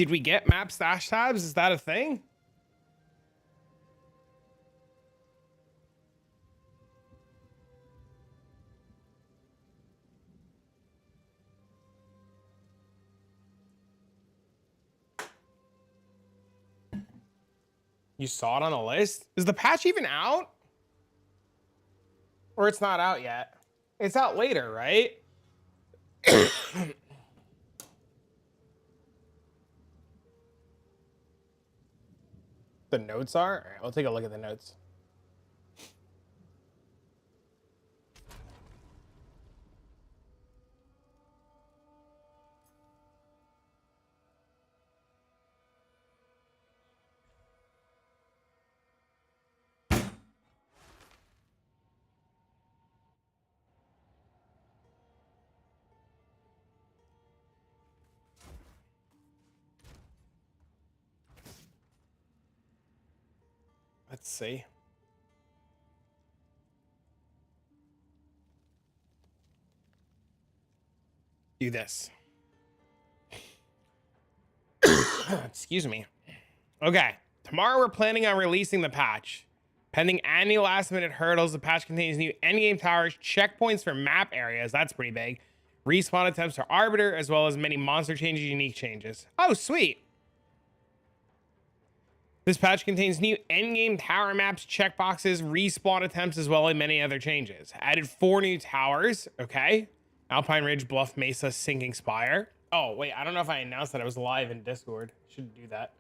Did we get map stash tabs? Is that a thing? You saw it on the list? Is the patch even out? Or it's not out yet? It's out later, right? The notes are? All right, we'll take a look at the notes. Let's see. Do this. Excuse me. Okay. Tomorrow we're planning on releasing the patch. Pending any last minute hurdles, the patch contains new endgame towers, checkpoints for map areas. That's pretty big. Respawn attempts for Arbiter, as well as many monster changes, unique changes. Oh, sweet. This patch contains new endgame tower maps, checkboxes, respawn attempts, as well as many other changes. Added 4 new towers. Okay. Alpine Ridge, Bluff, Mesa, Sinking Spire. Oh, wait. I don't know if I announced that I was live in Discord. Should do that.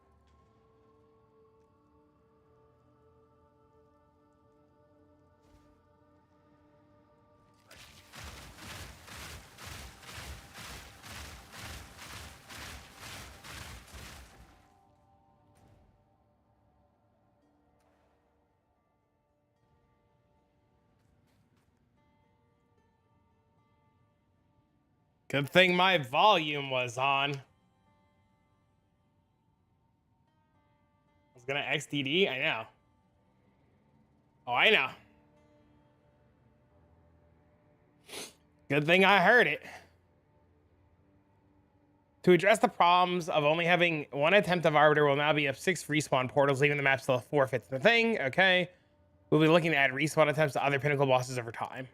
Good thing my volume was on. I was gonna XDD. I know. Oh, I know. Good thing I heard it. To address the problems of only having 1 attempt of Arbiter, will now be up 6 respawn portals, leaving the map still forfeits the thing. Okay. We'll be looking to add respawn attempts to other pinnacle bosses over time.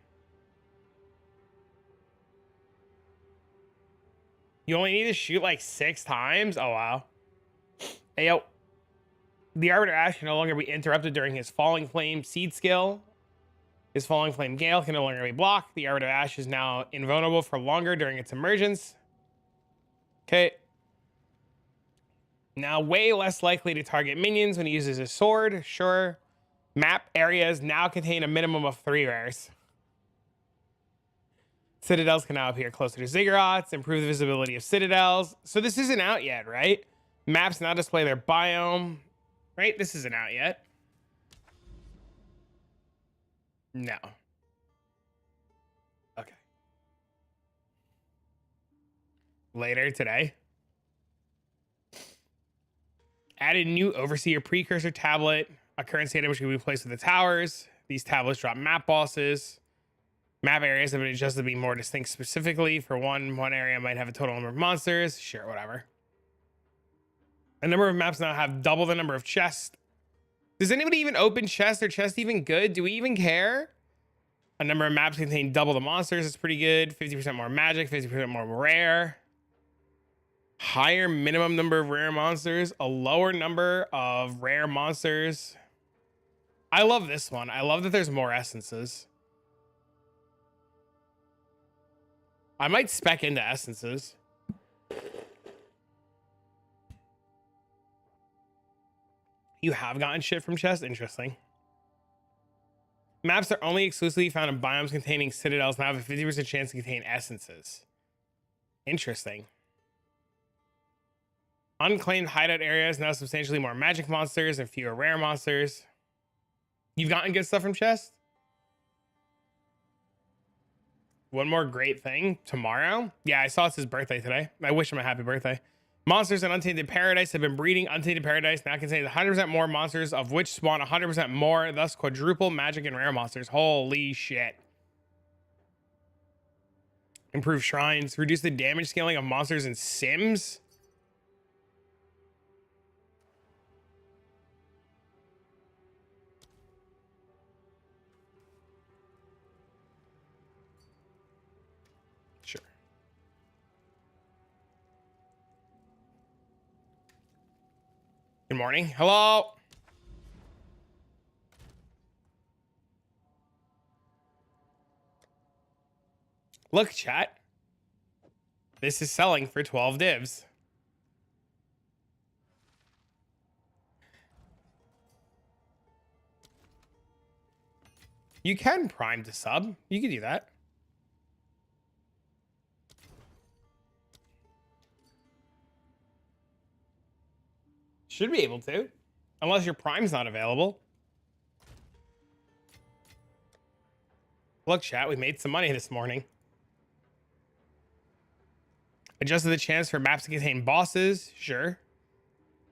You only need to shoot like 6 times? Oh, wow. Hey, yo. The Arbiter Ash can no longer be interrupted during his Falling Flame seed skill. His Falling Flame Gale can no longer be blocked. The Arbiter Ash is now invulnerable for longer during its emergence. Okay. Now way less likely to target minions when he uses his sword. Sure. Map areas now contain a minimum of 3 rares. Citadels can now appear closer to ziggurats, improve the visibility of citadels. So this isn't out yet, right? Maps now display their biome. Right? This isn't out yet. No. Okay. Later today. Added new Overseer Precursor tablet. A currency item which can be placed with the towers. These tablets drop map bosses. Map areas have been adjusted to be more distinct specifically. For one area might have a total number of monsters. Sure, whatever. A number of maps now have double the number of chests. Does anybody even open chests? Are chests even good? Do we even care? A number of maps contain double the monsters. It's pretty good. 50% more magic, 50% more rare. Higher minimum number of rare monsters. A lower number of rare monsters. I love this one. I love that there's more essences. I might spec into essences. You have gotten shit from chests? Interesting. Maps are only exclusively found in biomes containing citadels now have a 50% chance to contain essences. Interesting. Unclaimed hideout areas now substantially more magic monsters and fewer rare monsters. You've gotten good stuff from chests? One more great thing tomorrow. Yeah, I saw it's his birthday today. I wish him a happy birthday. Monsters in Untainted Paradise have been breeding. Untainted Paradise now contains 100% more monsters, of which spawn 100% more, thus quadruple magic and rare monsters. Holy shit. Improve shrines. Reduce the damage scaling of monsters in Sims. Good morning. Hello. Look, chat. This is selling for 12 divs. You can prime to sub. You can do that. Should be able to. Unless your prime's not available. Look, chat, we made some money this morning. Adjusted the chance for maps to contain bosses. Sure.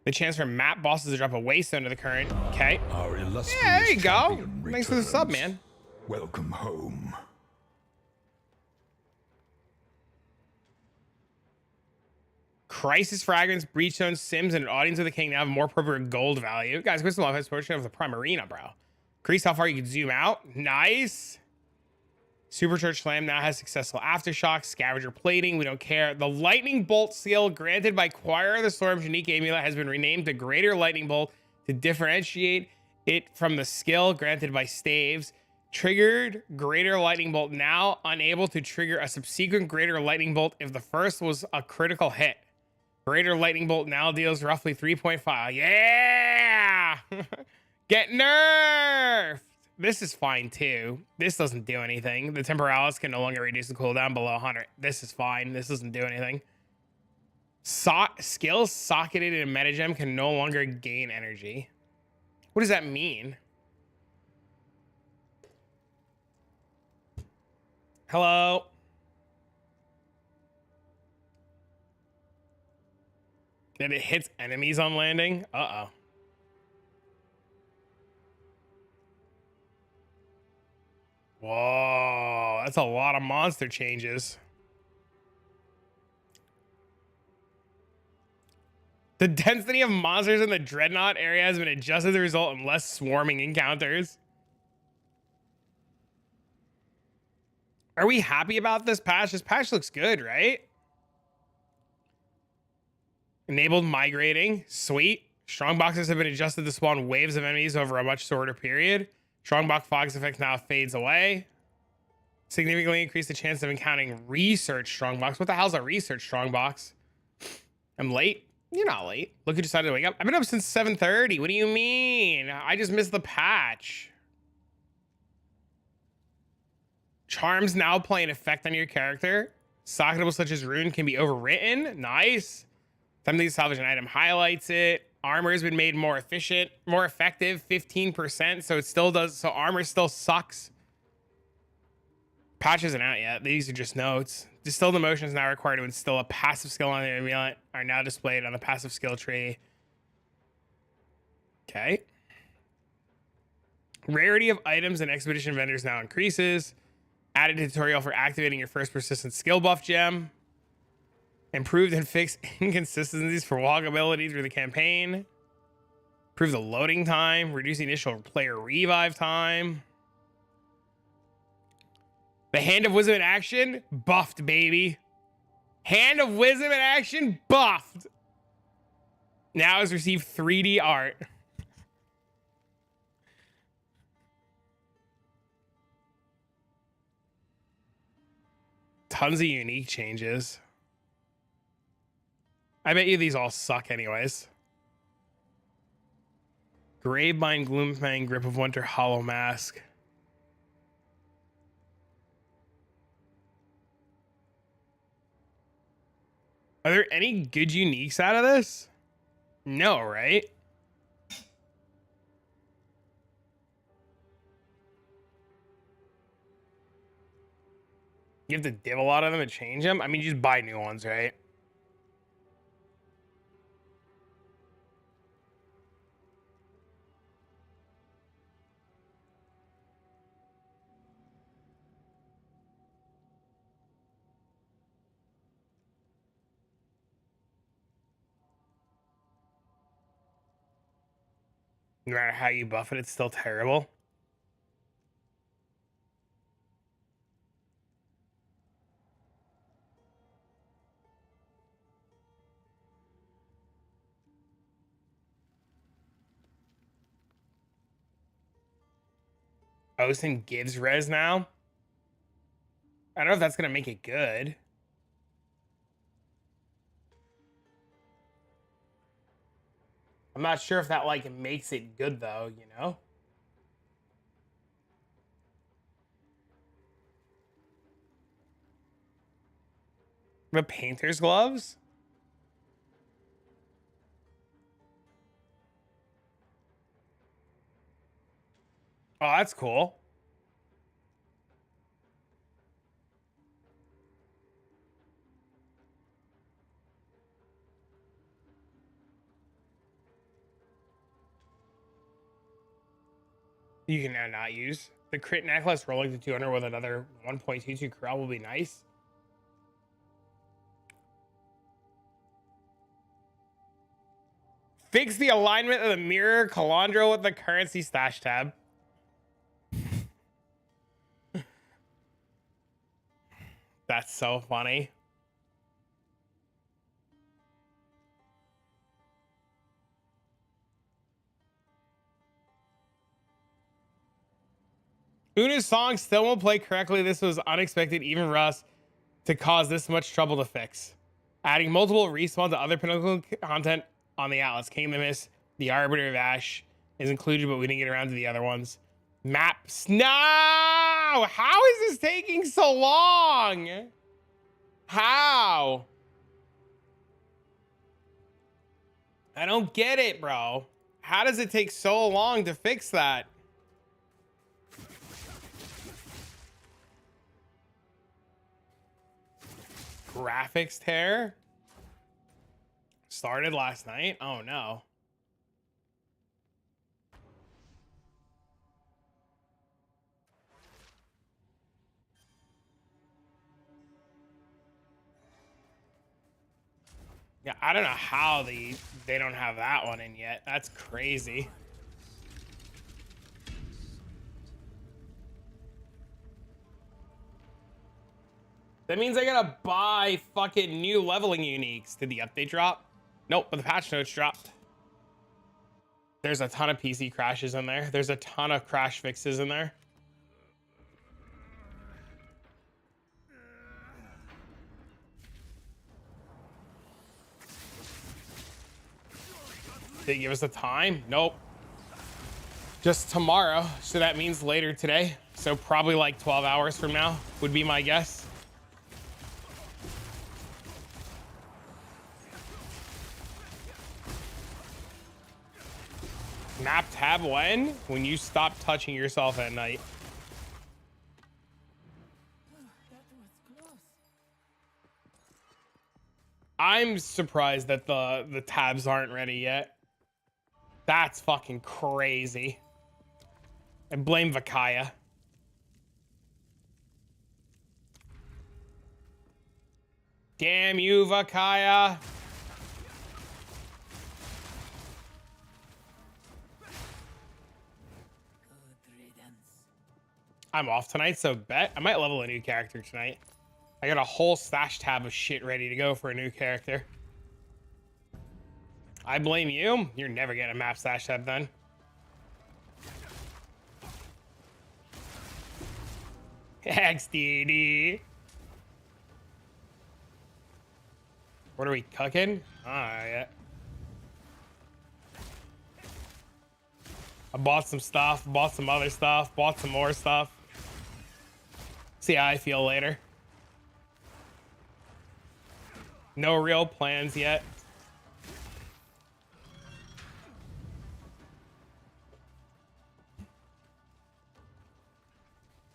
The chance for map bosses to drop a waystone to the current. Okay. Yeah, there you go. Thanks for the sub, man. Welcome home. Crisis Fragrance, Breachstone, Sims, and an Audience of the King now have more appropriate gold value. Guys, Crystal Love has portion of the Prime Arena, bro. Increase how far you can zoom out. Nice. Supercharged Slam now has successful aftershock, scavenger plating. We don't care. The Lightning Bolt skill granted by Choir of the Storm's unique amulet has been renamed to Greater Lightning Bolt to differentiate it from the skill granted by Staves. Triggered Greater Lightning Bolt now unable to trigger a subsequent Greater Lightning Bolt if the first was a critical hit. Greater Lightning Bolt now deals roughly 3.5. Yeah! Get nerfed! This is fine too. This doesn't do anything. The Temporalis can no longer reduce the cooldown below 100. This is fine. This doesn't do anything. Skills socketed in a metagem can no longer gain energy. What does that mean? Hello? That it hits enemies on landing? Uh-oh. Whoa, that's a lot of monster changes. The density of monsters in the Dreadnought area has been adjusted to result in less swarming encounters. Are we happy about this patch? This patch looks good, right? Enabled migrating. Sweet. Strongboxes have been adjusted to spawn waves of enemies over a much shorter period. Strongbox Fog's effect now fades away. Significantly increase the chance of encountering research Strongbox. What the hell's a research Strongbox? I'm late? You're not late. Look who decided to wake up. I've been up since 7:30. What do you mean? I just missed the patch. Charms now play an effect on your character. Socketables such as Rune can be overwritten. Nice. Something to salvage an item highlights it. Armor has been made more efficient, more effective, 15%. So it still does. So armor still sucks. Patch isn't out yet. These are just notes. Distilled emotions now required to instill a passive skill on the amulet are now displayed on the passive skill tree. Okay. Rarity of items and expedition vendors now increases. Added tutorial for activating your first persistent skill buff gem. Improved and fixed inconsistencies for walkability through the campaign. Improve the loading time. Reduce the initial player revive time. The Hand of Wisdom in action, buffed, baby. Hand of Wisdom in action, buffed. Now has received 3D art. Tons of unique changes. I bet you these all suck anyways. Gravebind, Gloomfang, Grip of Winter, Hollow Mask. Are there any good uniques out of this? No, right? You have to div a lot of them to change them? I mean, you just buy new ones, right? No matter how you buff it, it's still terrible. Ocean gives res now. I don't know if that's gonna make it good. I'm not sure if that like makes it good though, you know? The painter's gloves? Oh, that's cool. You can now not use. The crit necklace rolling to 200 with another 1.22 corral will be nice. Fix the alignment of the mirror Calandro with the currency stash tab. That's so funny. Una's song still won't play correctly. This was unexpected, even for us, to cause this much trouble to fix. Adding multiple respawns to other pinnacle content on the Atlas Kingdom miss. The Arbiter of Ash is included, but we didn't get around to the other ones. Maps. No! How is this taking so long? How? I don't get it, bro. How does it take so long to fix that? Graphics tear started last night. Oh no. Yeah, I don't know how they don't have that one in yet. That's crazy. That means I gotta buy fucking new leveling uniques. Did the update drop? Nope, but the patch notes dropped. There's a ton of PC crashes in there. There's a ton of crash fixes in there. Did they give us a time? Nope. Just tomorrow. So that means later today. So probably like 12 hours from now would be my guess. Map tab when? When you stop touching yourself at night. I'm surprised that the tabs aren't ready yet. That's fucking crazy. I blame Vakaya. Damn you, Vakaya. I'm off tonight, so bet. I might level a new character tonight. I got a whole stash tab of shit ready to go for a new character. I blame you. You're never getting a map stash tab then. XDD. What are we cooking? Yeah. I bought some stuff, bought some other stuff, bought some more stuff. See how I feel later. No real plans yet.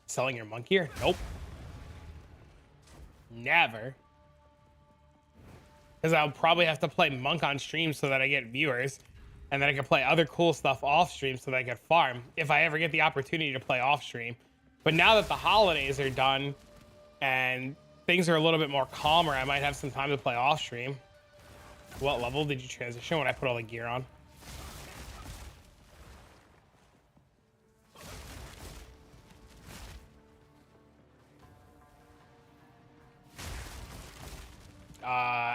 Selling your monk gear? Nope. Never. Because I'll probably have to play monk on stream so that I get viewers. And then I can play other cool stuff off stream so that I can farm. If I ever get the opportunity to play off stream. But now that the holidays are done and things are a little bit more calmer, I might have some time to play off stream. What level did you transition when I put all the gear on?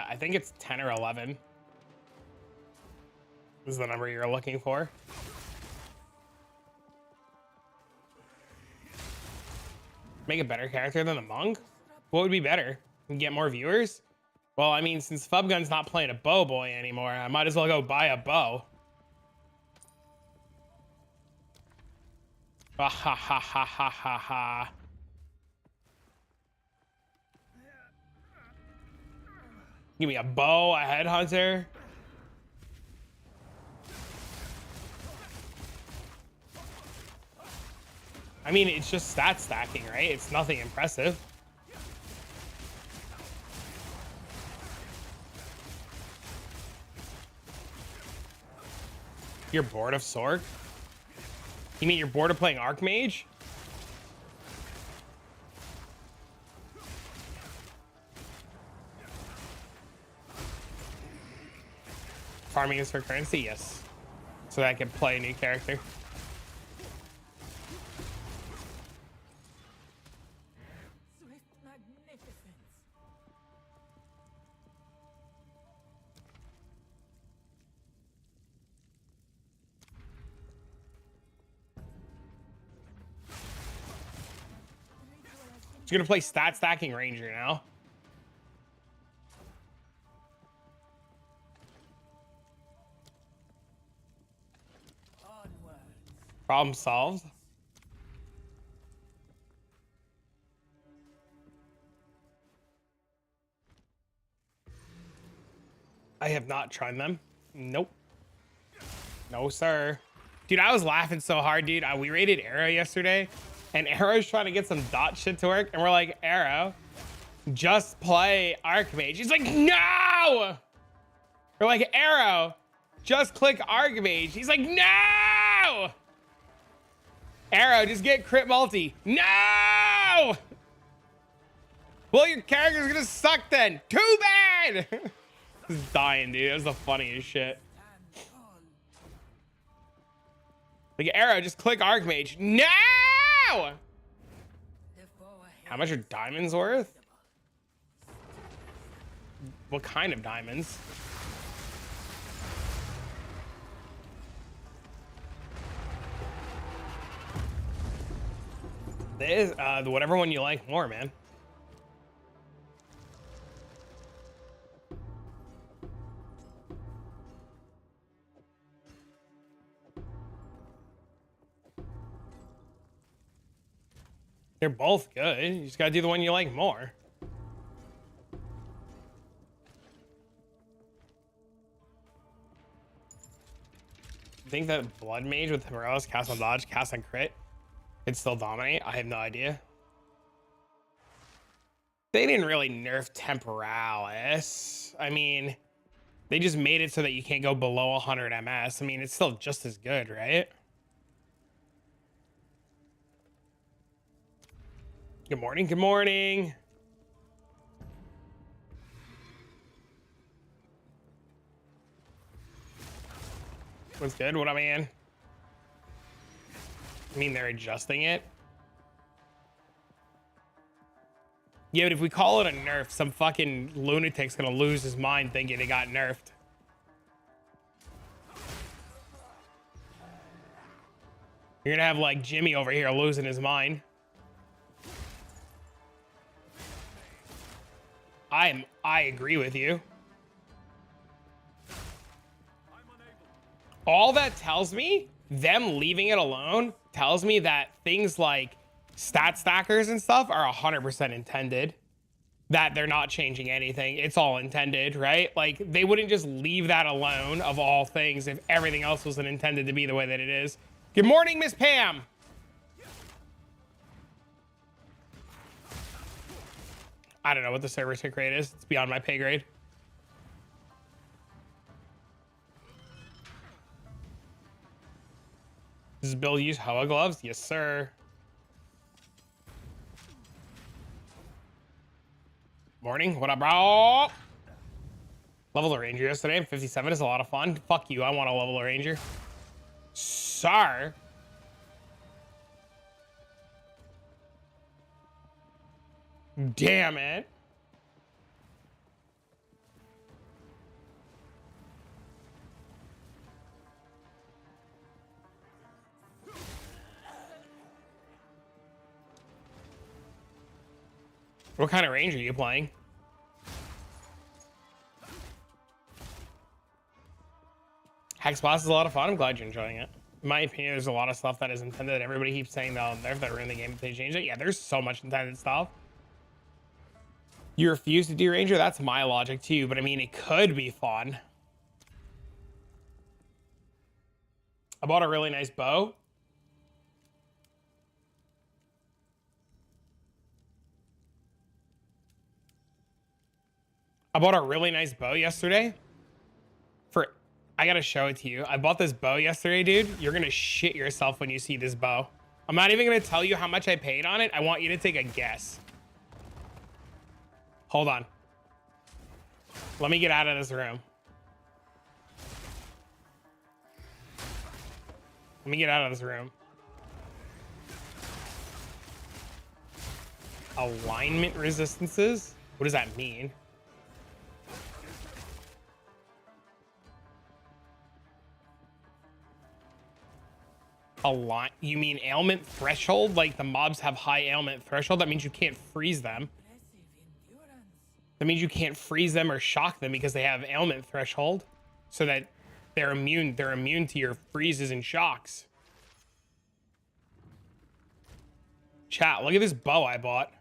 I think it's 10 or 11. Is the number you're looking for. Make a better character than the monk? What would be better? And get more viewers? Well, I mean, since Fubgun's not playing a bow boy anymore, I might as well go buy a bow. Ha ha ha ha ha ha ha. Give me a bow, a headhunter. I mean, it's just stat stacking, right? It's nothing impressive. You're bored of Sork? You mean you're bored of playing Archmage? Farming is for currency? Yes. So that I can play a new character. Swift magnificence. She's gonna play stat stacking ranger now. Onwards. Problem solved. I have not tried them. Nope. No, sir. Dude, I was laughing so hard, dude. We raided Arrow yesterday, and Arrow's trying to get some dot shit to work, and we're like, Arrow, just play Archmage. He's like, no! We're like, Arrow, just click Archmage. He's like, no! Arrow, just get crit multi. No! Well, your character's gonna suck then. Too bad! He's dying, dude. That was the funniest shit. Like, Arrow, just click Archmage. No! How much are diamonds worth? What kind of diamonds? This, whatever one you like more, man. They're both good. You just gotta do the one you like more. I think that Blood Mage with Heroes, cast on dodge, cast on crit, it'd still dominate. I have no idea. They didn't really nerf Temporalis. I mean, they just made it so that you can't go below 100 MS. I mean, it's still just as good, right? Good morning, good morning. What's good? What I mean? I mean, they're adjusting it. Yeah, but if we call it a nerf, some fucking lunatic's gonna lose his mind thinking it got nerfed. You're gonna have like Jimmy over here losing his mind. I agree with you. All that tells me, them leaving it alone, tells me that things like stat stackers and stuff are 100% intended. That they're not changing anything. It's all intended, right? Like, they wouldn't just leave that alone, of all things, if everything else wasn't intended to be the way that it is. Good morning, Miss Pam. I don't know what the server tick rate is. It's beyond my pay grade. Does Bill use Hoa gloves? Yes, sir. Morning. What up, bro? Level the Ranger yesterday. 57 is a lot of fun. Fuck you. I want to level a Ranger. Sir. Damn it. What kind of range are you playing? Hex Boss is a lot of fun. I'm glad you're enjoying it. In my opinion, there's a lot of stuff that is intended. Everybody keeps saying they'll ruin the game if they change it. Yeah, there's so much intended stuff. You refuse to do Ranger? That's my logic too, but I mean, it could be fun. I bought a really nice bow. I bought a really nice bow yesterday. I gotta show it to you. I bought this bow yesterday, dude. You're gonna shit yourself when you see this bow. I'm not even gonna tell you how much I paid on it. I want you to take a guess. Hold on. Let me get out of this room. Let me get out of this room. Alignment resistances? What does that mean? You mean ailment threshold? Like the mobs have high ailment threshold? That means you can't freeze them. That means you can't freeze them or shock them because they have ailment threshold, so that they're immune to your freezes and shocks. Chat, look at this bow I bought.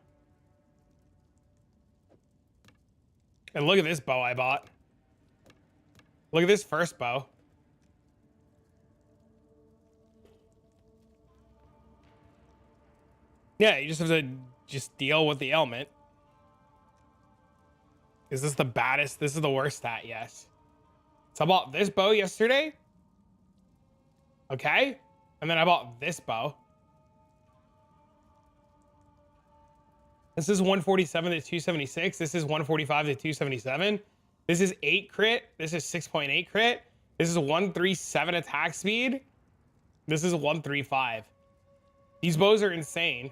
And look at this bow I bought. Look at this first bow. Yeah, you just have to deal with the ailment. Is this the baddest? This is the worst stat, yes. So I bought this bow yesterday. Okay. And then I bought this bow. This is 147 to 276. This is 145 to 277. This is 8 crit. This is 6.8 crit. This is 137 attack speed. This is 135. These bows are insane.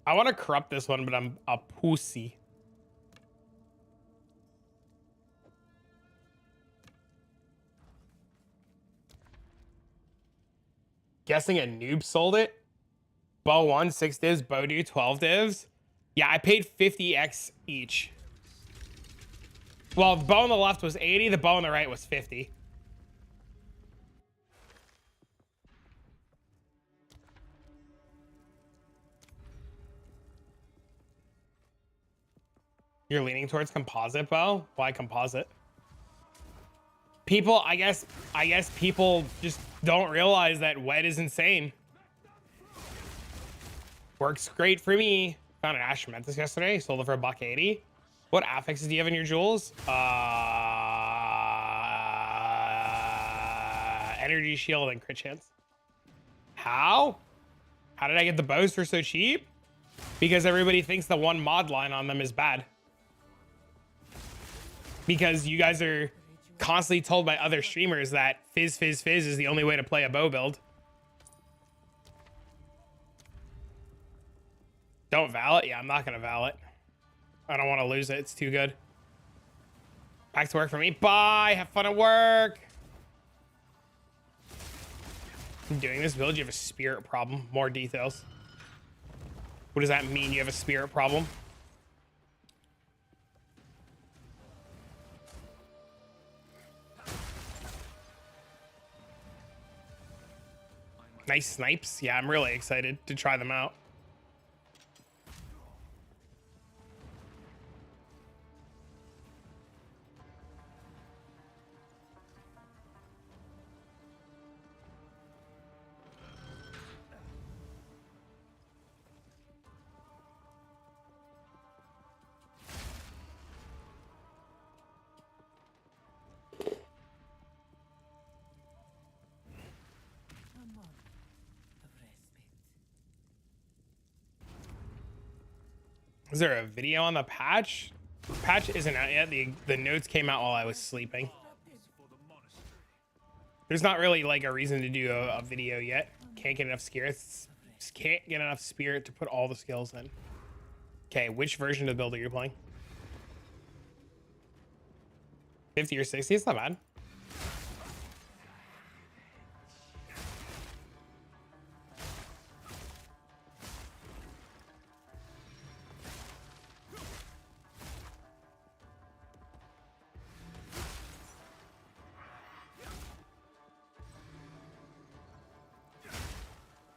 I want to corrupt this one, but I'm a pussy. Guessing a noob sold it. Bow 1, 6 divs. Bow 2, 12 divs. Yeah, I paid 50x each. Well, the bow on the left was 80. The bow on the right was 50. You're leaning towards composite bow? Why composite? People, I guess people just don't realize that wet is insane. Works great for me. Found an Ashmentis yesterday. Sold it for $180. What affixes do you have in your jewels? Energy shield and crit chance. How? How did I get the bows for so cheap? Because everybody thinks the one mod line on them is bad. Because you guys are constantly told by other streamers that fizz is the only way to play a bow build. Don't val it? Yeah, I'm not gonna val it. I don't want to lose it. It's too good. Back to work for me. Bye. Have fun at work. I'm doing this build. You have a spirit problem. More details. What does that mean? You have a spirit problem? Nice snipes. Yeah, I'm really excited to try them out. Is there a video on the patch? Patch isn't out yet. The notes came out while I was sleeping. There's not really like a reason to do a video yet. Can't get enough spirits. Can't get enough spirit to put all the skills in. Okay, which version of the build are you playing? 50 or 60? It's not bad.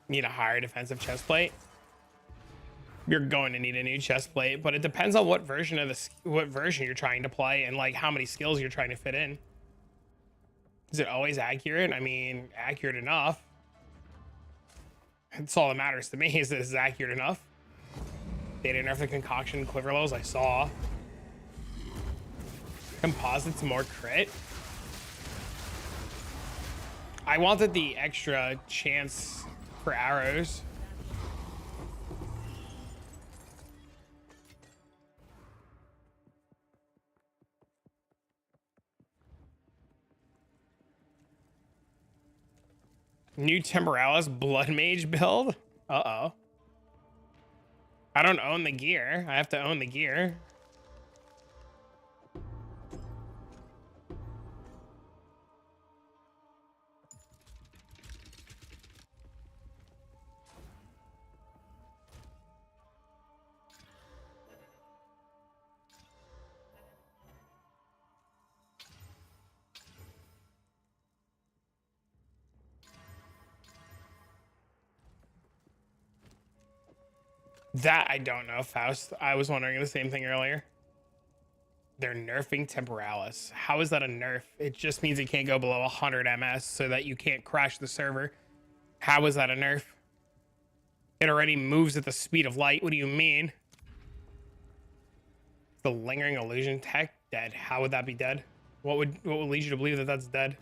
Need a higher defensive chest plate. You're going to need a new chest plate, but it depends on what version of what version you're trying to play and like how many skills you're trying to fit in. Is it always accurate? I mean, accurate enough. That's all that matters to me, is this is accurate enough. They didn't nerf the concoction quiver levels, I saw. Composites more crit. I wanted the extra chance for arrows. New Temporalis Blood Mage build? Uh-oh. I don't own the gear. I have to own the gear. That I don't know, Faust. I was wondering the same thing earlier. They're nerfing Temporalis. How is that a nerf? It just means it can't go below 100 MS so that you can't crash the server. How is that a nerf? It already moves at the speed of light. What do you mean? The lingering illusion tech dead. How would that be dead? What would lead you to believe that that's dead?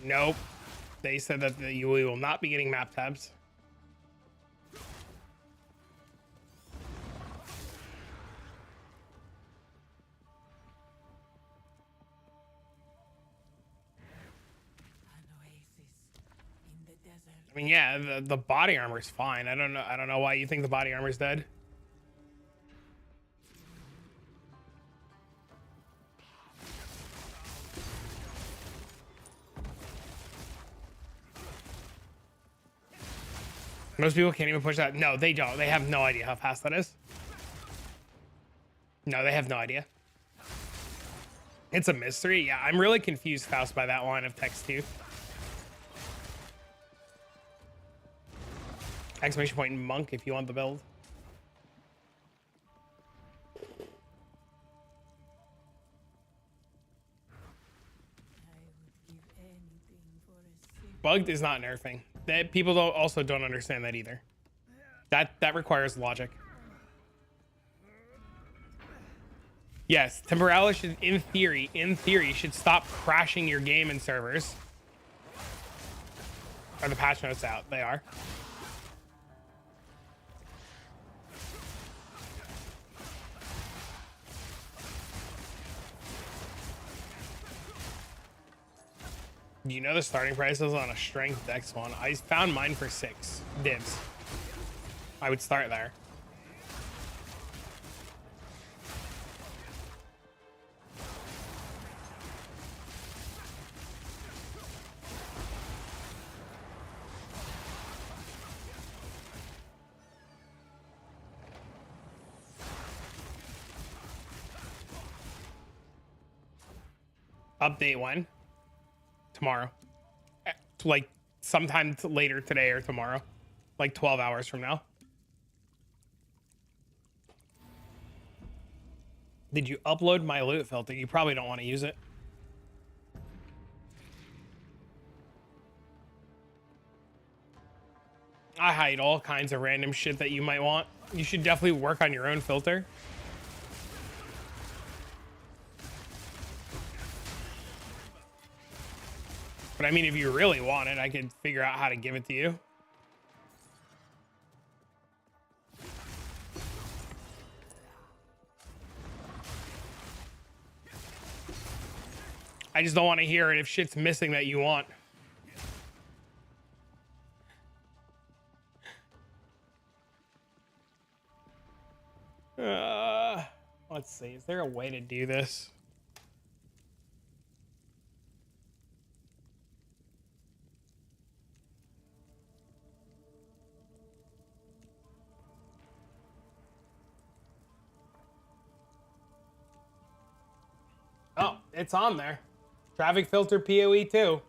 Nope. They said that you will not be getting map tabs. An oasis in the desert. I mean, yeah, the body armor is fine. I don't know why you think the body armor is dead. Most people can't even push that. No, they don't. They have no idea how fast that is. No, they have no idea. It's a mystery. Yeah, I'm really confused, Faust, by that line of text too. Exclamation point monk if you want the build. I would give anything for a sip. Bugged is not nerfing. That people also don't understand that either. That requires logic. Yes, Temporalis should, in theory, should stop crashing your game in servers. Are the patch notes out? They are. Do you know the starting prices on a strength dex one? I found mine for 6 dibs. I would start there. Update when? Tomorrow. Like sometime later today or tomorrow. Like 12 hours from now. Did you upload my loot filter? You probably don't want to use it. I hide all kinds of random shit that you might want. You should definitely work on your own filter. But I mean, if you really want it, I could figure out how to give it to you. I just don't want to hear it if shit's missing that you want. Let's see. Is there a way to do this? Oh, It's on there. Traffic filter PoE too.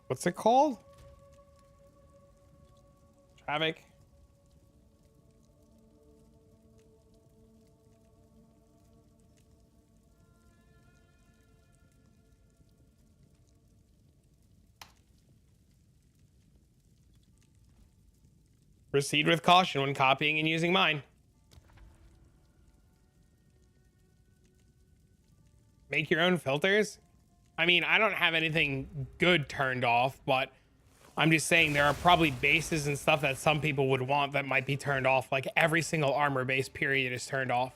What's it called? Traffic. Proceed with caution when copying and using mine. Make your own filters? I mean, I don't have anything good turned off, but I'm just saying there are probably bases and stuff that some people would want that might be turned off. Like every single armor base period is turned off.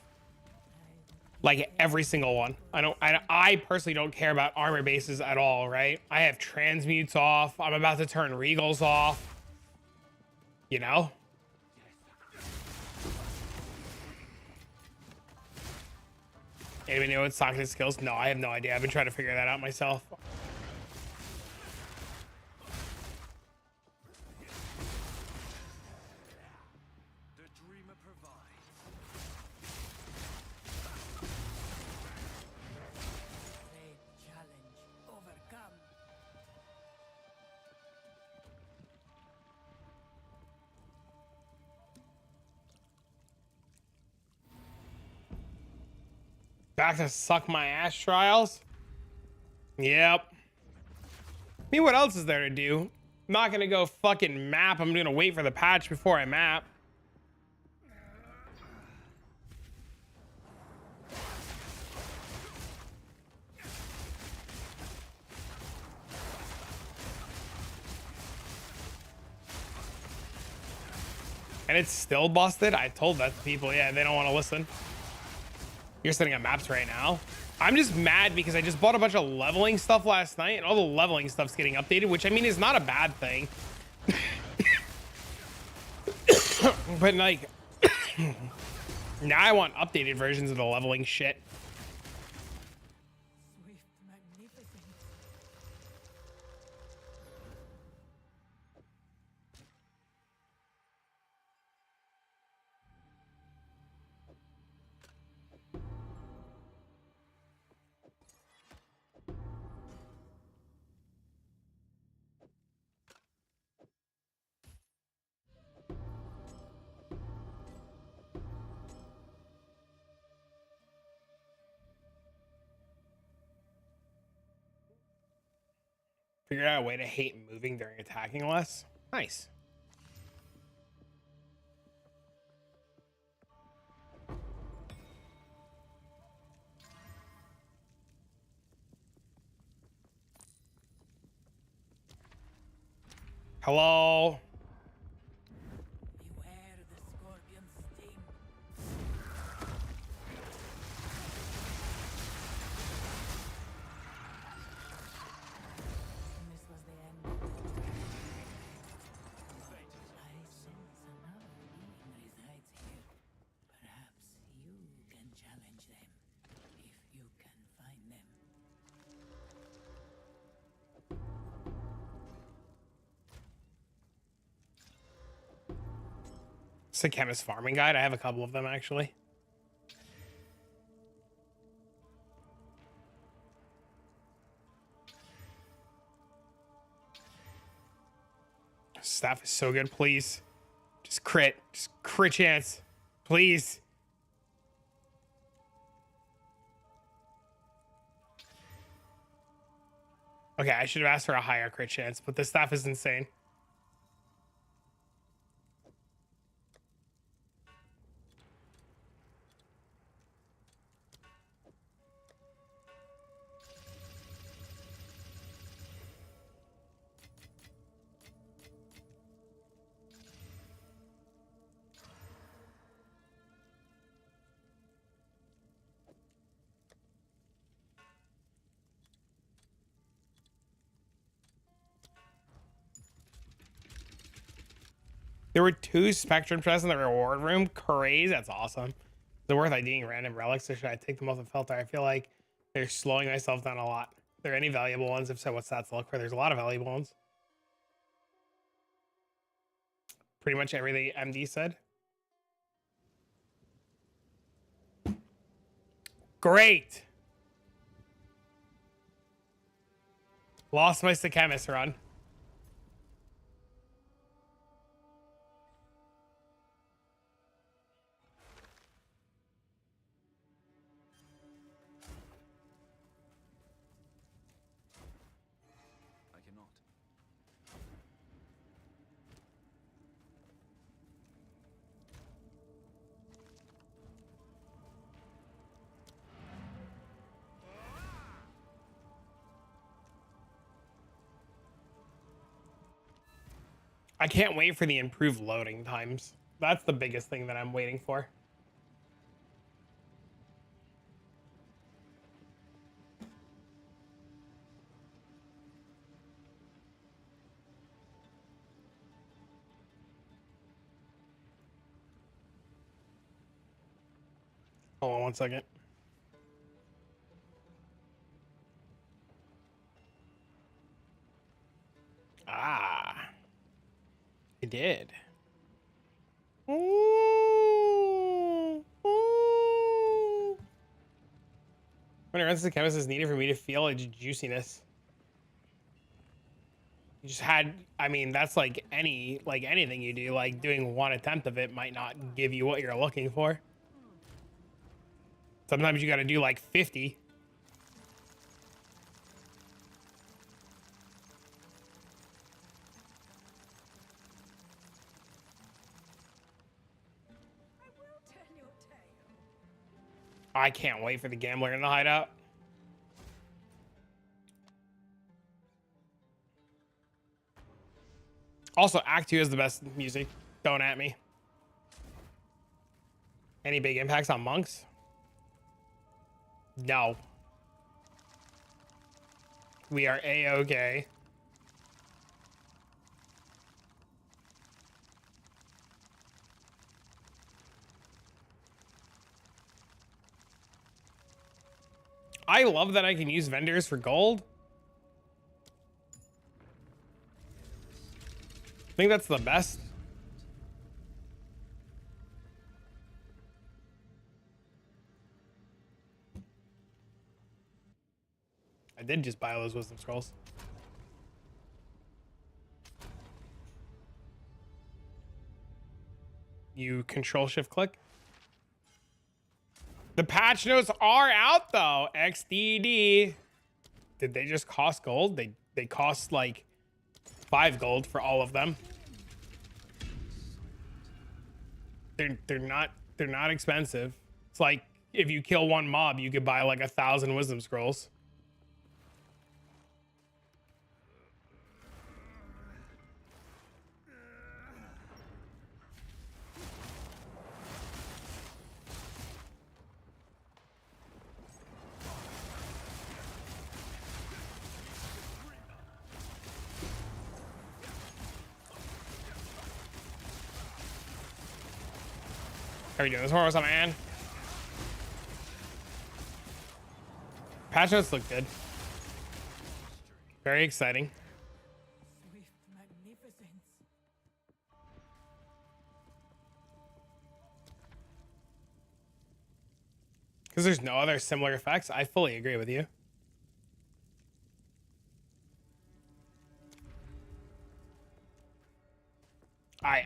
Like every single one. I personally don't care about armor bases at all, right? I have transmutes off. I'm about to turn regals off. You know? Anybody know what socketed skills? No, I have no idea. I've been trying to figure that out myself. Great challenge overcome. Back to suck my ass trials? Yep. I mean, what else is there to do? I'm not gonna go fucking map. I'm gonna wait for the patch before I map. And it's still busted? I told that to people. Yeah, they don't want to listen. You're setting up maps right now. I'm just mad because I just bought a bunch of leveling stuff last night and all the leveling stuff's getting updated, which I mean is not a bad thing. But like, now I want updated versions of the leveling shit. Swift magnificence. Figure out a way to hate moving during attacking less. Nice. Hello. Beware the scorpion's sting. And this was the end. But I sense another being resides here. Perhaps you can challenge them, if you can find them. It's a chemist farming guide. I have a couple of them actually. Staff is so good. Please. Just crit chance. Please. Okay, I should have asked for a higher crit chance, but this staff is insane. There were 2 spectrum chests in the reward room. Crazy. That's awesome. Is it worth IDing random relics or should I take them off the filter? I feel like they're slowing myself down a lot. Are there any valuable ones? If so, what's that to look for? There's a lot of valuable ones. Pretty much everything MD said. Great. Lost my Chemist run. I cannot. I can't wait for the improved loading times. That's the biggest thing that I'm waiting for. Hold on 1 second. Ah, I did. When it runs the chemist is needed for me to feel its juiciness. You just had, I mean, that's like anything you do, like doing 1 attempt of it might not give you what you're looking for. Sometimes you got to do like 50. I can't wait for the gambler in the hideout. Also, Act 2 is the best music. Don't at me. Any big impacts on monks? No. We are A-okay. I love that I can use vendors for gold. I think that's the best. I did just buy all those wisdom scrolls. You control shift click. The patch notes are out though. XDD. Did they just cost gold? They cost like 5 gold for all of them. They're not expensive. It's like if you kill 1 mob, you could buy like 1,000 wisdom scrolls. How are you doing this one? What's up, man? Patch notes look good. Very exciting. Swift magnificence. Because there's no other similar effects. I fully agree with you.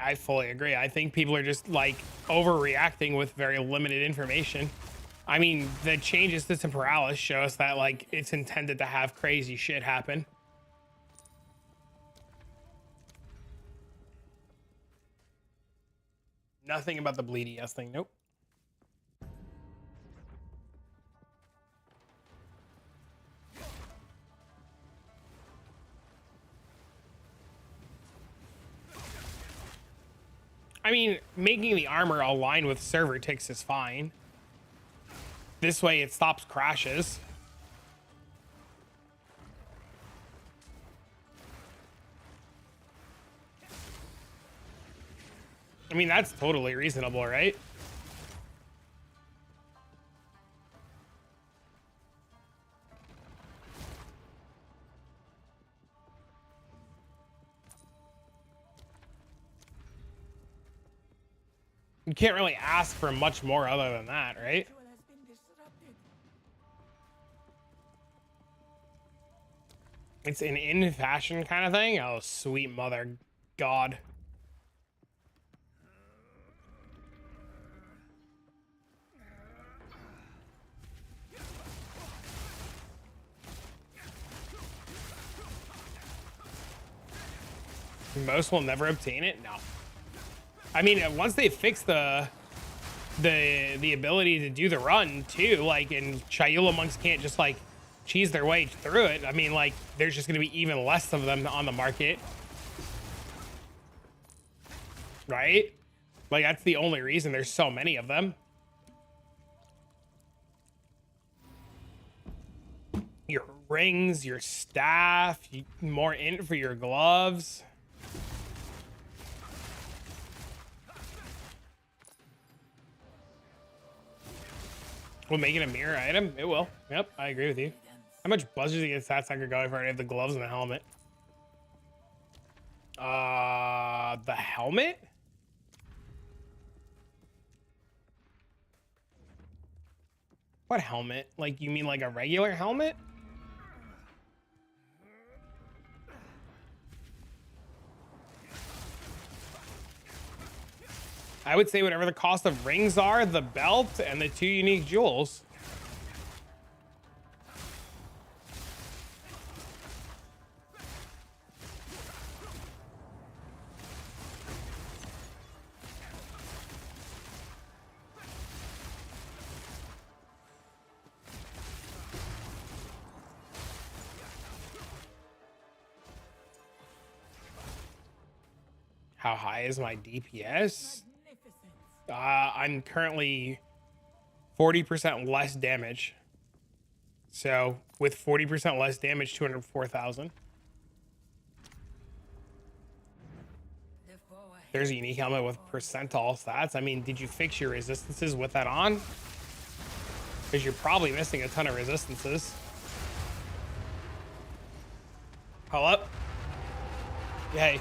I fully agree. I think people are just like overreacting with very limited information. I mean, the changes to Temporalis show us that like it's intended to have crazy shit happen. Nothing about the bleedy yes thing. Nope. I mean, making the armor align with server ticks is fine. This way it stops crashes. I mean, that's totally reasonable, right? You can't really ask for much more other than that, right? Ritual has been disrupted. It's an in fashion kind of thing. Oh, sweet mother God. Most will never obtain it. No. I mean, once they fix the ability to do the run too, like, and Chayula monks can't just like cheese their way through it. I mean, like, there's just going to be even less of them on the market, right? Like, that's the only reason there's so many of them. Your rings, your staff, more int for your gloves. Will make it a mirror item? It will. Yep, I agree with you. How much buzzers against that sucker going for? I have the gloves and the helmet. The helmet? What helmet? Like, you mean like a regular helmet? I would say whatever the cost of rings are, the belt, and the 2 unique jewels. How high is my DPS? I'm currently 40% less damage. So with 40% less damage, 204,000. There's a unique helmet with percentile stats. I mean, did you fix your resistances with that on? Because you're probably missing a ton of resistances. Hold up. Yay.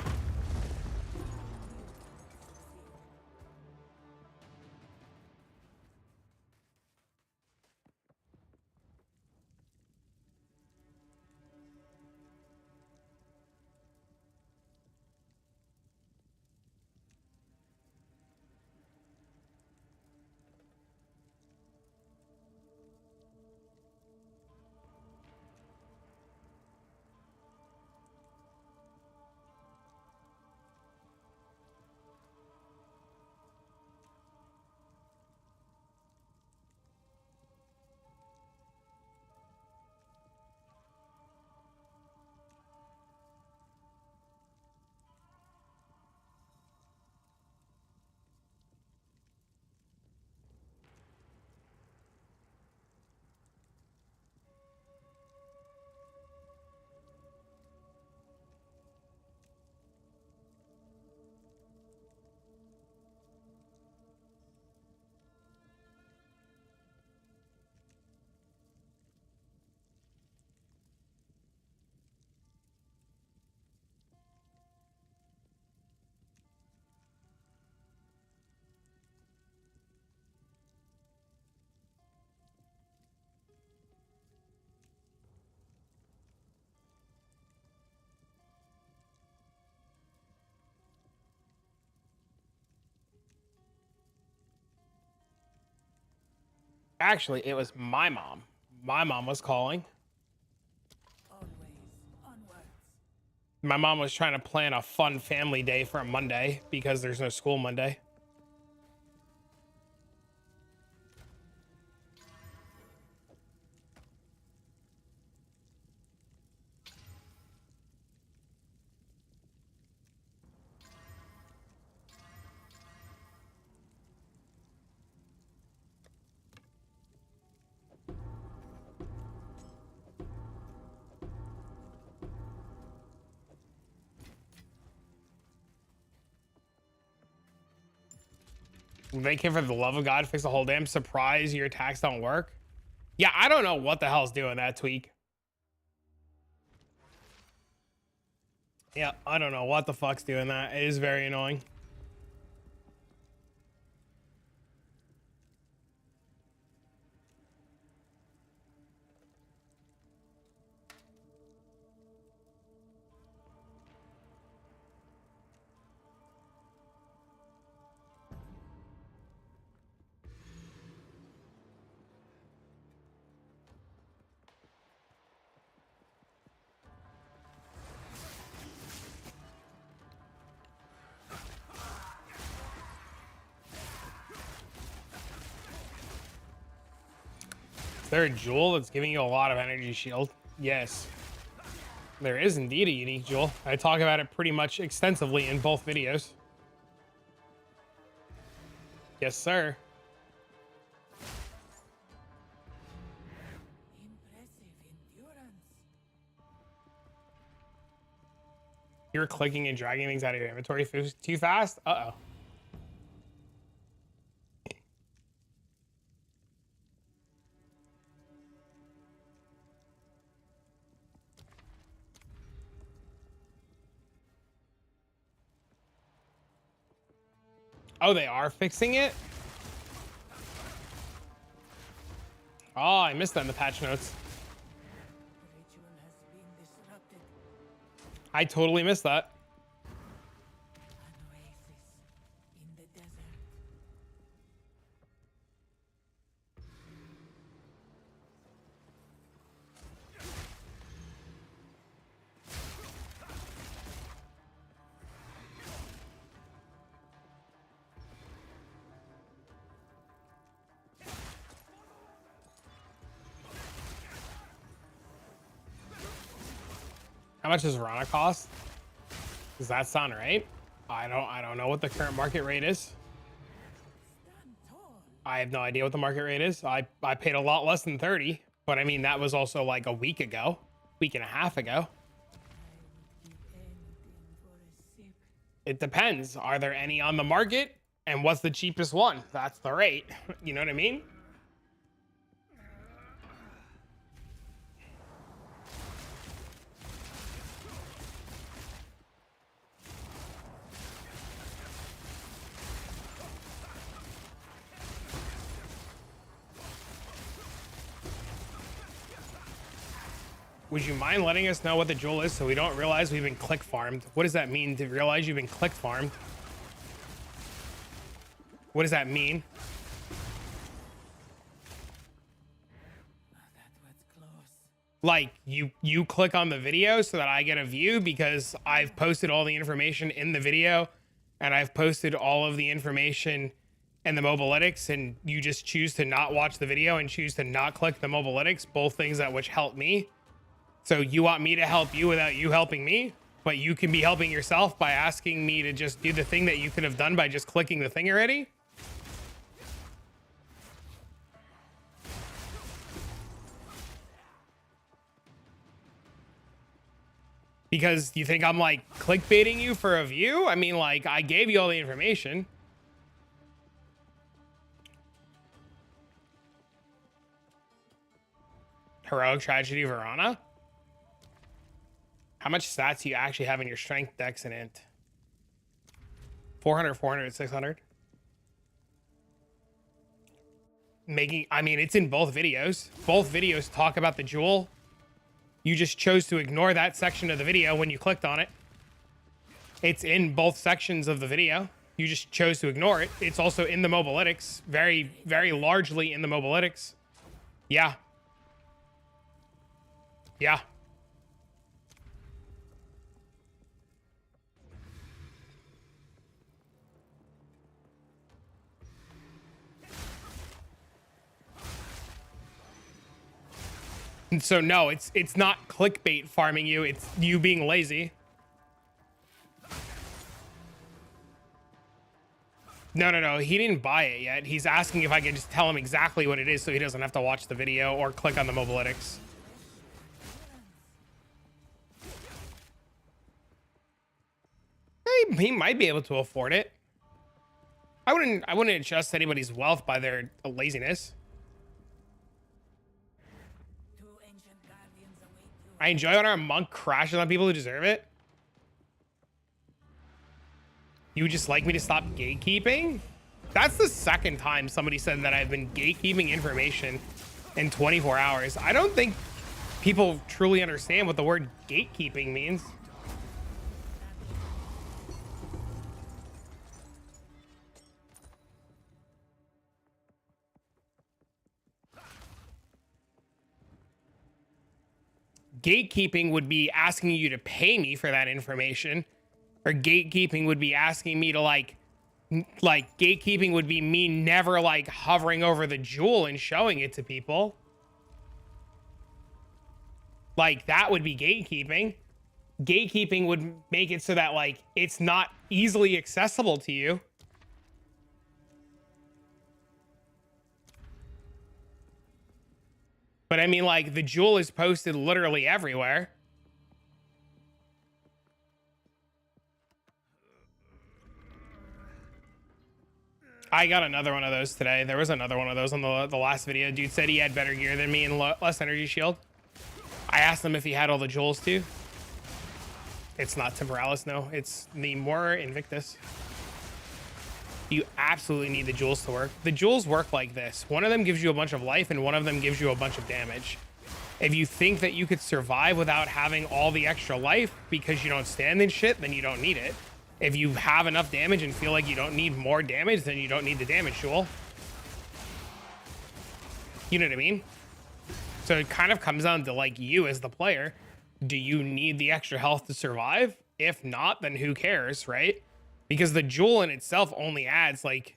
Actually, it was my mom. My mom was calling. Always onwards. My mom was trying to plan a fun family day for a Monday because there's no school Monday. They can, for the love of God, fix the whole damn surprise. Your attacks don't work. Yeah, I don't know what the hell's doing that tweak. Yeah, I don't know what the fuck's doing that. It is very annoying. Is there a jewel that's giving you a lot of energy shield? Yes. There is indeed a unique jewel. I talk about it pretty much extensively in both videos. Yes, sir. Impressive endurance. You're clicking and dragging things out of your inventory too fast? Uh-oh. Oh, they are fixing it? Oh, I missed that in the patch notes. The ritual has been disrupted. I totally missed that. An oasis in the desert. How much does Rana cost? Does that sound right? I don't know what the current market rate is. Stand tall. I have no idea what the market rate is. I paid a lot less than 30, but I mean that was also like a week ago, week and a half ago. I would give anything for a sip. It depends. Are there any on the market? And what's the cheapest one? That's the rate. You know what I mean? Would you mind letting us know what the jewel is so we don't realize we've been click farmed? What does that mean to realize you've been click farmed? What does that mean? That was close. Like you click on the video so that I get a view because I've posted all the information in the video and I've posted all of the information in the mobilytics, and you just choose to not watch the video and choose to not click the mobilytics, both things that which help me. So you want me to help you without you helping me, but you can be helping yourself by asking me to just do the thing that you could have done by just clicking the thing already? Because you think I'm like clickbaiting you for a view? I mean, like, I gave you all the information. Heroic Tragedy Verona? How much stats do you actually have in your strength, dex, and int? 400, 400, 600. I mean, it's in both videos. Both videos talk about the jewel. You just chose to ignore that section of the video when you clicked on it. It's in both sections of the video. You just chose to ignore it. It's also in the mobilytics. Very, very largely in the mobilytics. Yeah. Yeah. And so no, it's not clickbait farming you, it's you being lazy. No, he didn't buy it yet. He's asking if I can just tell him exactly what it is so he doesn't have to watch the video or click on the mobilytics. He might be able to afford it. I wouldn't adjust anybody's wealth by their laziness. Two ancient guardians await you. I enjoy when our monk crashes on people who deserve it. You would just like me to stop gatekeeping? That's the second time somebody said that I've been gatekeeping information in 24 hours. I don't think people truly understand what the word gatekeeping means. Gatekeeping would be asking you to pay me for that information, or gatekeeping would be asking me to like gatekeeping would be me never like hovering over the jewel and showing it to people. Like that would be gatekeeping. Gatekeeping would make it so that like it's not easily accessible to you. But I mean, like, the jewel is posted literally everywhere. I got another one of those today. There was another one of those on the last video. Dude said he had better gear than me and less energy shield. I asked him if he had all the jewels too. It's not Temporalis, no. It's the more Invictus. You absolutely need the jewels to work. The jewels work like this. One of them gives you a bunch of life and one of them gives you a bunch of damage. If you think that you could survive without having all the extra life because you don't stand in shit, then you don't need it. If you have enough damage and feel like you don't need more damage, then you don't need the damage jewel. You know what I mean? So it kind of comes down to like you as the player. Do you need the extra health to survive? If not, then who cares, right? Because the jewel in itself only adds like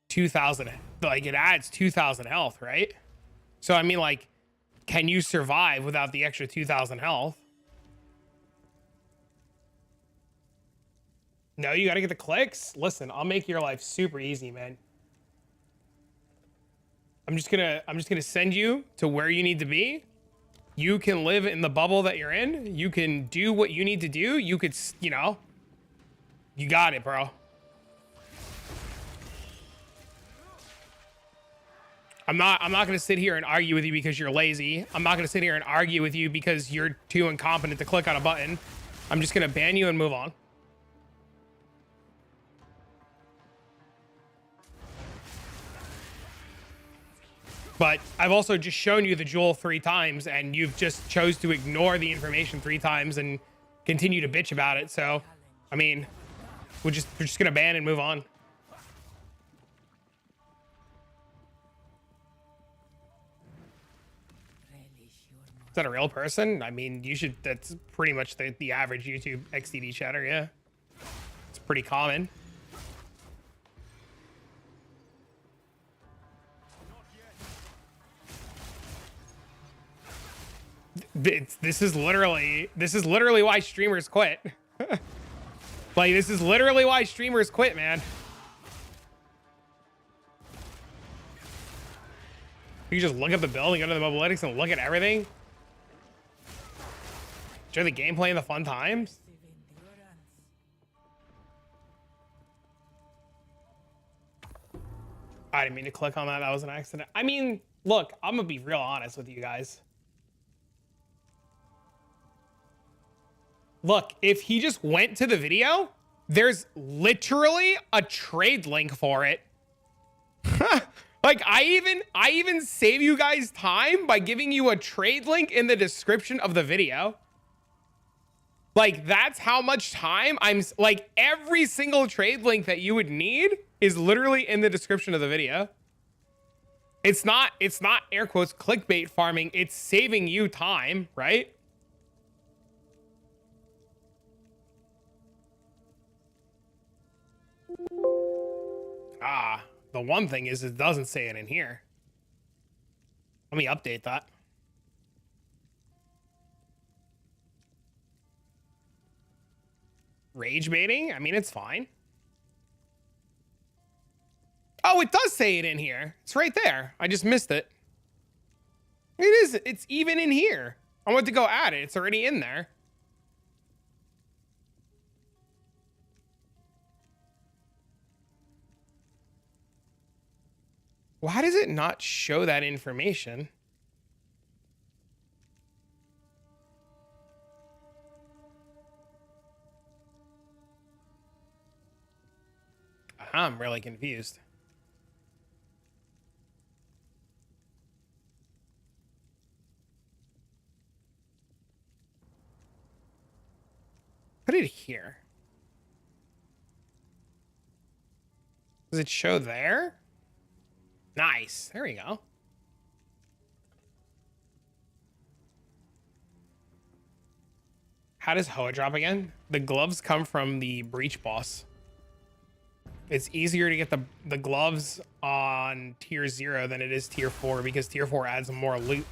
2,000, like it adds 2,000 health, right? So I mean, like, can you survive without the extra 2,000 health? No, you gotta get the clicks. Listen, I'll make your life super easy, man. I'm just gonna send you to where you need to be. You can live in the bubble that you're in. You can do what you need to do. You could, you know, you got it, bro. I'm not gonna sit here and argue with you because you're lazy. I'm not gonna sit here and argue with you because you're too incompetent to click on a button. I'm just gonna ban you and move on. But I've also just shown you the jewel 3 times and you've just chose to ignore the information 3 times and continue to bitch about it. So, I mean, we're just gonna ban and move on. Is that a real person? I mean, you should, that's pretty much the average YouTube XDD chatter, yeah. It's pretty common. This is literally why streamers quit. Like, this is literally why streamers quit, man. You just look at the build and go to the mobalytics and look at everything. Enjoy the gameplay and the fun times. I didn't mean to click on that. That was an accident. I mean, look, I'm gonna be real honest with you guys. Look, if he just went to the video, there's literally a trade link for it. Like, I even save you guys time by giving you a trade link in the description of the video. Like, that's how much time like, every single trade link that you would need is literally in the description of the video. It's not air quotes clickbait farming. It's saving you time, right? Ah, the one thing is it doesn't say it in here. Let me update that. Rage baiting? I mean, it's fine. Oh, it does say it in here. It's right there. I just missed it. It is. It's even in here. I went to go add it. It's already in there. Why does it not show that information? I'm really confused. Put it here. Does it show there? Nice. There we go. How does Hoa drop again? The gloves come from the breach boss. It's easier to get the gloves on tier 0 than it is tier 4 because tier 4 adds more loot.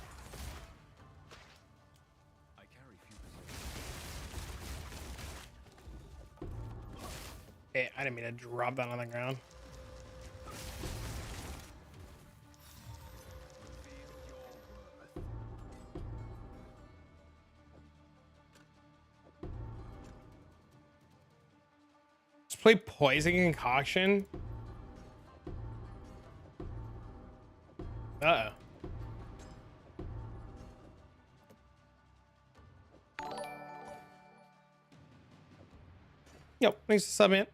Hey, I didn't mean to drop that on the ground. Let's play Poison Concoction. Uh-oh. Yep, thanks for subbing it.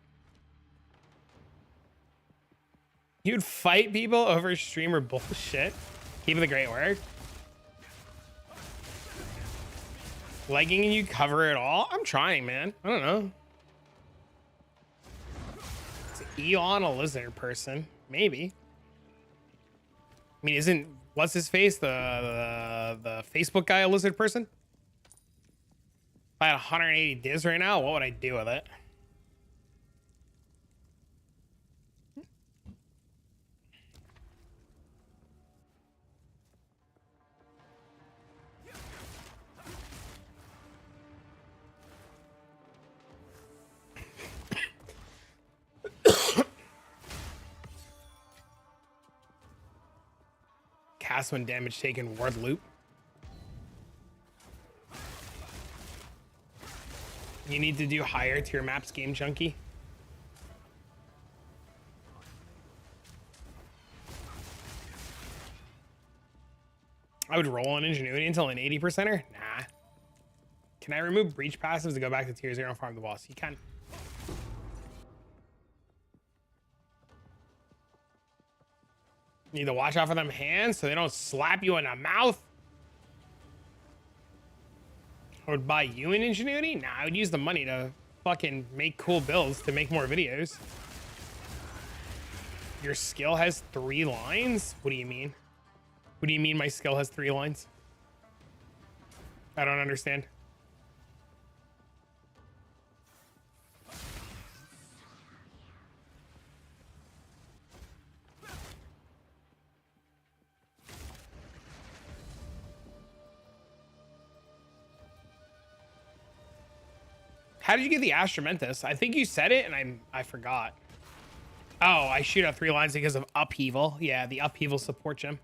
You'd fight people over streamer bullshit. Keep the great work. Legging and you cover it all? I'm trying, man. I don't know. Is Eon a lizard person? Maybe. I mean, isn't what's his face the Facebook guy a lizard person? If I had 180 divs right now, what would I do with it? Cast when damage taken, ward loop. You need to do higher tier maps, Game Junkie. I would roll on Ingenuity until an 80%er? Nah. Can I remove breach passives to go back to tier 0 and farm the boss? You can. Need to watch out for them hands so they don't slap you in the mouth. I would buy you an Ingenuity? Nah, I would use the money to fucking make cool builds to make more videos. Your skill has 3 lines? What do you mean? What do you mean my skill has 3 lines? I don't understand. How did you get the Astramentus? I think you said it and I forgot. Oh, I shoot out 3 lines because of upheaval. Yeah, the upheaval support gem.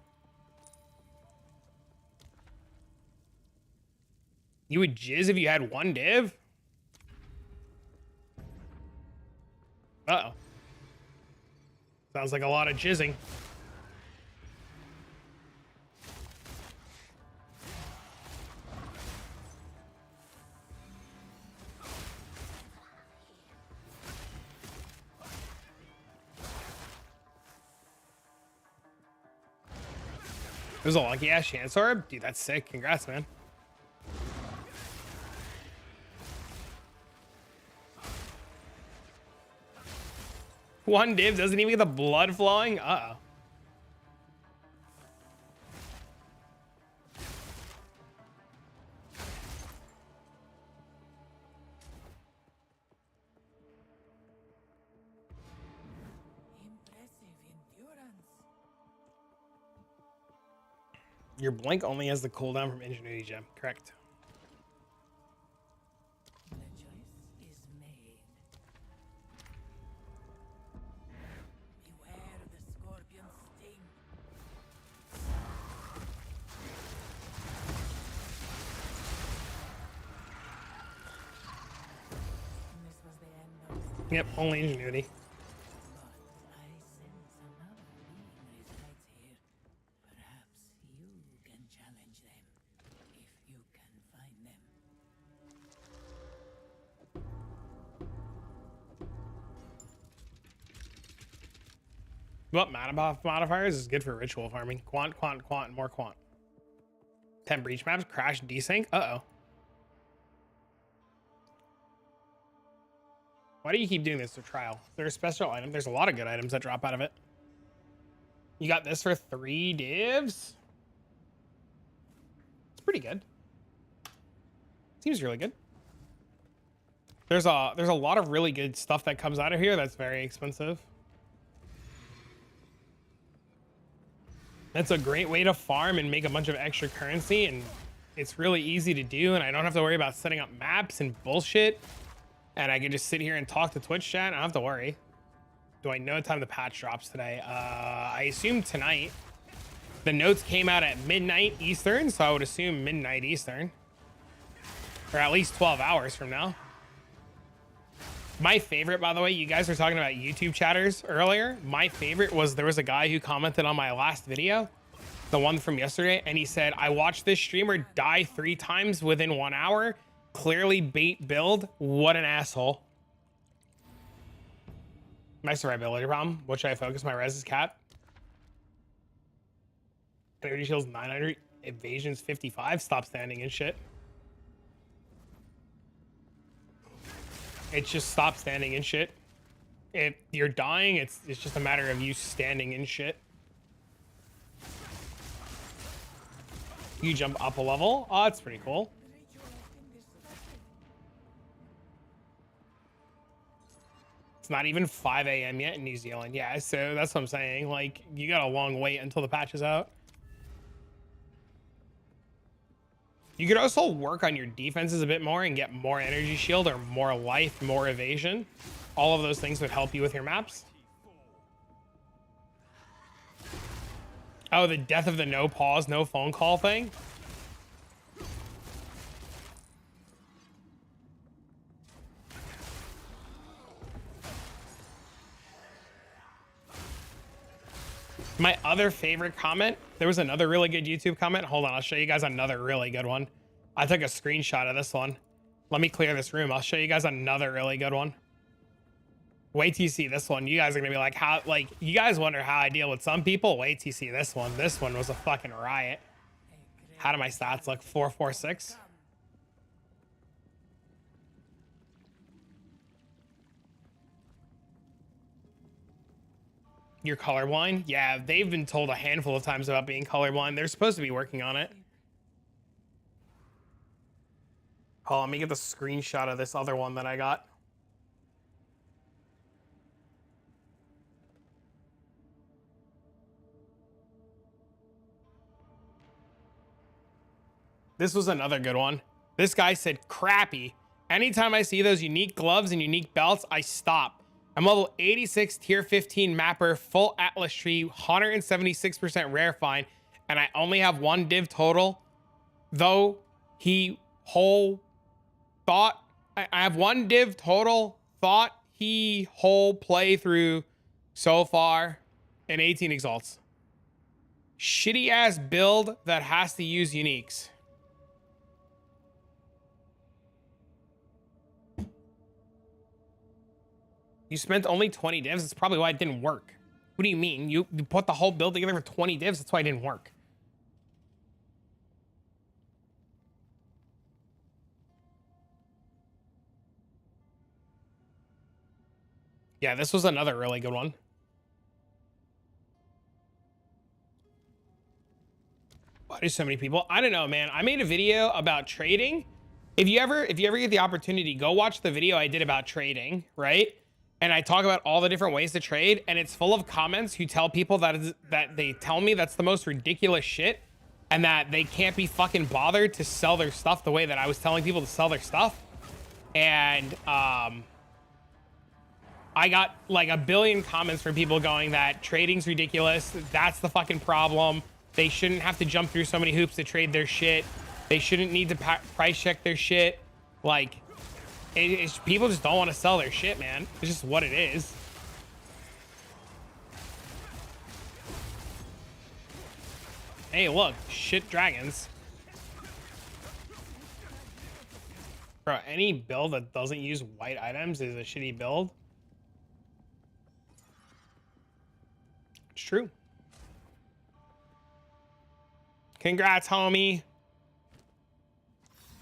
You would jizz if you had 1 div? Uh-oh. Sounds like a lot of jizzing. It was a lucky ass chance orb? Dude, that's sick. Congrats, man. One div doesn't even get the blood flowing? Uh-oh. Impressive endurance. Your blink only has the cooldown from Ingenuity Gem. Correct. The choice is made. Beware the scorpion's sting. This was the end of Yep, only Ingenuity. but I sense another being resides What mana buff modifiers is good for ritual farming? Quant, quant, quant, more quant. 10 breach maps, crash, desync. Uh-oh. Why do you keep doing this to trial? Is there a special item? There's a lot of good items that drop out of it. You got this for 3 divs? It's pretty good. Seems really good. There's a lot of really good stuff that comes out of here that's very expensive. That's a great way to farm and make a bunch of extra currency, and it's really easy to do, and I don't have to worry about setting up maps and bullshit. And I can just sit here and talk to Twitch chat. I don't have to worry. Do I know what time the patch drops today? I assume tonight. The notes came out at midnight Eastern, so I would assume midnight Eastern. Or at least 12 hours from now. My favorite, by the way, you guys were talking about YouTube chatters earlier. My favorite was there was a guy who commented on my last video, the one from yesterday, and he said, I watched this streamer die 3 times within 1 hour. Clearly bait build. What an asshole. My survivability problem. What should I focus? My res is cap. Energy shields 900. Evasion's 55. Stop standing and shit. It's just stop standing and shit. If you're dying, it's just a matter of you standing in shit. You jump up a level. Oh, that's pretty cool. It's not even 5 a.m. yet in New Zealand. Yeah, so that's what I'm saying. Like, you got a long wait until the patch is out. You could also work on your defenses a bit more and get more energy shield or more life, more evasion. All of those things would help you with your maps. Oh, the death of the no pause, no phone call thing. My other favorite comment, there was another really good YouTube comment. Hold on, I'll show you guys another really good one. I took a screenshot of this one. Let me clear this room. I'll show you guys another really good one. Wait till you see this one. You guys are gonna be like, how, like, you guys wonder how I deal with some people? Wait till you see this one. This one was a fucking riot. How do my stats look? 446. You're colorblind? Yeah, they've been told a handful of times about being colorblind. They're supposed to be working on it. Hold on, let me get the screenshot of this other one that I got. This was another good one. This guy said, crappy. Anytime I see those unique gloves and unique belts, I stop. I'm level 86, tier 15 mapper, full Atlas tree, 176% rare find, and I only have 1 div total. Though he whole thought, I have 1 div total, thought he whole playthrough so far, and 18 exalts. Shitty ass build that has to use uniques. You spent only 20 divs. That's probably why it didn't work. What do you mean? You put the whole build together for 20 divs. That's why it didn't work. Yeah, this was another really good one. Why do so many people? I don't know, man. I made a video about trading. If you ever get the opportunity, go watch the video I did about trading, right? And I talk about all the different ways to trade, and it's full of comments who tell people that they tell me that's the most ridiculous shit, and that they can't be fucking bothered to sell their stuff the way that I was telling people to sell their stuff. And I got like a billion comments from people going that trading's ridiculous. That's the fucking problem. They shouldn't have to jump through so many hoops to trade their shit. They shouldn't need to price check their shit. Like, people just don't want to sell their shit, man. It's just what it is. Hey, look, shit dragons. Bro, any build that doesn't use white items is a shitty build. true. Congrats, homie.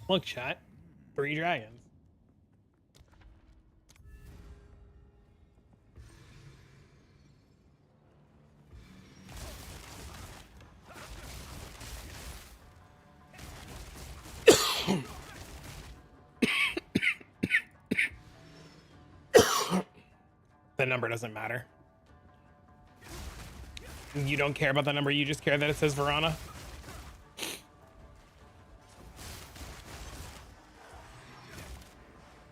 Look, chat. 3 dragons. The number doesn't matter. You don't care about the number, you just care that it says Verana.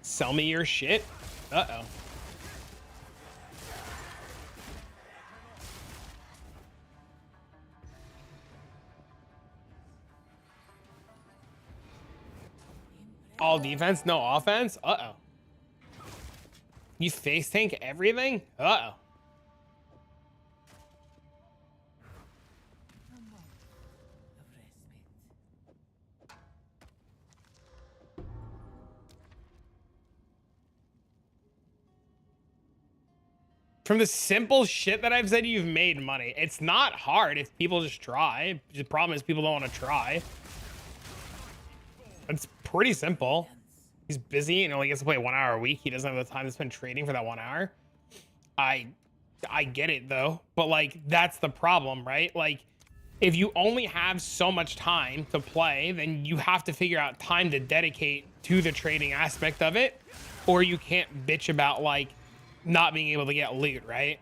Sell me your shit? Uh-oh. All defense, no offense? Uh-oh. You face tank everything? Uh-oh. From the simple shit that I've said, you've made money. It's not hard if people just try. The problem is people don't want to try. It's pretty simple. He's busy and only gets to play 1 hour a week. He doesn't have the time to spend trading for that 1 hour. I get it though, but like that's the problem, right? Like if you only have so much time to play, then you have to figure out time to dedicate to the trading aspect of it, or you can't bitch about like not being able to get loot, right?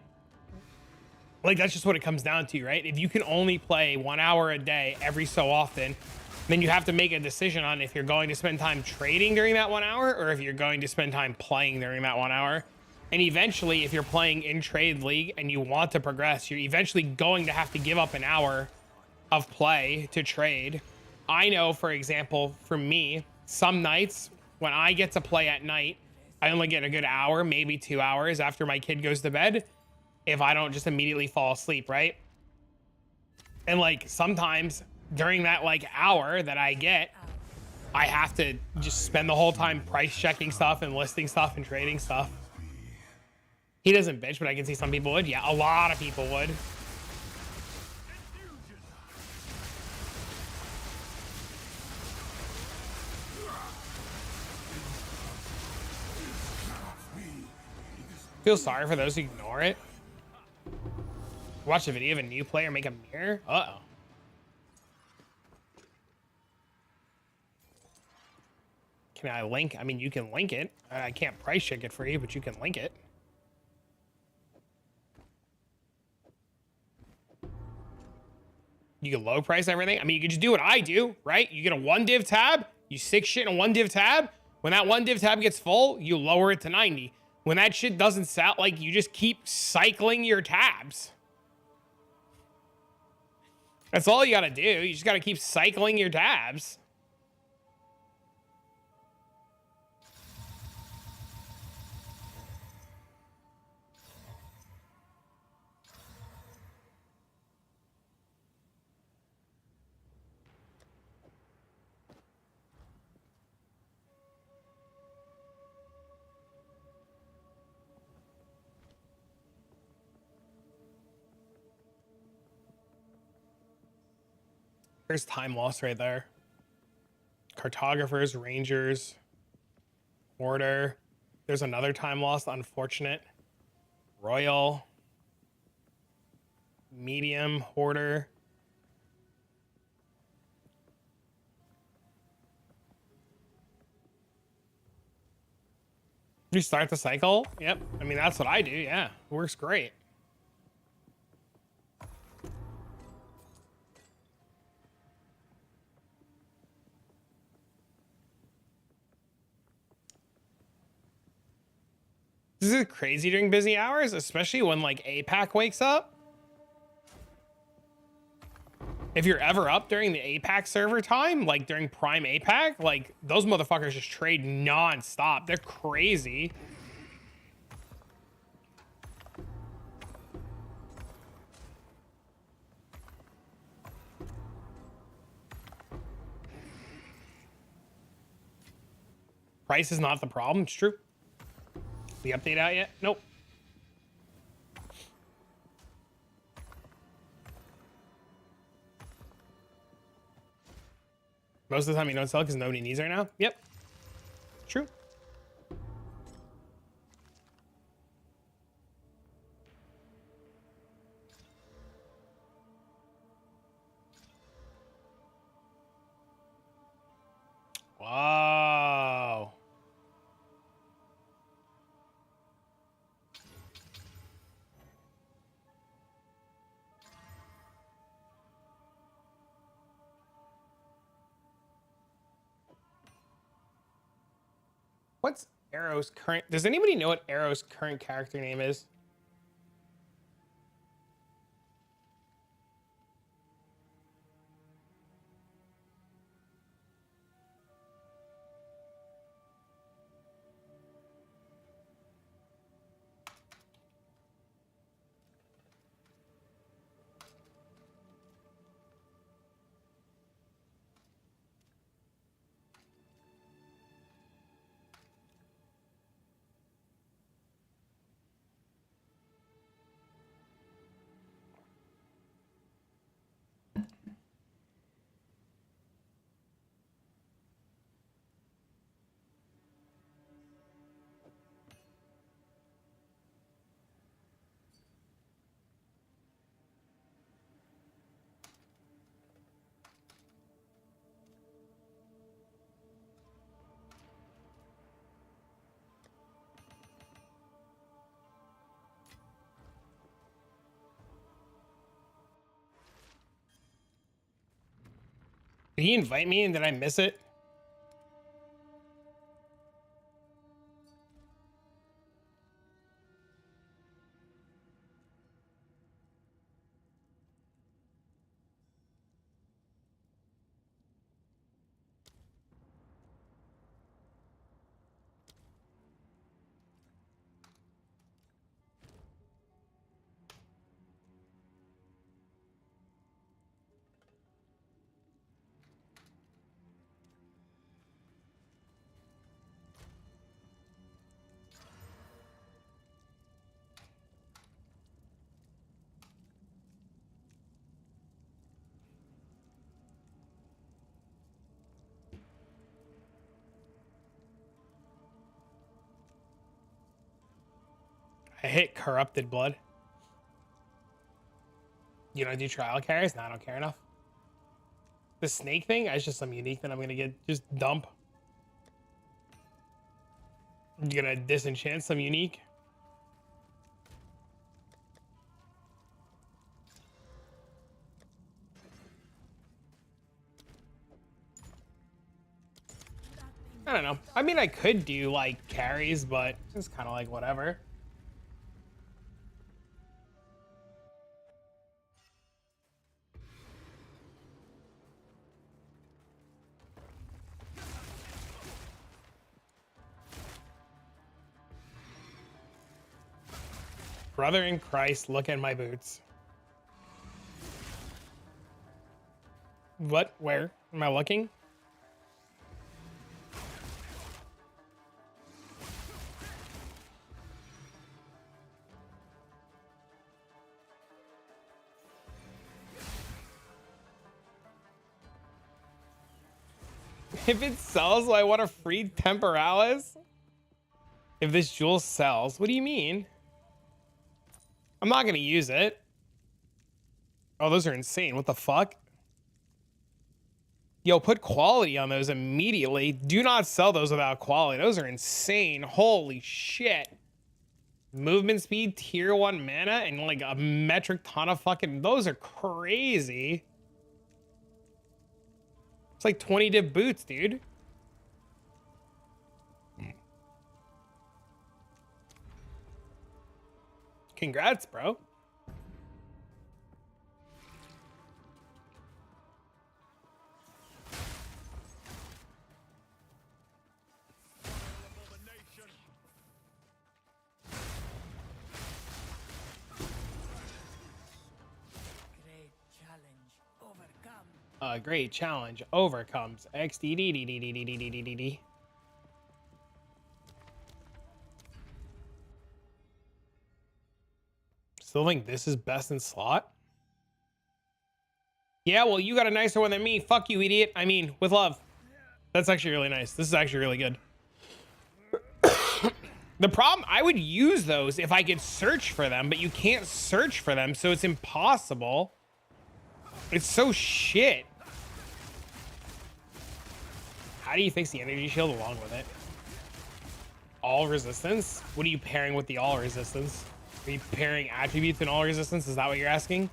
Like that's just what it comes down to, right? If you can only play 1 hour a day every so often, then you have to make a decision on if you're going to spend time trading during that 1 hour or if you're going to spend time playing during that 1 hour. And eventually, if you're playing in trade league and you want to progress, you're eventually going to have to give up an hour of play to trade. I know, for example, for me, some nights when I get to play at night, I only get a good hour, maybe 2 hours after my kid goes to bed, if I don't just immediately fall asleep, right? And like sometimes during that like hour that I get, I have to just spend the whole time price checking stuff and listing stuff and trading stuff. He doesn't bitch, but I can see some people would. Yeah, a lot of people would. Feel sorry for those who ignore it. Watch a video of a new player make a mirror? Uh-oh. Can I link? I mean, you can link it. I can't price check it for you, but you can link it. You can low price everything. I mean, you can just do what I do, right? You get a 1 div tab, you stick shit in a 1 div tab. When that 1 div tab gets full, you lower it to 90. When that shit doesn't sell, like you just keep cycling your tabs. That's all you gotta do. You just gotta keep cycling your tabs. There's time loss right there. Cartographers, rangers, order. There's another time loss, unfortunate. Royal, medium, hoarder. Restart the cycle. Yep. I mean, that's what I do. Yeah. It works great. This is crazy during busy hours, especially when like APAC wakes up. If you're ever up during the APAC server time, like during prime APAC, like those motherfuckers just trade non-stop. They're crazy. Price is not the problem. It's true. The update out yet? Nope. Most of the time you don't sell because nobody needs it right now. Yep. True. Wow. What's Arrow's current? Does anybody know what Arrow's current character name is? Did he invite me and did I miss it? I hit corrupted blood. You don't do trial carries? No, I don't care enough. The snake thing, that's just some unique that I'm gonna get just dump. You gonna disenchant some unique? I don't know. I mean, I could do like carries, but it's kind of like whatever. Brother in Christ, look at my boots. What? Where? Am I looking? If it sells, I want a free Temporalis? If this jewel sells, what do you mean? I'm not gonna use it. Oh, those are insane. What the fuck? Yo, put quality on those immediately. Do not sell those without quality. Those are insane. Holy shit. Movement speed, tier 1 mana, and like a metric ton of fucking... Those are crazy. It's like 20 div boots, dude. Congrats, bro. Great challenge overcomes XDDDDDDDDD. Still think this is best in slot? Yeah, well, you got a nicer one than me. Fuck you, idiot. I mean, with love. That's actually really nice. This is actually really good. The problem, I would use those if I could search for them, but you can't search for them, so it's impossible. It's so shit. How do you fix the energy shield along with it? All resistance? What are you pairing with the all resistance? Are you pairing attributes and all resistance? Is that what you're asking?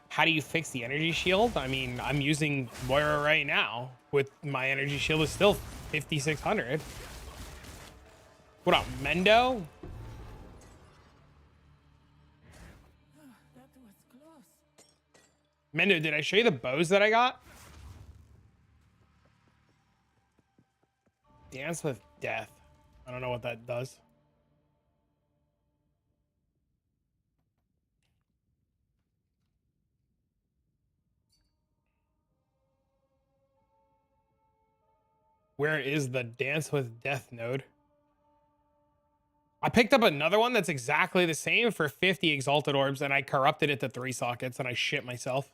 How do you fix the energy shield? I mean, I'm using Moira right now with my energy shield is still 5,600. What up, Mendo? That was close. Mendo, did I show you the bows that I got? Dance with Death. I don't know what that does. Where is the Dance with Death node? I picked up another one that's exactly the same for 50 exalted orbs, and I corrupted it to 3 sockets, and I shit myself.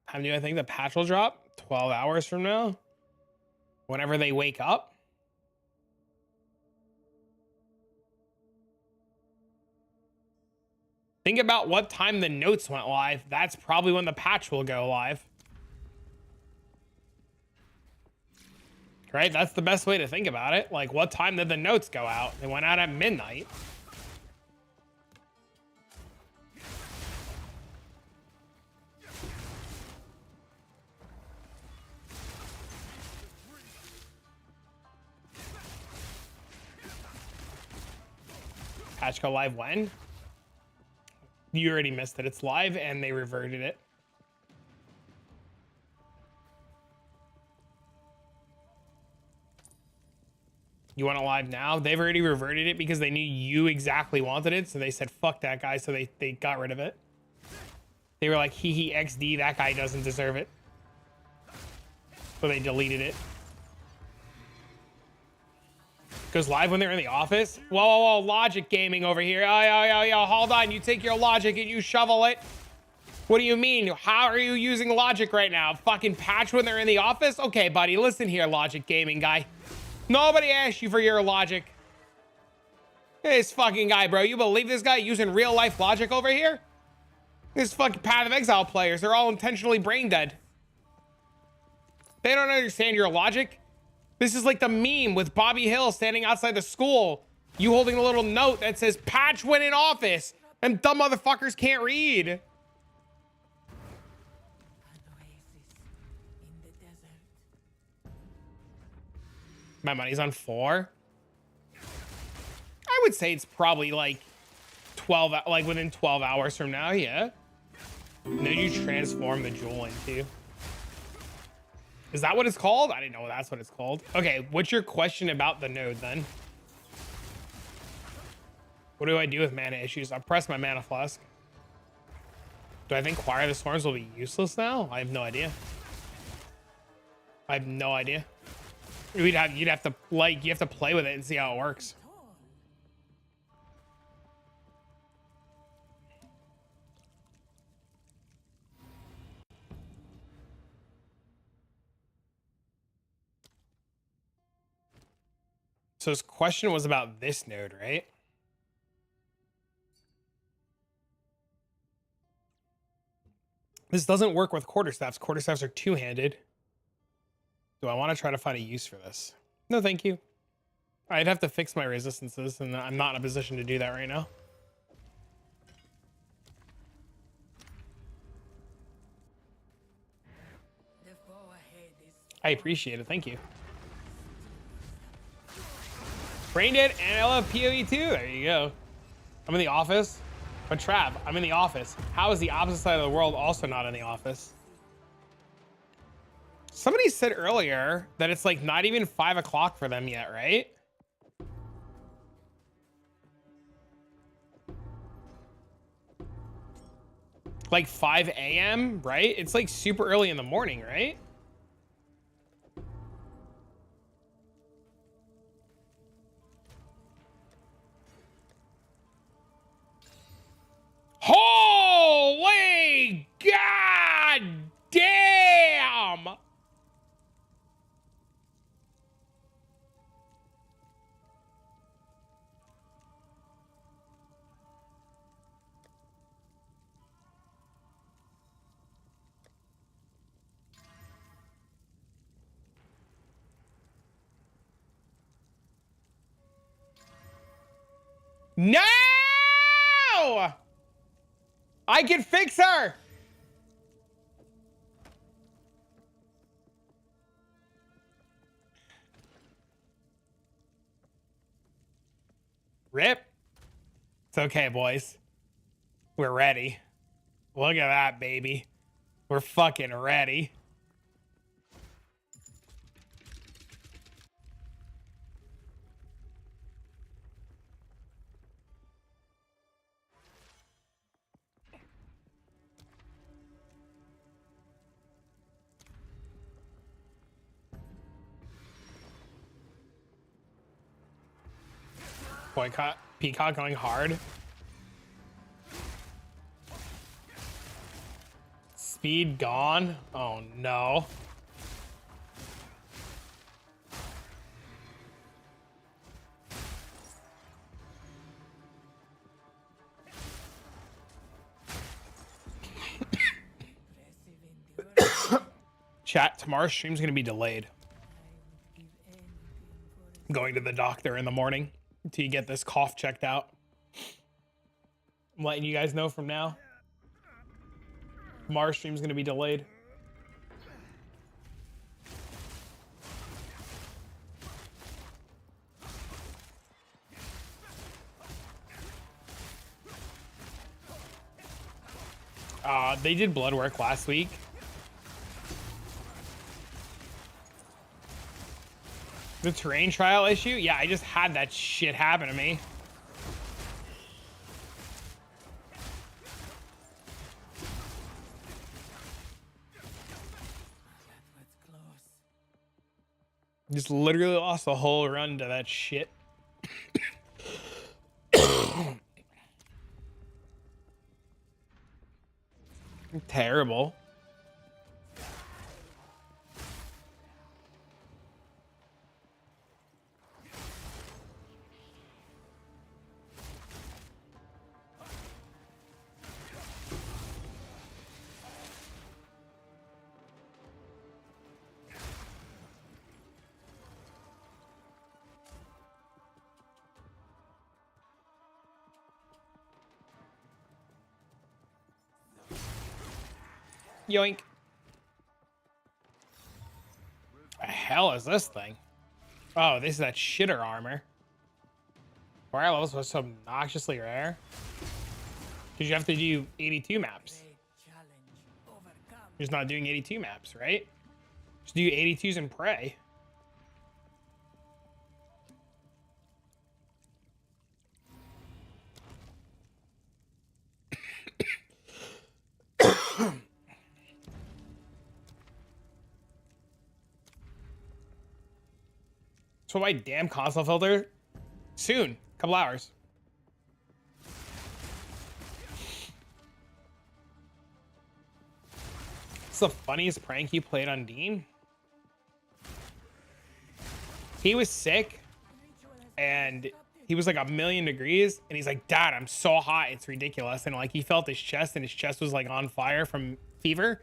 How do I think the patch will drop? 12 hours from now? Whenever they wake up? Think about what time the notes went live. That's probably when the patch will go live. Right? That's the best way to think about it. Like, what time did the notes go out? They went out at midnight. Patch go live when? You already missed it. It's live and they reverted it. You want it live now? They've already reverted it because they knew you exactly wanted it. So they said, fuck that guy. So they got rid of it. They were like, hee XD, that guy doesn't deserve it. So they deleted it. Goes live when they're in the office. Whoa, logic gaming over here. Yo, hold on. You take your logic and you shovel it. What do you mean? How are you using logic right now? Fucking patch when they're in the office? Okay, buddy, listen here, logic gaming guy. Nobody asked you for your logic. This fucking guy, bro. You believe this guy using real life logic over here? This fucking Path of Exile players, they're all intentionally brain dead. They don't understand your logic. This is like the meme with Bobby Hill standing outside the school. You holding a little note that says patch when in office. And dumb motherfuckers can't read. An oasis in the desert. My money's on 4. I would say it's probably like 12, like within 12 hours from now. Yeah. No, you transform the jewel into. Is that what it's called? I didn't know that's what it's called. Okay, what's your question about the node then? What do I do with mana issues? I press my mana flask. Do I think Choir of the Storms will be useless now? I have no idea. I have no idea. You'd have to like, you have to play with it and see how it works. So his question was about this node, right? This doesn't work with quarterstaffs. Quarterstaffs are two-handed. Do I want to try to find a use for this? No, thank you. I'd have to fix my resistances, and I'm not in a position to do that right now. The foe ahead is I appreciate it. Thank you. Brain dead, and I love PoE too. There you go. I'm in the office. But Trav, I'm in the office. How is the opposite side of the world also not in the office? Somebody said earlier that it's like not even 5 o'clock for them yet, right? Like 5 a.m., right? It's like super early in the morning, right? Oh! No! I can fix her! Rip. It's okay, boys. We're ready. Look at that, baby. We're fucking ready. Boycott. Peacock going hard. Speed gone. Oh no. Chat, tomorrow's stream's gonna be delayed. I'm going to the doctor in the morning until you get this cough checked out. I'm letting you guys know from now. Tomorrow's stream's gonna be delayed. They did blood work last week. The terrain trial issue? Yeah, I just had that shit happen to me. Just literally lost the whole run to that shit. Terrible. Yoink. The hell is this thing? Oh, this is that shitter armor. Fire levels was so obnoxiously rare. Because you have to do 82 maps. You're just not doing 82 maps, right? Just do 82s and pray. So my damn console filter soon, couple hours. It's the funniest prank you played on Dean. He was sick and he was like 1,000,000 degrees and he's like, Dad, I'm so hot, it's ridiculous. And like he felt his chest and his chest was like on fire from fever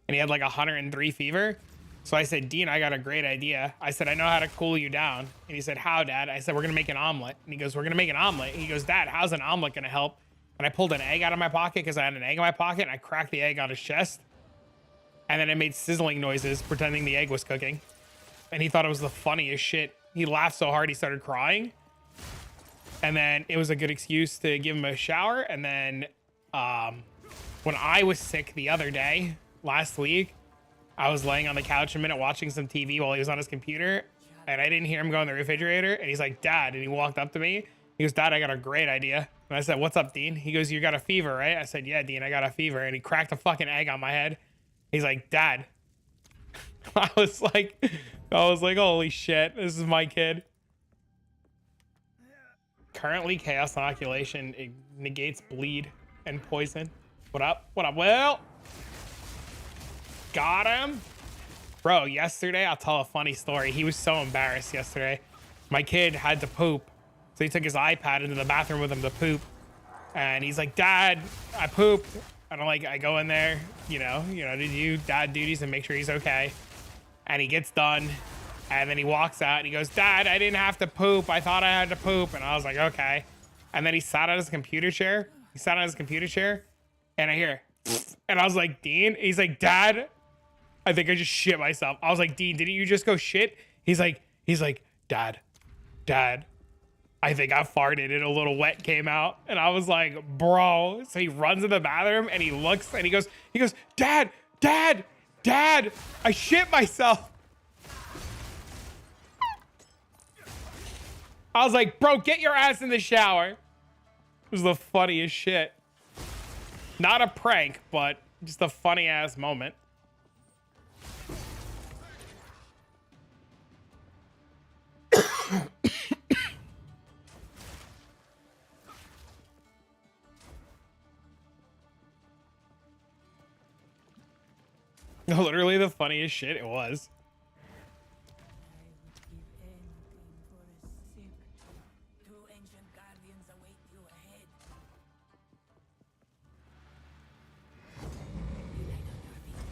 and he had like 103 fever. So I said, Dean, I got a great idea. I said, I know how to cool you down. And he said, how, Dad? I said, we're going to make an omelet. And he goes, we're going to make an omelet. And he goes, Dad, how's an omelet going to help? And I pulled an egg out of my pocket because I had an egg in my pocket. And I cracked the egg on his chest. And then it made sizzling noises pretending the egg was cooking. And he thought it was the funniest shit. He laughed so hard he started crying. And then it was a good excuse to give him a shower. And then when I was sick the other day, last week, I was laying on the couch a minute watching some TV while he was on his computer and I didn't hear him go in the refrigerator and he's like, Dad, and he walked up to me. He goes, Dad, I got a great idea. And I said, what's up, Dean? He goes, you got a fever, right? I said, yeah, Dean, I got a fever. And he cracked a fucking egg on my head. He's like, Dad. I was like, holy shit, this is my kid. Currently, chaos inoculation, it negates bleed and poison. What up? What up? Well, got him. Bro, yesterday, I'll tell a funny story. He was so embarrassed yesterday. My kid had to poop. So he took his iPad into the bathroom with him to poop. And he's like, Dad, I pooped. And I'm like, I go in there, to do dad duties and make sure he's okay. And he gets done. And then he walks out and he goes, Dad, I didn't have to poop. I thought I had to poop. And I was like, okay. And then he sat on his computer chair. And I hear, and I was like, Dean. He's like, Dad, I think I just shit myself. I was like, Dean, didn't you just go shit? He's like, Dad, I think I farted and a little wet came out. And I was like, bro. So he runs in the bathroom and he looks and he goes, Dad, I shit myself. I was like, bro, get your ass in the shower. It was the funniest shit. Not a prank, but just a funny ass moment. Literally the funniest shit it was. I would give anything for a sip. Two ancient guardians await you ahead. You light on your feet.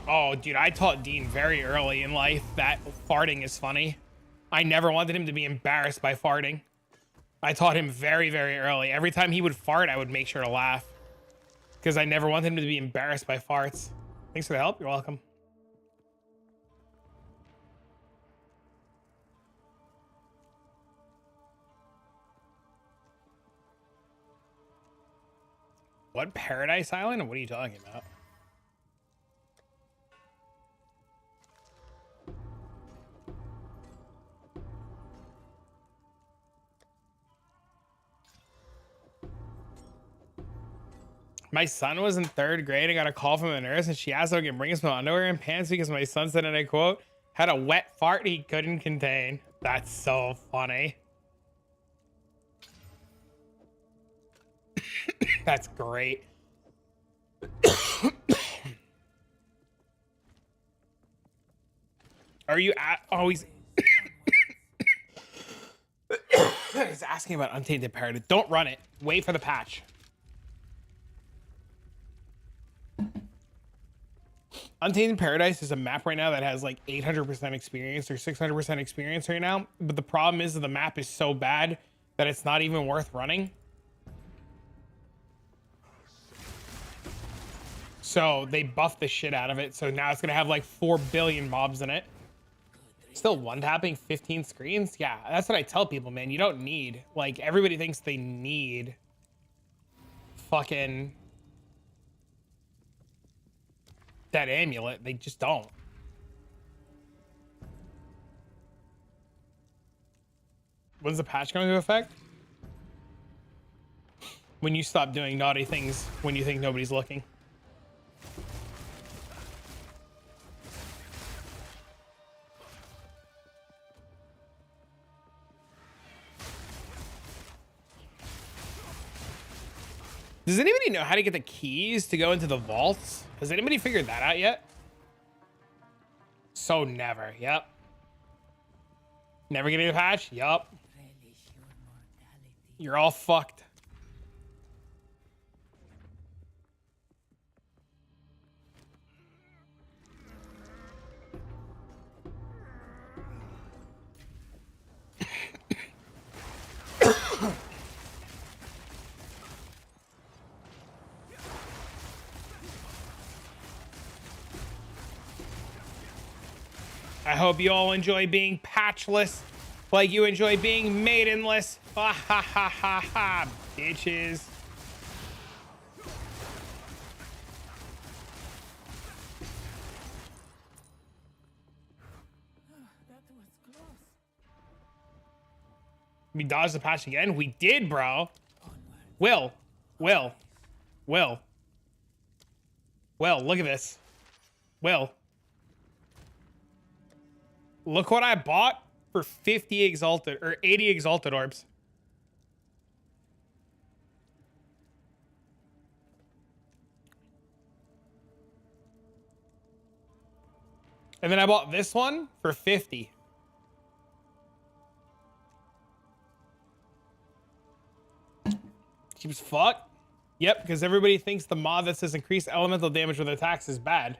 Oh, dude, I taught Dean very early in life that farting is funny. I never wanted him to be embarrassed by farting. I taught him very, very early. Every time he would fart, I would make sure to laugh. Because I never wanted him to be embarrassed by farts. Thanks for the help. You're welcome. What Paradise Island? What are you talking about? My son was in 3rd grade. I got a call from the nurse and she asked if I could bring him some underwear and pants because my son said, and I quote, had a wet fart he couldn't contain. That's so funny. That's great. Are you always he's asking about Untainted Paradise. Don't run it. Wait for the patch. Untainted Paradise is a map right now that has like 800% experience or 600% experience right now. But the problem is that the map is so bad that it's not even worth running. So they buffed the shit out of it. So now it's going to have like 4 billion mobs in it. Still one tapping 15 screens. Yeah, that's what I tell people, man. You don't need, like, everybody thinks they need fucking that amulet. They just don't. When's the patch going into effect? When you stop doing naughty things when you think nobody's looking. Does anybody know how to get the keys to go into the vaults? Has anybody figured that out yet? So never. Yep. Never getting a patch? Yup. Relish your mortality. You're all fucked. I hope you all enjoy being patchless like you enjoy being maidenless. Ha ha ha ha ha, bitches. That was close. We dodged the patch again? We did, bro. Onward. Will, look at this. Will. Look what I bought for 50 exalted or 80 exalted orbs. And then I bought this one for 50. Cheap as fuck. Yep, because everybody thinks the mod that says increase elemental damage with attacks is bad.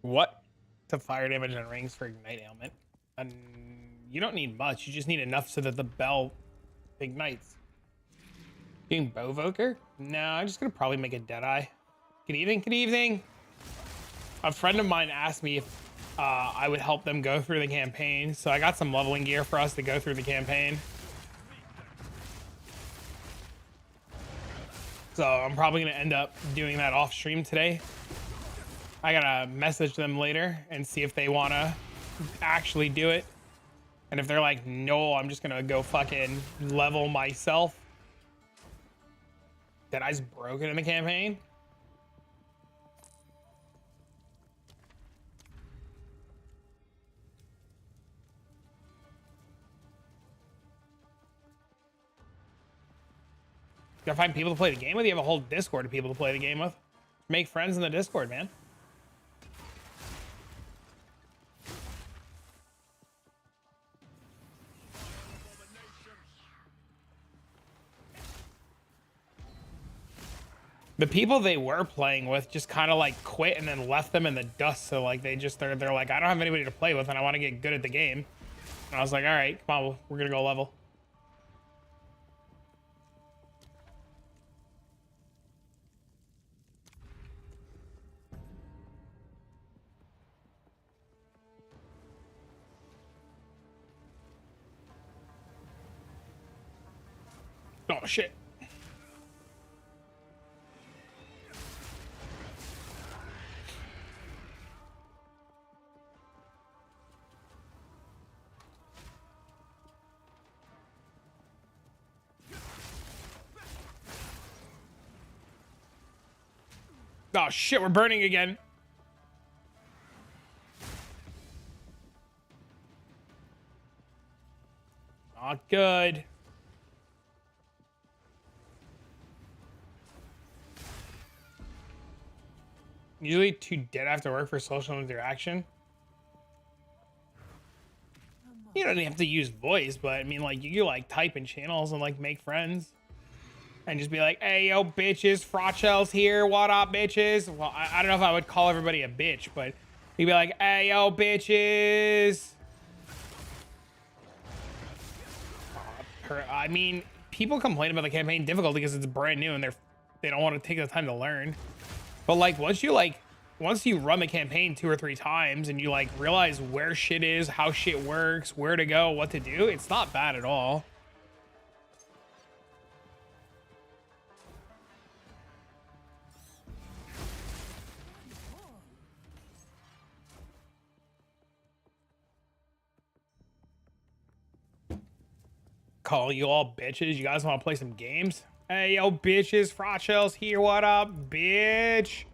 What? To fire damage and rings for ignite ailment. And you don't need much. You just need enough so that the bell ignites. Doing Bowvoker? No, I'm just gonna probably make a Deadeye. Good evening, good evening. A friend of mine asked me if I would help them go through the campaign, so I got some leveling gear for us to go through the campaign. So I'm probably gonna end up doing that off stream today. I gotta message them later and see if they wanna actually do it. And if they're like, no, I'm just gonna go fucking level myself. Deadeye's broken in the campaign. Gotta find people to play the game with. You have a whole Discord of people to play the game with. Make friends in the Discord, man. The people they were playing with just kind of like quit and then left them in the dust. So like they're like, I don't have anybody to play with and I want to get good at the game. And I was like, all right, come on, we're gonna go level. Oh shit. Oh shit, we're burning again. Not good. Usually too dead after work for social interaction. You don't even have to use voice, but I mean, like, you can like type in channels and like make friends. And just be like, hey, yo, bitches, Frachel's here. What up, bitches? Well, I don't know if I would call everybody a bitch, but you'd be like, hey, yo, bitches. I mean, people complain about the campaign difficulty because it's brand new and they don't want to take the time to learn. But like, once you run the campaign 2 or 3 times and you like realize where shit is, how shit works, where to go, what to do, it's not bad at all. Call you all bitches. You guys want to play some games? Hey, yo, bitches. Frachel's here. What up, bitch?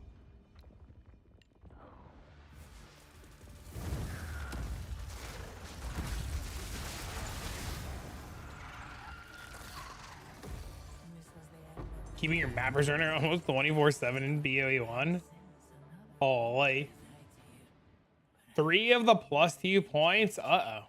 Keeping your mappers runner almost 24/7 in BOE1. Holy. 3 of the plus 2 points? Uh-oh.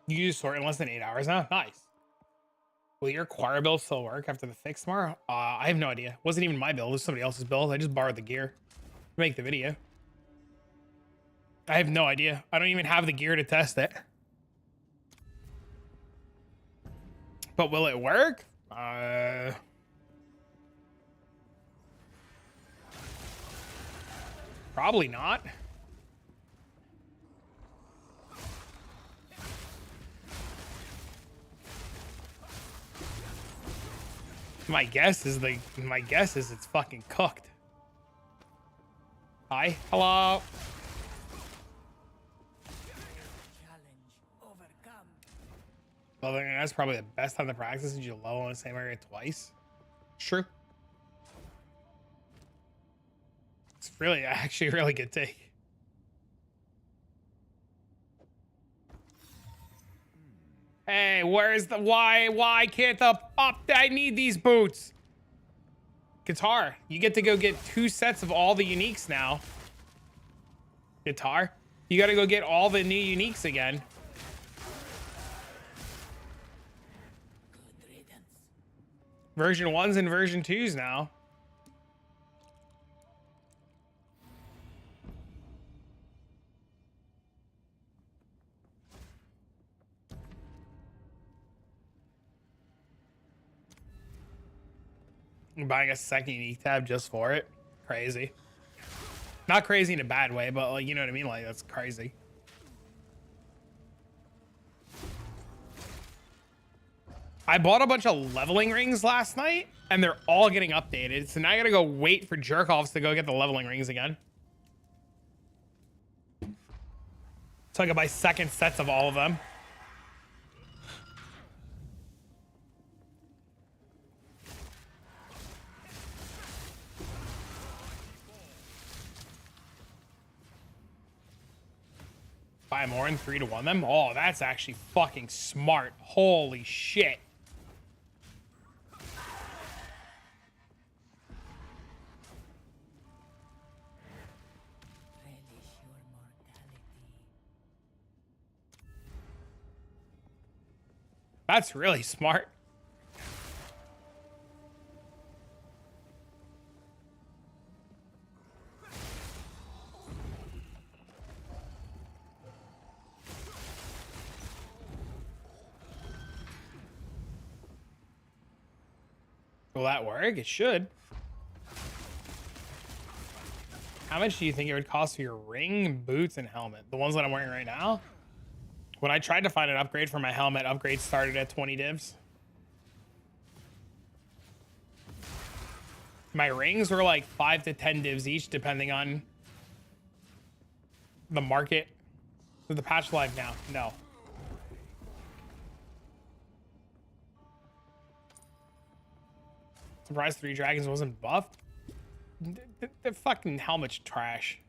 You use sort in less than 8 hours now? Nice. Will your choir build still work after the fix tomorrow? I have no idea. It wasn't even my build. It was somebody else's build. I just borrowed the gear to make the video. I have no idea. I don't even have the gear to test it. But will it work? Probably not. My guess is it's fucking cooked. Hi, hello. Challenge overcome. Well, then that's probably the best time to practice since you level in the same area twice. True. It's really actually a really good take. Hey, where's the why can't the I need these boots. Guitar, you get to go get 2 sets of all the uniques now. Guitar, you got to go get all the new uniques again. Good riddance. Version 1s and version 2s now. I'm buying a second unique tab just for it. Crazy. Not crazy in a bad way, but like, you know what I mean? Like, that's crazy. I bought a bunch of leveling rings last night and they're all getting updated. So now I gotta go wait for jerk-offs to go get the leveling rings again. So I can buy second sets of all of them. Buy more and 3 to 1 them. Oh, that's actually fucking smart. Holy shit. Relish your mortality. That's really smart. Will that work? It should. How much do you think it would cost for your ring, boots, and helmet? The ones that I'm wearing right now? When I tried to find an upgrade for my helmet, upgrade started at 20 divs. My rings were like 5 to 10 divs each, depending on the market. Is the patch live now? No. Surprised 3 Dragons wasn't buffed. The fucking helmet's trash.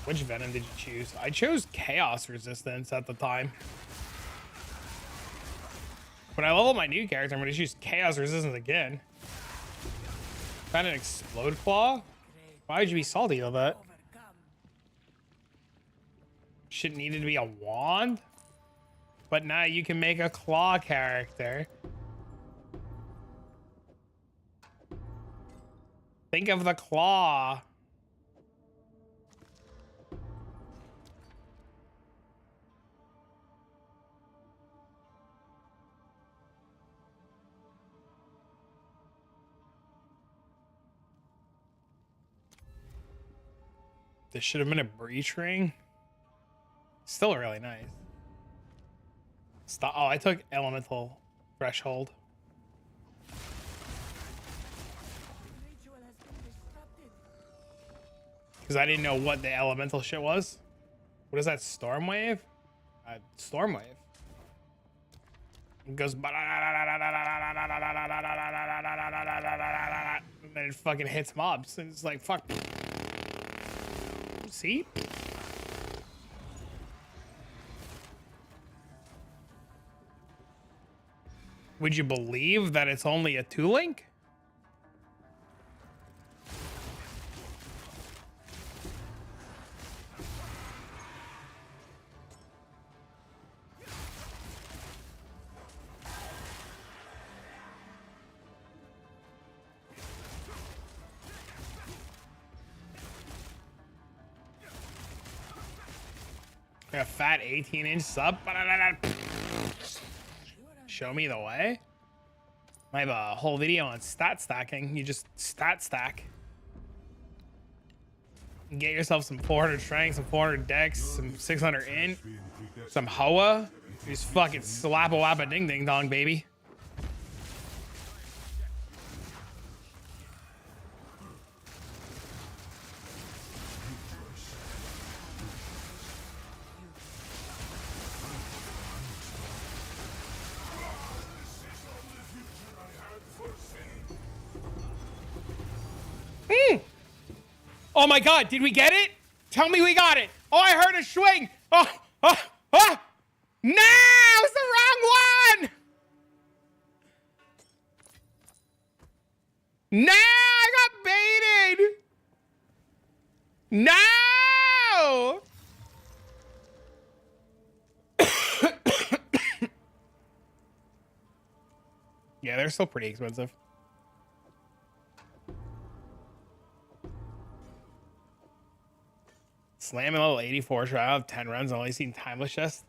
Which Venom did you choose? I chose Chaos Resistance at the time. When I level my new character, I'm going to choose Chaos Resistance again. Found an Explode Claw? Why would you be salty about that? Overcome. Shit needed to be a wand? But now you can make a claw character. Think of the claw. This should have been a breach ring. Still really nice. Stop. Oh, I took elemental threshold. Ritual has been disrupted. Because I didn't know what the elemental shit was. What is that? Storm wave? Storm wave. It goes. And then it fucking hits mobs. And it's like, fuck. See? Would you believe that it's only a 2-link? A fat 18-inch sub. Show me the way. I have a whole video on stat stacking. You just stat stack. Get yourself some 400 strength, some 400 dex, some 600 int, some hoa. Just fucking slap a wap a ding ding dong, baby. Oh my god, did we get it? Tell me we got it. Oh, I heard a swing. Oh. No, it's the wrong one. No, I got baited. No. Yeah, they're still pretty expensive. Slamming level 84 trial of 10 runs. Only seen timeless chests.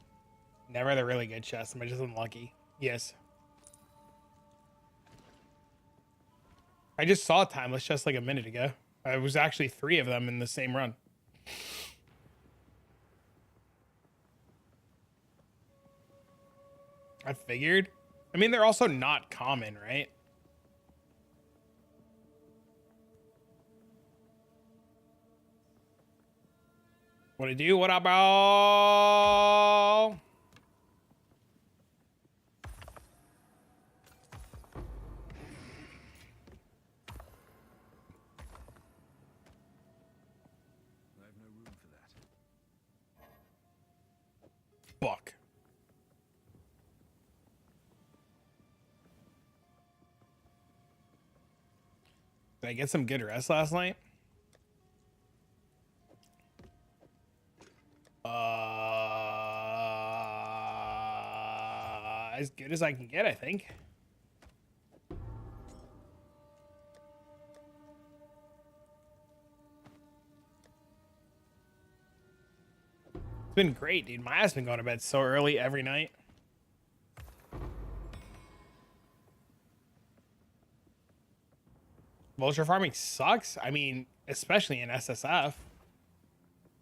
Never the really good chests. Am I just unlucky? Yes. I just saw timeless chests like a minute ago. It was actually 3 of them in the same run. I figured. I mean, they're also not common, right? What to do? What about? I have no room for that. Fuck. Did I get some good rest last night? As good as I can get, I think. It's been great, dude. My ass been going to bed so early every night. Vulture farming sucks. I mean, especially in SSF.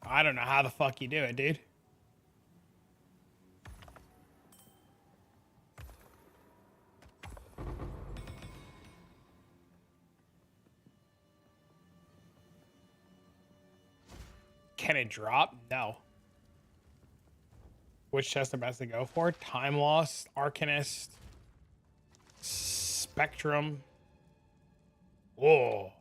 I don't know how the fuck you do it, dude. Can it drop? No. Which chest am I best to go for? Time Lost, Arcanist, Spectrum. Whoa.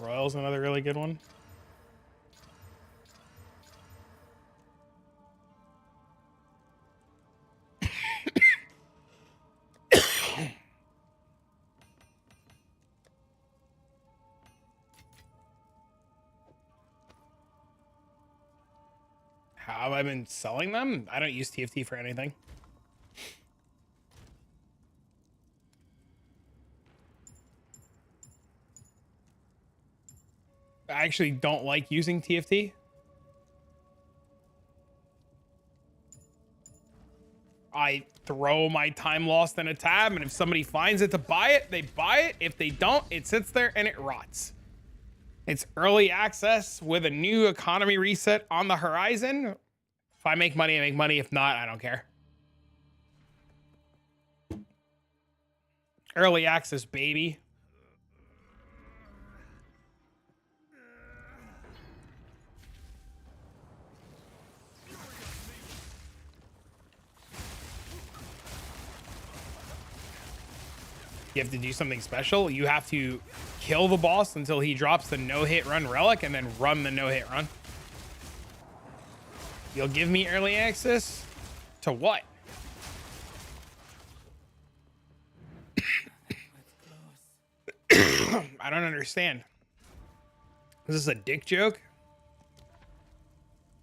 Royal's another really good one. How have I been selling them? I don't use TFT for anything. I actually don't like using TFT. I throw my time lost in a tab, and if somebody finds it to buy it, they buy it. If they don't, it sits there and it rots. It's early access with a new economy reset on the horizon. If I make money, I make money. If not, I don't care. Early access, baby. You have to do something special. You have to kill the boss until he drops the no-hit run relic and then run the no-hit run. You'll give me early access to what? I don't understand. Is this a dick joke?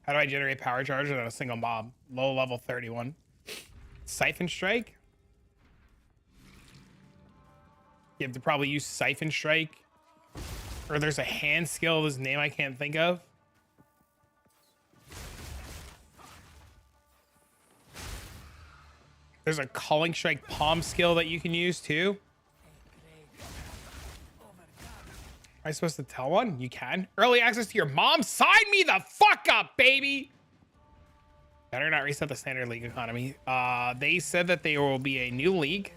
How do I generate power charge on a single mob? Low level 31. Siphon Strike? You have to probably use Siphon Strike. Or there's a hand skill, whose name I can't think of. There's a Calling Strike Palm skill that you can use too. Am I supposed to tell one? You can. Early access to your mom? Sign me the fuck up, baby! Better not reset the standard league economy. They said that there will be a new league.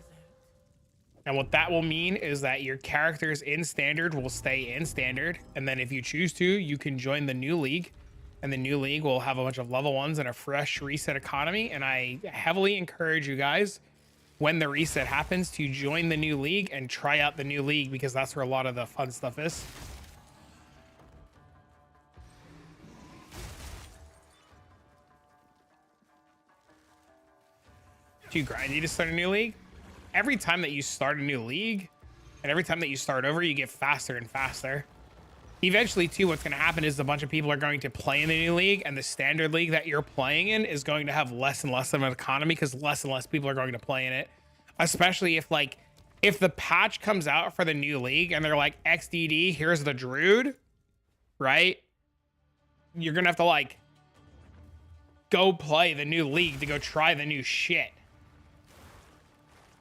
And what that will mean is that your characters in standard will stay in standard. And then if you choose to, you can join the new league. And the new league will have a bunch of level 1s and a fresh reset economy. And I heavily encourage you guys, when the reset happens, to join the new league and try out the new league, because that's where a lot of the fun stuff is. Too grindy to start a new league? Every time that you start a new league and every time that you start over, you get faster and faster. Eventually, too, what's going to happen is a bunch of people are going to play in the new league, and the standard league that you're playing in is going to have less and less of an economy because less and less people are going to play in it. Especially if the patch comes out for the new league and they're like, XDD, here's the Druid, right? You're going to have to go play the new league to go try the new shit.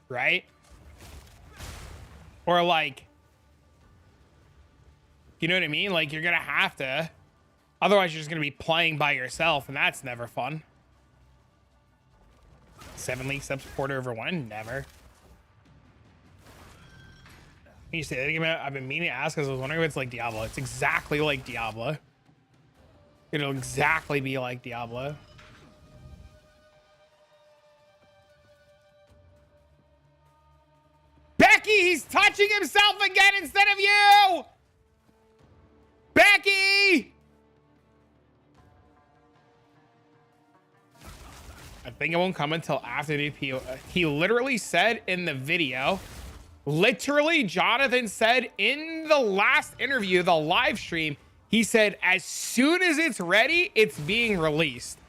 Right? Or you know what I mean? You're gonna have to, otherwise you're just gonna be playing by yourself, and that's never fun. 7 league sub supporter over 1? Never. Can you say that again? I've been meaning to ask because I was wondering if it's like Diablo. It's exactly like Diablo. It'll exactly be like Diablo. Becky, he's touching himself again instead of you! Becky! I think it won't come until after the PO. He literally said in the video, Jonathan said in the last interview, the live stream, he said, as soon as it's ready, it's being released.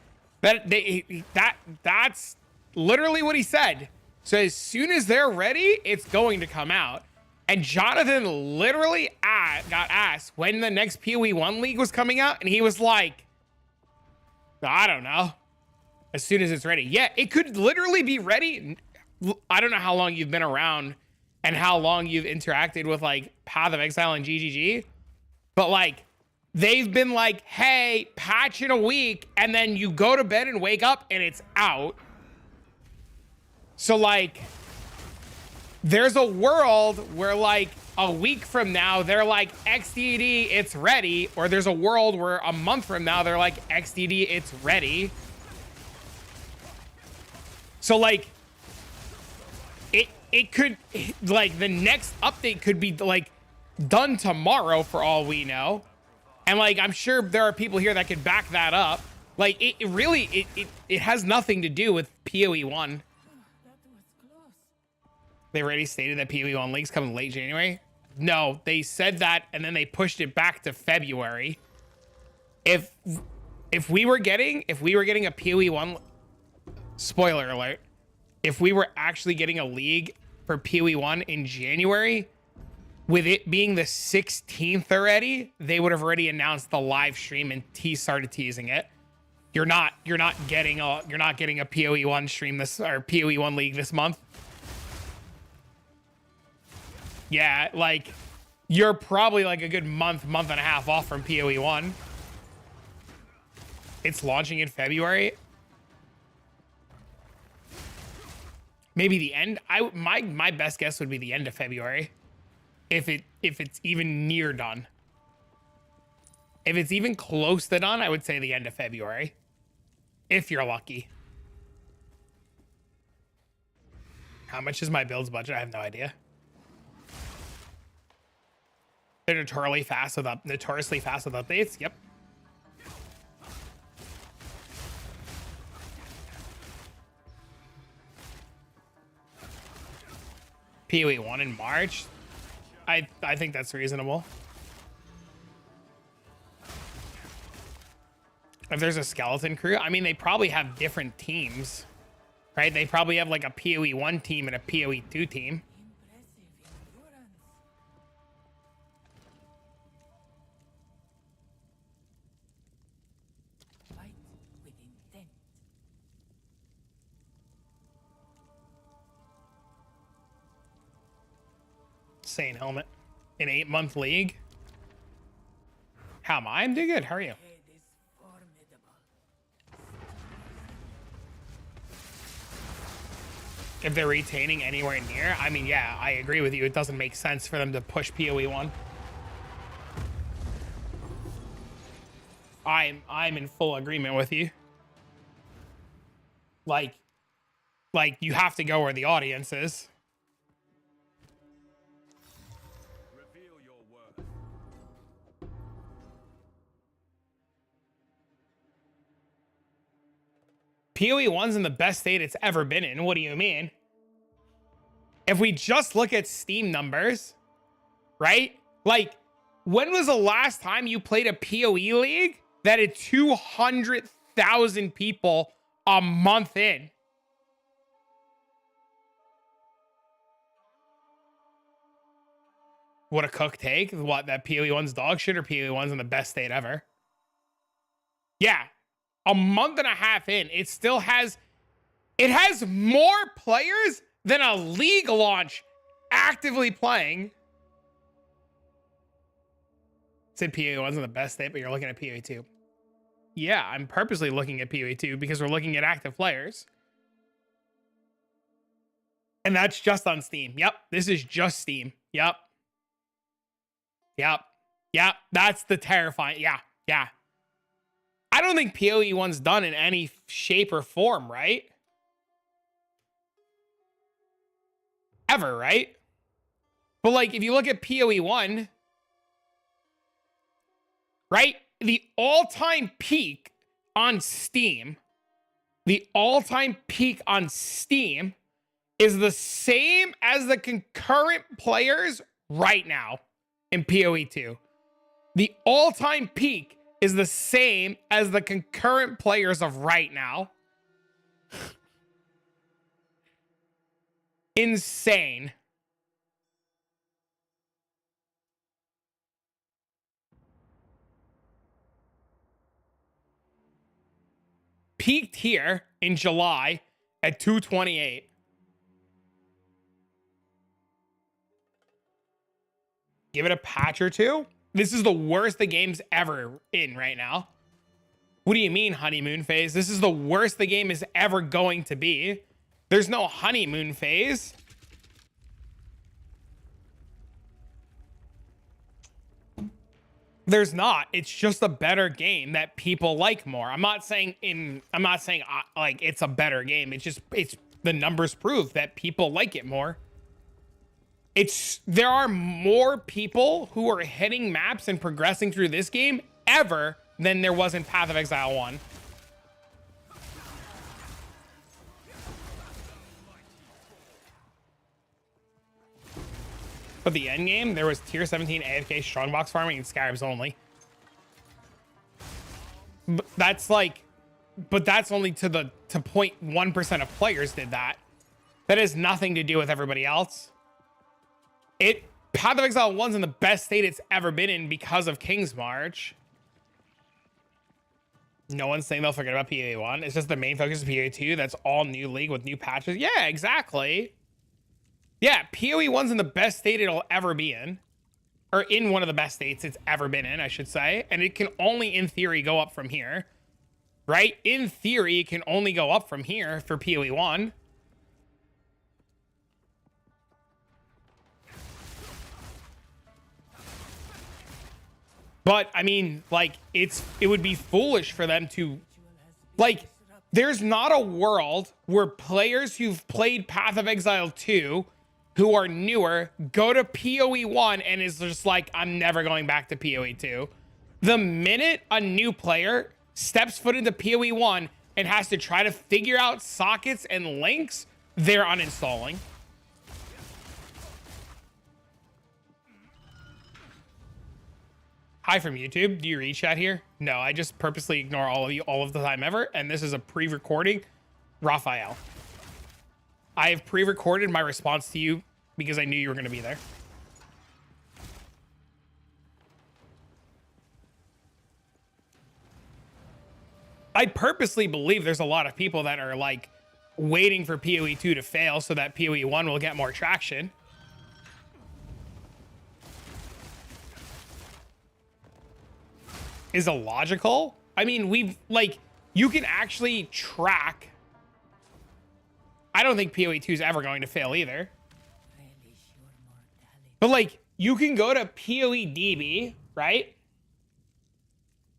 That's literally what he said. So as soon as they're ready, it's going to come out. And Jonathan literally got asked when the next PoE 1 league was coming out. And he was like, I don't know. As soon as it's ready. Yeah, it could literally be ready. I don't know how long you've been around and how long you've interacted with Path of Exile and GGG. But they've been hey, patch in a week. And then you go to bed and wake up and it's out. So there's a world where a week from now, they're XDD, it's ready. Or there's a world where a month from now, they're XDD, it's ready. So it could, the next update could be done tomorrow for all we know. And I'm sure there are people here that could back that up. It really has nothing to do with PoE 1. They already stated that PoE 1 league's coming late January. No, they said that and then they pushed it back to February. If we were getting a PoE 1, spoiler alert, if we were actually getting a league for PoE 1 in January, with it being the 16th already, they would have already announced the live stream and started teasing it. You're not getting a PoE 1 stream or PoE 1 league this month. Yeah, you're probably a good month and a half off from PoE 1. It's launching in February. Maybe the end. My best guess would be the end of February. If it's even near done. If it's even close to done, I would say the end of February. If you're lucky. How much is my build's budget? I have no idea. They're notoriously fast with updates. Yep. PoE 1 in March. I think that's reasonable. If there's a skeleton crew, I mean, they probably have different teams, right? They probably have like a PoE 1 team and a PoE 2 team. Impressive endurance. Fight with intent. Sane helmet. An 8-month league. How am I? I'm doing good. How are you? Head is formidable. If they're retaining anywhere near, I mean, yeah, I agree with you. It doesn't make sense for them to push PoE 1. I'm in full agreement with you. Like you have to go where the audience is. Reveal your worth. PoE 1's in the best state it's ever been in. What do you mean? If we just look at Steam numbers, right? Like, when was the last time you played a PoE league that had 200,000 people a month in? What a cook take. What, that PoE 1's dog shit or PoE 1's in the best state ever? Yeah. A month and a half in, it still has, it has more players than a league launch actively playing. Said PoE 1's in the best state, but you're looking at PoE 2. Yeah, I'm purposely looking at PoE 2 because we're looking at active players. And that's just on Steam. Yep, this is just Steam. Yep. Yep. Yep. That's the terrifying. Yeah. Yeah. I don't think PoE 1's done in any shape or form, right? Ever, right? But like, if you look at PoE 1, right? The all-time peak on Steam, is the same as the concurrent players right now in PoE 2. The all-time peak is the same as the concurrent players of right now. Insane. Peaked here in July at 228. Give it a patch or two. This is the worst the game's ever in right now. What do you mean honeymoon phase? This is the worst the game is ever going to be. There's no honeymoon phase. There's not. It's just a better game that people like more. I'm not saying like it's a better game. It's the numbers prove that people like it more. There are more people who are hitting maps and progressing through this game ever than there was in Path of Exile 1. But the end game, there was tier 17 AFK strongbox farming and scarabs only. But that's only to 0.1% of players did that. That has nothing to do with everybody else. Path of Exile 1's in the best state it's ever been in because of King's March. No one's saying they'll forget about PoE 1. It's just the main focus of PoE 2. That's all new league with new patches. Yeah, exactly. Yeah, PoE 1's in the best state it'll ever be in. Or in one of the best states it's ever been in, I should say. And it can only, in theory, go up from here. Right? In theory, it can only go up from here for PoE 1. But, I mean, like, it would be foolish for them to... Like, there's not a world where players who've played Path of Exile 2... who are newer, go to PoE 1 and is just like, I'm never going back to PoE 2. The minute a new player steps foot into PoE 1 and has to try to figure out sockets and links, they're uninstalling. Hi from YouTube. Do you read chat here? No, I just purposely ignore all of you all of the time ever. And this is a pre-recording. Raphael. I have pre-recorded my response to you because I knew you were going to be there. I purposely believe there's a lot of people that are like waiting for PoE 2 to fail so that PoE 1 will get more traction. Is illogical? I mean, we've like, you can actually track. I don't think PoE 2 is ever going to fail either. But like, you can go to PoE DB, right?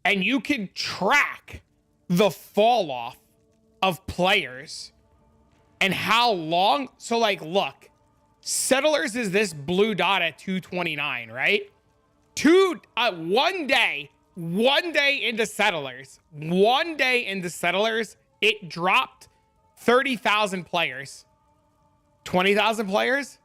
And you can track the fall off of players and how long. So like, look, Settlers is this blue dot at 229, right? One day into Settlers, it dropped 30,000 players, 20,000 players.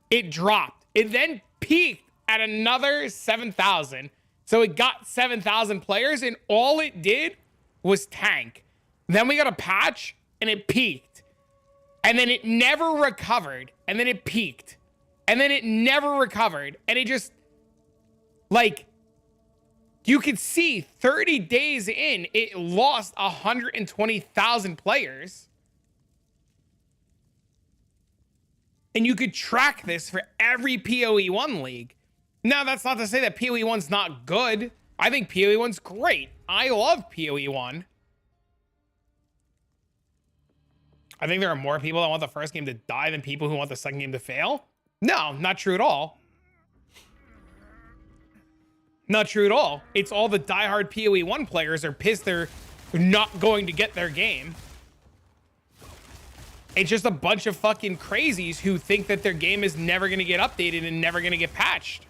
It dropped. It then peaked at another 7,000. So it got 7,000 players, and all it did was tank. Then we got a patch, and it peaked. And then it never recovered. And then it peaked. And then it never recovered. And it just, like, you could see 30 days in, it lost 120,000 players. And you could track this for every PoE 1 league. Now, that's not to say that PoE 1's not good. I think PoE 1's great. I love PoE 1. I think there are more people that want the first game to die than people who want the second game to fail. No, not true at all. Not true at all. It's all the diehard PoE 1 players are pissed they're not going to get their game. It's just a bunch of fucking crazies who think that their game is never going to get updated and never going to get patched.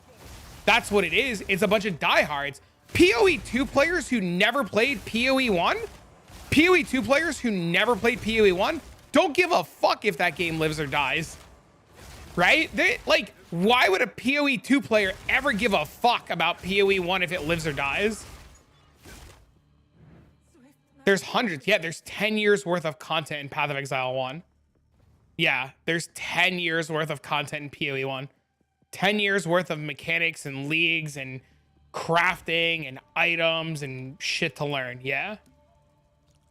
That's what it is. It's a bunch of diehards. PoE 2 players who never played PoE 1? PoE 2 players who never played PoE 1 don't give a fuck if that game lives or dies. Right? Like, why would a PoE 2 player ever give a fuck about PoE 1 if it lives or dies? There's hundreds. Yeah, there's 10 years worth of content in Path of Exile 1. Yeah, there's 10 years worth of content in PoE 1. 10 years worth of mechanics and leagues and crafting and items and shit to learn. Yeah.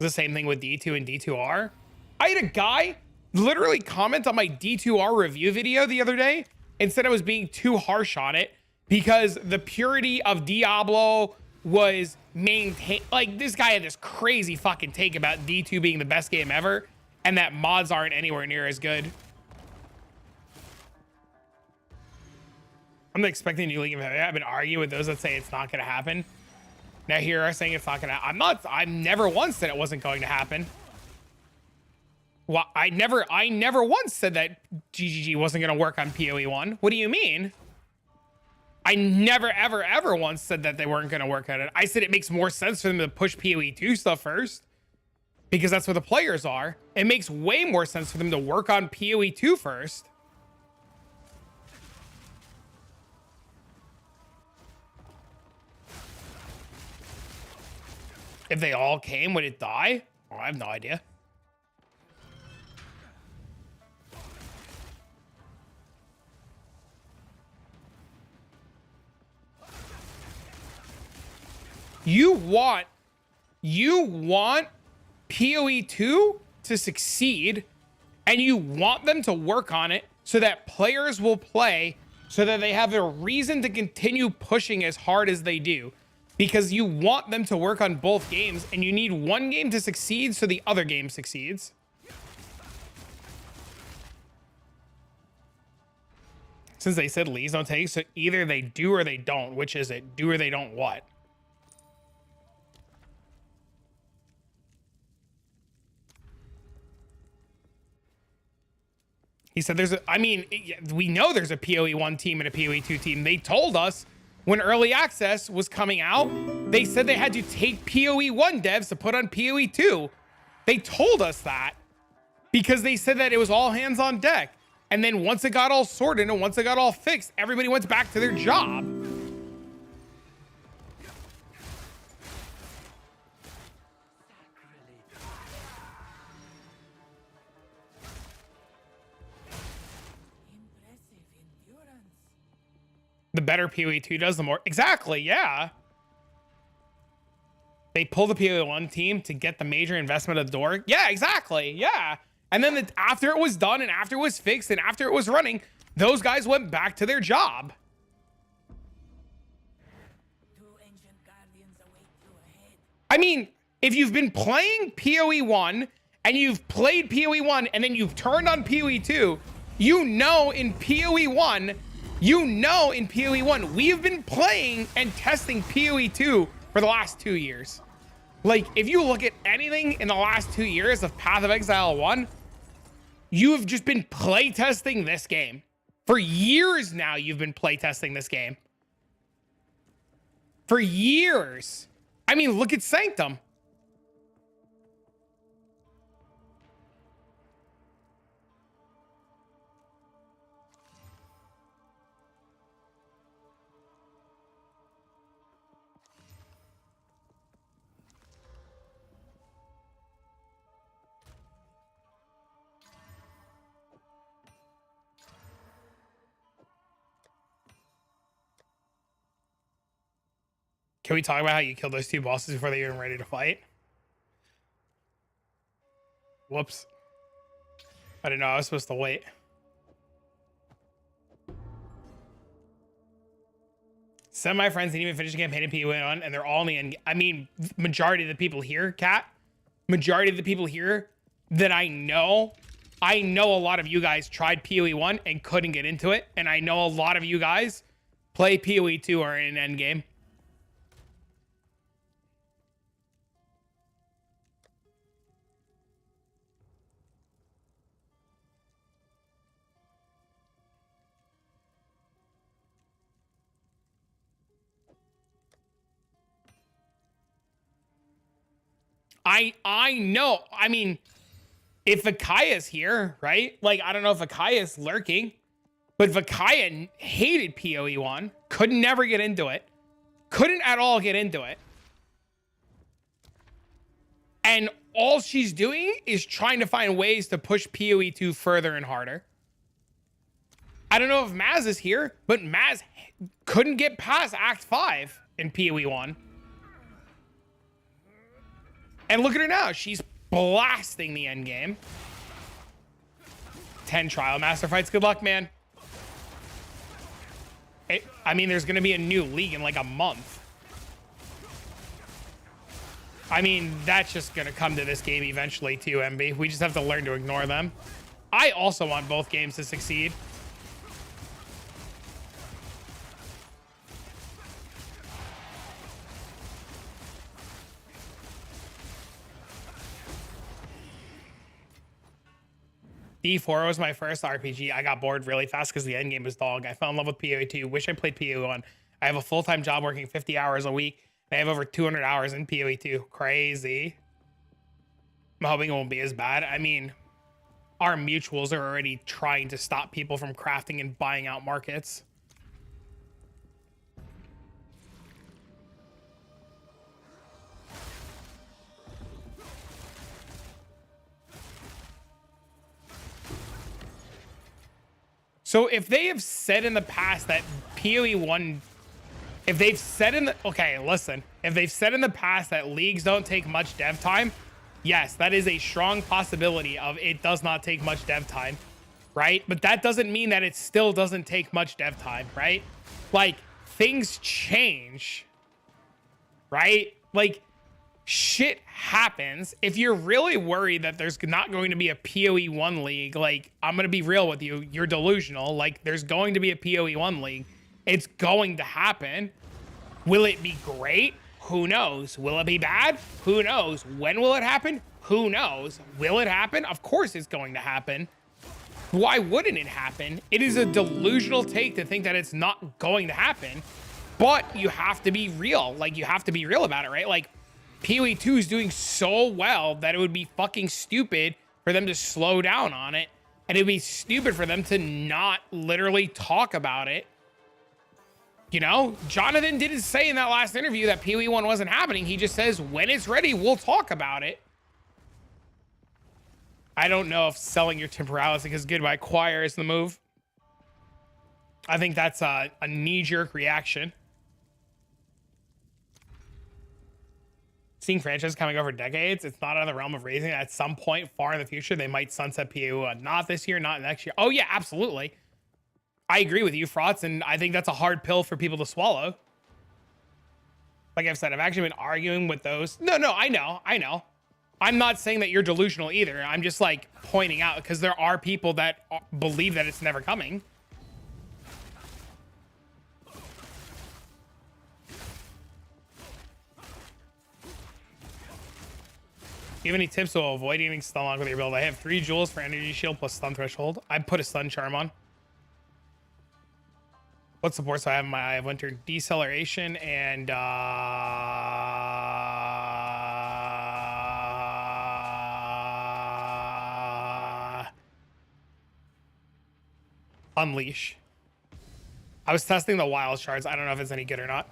The same thing with D2 and D2R. I had a guy literally comment on my D2R review video the other day and said I was being too harsh on it because the purity of Diablo was maintained. Like, this guy had this crazy fucking take about D2 being the best game ever and that mods aren't anywhere near as good. I'm expecting new league. I've been arguing with those that say it's not going to happen. Now here are saying it's not going to. I've never once said it wasn't going to happen. Well, I never once said that GGG wasn't going to work on PoE 1. What do you mean? I never, ever, ever once said that they weren't going to work on it. I said it makes more sense for them to push PoE 2 stuff first because that's where the players are. It makes way more sense for them to work on PoE 2 first. If they all came, would it die? Oh, I have no idea. You want PoE 2 to succeed, and you want them to work on it so that players will play so that they have a reason to continue pushing as hard as they do. Because you want them to work on both games, and you need one game to succeed so the other game succeeds. Since they said leads don't take, so either they do or they don't. Which is it? Do or they don't what? He said there's a, I mean, we know there's a PoE 1 team and a PoE 2 team. They told us when early access was coming out, they said they had to take PoE 1 devs to put on PoE 2. They told us that because they said that it was all hands on deck. And then once it got all sorted and once it got all fixed, everybody went back to their job. The better PoE 2 does, the more. Exactly, yeah. They pull the PoE 1 team to get the major investment at the door. Yeah, exactly. Yeah. And then after it was done and after it was fixed and after it was running, those guys went back to their job. Two ancient guardians await you ahead. I mean, if you've been playing PoE 1 and you've played PoE 1 and then you've turned on PoE 2, you know in PoE 1, we've been playing and testing PoE 2 for the last 2 years. Like, if you look at anything in the last 2 years of Path of Exile 1, you have just been play testing this game. For years now, you've been play testing this game. For years. I mean, look at Sanctum. Can we talk about how you killed those two bosses before they were even ready to fight? Whoops. I didn't know I was supposed to wait. Some of my friends didn't even finish the campaign in PoE1 and they're all in the end. I mean, majority of the people here, Kat, majority of the people here that I know a lot of you guys tried PoE1 and couldn't get into it. And I know a lot of you guys play PoE2 or in endgame. I know. I mean, if Vakaya's here, right? Like, I don't know if Vakaya's lurking, but Vakaya hated PoE1, could never get into it, couldn't at all get into it. And all she's doing is trying to find ways to push PoE2 further and harder. I don't know if Maz is here, but Maz couldn't get past Act 5 in PoE1. And look at her now. She's blasting the end game. 10 trial master fights. Good luck, man. I mean, there's going to be a new league in like a month. I mean, that's just going to come to this game eventually too, MB. We just have to learn to ignore them. I also want both games to succeed. D4 was my first RPG. I got bored really fast because the end game was dog. I fell in love with PoE2. Wish I played PoE1. I have a full-time job working 50 hours a week. I have over 200 hours in PoE2. Crazy. I'm hoping it won't be as bad. I mean, our mutuals are already trying to stop people from crafting and buying out markets. So if they have said in the past that PoE1, if they've said in the, okay, listen, if they've said in the past that leagues don't take much dev time, yes, that is a strong possibility of it does not take much dev time, right? But that doesn't mean that it still doesn't take much dev time, right? Like, things change, right? Like, shit happens. If you're really worried that there's not going to be a PoE1 league, like, I'm going to be real with you, you're delusional. Like, there's going to be a PoE1 league. It's going to happen. Will it be great? Who knows? Will it be bad? Who knows? When will it happen? Who knows? Will it happen? Of course it's going to happen. Why wouldn't it happen? It is a delusional take to think that it's not going to happen, but you have to be real. Like, you have to be real about it, right? Like, PoE2 is doing so well that it would be fucking stupid for them to slow down on it. And it'd be stupid for them to not literally talk about it. You know, Jonathan didn't say in that last interview that PoE1 wasn't happening. He just says, when it's ready, we'll talk about it. I don't know if selling your temporality is good by Choir is the move. I think that's a knee-jerk reaction. Seeing franchises coming over decades, it's not out of the realm of raising. At some point far in the future, they might sunset PoE. Not this year, not next year. Oh yeah, absolutely. I agree with you, Frauds, and I think that's a hard pill for people to swallow. Like I've said, I've actually been arguing with those. No, I know. I'm not saying that you're delusional either. I'm just like pointing out because there are people that believe that it's never coming. Do you have any tips to avoid getting stun locked with your build? I have 3 jewels for energy shield plus stun threshold. I put a stun charm on. What supports do I have in my Eye of Winter? Deceleration and Unleash. I was testing the wild shards. I don't know if it's any good or not.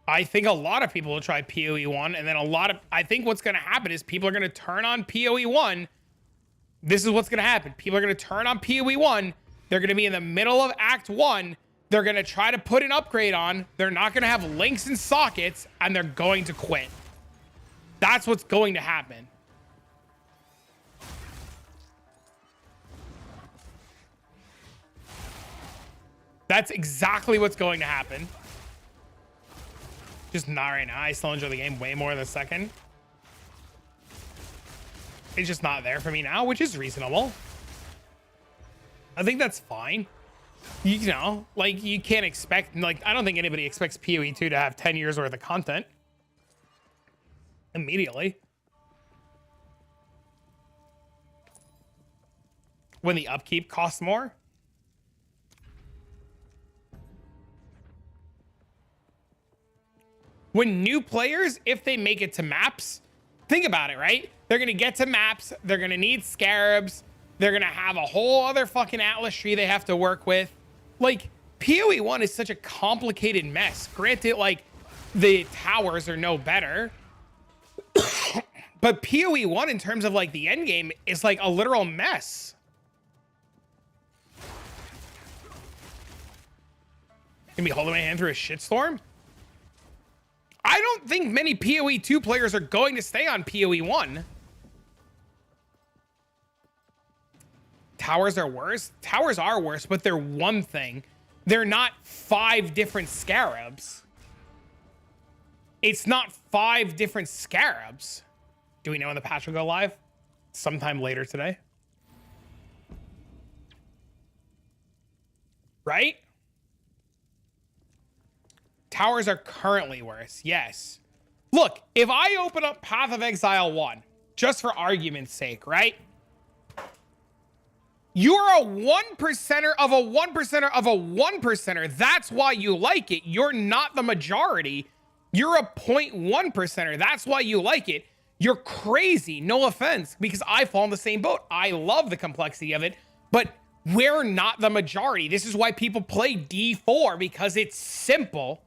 I think a lot of people will try PoE 1, and then I think what's going to happen is people are going to turn on PoE 1. This is what's going to happen. People are going to turn on PoE 1. They're going to be in the middle of Act 1. They're going to try to put an upgrade on. They're not going to have links and sockets, and they're going to quit. That's what's going to happen. That's exactly what's going to happen. Just not right now. I still enjoy the game way more in the second. It's just not there for me now, which is reasonable. I think that's fine. You know, like you can't expect, like, I don't think anybody expects PoE 2 to have 10 years worth of content immediately. When the upkeep costs more. When new players, if they make it to maps, think about it, right? They're going to get to maps. They're going to need scarabs. They're going to have a whole other fucking Atlas tree they have to work with. Like, PoE 1 is such a complicated mess. Granted, like, the towers are no better. But PoE 1, in terms of, like, the end game, is, like, a literal mess. Gonna be holding my hand through a shitstorm? I don't think many PoE 2 players are going to stay on PoE 1. Towers are worse. Towers are worse, but they're one thing. They're not 5 different scarabs. It's not 5 different scarabs. Do we know when the patch will go live? Sometime later today. Right? Towers are currently worse. Yes. Look, if I open up Path of Exile 1, just for argument's sake, right? You're a 1%er of a 1%er of a 1%er. That's why you like it. You're not the majority. You're a 0.1%er. That's why you like it. You're crazy. No offense, because I fall in the same boat. I love the complexity of it, but we're not the majority. This is why people play D4, because it's simple.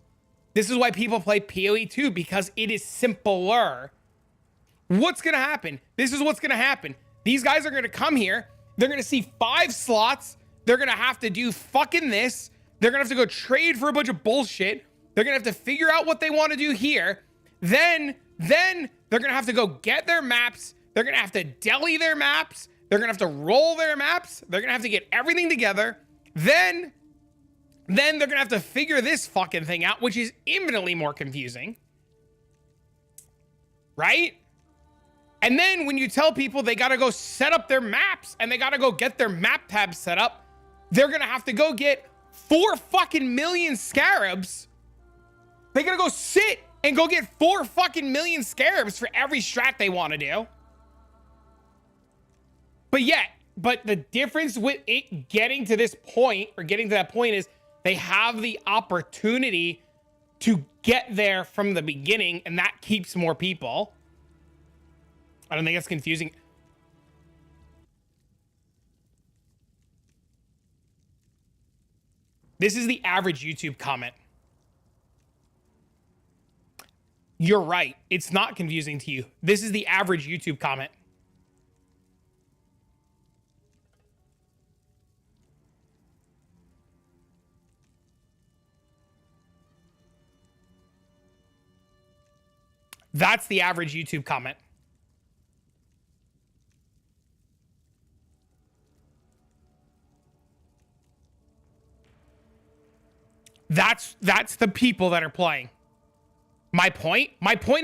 This is why people play PoE 2, because it is simpler. What's going to happen? This is what's going to happen. These guys are going to come here. They're going to see 5 slots. They're going to have to do fucking this. They're going to have to go trade for a bunch of bullshit. They're going to have to figure out what they want to do here. Then they're going to have to go get their maps. They're going to have to deli their maps. They're going to have to roll their maps. They're going to have to get everything together. Then they're going to have to figure this fucking thing out, which is infinitely more confusing. Right? And then when you tell people they got to go set up their maps and they got to go get their map tabs set up, they're going to have to go get 4 fucking million scarabs. They got to go sit and go get 4 fucking million scarabs for every strat they want to do. But the difference with it getting to this point, or getting to that point, is they have the opportunity to get there from the beginning, and that keeps more people. I don't think that's confusing. This is the average YouTube comment. You're right. It's not confusing to you. This is the average YouTube comment. That's the average YouTube comment. That's the people that are playing. My point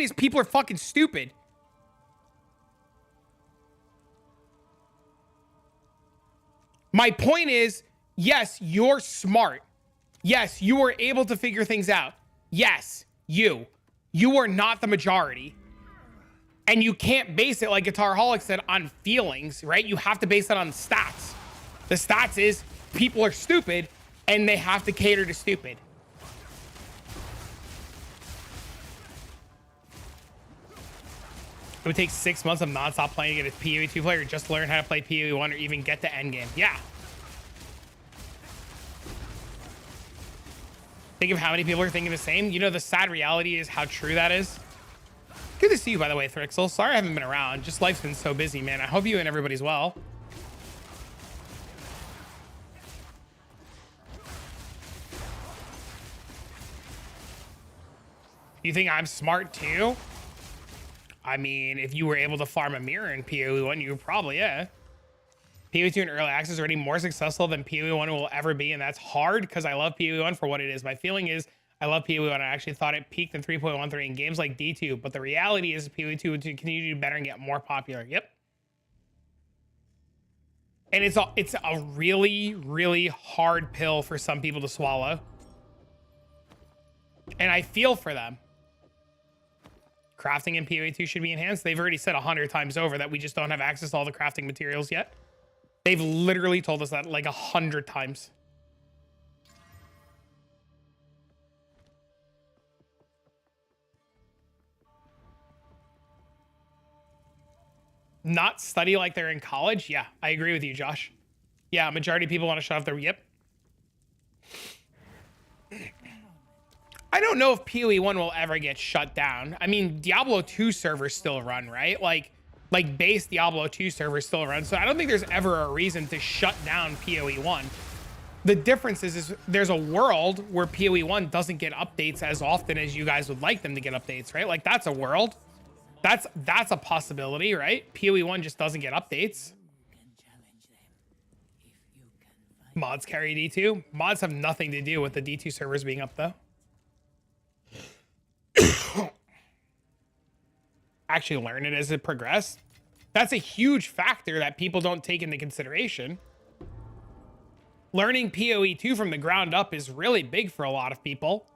is people are fucking stupid. My point is, yes, you're smart. Yes, you are able to figure things out. Yes, you are not the majority. And you can't base it, like Guitarholic said, on feelings, right? You have to base it on stats. The stats is people are stupid and they have to cater to stupid. It would take 6 months of nonstop playing to get a PoE 2 player just to learn how to play PoE 1 or even get to endgame. Yeah. Think of how many people are thinking the same. You know, the sad reality is how true that is. Good to see you, by the way, Thrixel. Sorry I haven't been around. Just life's been so busy, man. I hope you and everybody's well. You think I'm smart too? I mean, if you were able to farm a mirror in PoE 1, you probably, yeah. PoE 2 in early access is already more successful than PoE 1 will ever be, and that's hard because I love PoE 1 for what it is. My feeling is I love PoE 1. I actually thought it peaked in 3.13 in games like D2, but the reality is PoE 2 would continue to do better and get more popular. Yep. And it's a really, really hard pill for some people to swallow. And I feel for them. Crafting in PoE 2 should be enhanced. They've already said 100 times over that we just don't have access to all the crafting materials yet. They've literally told us that like 100 times. Not study like they're in college? Yeah, I agree with you, Josh. Yeah, majority of people want to shut off their... Yep. I don't know if PoE 1 will ever get shut down. I mean, Diablo 2 servers still run, right? Like base Diablo 2 servers still run. So I don't think there's ever a reason to shut down PoE 1. The difference is there's a world where PoE 1 doesn't get updates as often as you guys would like them to get updates, right? Like that's a world. That's a possibility, right? PoE 1 just doesn't get updates. Mods carry D2. Mods have nothing to do with the D2 servers being up though. Actually learn it as it progresses. That's a huge factor that people don't take into consideration. Learning PoE 2 from the ground up is really big for a lot of people.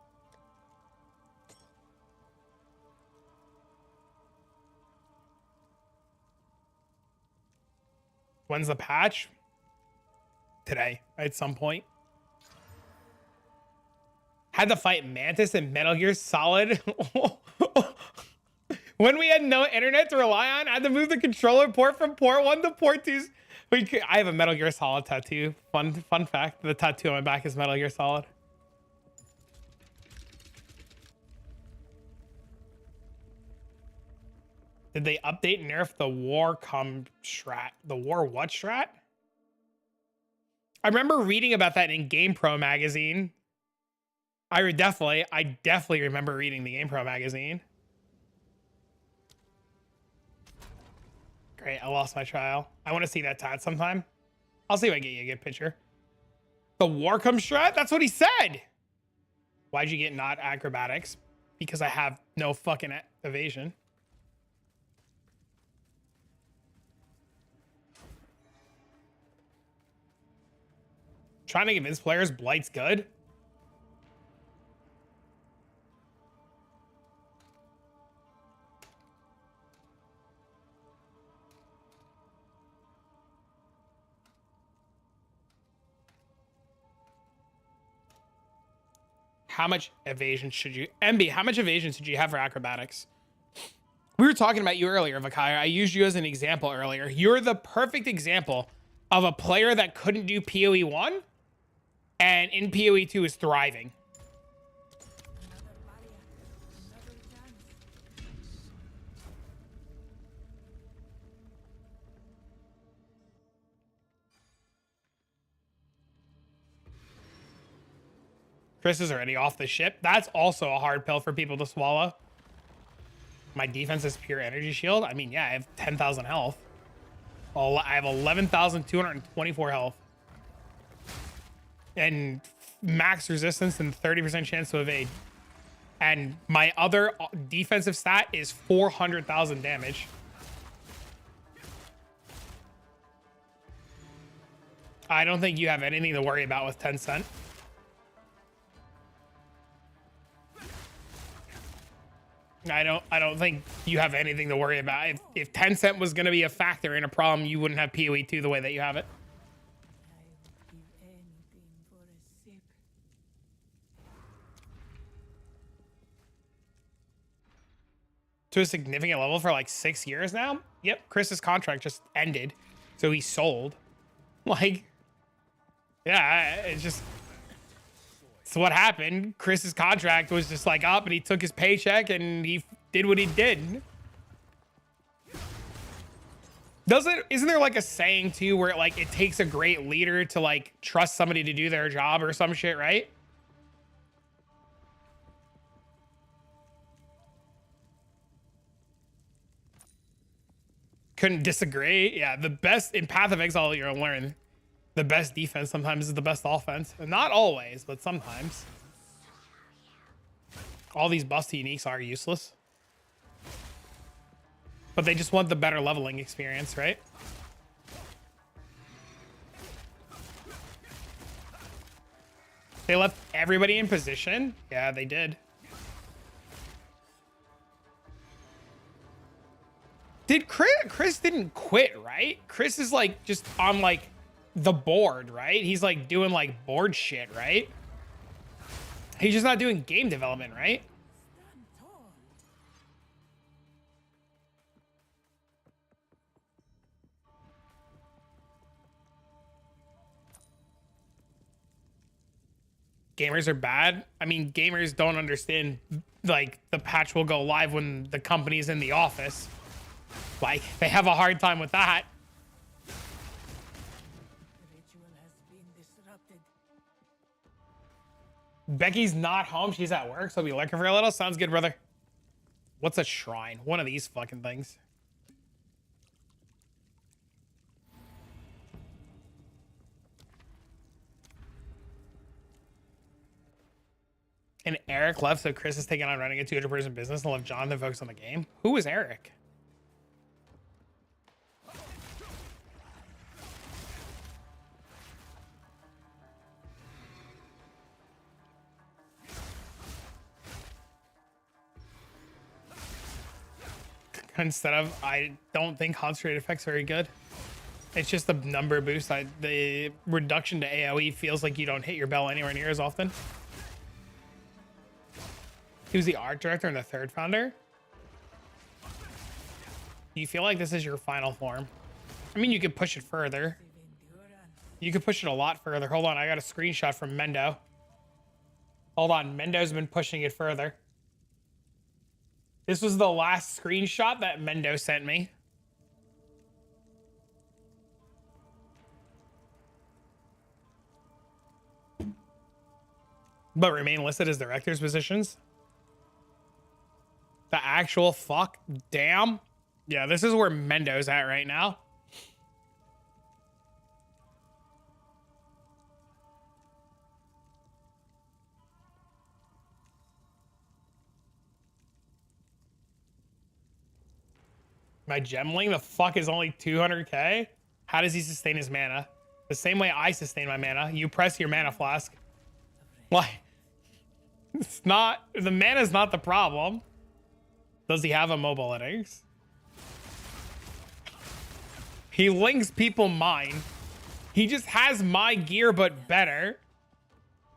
When's the patch? Today, at some point. Had to fight Mantis in Metal Gear Solid. When we had no internet to rely on, I had to move the controller port from port 1 to port 2. I have a Metal Gear Solid tattoo. Fun fact, the tattoo on my back is Metal Gear Solid. Did they update nerf the war strat? The war what strat? I remember reading about that in GamePro magazine. I definitely remember reading the GamePro magazine. Great, I lost my trial. I want to see that tat sometime. I'll see if I get you a good picture. The Warcom strat? That's what he said. Why'd you get not acrobatics? Because I have no fucking evasion. Trying to convince players Blight's good? How much evasion should you... MB, how much evasion should you have for acrobatics? We were talking about you earlier, Vakaya. I used you as an example earlier. You're the perfect example of a player that couldn't do PoE 1 and in PoE 2 is thriving. Chris is already off the ship. That's also a hard pill for people to swallow. My defense is pure energy shield. I mean, yeah, I have 10,000 health. I have 11,224 health. And max resistance and 30% chance to evade. And my other defensive stat is 400,000 damage. I don't think you have anything to worry about with 10 cent. I don't think you have anything to worry about. If 10 cent was going to be a factor in a problem, you wouldn't have PoE 2 the way that you have it. I would give anything for a sip. To a significant level for like 6 years now. Yep, Chris's contract just ended, so he sold. Like, yeah, it's what happened. Chris's contract was just like up, and he took his paycheck and he did what he did. Isn't there like a saying too where like it takes a great leader to like trust somebody to do their job or some shit, right? Couldn't disagree. Yeah, the best in Path of Exile, you're gonna learn the best defense sometimes is the best offense. And not always, but sometimes. All these busty uniques are useless. But they just want the better leveling experience, right? They left everybody in position. Yeah, they did. Did Chris didn't quit, right? Chris is like just on like the board, right? He's like doing like board shit, right? He's just not doing game development, right? Stand tall. Gamers are bad. I mean, gamers don't understand like the patch will go live when the company's in the office. Like, they have a hard time with that. The ritual has been disrupted. Becky's not home. She's at work, so I'll be lurking for a little. Sounds good, brother. What's a shrine? One of these fucking things. And Eric left, so Chris is taking on running a 200-person business and left Jonathan focus on the game. Who is Eric? Instead of, I don't think concentrate effect's very good. It's just the number boost. The reduction to AoE feels like you don't hit your bell anywhere near as often. He was the art director and the third founder. Do you feel like this is your final form? I mean, you could push it further. You could push it a lot further. Hold on, I got a screenshot from Mendo. Hold on, Mendo's been pushing it further. This was the last screenshot that Mendo sent me. But remain listed as director's positions. The actual fuck? Damn. Yeah, this is where Mendo's at right now. My gemling, the fuck is only 200k? How does he sustain his mana? The same way I sustain my mana. You press your mana flask. Why? It's not, the mana's not the problem. Does he have a mobile innings? He links people mine. He just has my gear, but better.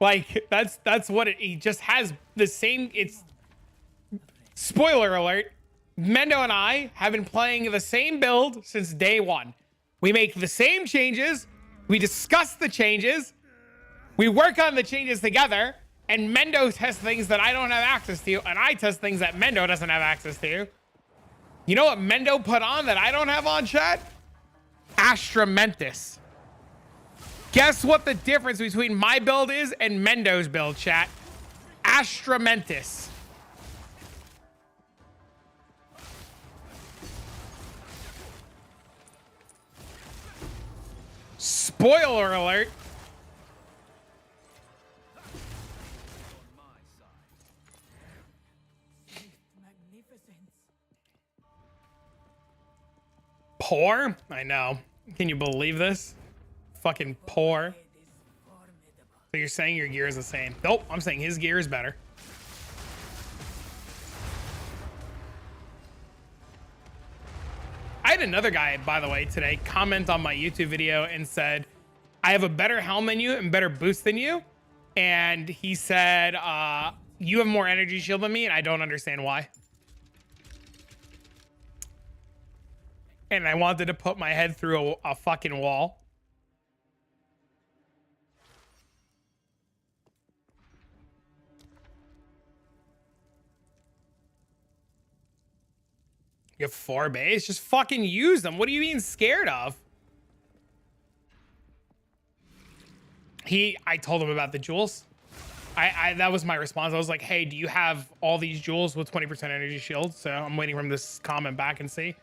Like, that's what he just has the same, it's, spoiler alert. Mendo and I have been playing the same build since day one. We make the same changes. We discuss the changes. We work on the changes together. And Mendo tests things that I don't have access to. And I test things that Mendo doesn't have access to. You know what Mendo put on that I don't have on, chat? Astra Mentis. Guess what the difference between my build is and Mendo's build, chat? Astramentus. Spoiler alert. Magnificence. Poor? I know. Can you believe this? Fucking poor. It is formidable. So you're saying your gear is the same? Nope, I'm saying his gear is better. I had another guy, by the way, today comment on my YouTube video and said, I have a better helm than you and better boost than you. And he said, you have more energy shield than me, and I don't understand why. And I wanted to put my head through a fucking wall. You have 4 bays? Just fucking use them. What are you being scared of? I told him about the jewels. That was my response. I was like, hey, do you have all these jewels with 20% energy shield? So I'm waiting for him to comment back and see.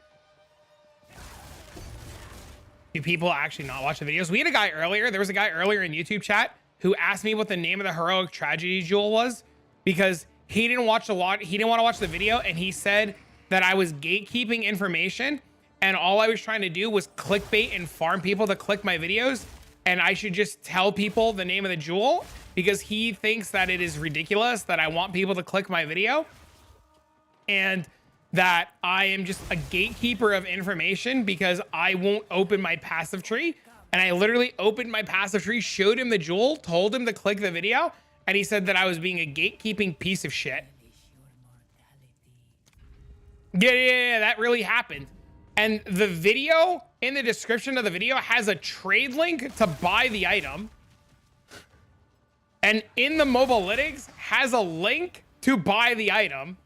Do people actually not watch the videos? We had a guy earlier. There was a guy earlier in YouTube chat who asked me what the name of the heroic tragedy jewel was because he didn't watch a lot. He didn't want to watch the video, and he said that I was gatekeeping information, and all I was trying to do was clickbait and farm people to click my videos, and I should just tell people the name of the jewel because he thinks that it is ridiculous that I want people to click my video, and that I am just a gatekeeper of information because I won't open my passive tree. And I literally opened my passive tree, showed him the jewel, told him to click the video, and he said that I was being a gatekeeping piece of shit. Yeah, that really happened. And the video, in the description of the video, has a trade link to buy the item. And in the Mobalytics has a link to buy the item.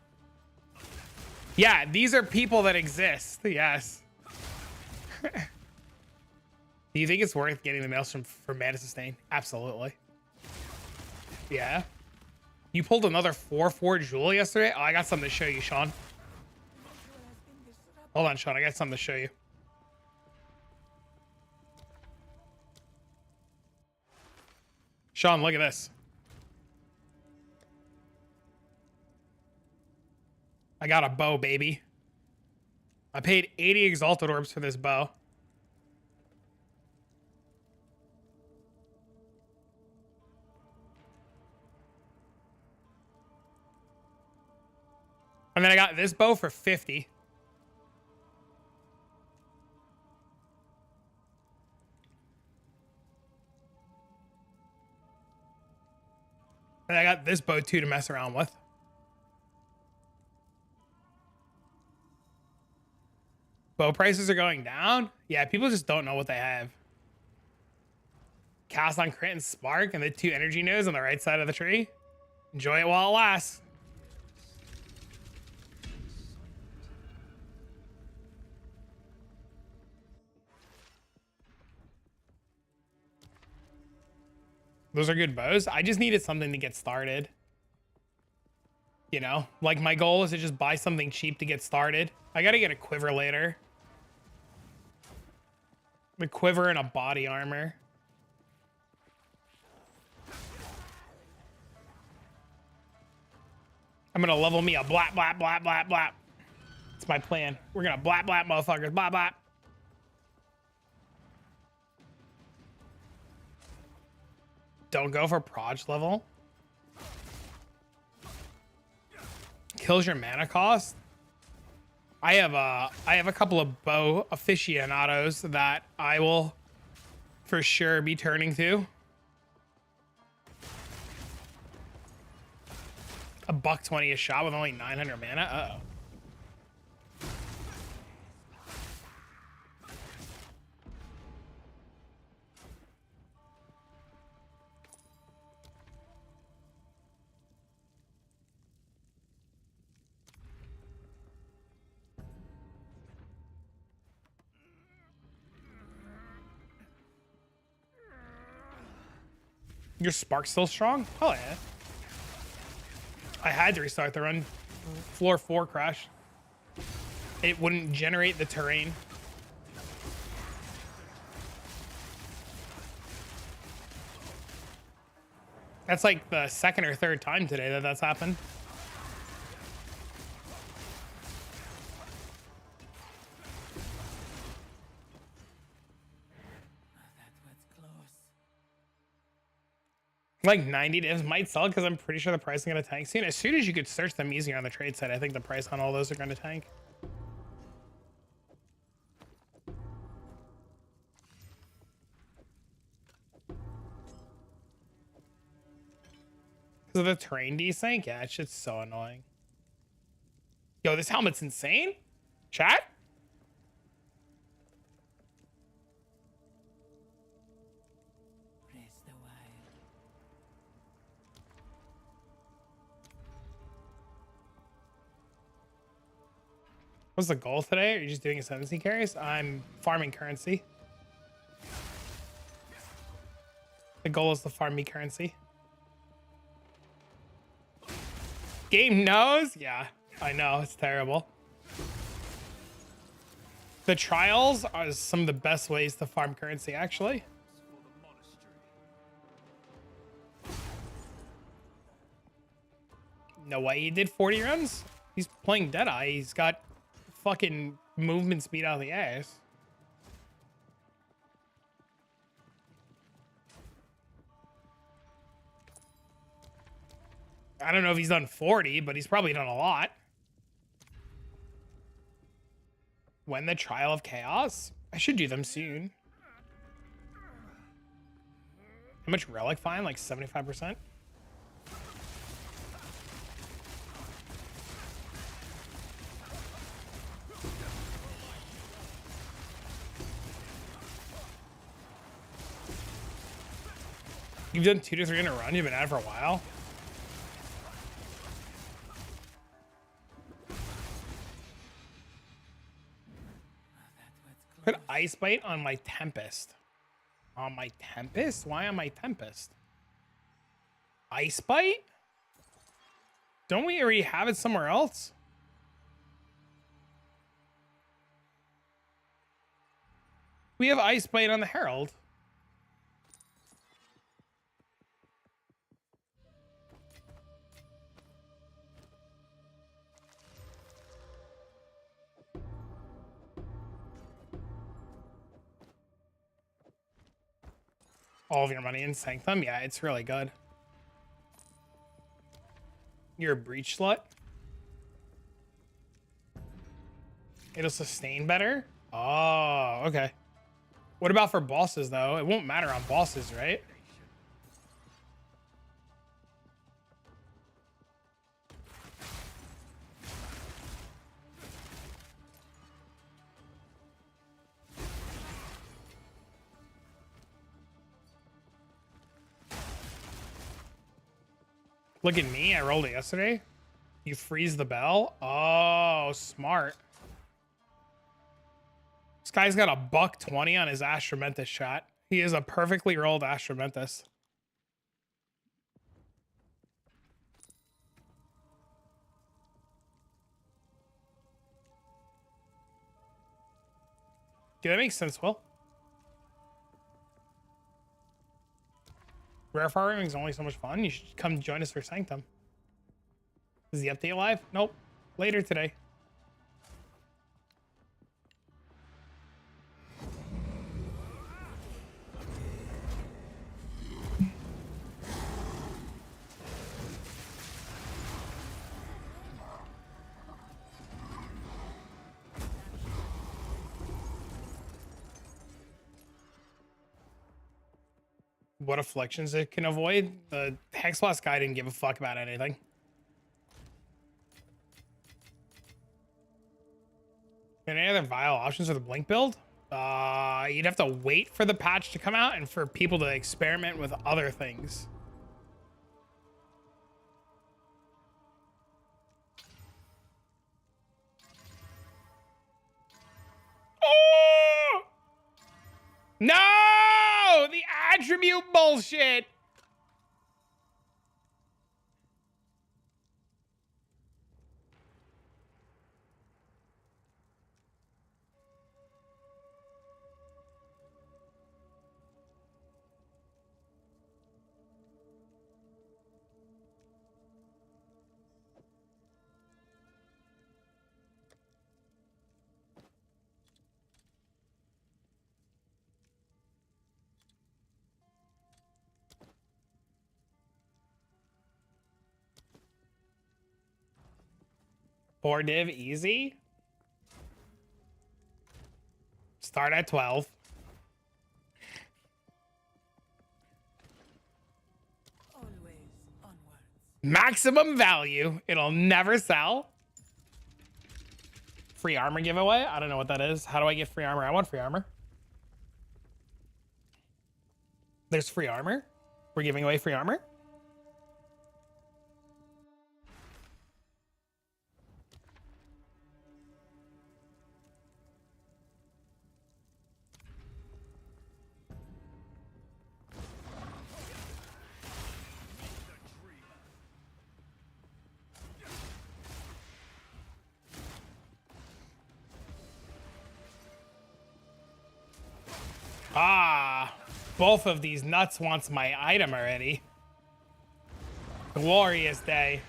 Yeah, these are people that exist. Yes. Do you think it's worth getting the mails for Mana Sustain? Absolutely. Yeah. You pulled another 4/4 jewel yesterday? Oh, I got something to show you, Sean. Hold on, Sean. I got something to show you. Sean, look at this. I got a bow, baby. I paid 80 Exalted Orbs for this bow. And then I got this bow for 50. And I got this bow too to mess around with. Bow prices are going down? Yeah, people just don't know what they have. Cast on Crit and Spark and the 2 energy nodes on the right side of the tree. Enjoy it while it lasts. Those are good bows. I just needed something to get started. You know, like my goal is to just buy something cheap to get started. I gotta get a quiver later. The quiver and a body armor. I'm gonna level me a blap, blap, blap, blap, blap. It's my plan. We're gonna blap, blap, motherfuckers. Blap, blap. Don't go for proj level. Kills your mana cost. I have a couple of bow aficionados that I will for sure be turning to. $120 a shot with only 900 mana. Uh-oh. Your spark's still strong? Oh yeah. I had to restart the run. Floor 4 crashed. It wouldn't generate the terrain. That's like the second or third time today that that's happened. That was close. Like 90 divs might sell because I'm pretty sure the price is going to tank soon. As soon as you could search them easier on the trade site, I think the price on all those are going to tank. Because of the terrain desync? Yeah, it's just so annoying. Yo, this helmet's insane. Chat? Press the wire. What's the goal today? Are you just doing ascendancy carries? I'm farming currency. The goal is to farm me currency. Game knows? Yeah, I know. It's terrible. The trials are some of the best ways to farm currency, actually. For the monastery. No way he did 40 runs. He's playing Deadeye. He's got fucking movement speed out of the ass. I don't know if he's done 40, but he's probably done a lot. When the Trial of Chaos? I should do them soon. How much relic fine? Like 75%? You've done 2 to 3 in a run? You've been at it for a while? Put Ice Bite on my Tempest. On my Tempest? Why on my Tempest? Ice Bite? Don't we already have it somewhere else? We have Ice Bite on the Herald. All of your money in Sanctum? Yeah, it's really good. You're a breach slut? It'll sustain better? Oh, okay. What about for bosses, though? It won't matter on bosses, right? Look at me. I rolled it yesterday. You freeze the bell? Oh, smart. This guy's got a $120 on his Astromentus shot. He is a perfectly rolled Astromentus. Yeah, that makes sense, Will. Rare farming is only so much fun. You should come join us for Sanctum. Is the update live? Nope. Later today. What afflictions it can avoid? The Hexblast guy didn't give a fuck about anything. Any other viable options for the Blink build? You'd have to wait for the patch to come out and for people to experiment with other things. Oh! No! The attribute bullshit! 4 div easy. Start at 12. Always onwards. Maximum value. It'll never sell. Free armor giveaway. I don't know what that is. How do I get free armor? I want free armor. There's free armor. We're giving away free armor. Ah, both of these nuts wants my item already. Glorious day.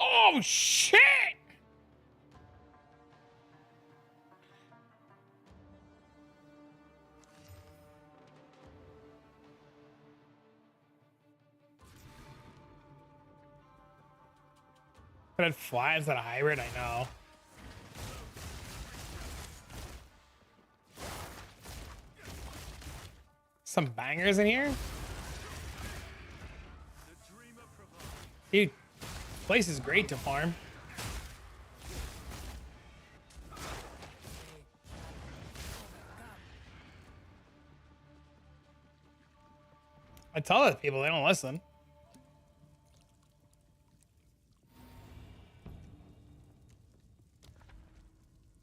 Oh, shit! But it flies at a hybrid, I know. Some bangers in here. Dude, place is great to farm. I tell those people, they don't listen.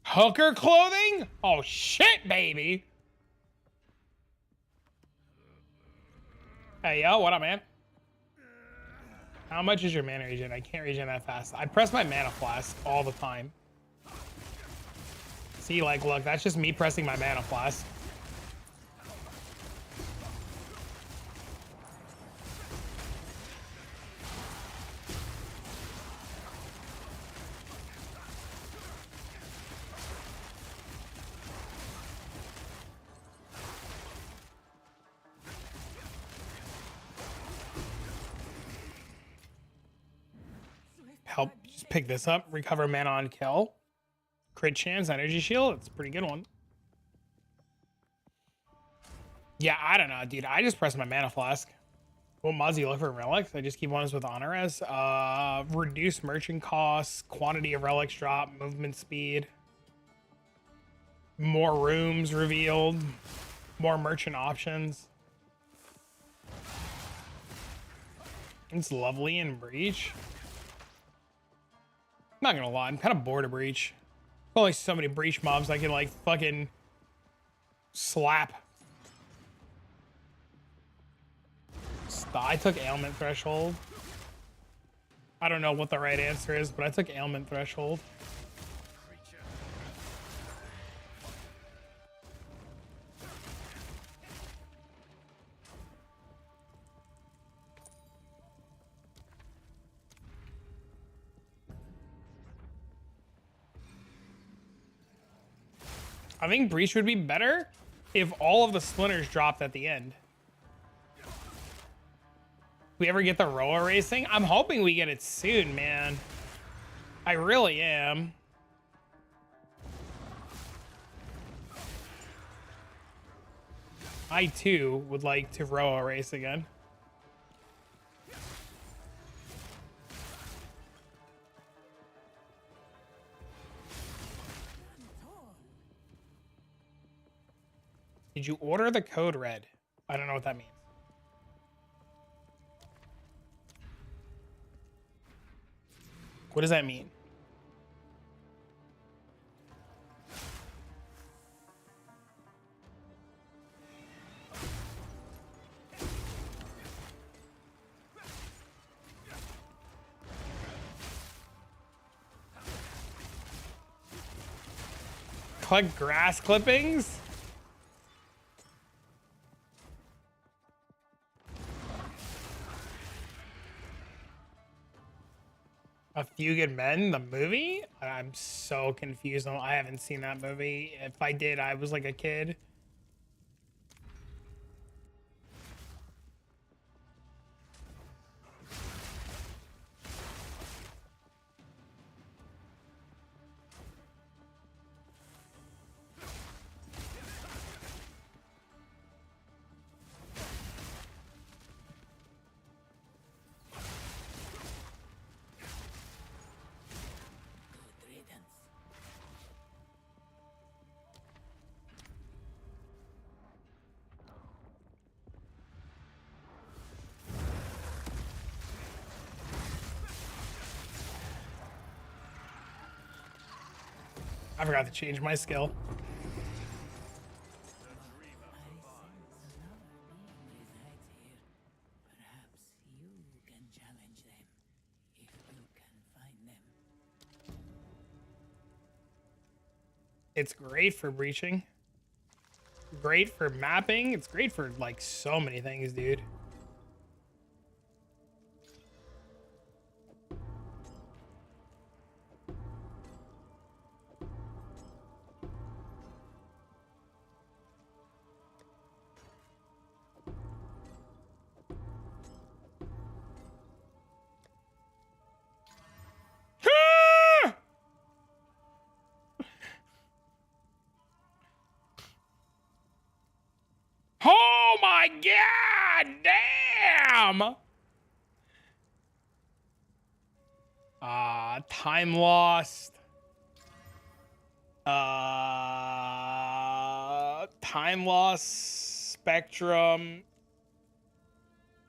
Hooker clothing? Oh shit, baby. Hey, yo, what up, man? How much is your mana regen? I can't regen that fast. I press my mana flask all the time. See, like, look, that's just me pressing my mana flask. Help just pick this up. Recover mana on kill. Crit chance, energy shield. It's a pretty good one. Yeah, I don't know, dude. I just press my mana flask. What mods do you look for in relics? I just keep ones with honor as. Reduce merchant costs, quantity of relics drop, movement speed. More rooms revealed. More merchant options. It's lovely in Breach. I'm not gonna lie, I'm kind of bored of Breach. Only so many Breach mobs I can like fucking slap. I took ailment threshold. I don't know what the right answer is, but I took ailment threshold. I think Breach would be better if all of the splinters dropped at the end. We ever get the Roa racing? I'm hoping we get it soon, man. I really am. I too would like to Roa race again. Did you order the code red? I don't know what that means. What does that mean? Collect grass clippings? Few Good Men, the movie? I'm so confused. I haven't seen that movie. If I did, I was like a kid. Good riddance. I forgot to change my skill. Perhaps you can challenge them if you can find them. It's great for breaching. Great for mapping. It's great for like so many things, dude. Oh my god, damn! Time lost. Time lost, Spectrum,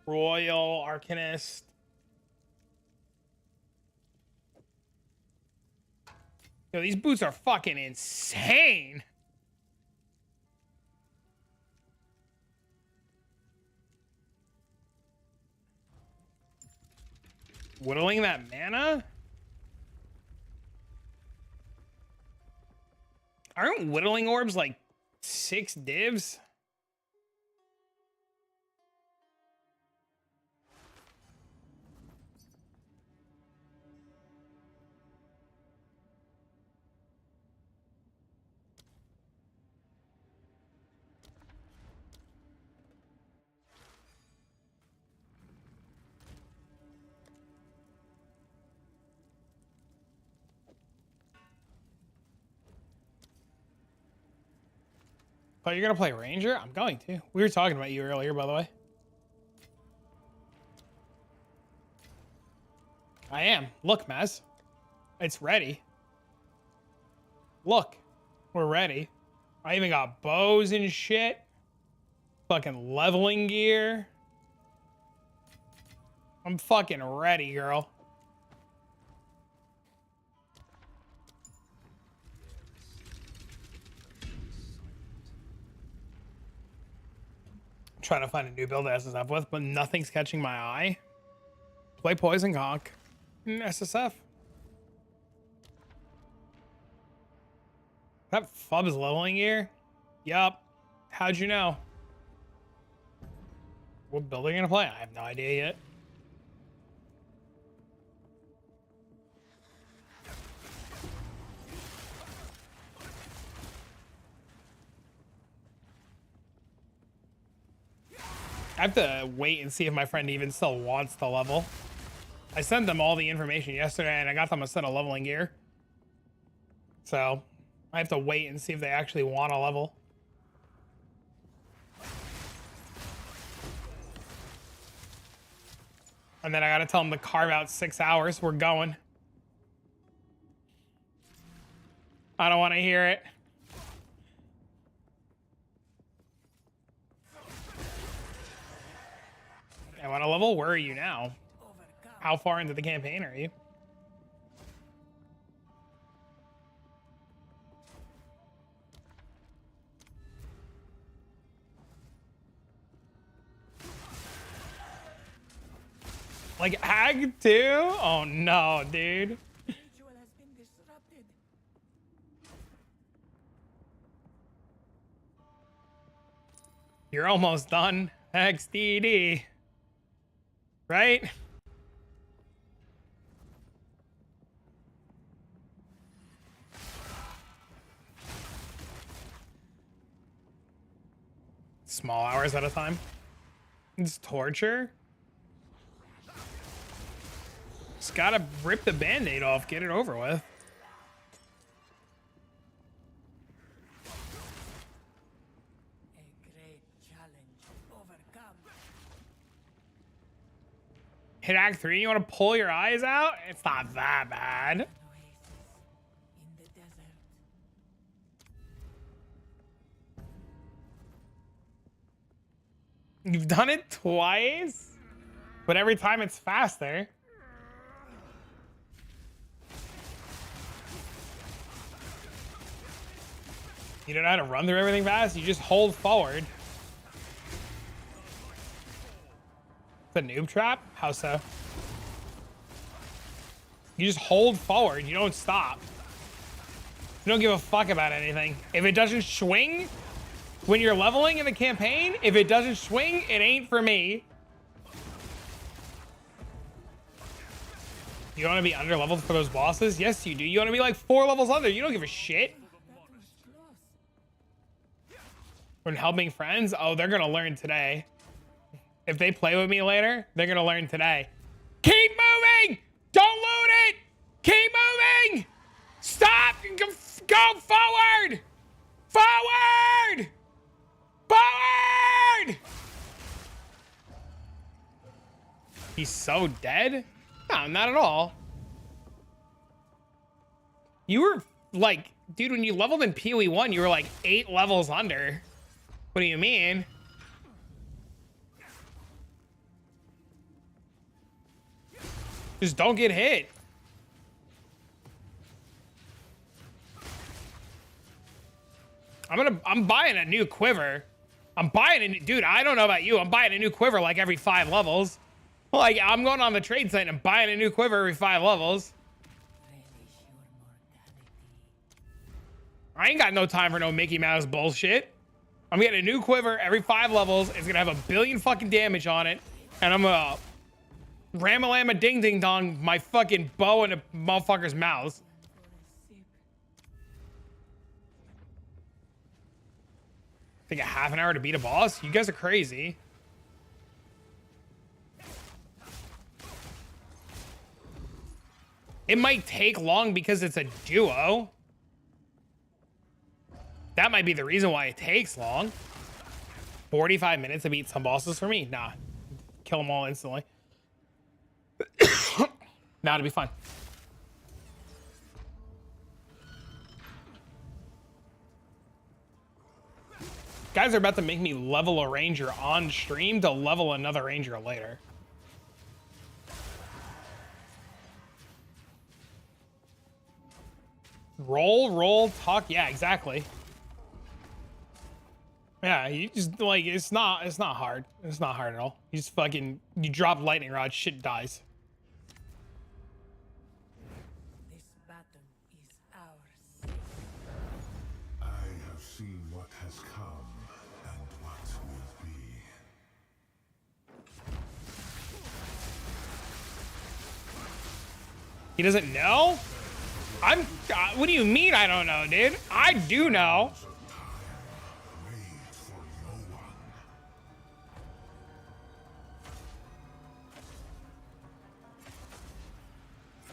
Royal, Arcanist. Yo, these boots are fucking insane. Whittling that mana? Aren't whittling orbs like 6 divs? Oh, you're gonna play Ranger? I'm going to. We were talking about you earlier, by the way. I am. Look, Maz. It's ready. Look. We're ready. I even got bows and shit. Fucking leveling gear. I'm fucking ready, girl. I'm trying to find a new build to SSF with, but nothing's catching my eye. Play Poison Conk in SSF. That Fub's leveling gear? Yup. How'd you know? What build are you gonna play? I have no idea yet. I have to wait and see if my friend even still wants to level. I sent them all the information yesterday and I got them a set of leveling gear. So I have to wait and see if they actually want to level. And then I gotta tell them to carve out 6 hours. We're going. I don't want to hear it. I want to level. Where are you now? How far into the campaign are you? Like Ag 2? Oh no, dude. Ritual has been disrupted. You're almost done. XDD. Right? small hours at a time. It's torture. Just gotta rip the band-aid off, get it over with. A great challenge overcome. Hit Act 3 and you want to pull your eyes out? It's not that bad. An oasis in the desert. You've done it twice, but every time it's faster. You don't know how to run through everything fast? You just hold forward. It's a noob trap? How so? You just hold forward. You don't stop. You don't give a fuck about anything. If it doesn't swing when you're leveling in the campaign, if it doesn't swing, it ain't for me. You want to be under leveled for those bosses? Yes, you do. You want to be like 4 levels under. You don't give a shit. That was close. When helping friends, oh, they're gonna learn today. If they play with me later, they're gonna learn today. Keep moving! Don't loot it! Keep moving! Stop! Go forward! Forward! Forward! He's so dead? No, not at all. You were like, dude, when you leveled in PoE 1, you were like 8 levels under. What do you mean? Just don't get hit. I'm buying a new quiver. Dude, I don't know about you. I'm buying a new quiver like every 5 levels. Like, I'm going on the trade site and buying a new quiver every 5 levels. Relish your mortality. I ain't got no time for no Mickey Mouse bullshit. I'm getting a new quiver every 5 levels. It's gonna have 1 billion fucking damage on it. And I'm gonna ram-a-lam-a ding-ding-dong my fucking bow in a motherfucker's mouth. For a sip. Take a half an hour to beat a boss? You guys are crazy. It might take long because it's a duo. That might be the reason why it takes long. 45 minutes to beat some bosses for me? Nah. Kill them all instantly. Nah, it'll be fun. Guys are about to make me level a ranger on stream to level another ranger later. Roll, talk. Yeah, exactly. Yeah, you just like it's not hard. It's not hard at all. You just fucking you drop lightning rod, shit dies. This baton is ours. I have seen what has come and what will be. He doesn't know? What do you mean I don't know, dude? I do know. Made for no one.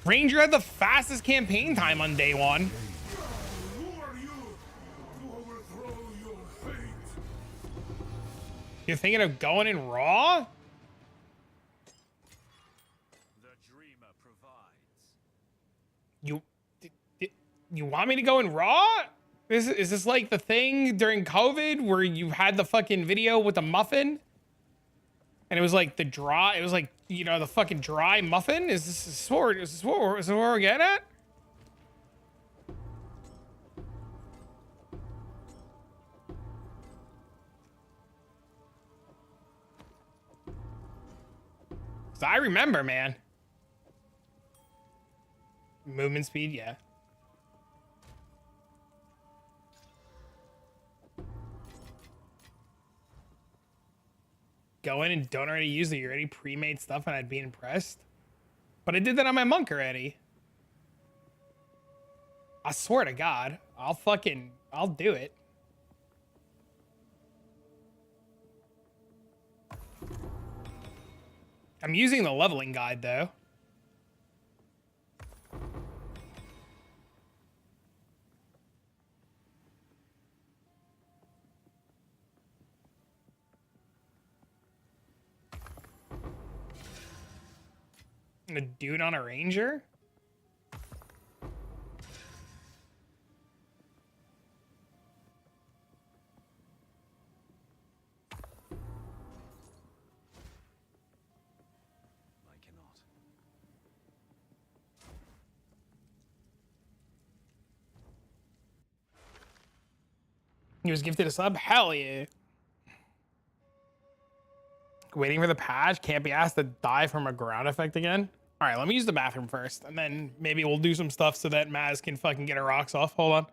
Ranger had the fastest campaign time on day 1. Who are you to overthrow your fate? You're thinking of going in Raw? The dreamer provides. You want me to go in Raw? Is this like the thing during COVID where you had the fucking video with the muffin? And it was like it was like, you know, the fucking dry muffin? Is this what we're getting at? So I remember, man. Movement speed, yeah. Go in and don't already use the already pre-made stuff and I'd be impressed. But I did that on my monk already. I swear to God, I'll do it. I'm using the leveling guide though. A dude on a ranger? I cannot. He was gifted a sub? Hell yeah. Waiting for the patch. Can't be asked to die from a ground effect again. All right, let me use the bathroom first, and then maybe we'll do some stuff so that Maz can fucking get her rocks off. Hold on.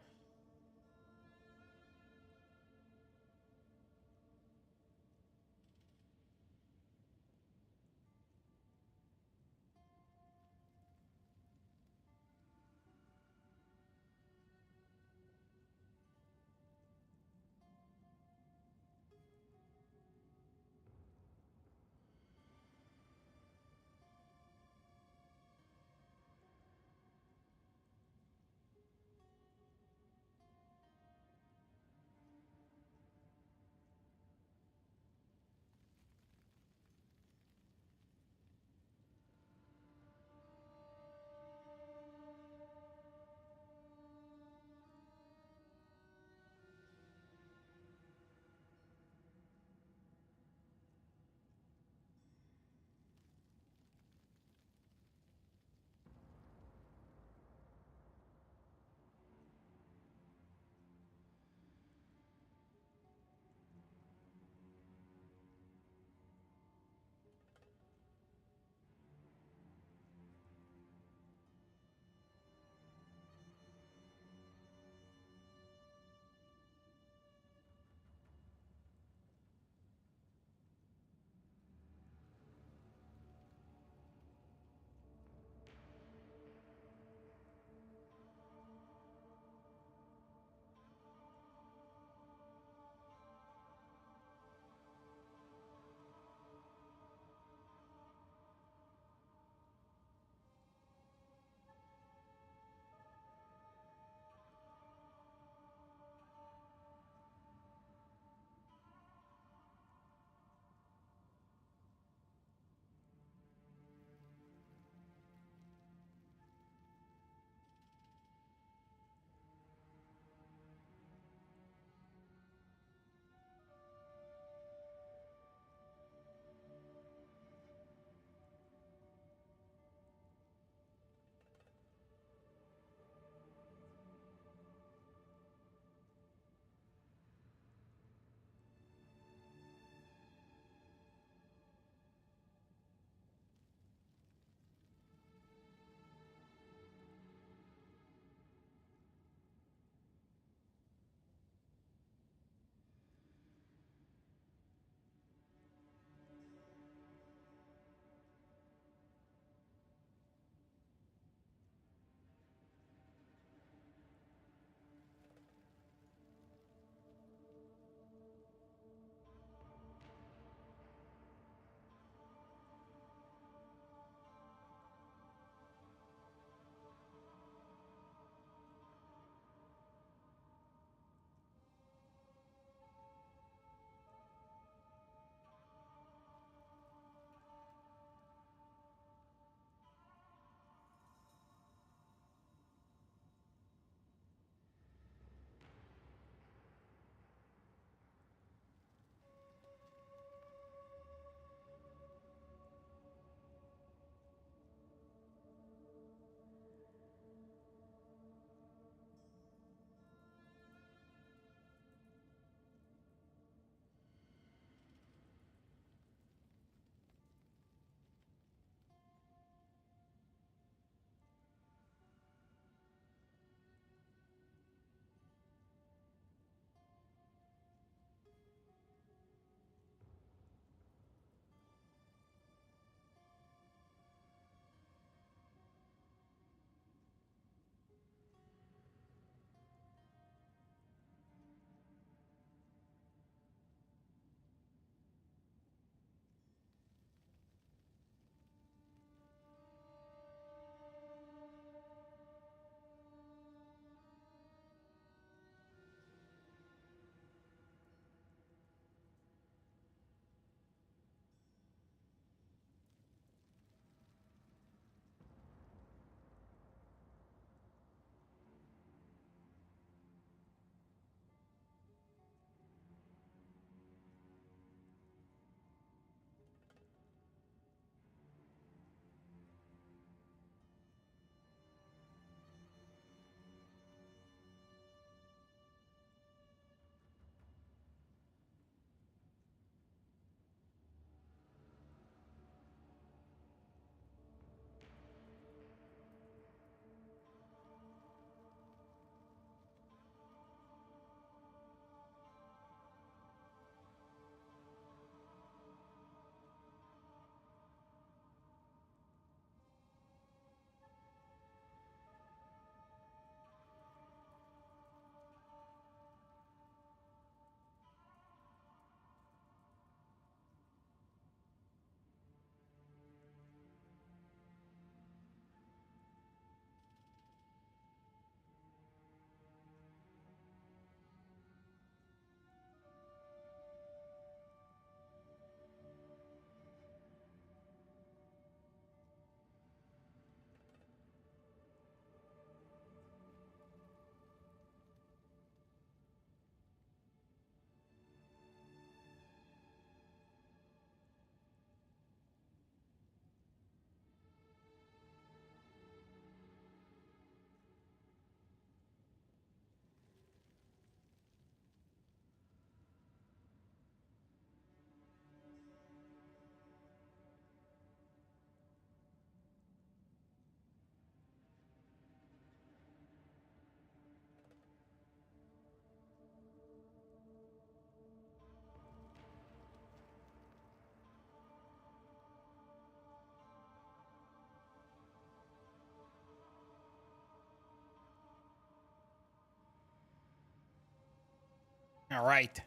All right.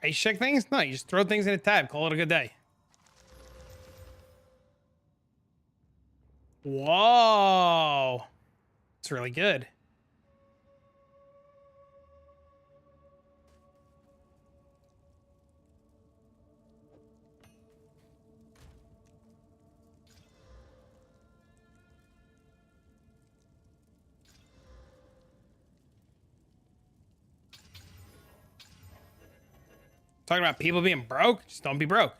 Price check things? No, you just throw things in a tab. Call it a good day. Whoa. It's really good. Talking about people being broke? Just don't be broke.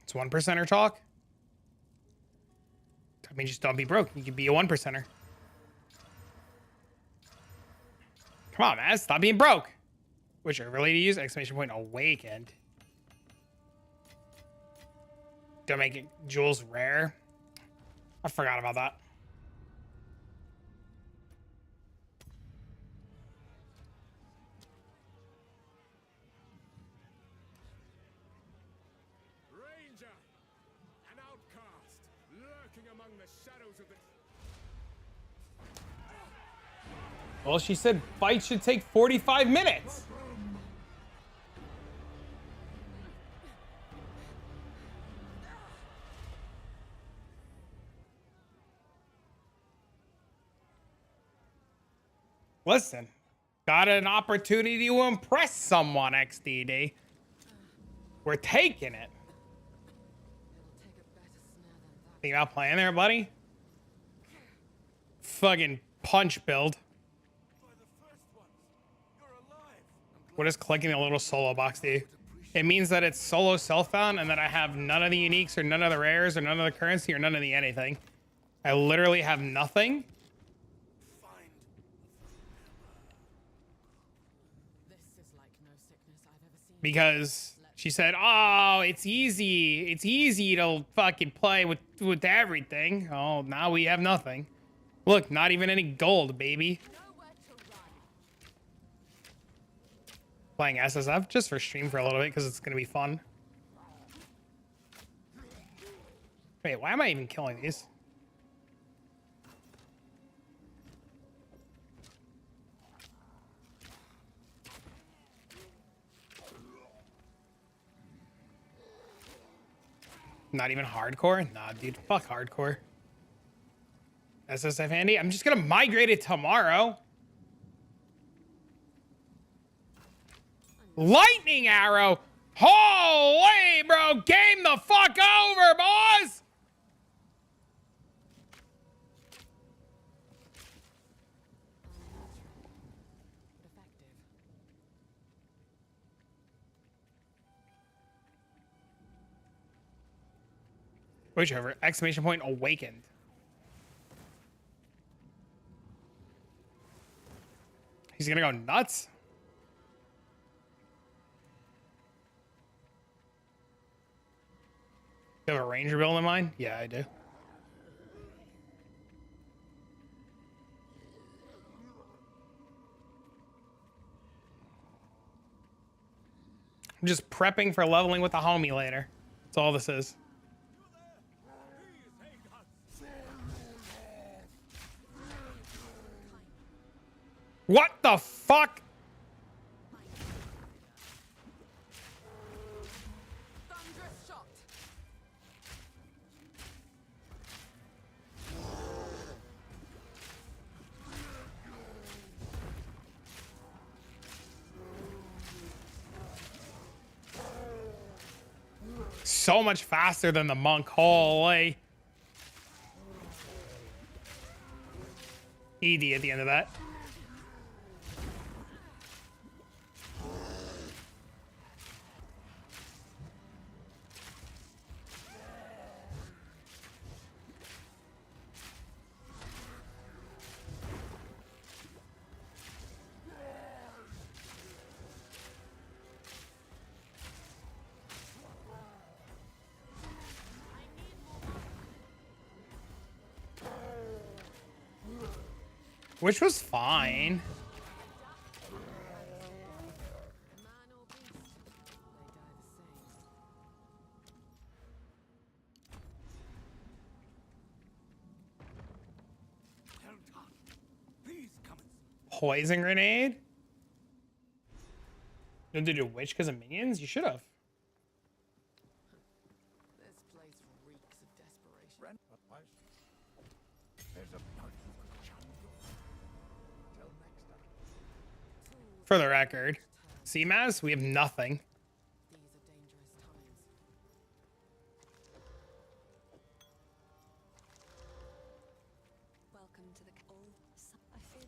It's 1%er talk. I mean, just don't be broke. You can be a 1%er. Come on, man. Stop being broke. Which are really to use exclamation point awakened. Don't make it jewels rare. I forgot about that. Ranger, an outcast, lurking among the shadows of the... Well, she said fight should take 45 minutes. Listen, got an opportunity to impress someone, XDD. We're taking it. Think about playing there, buddy? Fucking punch build. What does clicking a little solo box do? It means that it's solo self-found and that I have none of the uniques or none of the rares or none of the currency or none of the anything. I literally have nothing. Because she said, oh, it's easy. It's easy to fucking play with everything. Oh, now we have nothing. Look, not even any gold, baby. Playing SSF just for stream for a little bit because it's going to be fun. Wait, why am I even killing these? Not even hardcore? Nah, dude, fuck hardcore. SSF handy? I'm just gonna migrate it tomorrow. Lightning arrow? Holy, bro, game the fuck over, boys! Whichever. Exclamation point awakened. He's gonna go nuts. You have a ranger build in mind? Yeah, I do. I'm just prepping for leveling with a homie later. That's all this is. What the fuck? Thunderous shot. So much faster than the monk. Holy. ED at the end of that. which was fine. Man or beast, they die the same. Poison grenade? You did a witch because of minions? You should have. This place reeks of desperation. For the record, CMAS, we have nothing. These are dangerous times. Welcome to the I feel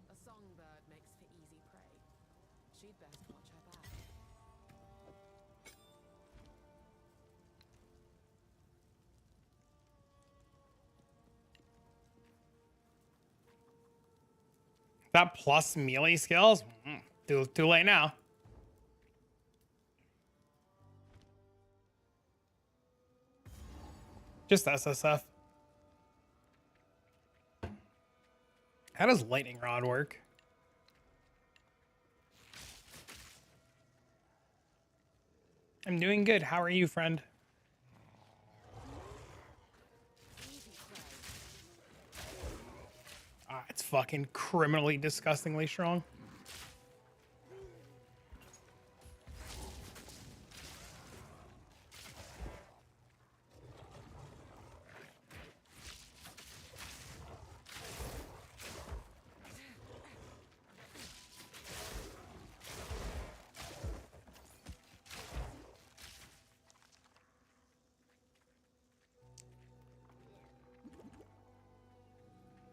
A songbird makes for easy prey. She'd best watch her back. That plus melee skills? Too late now. Just SSF. How does lightning rod work? I'm doing good. How are you, friend? Ah, it's fucking criminally disgustingly strong.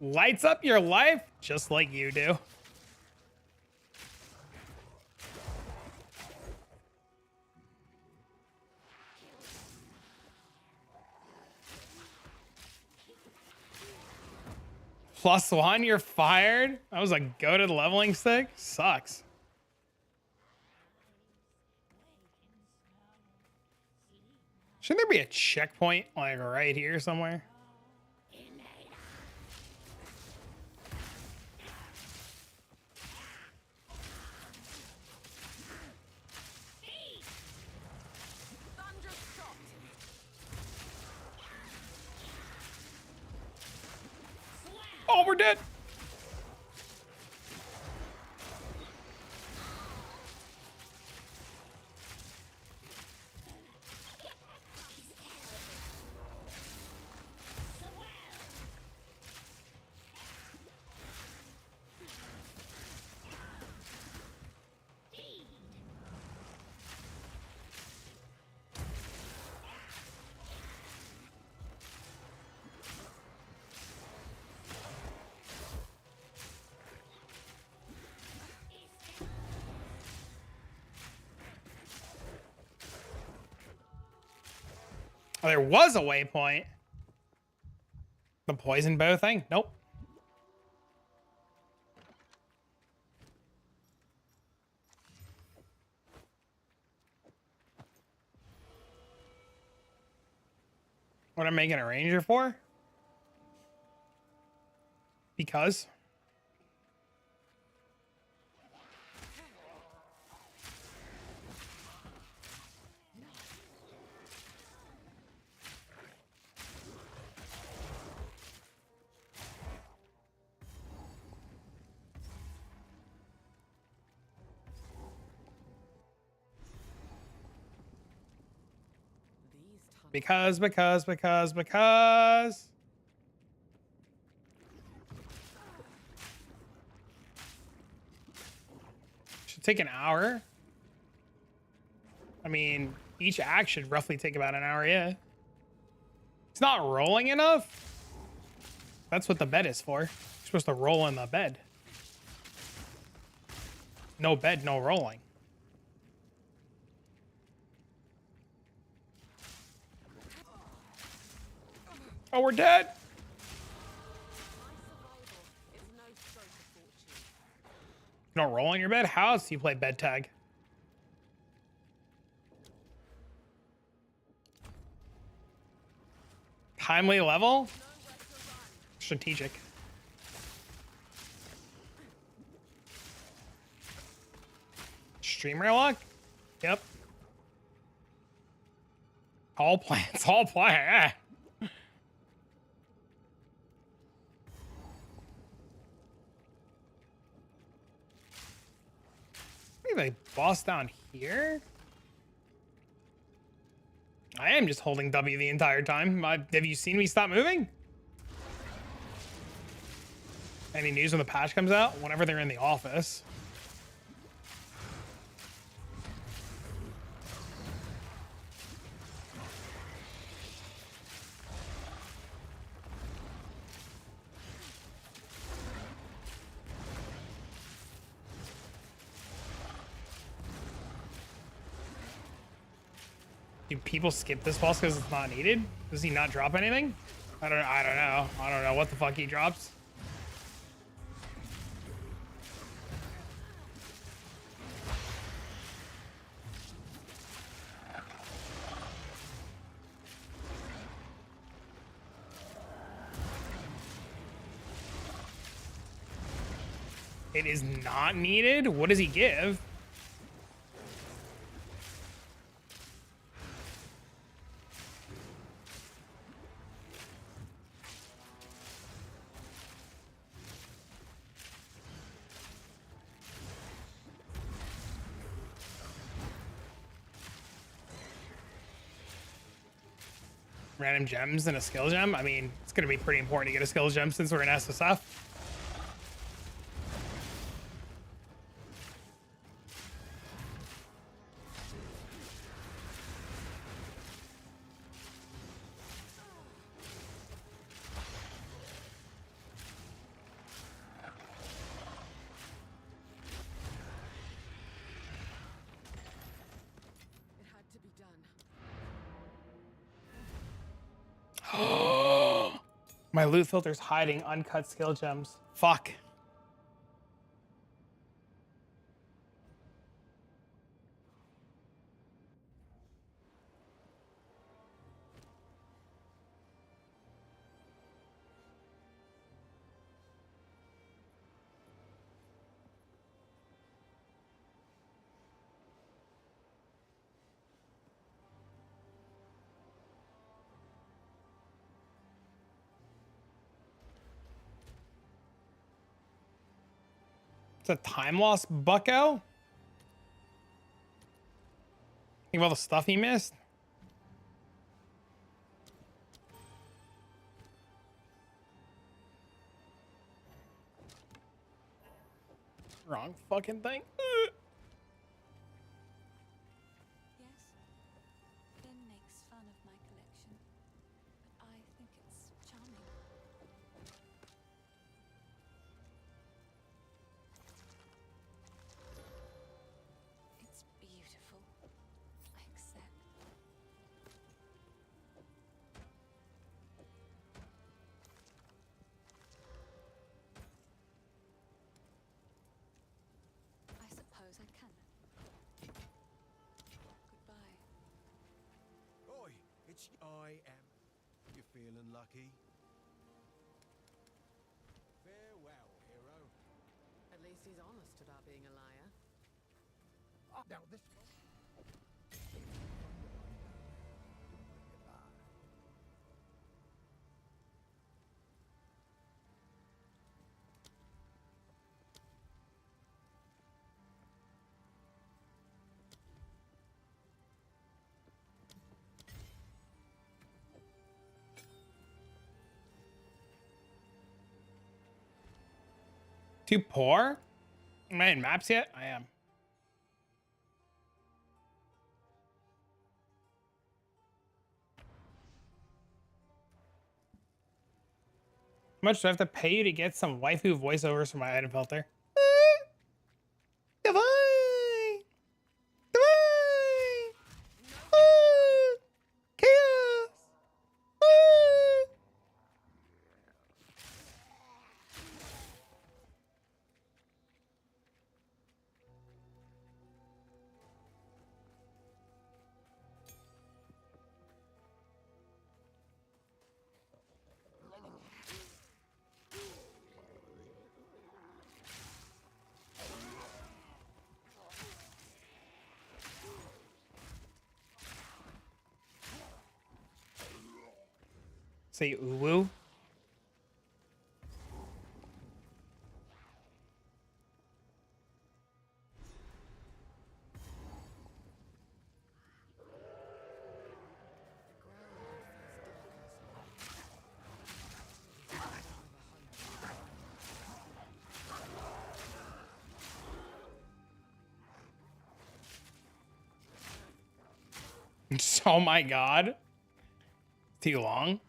Lights up your life just like you do. +1, you're fired. That was a goated leveling stick. Sucks. Shouldn't there be a checkpoint like right here somewhere? Thunderous shot. Oh, we're dead. Oh, there was a waypoint. The poison bow thing? Nope. What I'm making a ranger for? Because. These tunnels. Because. Should take an hour. I mean, each act should roughly take about an hour, yeah. It's not rolling enough. That's what the bed is for. You're supposed to roll in the bed. No bed, no rolling. Oh, we're dead. It's no stroke of fortune. You don't roll in your bed? How else do you play bed tag? Timely level? Strategic. Stream rail lock? Yep. All plants, all plants. Maybe a boss down here? I am just holding W the entire time. Have you seen me stop moving? Any news when the patch comes out? Whenever they're in the office. Do people skip this boss because it's not needed? Does he not drop anything? I don't know. I don't know what the fuck he drops. It is not needed? What does he give? Random gems and a skill gem? I mean, it's going to be pretty important to get a skill gem since we're in SSF. It had to be done. My loot filter's hiding uncut skill gems. Fuck. It's a time loss bucko? Think of all the stuff he missed? Wrong fucking thing. Yes, Finn makes fun of my collection, but I think it's charming. It's beautiful. I accept. I suppose I can. Goodbye. Oi, it's I am. You feeling lucky? Farewell, hero. At least he's honest about being a liar. Now this one. Too poor? Am I in maps yet? I am. How much do I have to pay you to get some waifu voiceovers for my item filter? Divine! Divine! Chaos! Say uwu. Oh my god. Too long.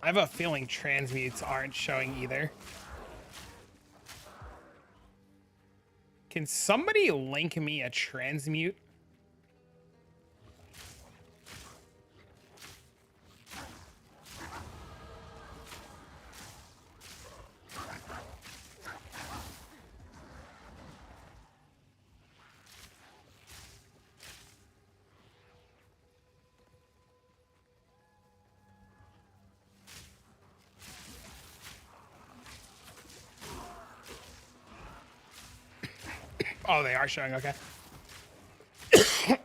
I have a feeling transmutes aren't showing either. Can somebody link me a transmute? Oh, they are showing. Okay.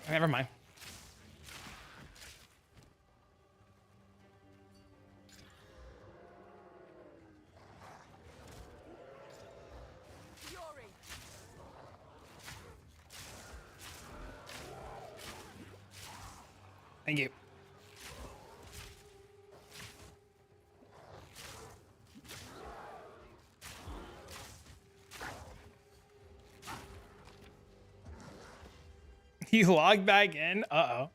Never mind. Fury. Thank you. You logged back in? Uh-oh.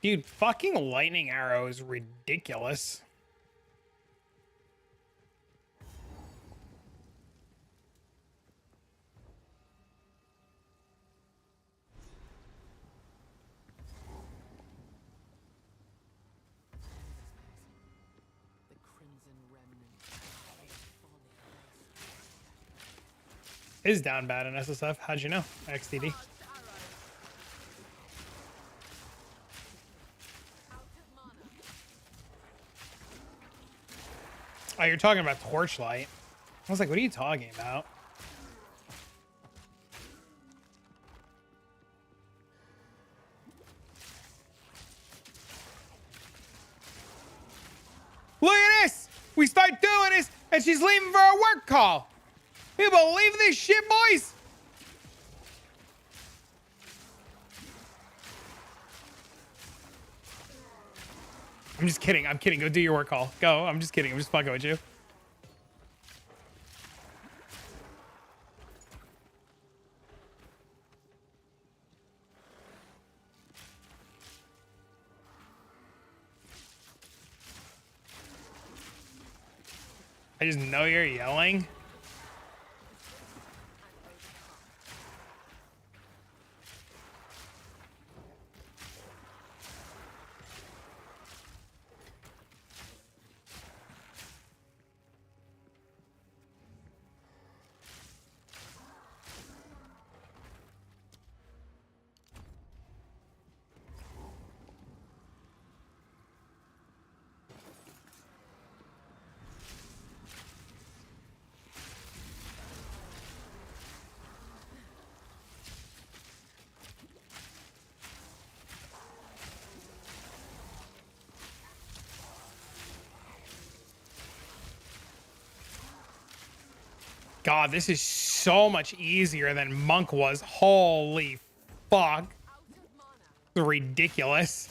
Dude, fucking lightning arrow is ridiculous. The crimson remnant. Is down bad in SSF. How'd you know? XTD. Oh, you're talking about Torchlight. I was like, what are you talking about? Look at this! We start doing this, and she's leaving for a work call. You believe this shit, boys? I'm just kidding. I'm kidding. Go do your work call. Go. I'm just kidding. I'm just fucking with you. I just know you're yelling. God, this is so much easier than Monk was. Holy fuck. Ridiculous.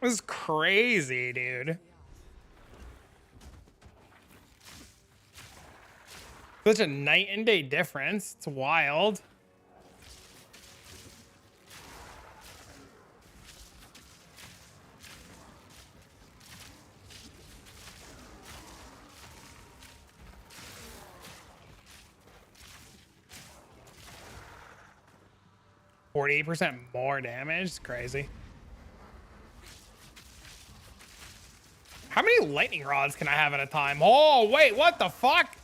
This is crazy, dude. Such a night and day difference. It's wild. 48% more damage. It's crazy. How many lightning rods can I have at a time? Oh, wait, what the fuck?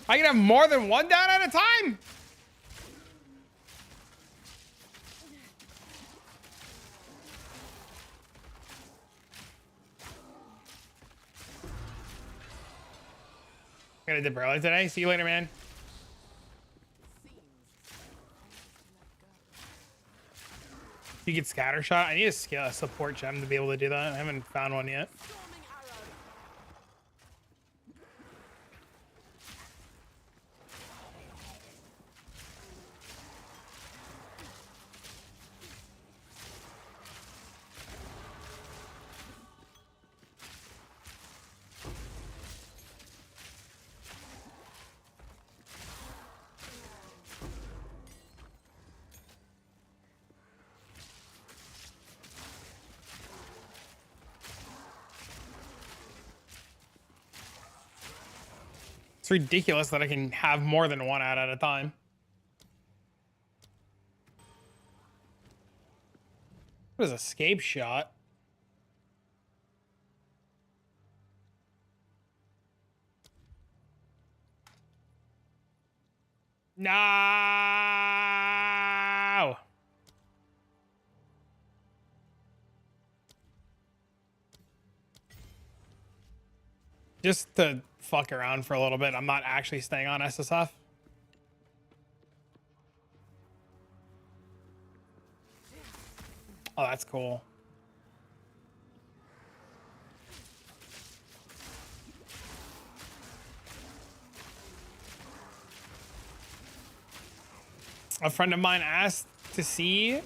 I can have more than one down at a time? I'm gonna dip early today. See you later, man. You get scatter shot. I need a support gem to be able to do that. I haven't found one yet. It's ridiculous that I can have more than one out at a time. What is escape shot? No. Just to fuck around for a little bit. I'm not actually staying on SSF. Oh, that's cool. A friend of mine asked to see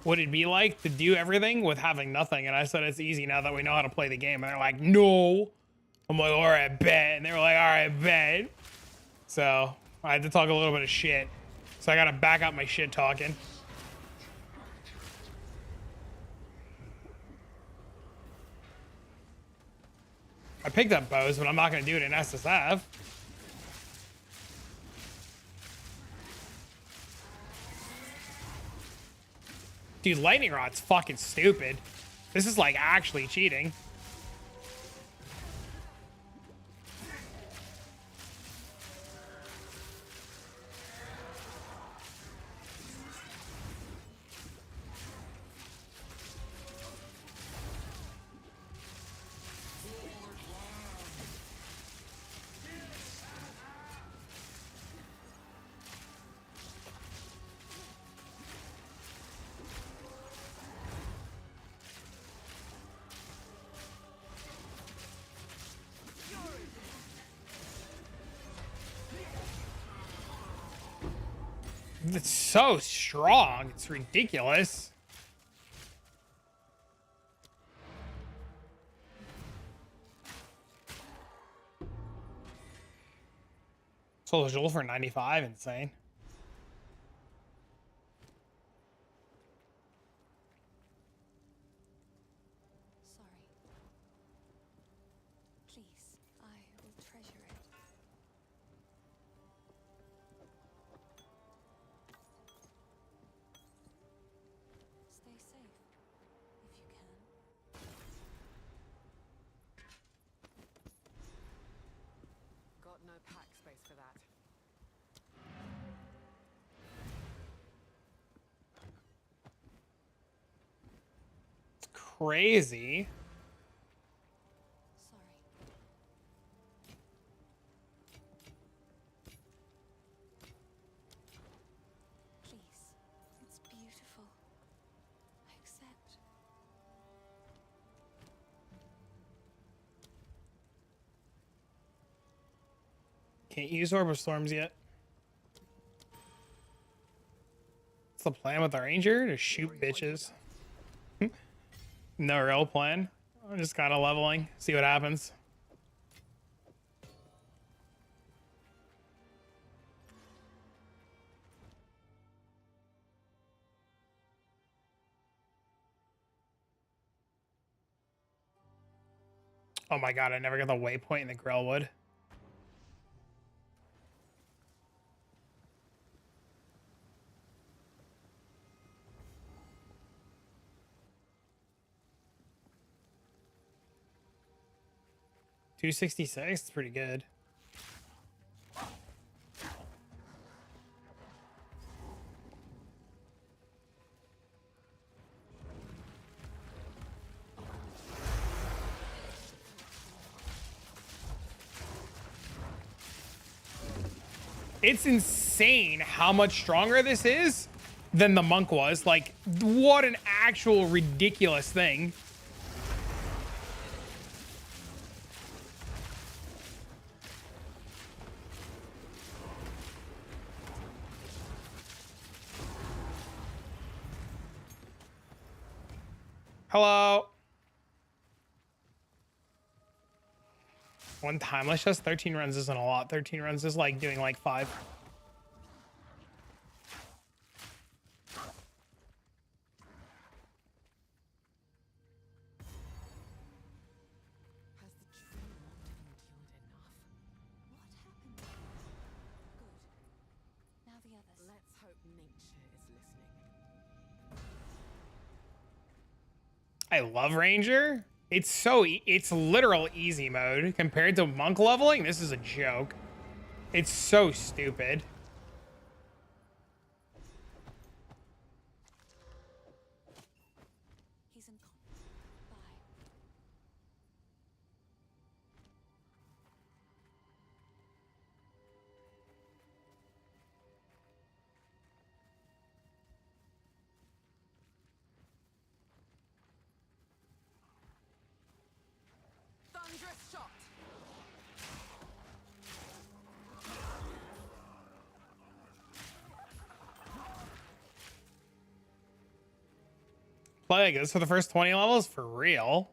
what it'd be like to do everything with having nothing. And I said, it's easy now that we know how to play the game. And they're like, no. I'm like, all right, bet. And they were like, all right, bet. So I had to talk a little bit of shit. So I got to back up my shit talking. I picked up bows, but I'm not going to do it in SSF. Dude, lightning rod's fucking stupid. This is like actually cheating. It's so strong. It's ridiculous. Soul Jewel for 95, insane. Sorry. Please, I will treasure it. Stay safe, if you can. Got no pack space for that. It's crazy. Sorry. Please, it's beautiful. I accept. Can't use Orb of Storms yet. What's the plan with our ranger? To shoot bitches. No real plan. I'm just kind of leveling. See what happens. Oh my god, I never got the waypoint in the Grellwood. 266. It's pretty good. It's insane how much stronger this is than the monk was. Like, what an actual ridiculous thing. Hello. One time, let's just 13 runs isn't a lot. 13 runs is like doing like 5. Has the tree not endured enough? What happened? Good. Now the others. Let's hope nature is listening. I love Ranger. It's so it's literal easy mode compared to monk leveling. This is a joke. It's so stupid. He's in. Bye. Thunderous shot. Play like this for the first 20 levels for real.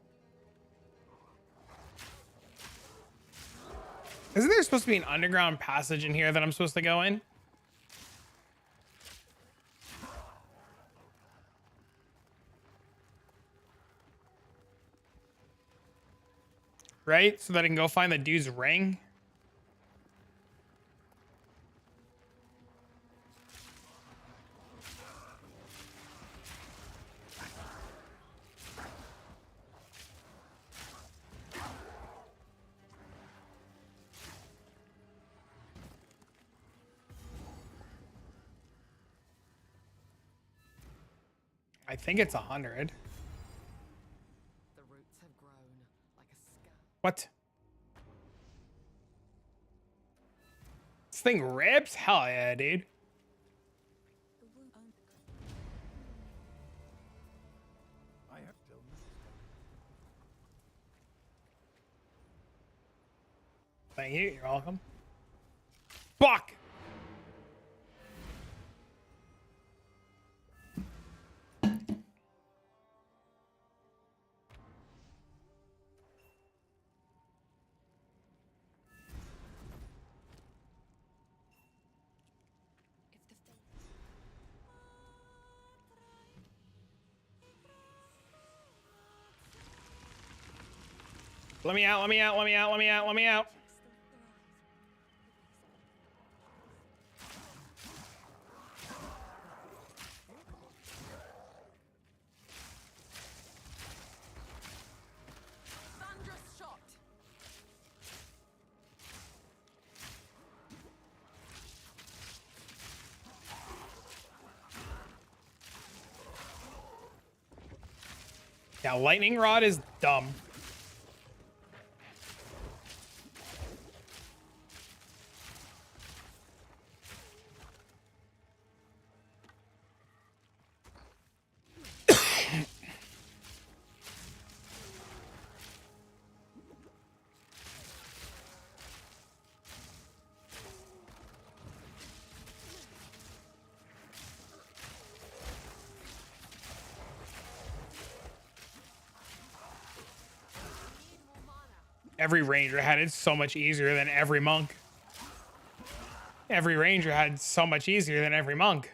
Isn't there supposed to be an underground passage in here that I'm supposed to go in? Right? So that I can go find the dude's ring? I think it's 100. The roots have grown like a scar. What? This thing rips? Hell yeah, dude. The wound. I have still Thank you. You're welcome. Fuck! If the fate. Let me out, let me out, let me out, let me out, let me out. Thunderous shot. Yeah, lightning rod is dumb. Every ranger had it so much easier than every monk. Every ranger had so much easier than every monk.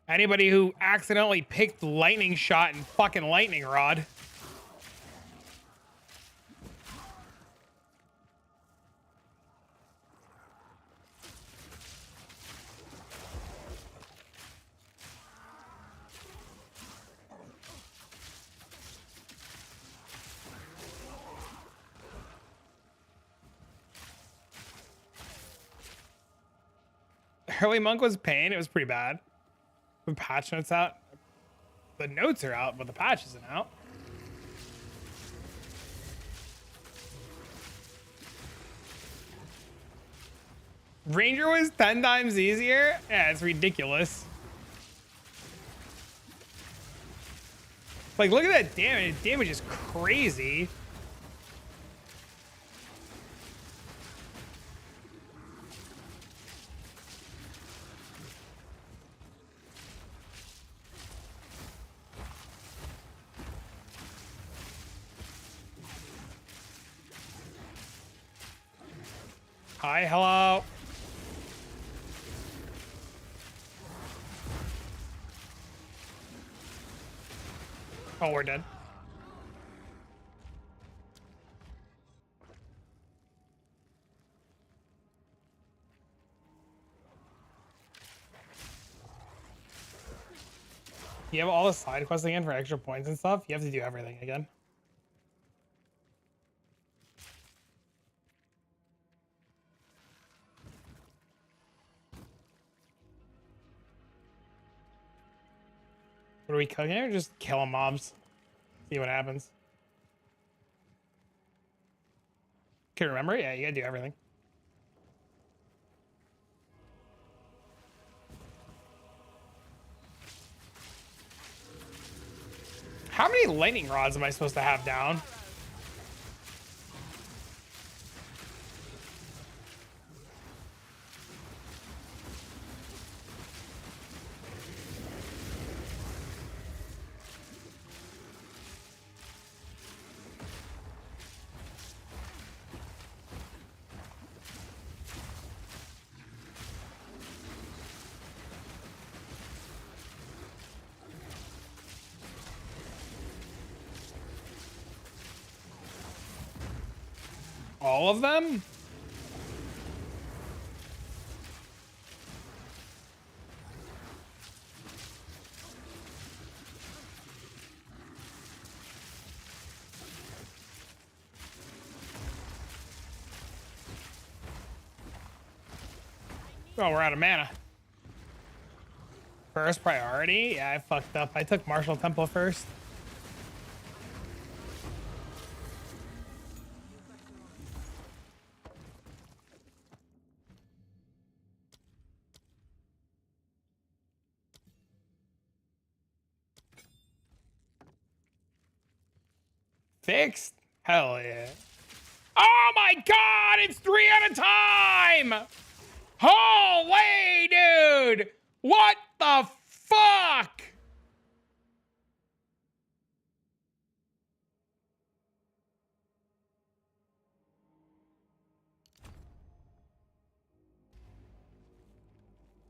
Anybody who accidentally picked lightning shot and fucking lightning rod. Early monk was pain. It was pretty bad. The patch notes out. The notes are out, but the patch isn't out. Ranger was 10 times easier? Yeah, it's ridiculous. Like, look at that damage. Damage is crazy. Hi, hello. Oh, we're dead. You have all the side quests again for extra points and stuff? You have to do everything again. What are we cooking here? Just killing mobs. See what happens. Can you remember? Yeah, you gotta do everything. How many lightning rods am I supposed to have down? All of them? Oh, we're out of mana. First priority? Yeah, I fucked up. I took Martial Temple first. Fixed? Hell yeah. Oh my god, it's 3 at a time! Holy dude! What the fuck?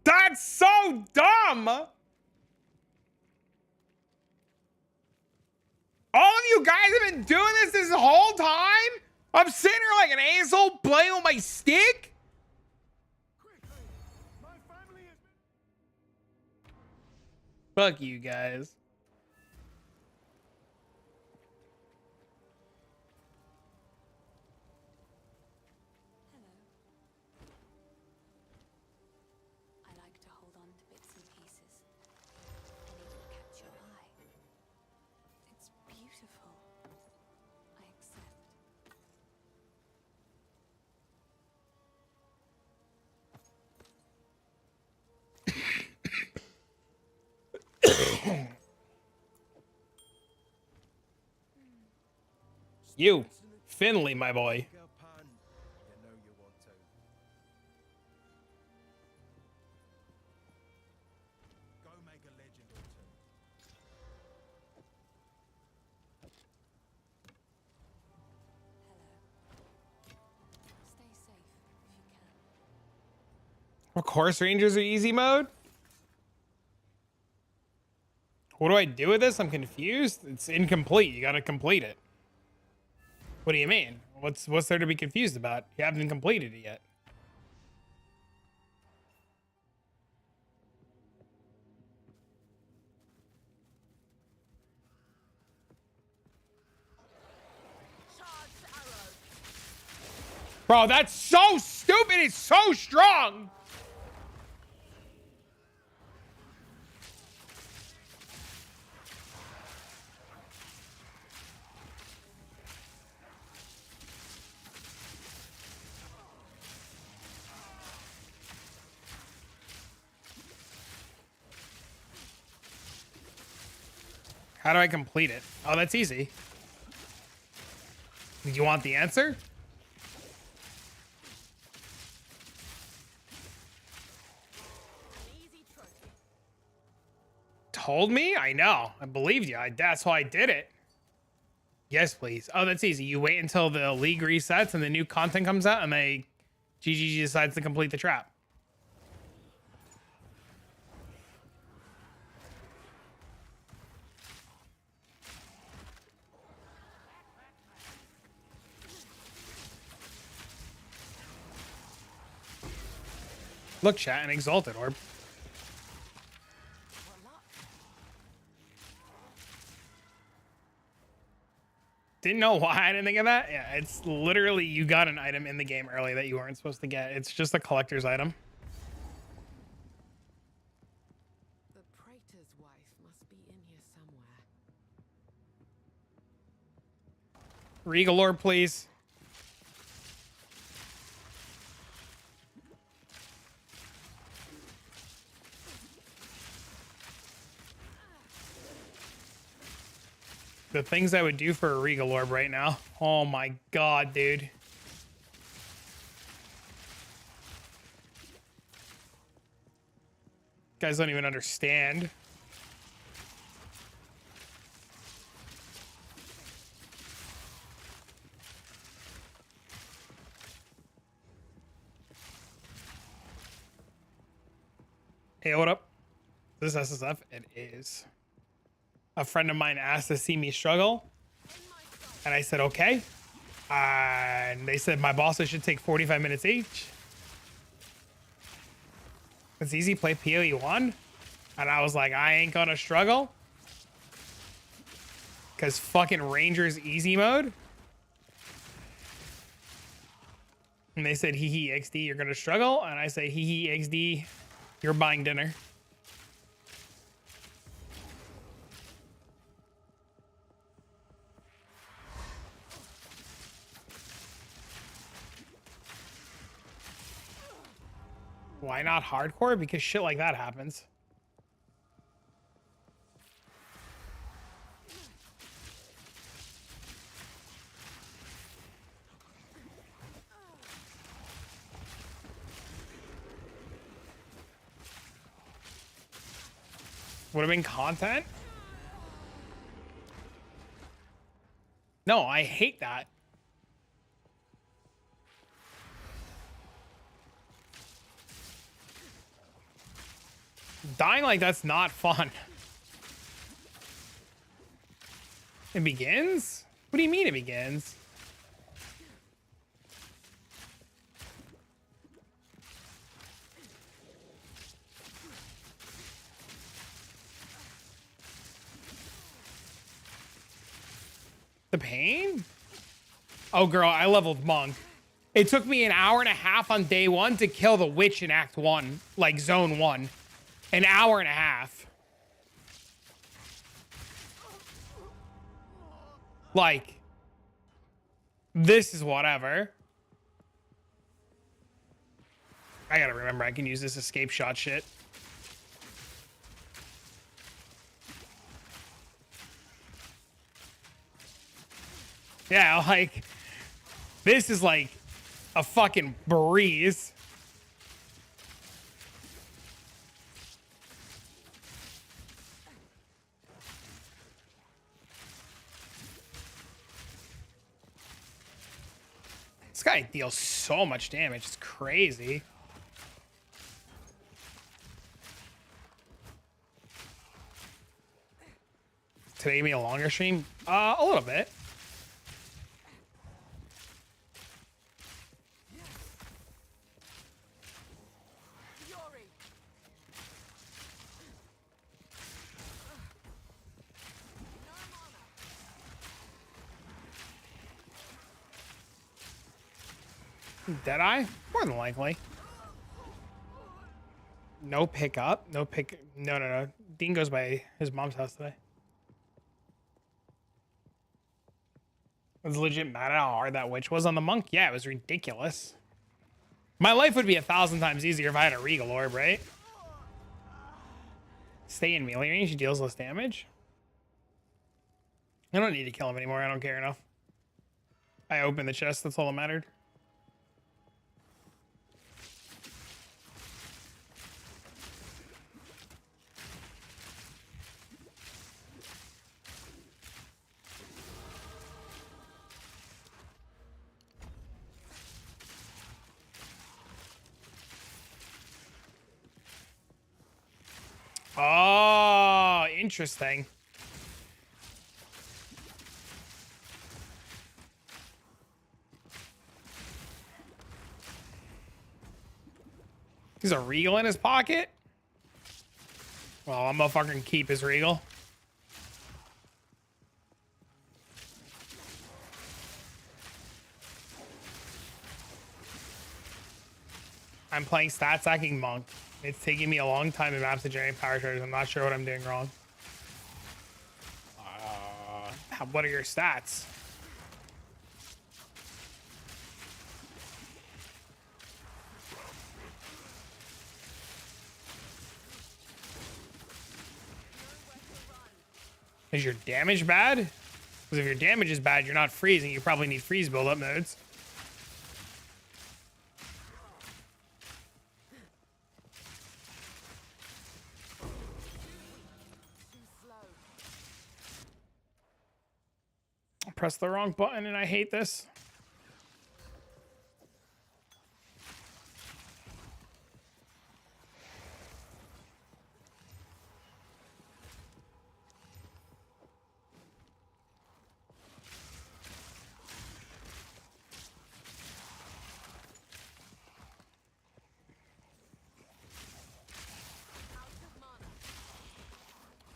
That's so dumb! All of you guys have been doing this whole time? I'm sitting here like an asshole playing with my stick? My family is... Fuck you guys. Hello. I like to hold on to bits and pieces. Anything catch your eye. It's beautiful. I accept. You, Finley, my boy. Go pan. You know you want to. Go make a legend or two. Hello. Stay safe if you can. Of course, Rangers are easy mode. What do I do with this? I'm confused. It's incomplete. You gotta complete it. What do you mean? What's there to be confused about? You haven't completed it yet. Bro, that's so stupid. It's so strong. How do I complete it? Oh, that's easy. Do you want the answer? An easy trophy. Told me? I know. I believed you. That's why I did it. Yes, please. Oh, that's easy. You wait until the league resets and the new content comes out and GGG decides to complete the trap. Look, chat, an exalted orb. Didn't know why I didn't think of that. Yeah, it's literally you got an item in the game early that you weren't supposed to get. It's just a collector's item. The praetor's wife must be in here somewhere. Regal orb, please. The things I would do for a Regal Orb right now. Oh my god, dude. Guys don't even understand. Hey, what up? Is this SSF? It is. A friend of mine asked to see me struggle, and I said, okay. And they said my bosses should take 45 minutes each. It's easy, play PoE 1. And I was like, I ain't gonna struggle. Because fucking Ranger's easy mode. And they said, hee hee XD, you're gonna struggle. And I say, hee hee XD, you're buying dinner. Why not hardcore? Because shit like that happens. Would have been content? No, I hate that. Dying like that's not fun. It begins? What do you mean it begins? The pain? Oh, girl, I leveled monk. It took me an hour and a half on day 1 to kill the witch in Act 1, like Zone 1. An hour and a half. Like, this is whatever. I gotta remember I can use this escape shot shit. Yeah, like, this is like a fucking breeze. This guy deals so much damage. It's crazy. Today be a longer stream? A little bit. Deadeye? More than likely. No pickup. No pick. No. Dean goes by his mom's house today. I was legit mad at how hard that witch was on the monk. Yeah, it was ridiculous. My life would be 1,000 times easier if I had a Regal Orb, right? Stay in melee range, he deals less damage. I don't need to kill him anymore. I don't care enough. I opened the chest. That's all that mattered. Oh, interesting. He's a regal in his pocket? Well, I'm gonna fucking keep his regal. I'm playing stat stacking monk. It's taking me a long time to map to generate power charges. I'm not sure what I'm doing wrong. What are your stats? Is your damage bad? Because if your damage is bad, you're not freezing. You probably need freeze build-up modes. I pressed the wrong button and I hate this.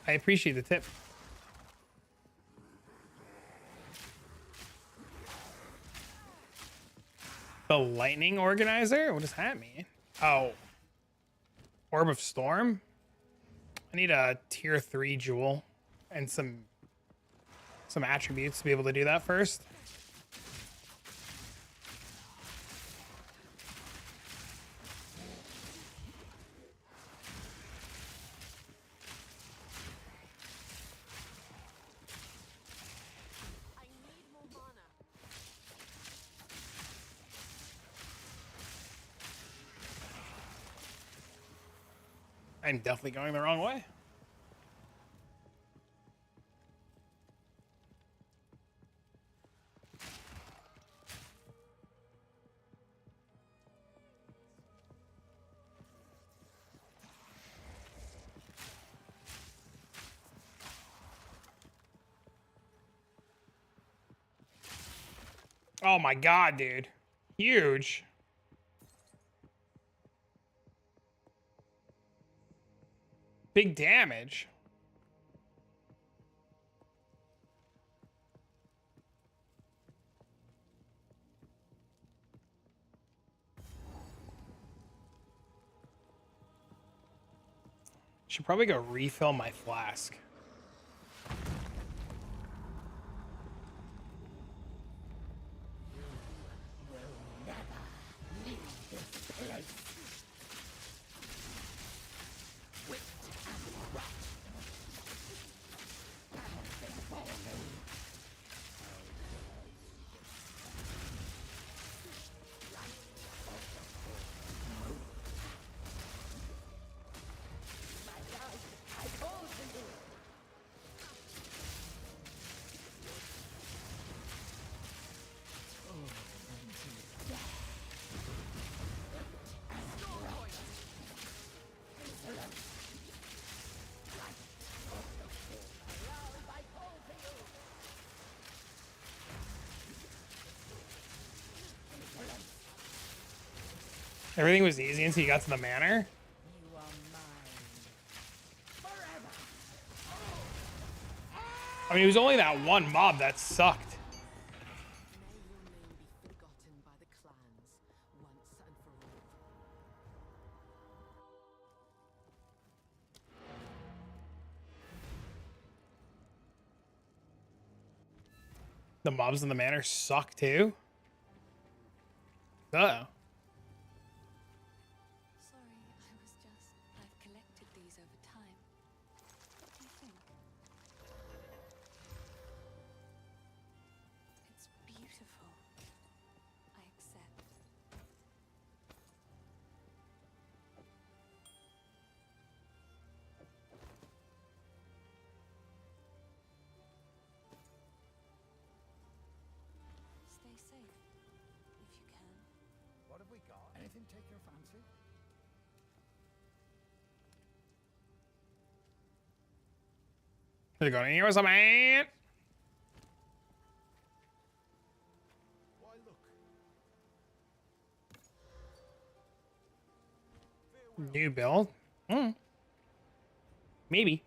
I appreciate the tip. The lightning organizer? What does that mean? Oh. Orb of Storm? I need a tier 3 jewel and some attributes to be able to do that first. I'm definitely going the wrong way. Oh my god, dude. Huge. Big damage. Should probably go refill my flask. Everything was easy until you got to the manor. I mean, it was only that one mob that sucked. May your name be forgotten by the clans once and for all. The mobs in the manor suck too. Uh-oh. Sorry, I've collected these over time. What do you think? Anything take your fancy? They're going, here was a man. Why look? New build. Maybe.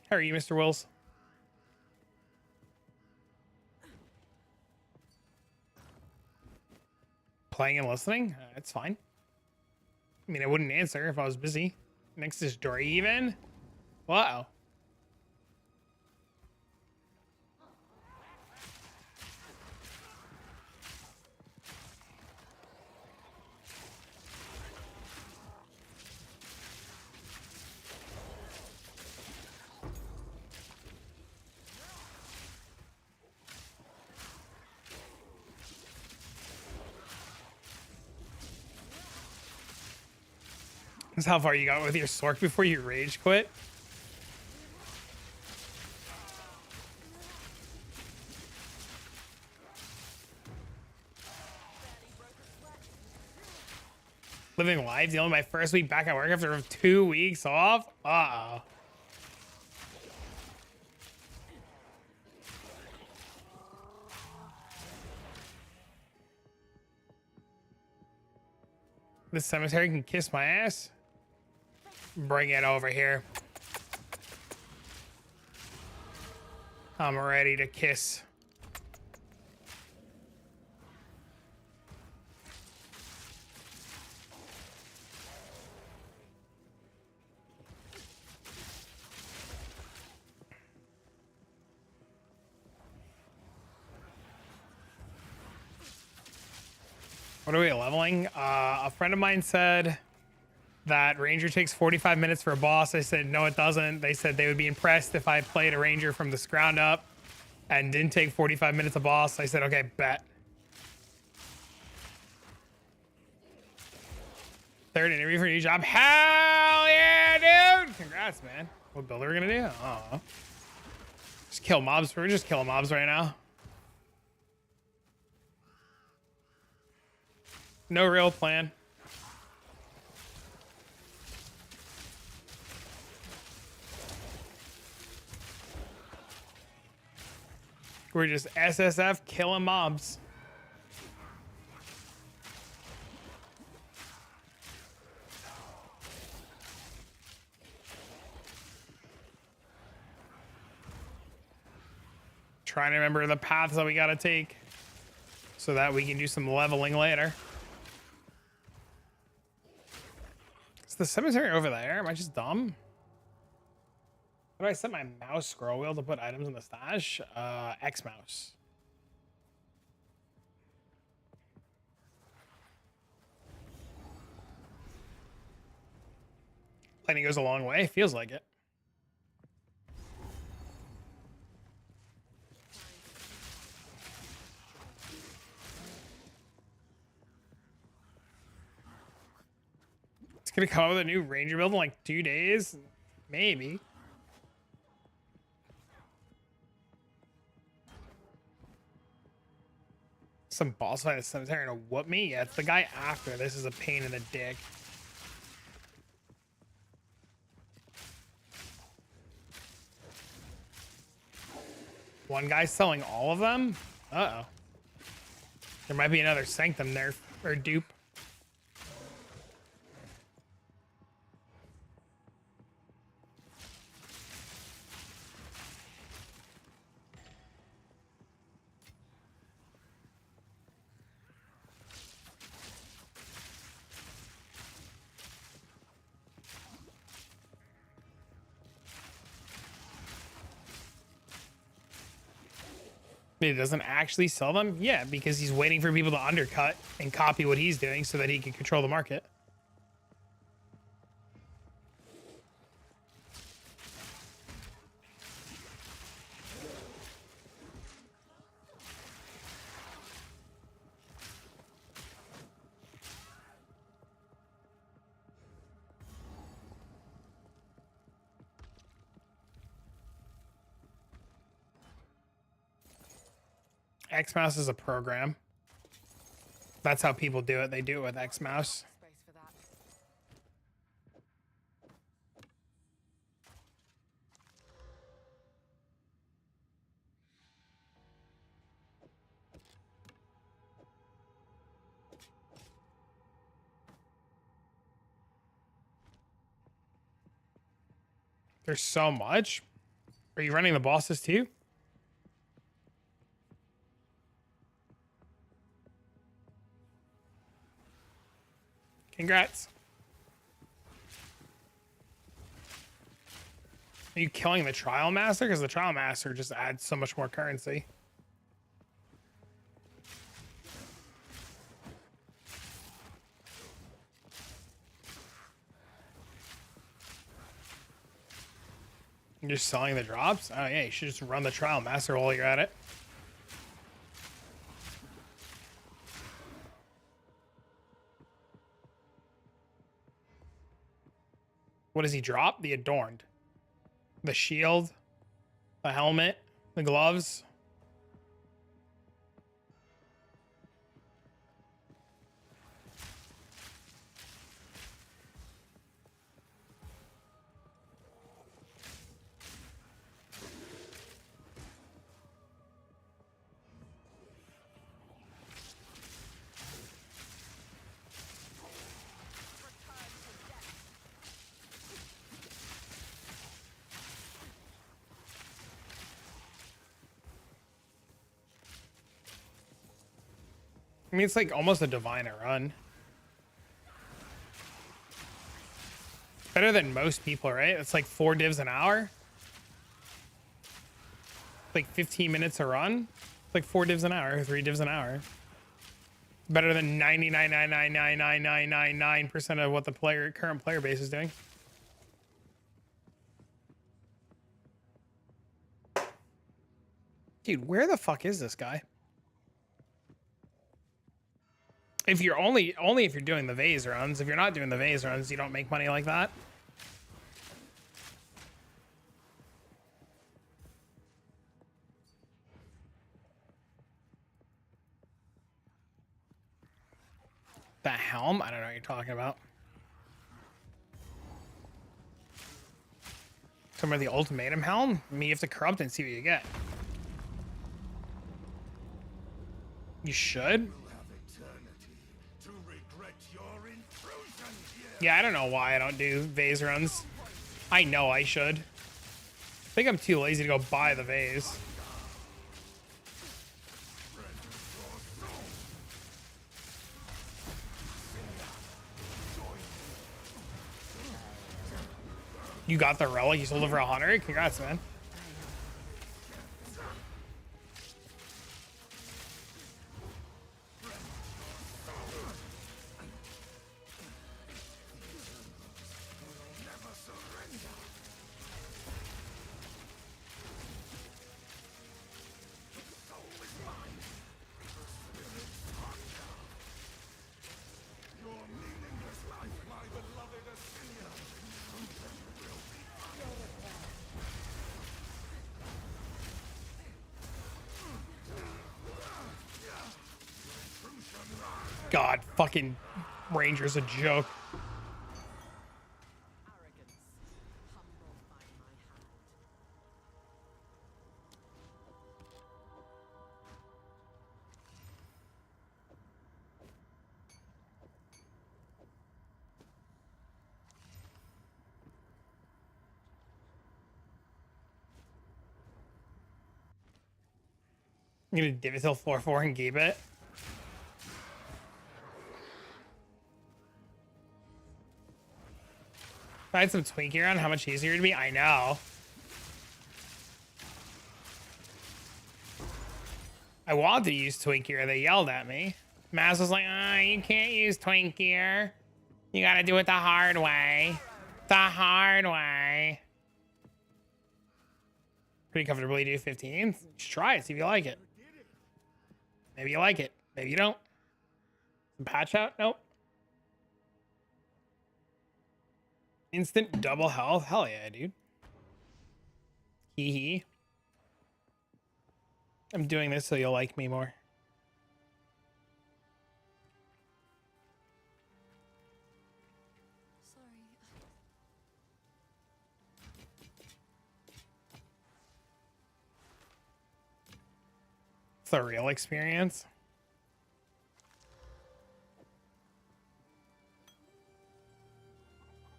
How are you, Mr. Wills? Playing and listening? It's fine. I mean, I wouldn't answer if I was busy. Next is Draven. Wow. That's how far you got with your Sork before you rage quit. Living life, dealing with my first week back at work after 2 weeks off. Uh-oh. The cemetery can kiss my ass. Bring it over here. I'm ready to kiss. What are we leveling? A friend of mine said that Ranger takes 45 minutes for a boss. I said, no, it doesn't. They said they would be impressed if I played a Ranger from the ground up and didn't take 45 minutes a boss. I said, okay, bet. Third interview for a new job. Hell yeah, dude! Congrats, man. What build are we gonna do? Oh, just kill mobs. We're just killing mobs right now. No real plan. We're just SSF killing mobs. Trying to remember the paths that we gotta take so that we can do some leveling later. Is the cemetery over there? Am I just dumb? How do I set my mouse scroll wheel to put items in the stash? X mouse. Lightning goes a long way. Feels like it. It's gonna come up with a new Ranger build in like 2 days? Maybe. Some boss fight at the cemetery to whoop me? Yeah, it's the guy after. This is a pain in the dick. One guy selling all of them? Uh-oh. There might be another Sanctum nerf or dupe. He doesn't actually sell them? Yeah, because he's waiting for people to undercut and copy what he's doing so that he can control the market. X mouse is a program. That's how people do it. They do it with X mouse. Space for that. There's so much. Are you running the bosses too? Congrats. Are you killing the trial master? Because the trial master just adds so much more currency. You're just selling the drops? Oh yeah, you should just run the trial master while you're at it. What does he drop? The adorned. The shield, the helmet, the gloves. I mean, it's like almost a diviner run. Better than most people, right? It's like 4 divs an hour. Like 15 minutes a run. It's like 4 divs an hour, 3 divs an hour. Better than 99.9999999% of what the current player base is doing. Dude, where the fuck is this guy? If you're only if you're doing the vase runs. If you're not doing the vase runs, you don't make money like that. The helm? I don't know what you're talking about. Talking about the ultimatum helm? I mean, you have to corrupt and see what you get. You should? Yeah, I don't know why I don't do vase runs. I know I should. I think I'm too lazy to go buy the vase. You got the relic? You sold it for 100? Congrats, man. God, fucking Ranger's a joke. Arrogance, humbled by my hand. I'm gonna div it till 4-4 and keep it. If I had some Twinkie on, how much easier it'd be? I know. I wanted to use Twinkie, they yelled at me. Maz was like, oh, you can't use Twinkie. You gotta do it the hard way. The hard way. Pretty comfortably do 15. Just try it, see if you like it. Maybe you like it. Maybe you don't. Some patch out? Nope. Instant double health? Hell yeah, dude. Hee hee. I'm doing this so you'll like me more. Sorry. It's a real experience.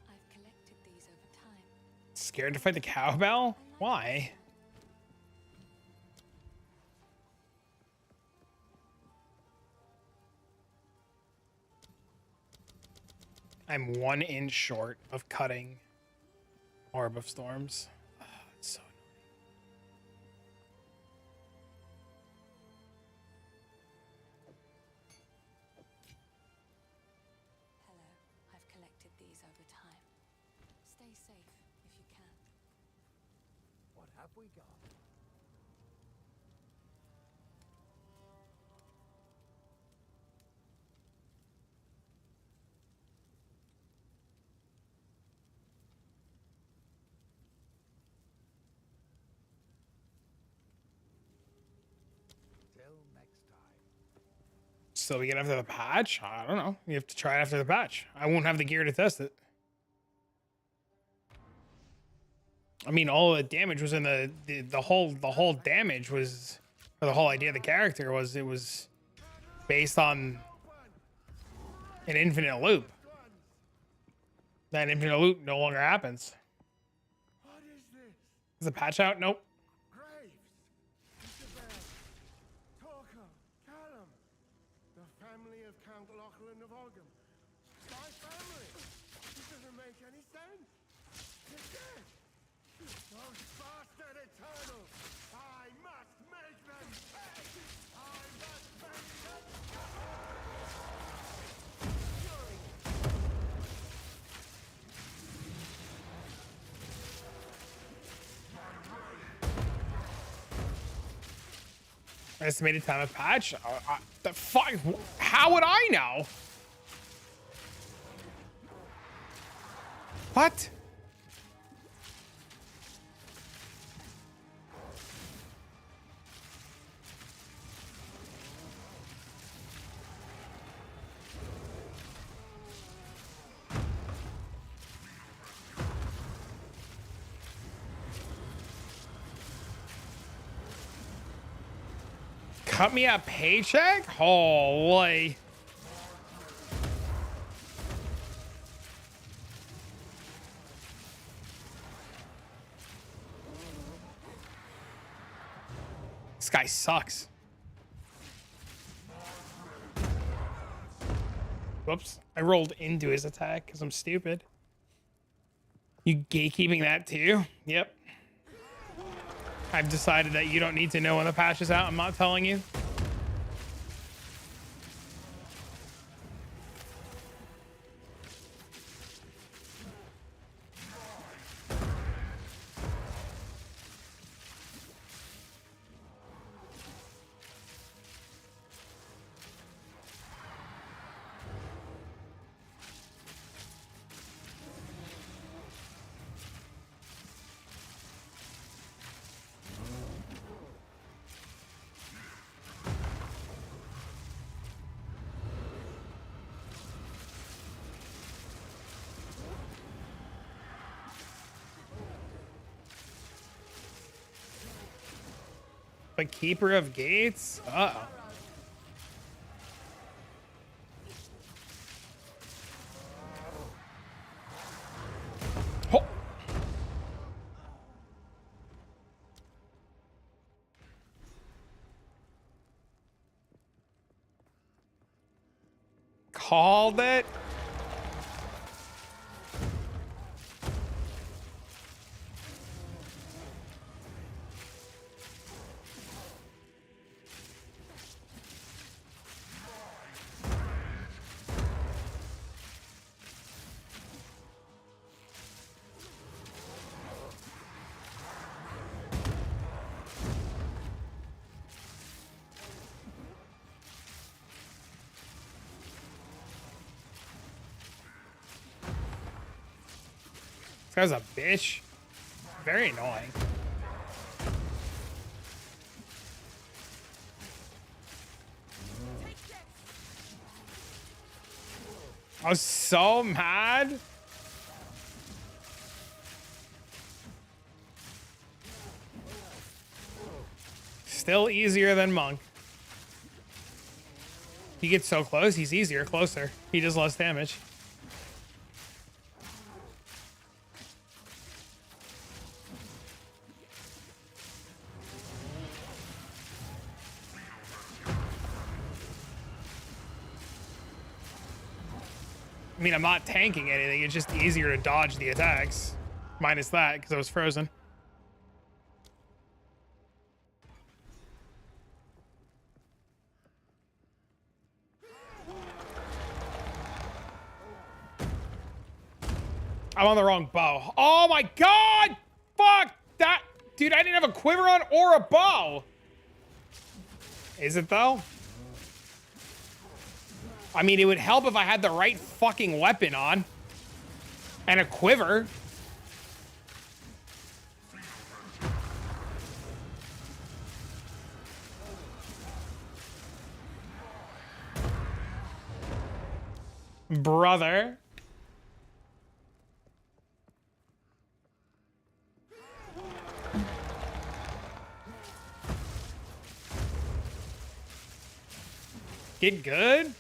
I've collected these over time. Scared to fight the cowbell? Why? I'm 1 inch short of cutting Orb of Storms. Oh, it's so annoying. Hello. I've collected these over time. Stay safe if you can. What have we got? Till next time. So we get after the patch? I don't know. You have to try it after the patch. I won't have the gear to test it. I mean, all the damage was in the whole damage was, or the whole idea of the character was, it was based on an infinite loop. That infinite loop no longer happens. What is this? Is the patch out? Nope. Graves, Isabel, Torquil, Callum, the family of Count Lachlan of Ogham. My family. This doesn't make any sense. You're dead. Those bastard Eternals. I must make them pay. I must make them Estimated time of patch? The fuck? How would I know? What? Cut me a paycheck? Holy. This guy sucks. Whoops. I rolled into his attack because I'm stupid. You gatekeeping that too? Yep. I've decided that you don't need to know when the patch is out. I'm not telling you. But Keeper of Gates? Uh-oh. Oh. Called it. This guy's a bitch. Very annoying. I was so mad. Still easier than Monk. He gets so close, he's easier, closer. He does less damage. I mean, I'm not tanking anything. It's just easier to dodge the attacks. Minus that, because I was frozen. I'm on the wrong bow. Oh my god! Fuck that! Dude, I didn't have a quiver on or a bow. Is it though? I mean, it would help if I had the right fucking weapon on. And a quiver. Brother. Get good?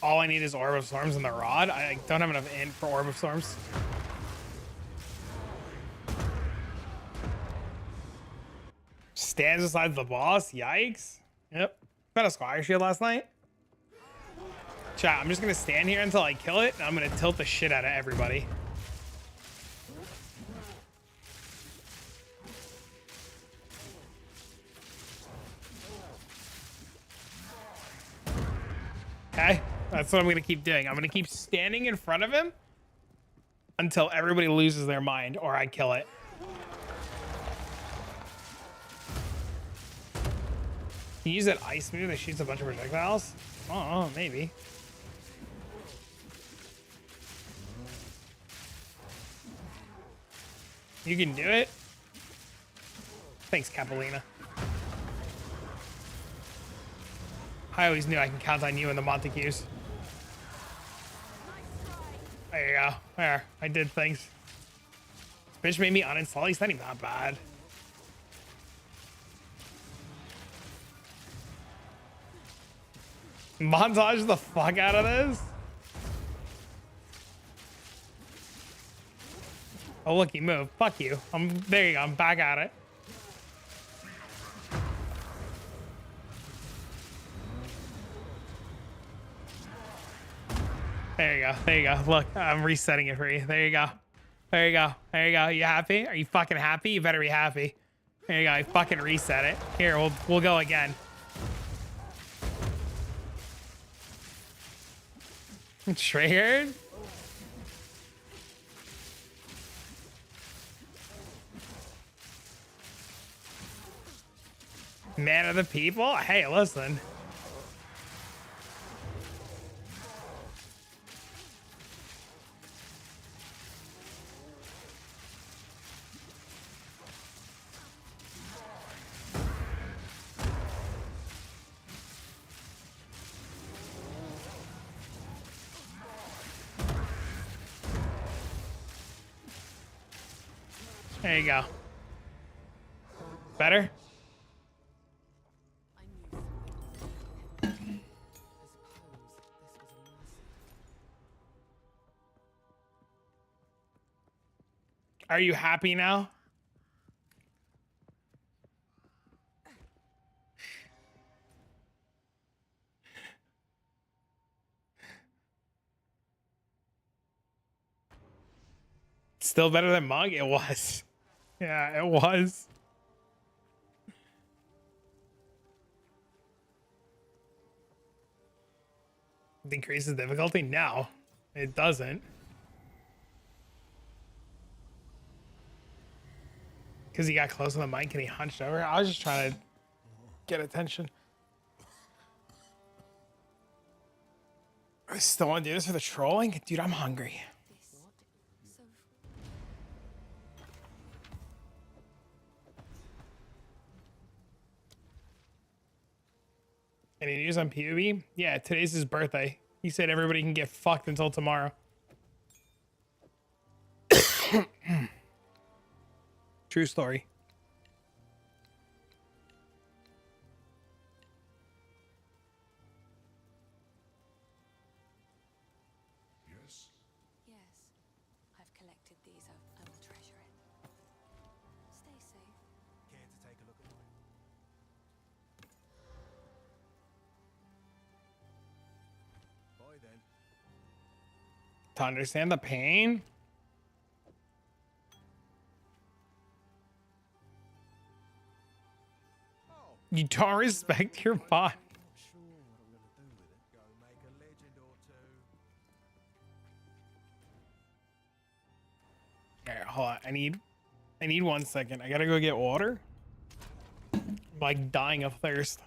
All I need is Orb of Storms and the Rod. I don't have enough int for Orb of Storms. Stands beside the boss? Yikes. Yep. Got a Squire Shield last night. Chat, I'm just gonna stand here until I kill it, and I'm gonna tilt the shit out of everybody. Okay? That's what I'm gonna keep doing. I'm gonna keep standing in front of him until everybody loses their mind or I kill it. Can you use that ice move that shoots a bunch of projectiles? Oh, maybe. You can do it. Thanks, Capolina. I always knew I can count on you and the Montagues. There you go. There, I did things. This bitch made me uninstall. He's not even that bad. Montage the fuck out of this. Oh, look, he moved. Fuck you. There you go. I'm back at it. There you go. There you go. Look, I'm resetting it for you. There you go. There you go. There you go. You happy? Are you fucking happy? You better be happy. There you go. I fucking reset it. Here, we'll go again. Triggered? Man of the people? Hey, listen. There you go. Better? I knew something was ahead. I suppose this was a mercy. Are you happy now? Still better than Mug? It was. Yeah, it was. It increases difficulty? No, it doesn't. Because he got close to the mic and he hunched over. I was just trying to get attention. I still want to do this for the trolling? Dude, I'm hungry. So Any news on PUB? Yeah, today's his birthday. He said everybody can get fucked until tomorrow. True story. Yes? Yes, I've collected these. I will treasure it. Stay safe. Care to take a look at mine? Bye then. To understand the pain? Oh, You don't respect your bot. not sure what I'm gonna do with it. Go make a legend or two. Alright, hold on. I need 1 second. I gotta go get water. I'm like dying of thirst.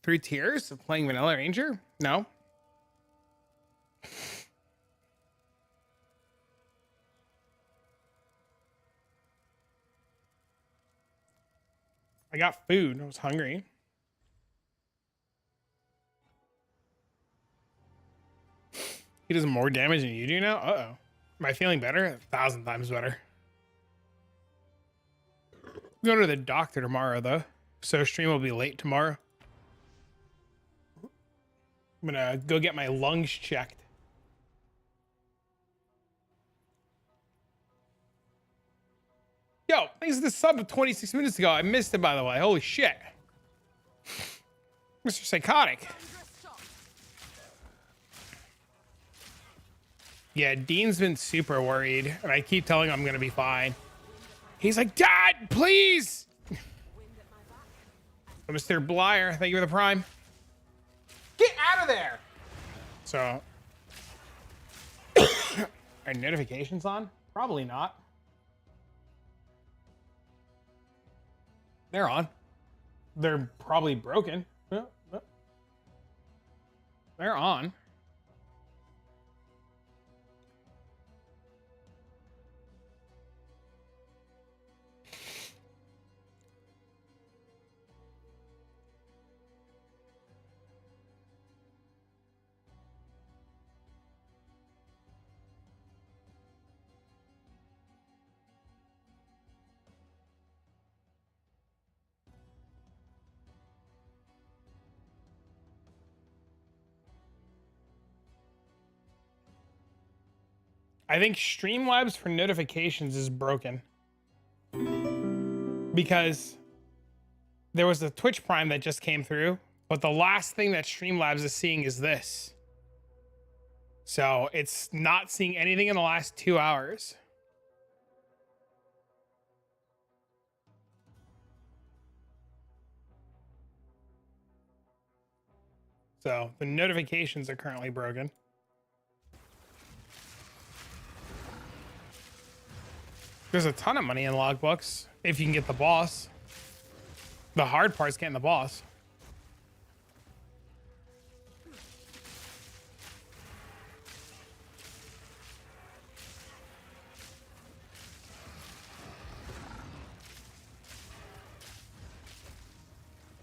through tiers of playing Vanilla Ranger? No. I got food. I was hungry. He does more damage than you do now? Uh-oh. Am I feeling better? 1,000 times better. I'm going to the doctor tomorrow, though. So stream will be late tomorrow. I'm going to go get my lungs checked. Yo, thanks to the sub of 26 minutes ago. I missed it, by the way. Holy shit. Mr. Psychotic. Yeah, Dean's been super worried, and I keep telling him I'm going to be fine. He's like, Dad, please. Mr. Blyer, thank you for the prime. Get out of there. So, are notifications on? Probably not. They're on. They're probably broken. They're on. I think Streamlabs for notifications is broken because there was a Twitch Prime that just came through, but the last thing that Streamlabs is seeing is this. So it's not seeing anything in the last 2 hours. So the notifications are currently broken. There's a ton of money in logbooks if you can get the boss. The hard part's getting the boss.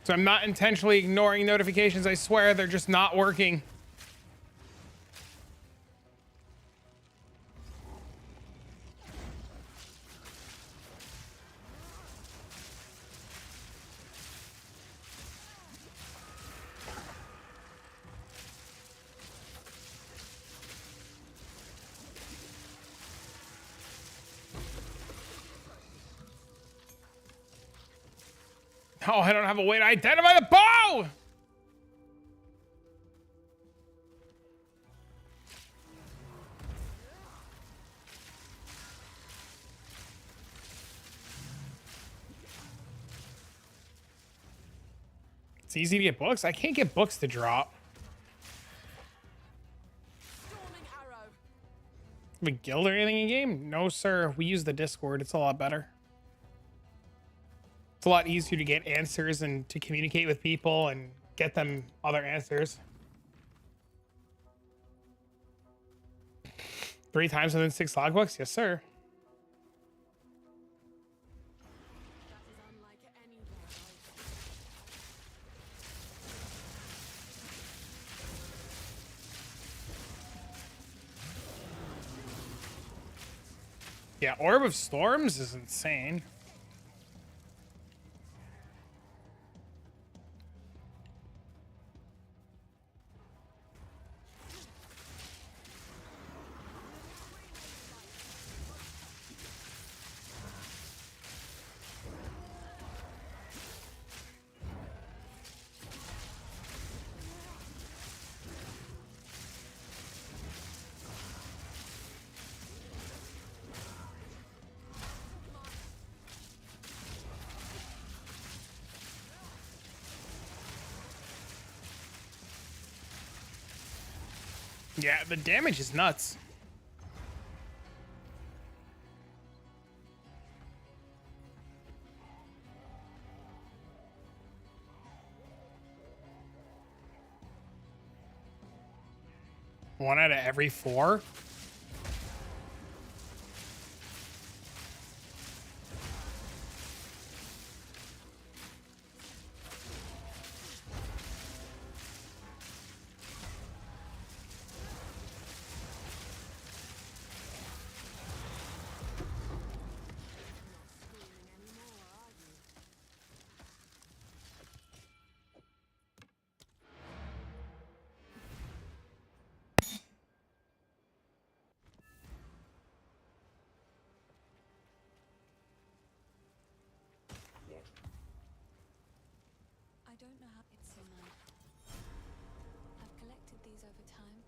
So I'm not intentionally ignoring notifications. I swear they're just not working. Oh, I don't have a way to identify the bow! It's easy to get books. I can't get books to drop. Have a guild or anything in game? No, sir. We use the Discord. It's a lot better. It's a lot easier to get answers and to communicate with people and get them other answers. 3 times within 6 logbooks? Yes, sir. Yeah, Orb of Storms is insane. Yeah, the damage is nuts. 1 out of every 4. I don't know how it's so mad. I've collected these over time.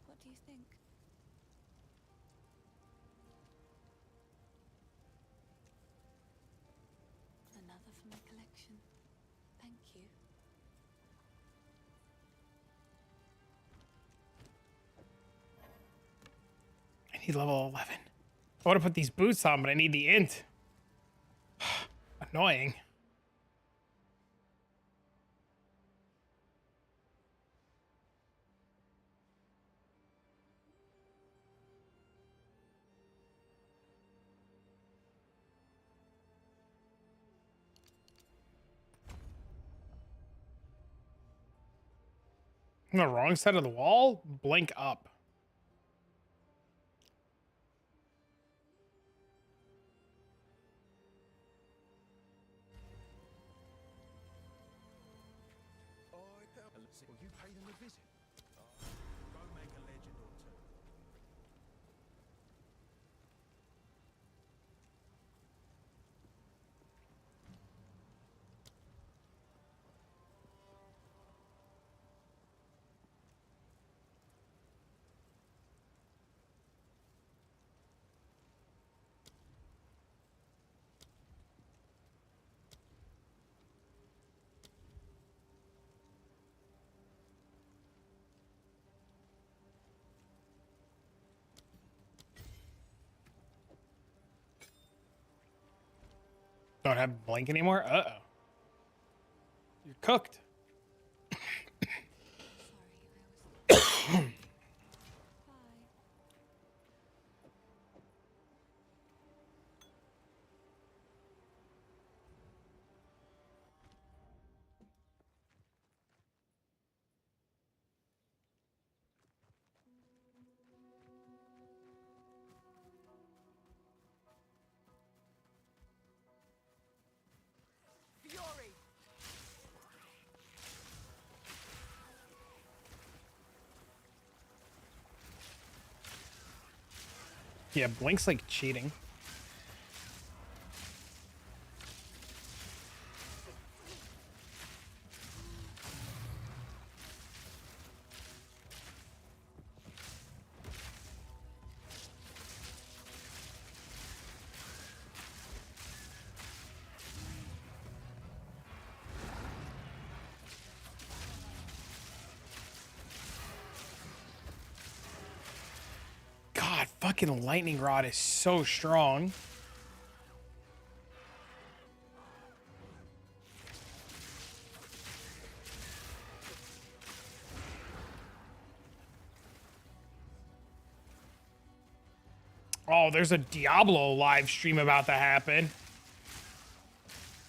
What do you think? Another for my collection. Thank you. I need level 11. I want to put these boots on, but I need the int. Annoying. On the wrong side of the wall? Blink up. Well, you paid them a visit. Go make a legend or two. Don't have blink anymore? Uh-oh. You're cooked. Sorry, I was. Bye. Fury! Yeah, blink's like cheating. God, fucking lightning rod is so strong. Oh, there's a Diablo live stream about to happen.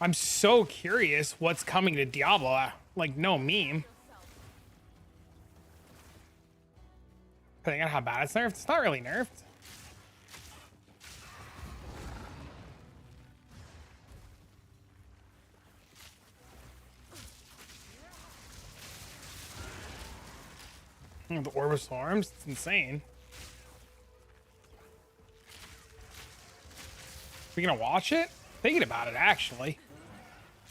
I'm so curious what's coming to Diablo. Like, no meme. Depending on how bad it's nerfed. It's not really nerfed. The Orb of Storms, it's insane. We gonna watch it? Thinking about it, actually.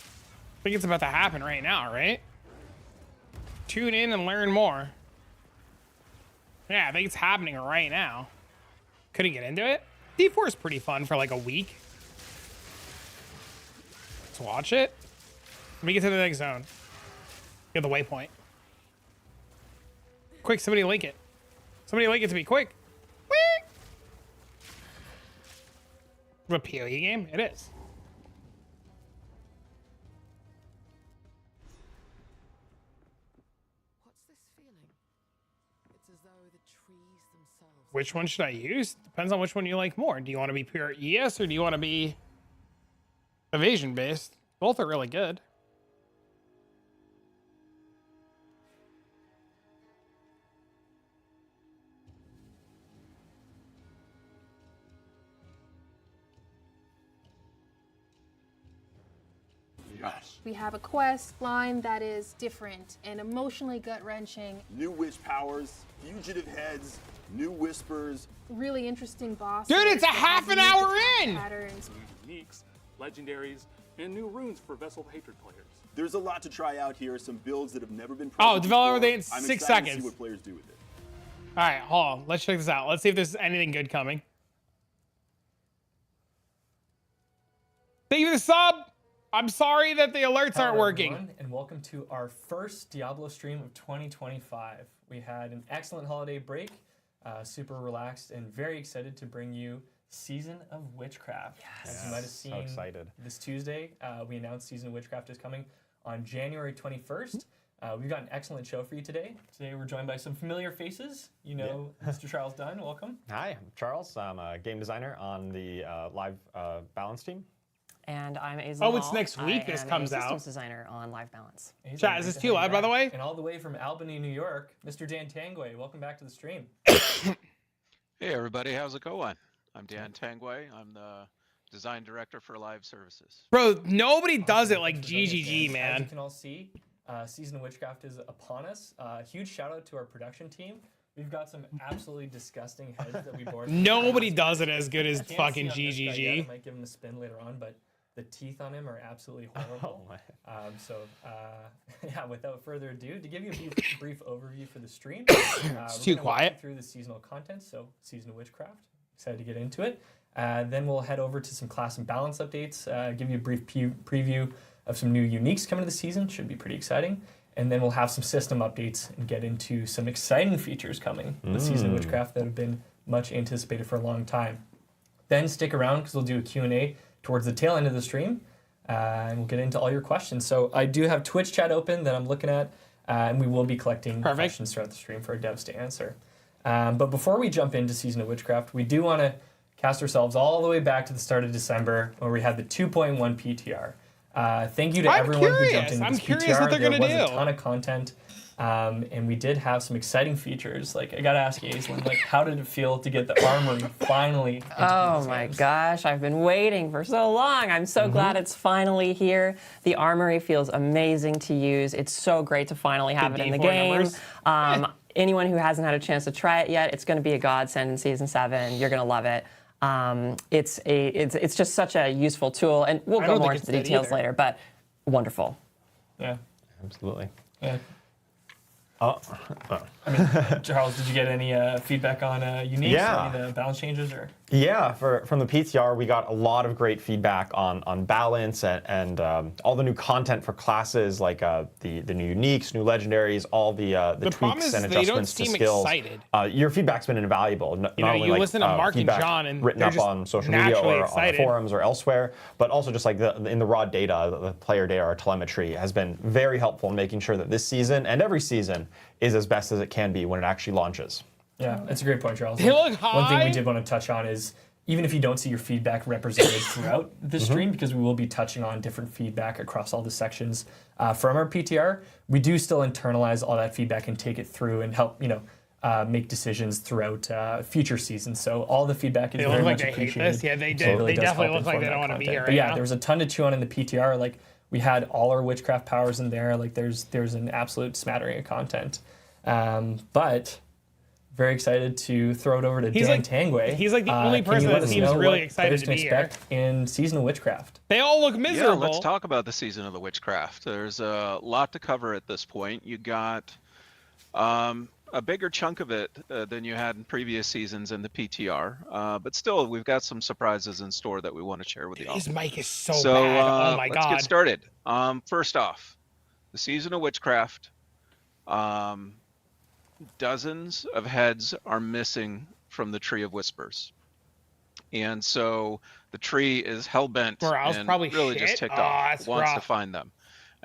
I think it's about to happen right now, right? Tune in and learn more. Yeah, I think it's happening right now. Couldn't get into it. D4 is pretty fun for like a week. Let's watch it. Let me get to the next zone. Get the waypoint. Quick, somebody link it. Somebody link it to me, quick. Whee! A PoE game? It is. What's this feeling? It's as though the trees themselves. Which one should I use? Depends on which one you like more. Do you want to be pure ES or do you want to be evasion based? Both are really good. Yes. We have a quest line that is different and emotionally gut-wrenching. New witch powers, fugitive heads, new whispers. Really interesting boss. Dude, it's a half an hour in! Patterns. Uniques, legendaries, and new runes for Vessel of Hatred players. There's a lot to try out here, some builds that have never been Oh, present developer before. day in I'm 6 excited to seconds. see what players do with it. All right, hold on. Let's check this out. Let's see if there's anything good coming. Thank you for the sub. I'm sorry that the alerts aren't Hello, working. everyone, and welcome to our first Diablo stream of 2025. We had an excellent holiday break, super relaxed, and very excited to bring you Season of Witchcraft. As you might have seen, excited. this Tuesday, we announced Season of Witchcraft is coming on January 21st. We've got an excellent show for you today. Today we're joined by some familiar faces. You know, Mr. Charles Dunn, welcome. Hi, I'm Charles. I'm a game designer on the live balance team. And I'm Aislinn Oh, it's Hall. next week I this am comes a out. systems designer on Live Balance. Aislinn, Chat, great is this to too have you loud, by the back. way? And all the way from Albany, New York, Mr. Dan Tangway, welcome back to the stream. Hey everybody, how's it going? I'm Dan Tangway. I'm the design director for live services. Bro, nobody does it like Thanks for joining us, GGG, Dan. As man. you can all see, Season of Witchcraft is upon us. Huge shout out to our production team. We've got some absolutely disgusting heads that we board. Nobody does it as good as I can't fucking see on this guy yet. I GGG. might give him a spin later on, but the teeth on him are absolutely horrible. Yeah, without further ado, to give you a brief overview for the stream, we're too gonna walk quiet. you through the seasonal content, so Season of Witchcraft. Excited to get into it. Then we'll head over to some class and balance updates, give you a brief preview of some new uniques coming to the season. Should be pretty exciting. And then we'll have some system updates and get into some exciting features coming with Season of Witchcraft that have been much anticipated for a long time. Then stick around because we'll do a Q&A towards the tail end of the stream, and we'll get into all your questions. So I do have Twitch chat open that I'm looking at, and we will be collecting questions throughout the stream for our devs to answer. But before we jump into Season of Witchcraft, we do want to cast ourselves all the way back to the start of December where we had the 2.1 PTR. Thank you to everyone who jumped into I'm this curious PTR. what they're There gonna was do. a ton of content, and we did have some exciting features. Like, I gotta ask you, Aislinn, like, how did it feel to get the armory finally into Oh people's my hands? gosh, I've been waiting for so long. I'm so glad it's finally here. The armory feels amazing to use. It's so great to finally have it in the D4 game. numbers. Anyone who hasn't had a chance to try it yet, it's going to be a godsend in Season 7. You're going to love it. It's just such a useful tool, and we'll I go don't more think into the it's dead details either. later, but wonderful. Yeah. Absolutely. Yeah. Oh, Charles, did you get any feedback on uniques Yeah. or any of the balance changes? Or yeah, from the PTR, we got a lot of great feedback on balance and all the new content for classes, like the new uniques, new legendaries, all the problem tweaks is and they don't adjustments to seem skills. excited. Your feedback's been invaluable. Not You know, only you like, listen to Mark and feedback John and written they're up just on social media naturally or excited. on forums or elsewhere, but also just like in the raw data, the player data, our telemetry has been very helpful in making sure that this season and every season is as best as it can be when it actually launches. yeah, that's a great point, Charles. They look One thing high. we did want to touch on is even if you don't see your feedback represented throughout the stream, because we will be touching on different feedback across all the sections from our PTR, we do still internalize all that feedback and take it through and help make decisions throughout future seasons. So all the feedback is They very look like much they hate appreciated. this. Yeah, they So did. it really They does definitely help look like inform they that don't want to be content. here But right yeah, now. there was a ton to chew on in the PTR. Like, we had all our witchcraft powers in there. Like, there's an absolute smattering of content. But very excited to throw it over to He's Dan like- Tangway. he's like the only Can you person let that us seems know really what excited players to can be here. expect in Season of Witchcraft? They all look Yeah, miserable. let's talk about the season of the Witchcraft. There's a lot to cover at this point. You got a bigger chunk of it than you had in previous seasons in the PTR, but still, we've got some surprises in store that we want to share with you all. His mic is so bad. Oh my let's god. get started. First off, the season of Witchcraft. Dozens of heads are missing from the Tree of Whispers. And so the tree is hell-bent Morale's and probably really shit. just ticked Oh, off, that's wants to rough. find them.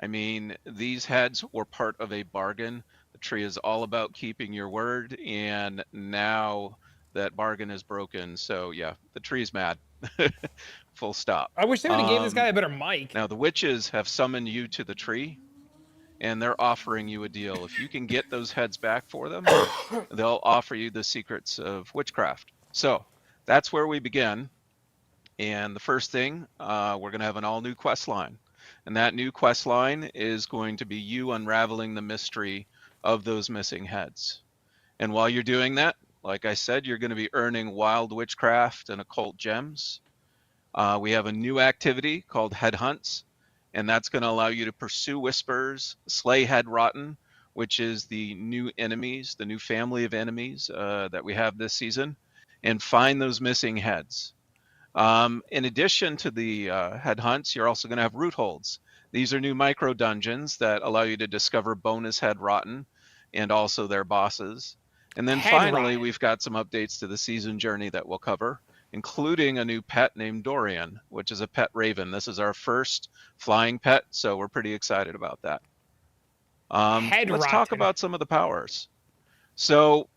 I mean, these heads were part of a bargain The tree is all about keeping your word, and now that bargain is broken. So yeah, the tree's mad. Full stop. I wish they would have gave this guy a better mic. Now the witches have summoned you to the tree, and they're offering you a deal. If you can get those heads back for them, they'll offer you the secrets of witchcraft. So that's where we begin. And the first thing, we're going to have an all-new quest line. And that new quest line is going to be you unraveling the mystery of those missing heads. And while you're doing that, like I said, you're going to be earning wild witchcraft and occult gems. We have a new activity called Head Hunts, and that's going to allow you to pursue whispers, slay Head Rotten, which is the new enemies, the new family of enemies that we have this season, and find those missing heads. In addition to the Head Hunts, you're also going to have Root Holds. These are new micro dungeons that allow you to discover bonus Head Rotten and also their bosses. And then finally, we've got some updates to the season journey that we'll cover, including a new pet named Dorian, which is a pet raven. This is our first flying pet, so we're pretty excited about that. Let's talk about some of the powers. So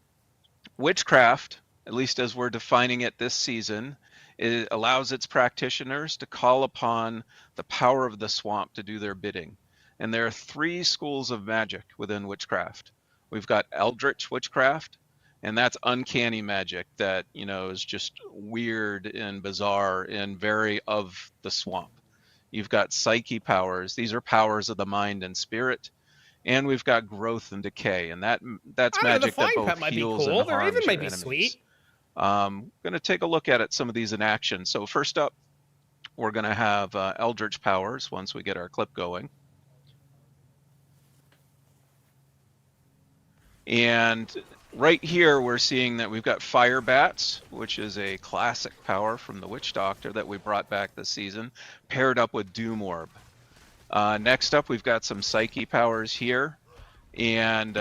witchcraft, at least as we're defining it this season, it allows its practitioners to call upon the power of the swamp to do their bidding. And there are 3 schools of magic within witchcraft. We've got Eldritch Witchcraft, and that's uncanny magic that, you know, is just weird and bizarre and very of the swamp. You've got Psyche powers. These are powers of the mind and spirit. And we've got Growth and Decay, and that's magic that both heals and harms your enemies. Might be sweet. Going to take a look at some of these in action. So first up, we're going to have Eldritch powers once we get our clip going. And right here, we're seeing that we've got Fire Bats, which is a classic power from the Witch Doctor that we brought back this season, paired up with Doom Orb. Next up, we've got some Psyche powers here. And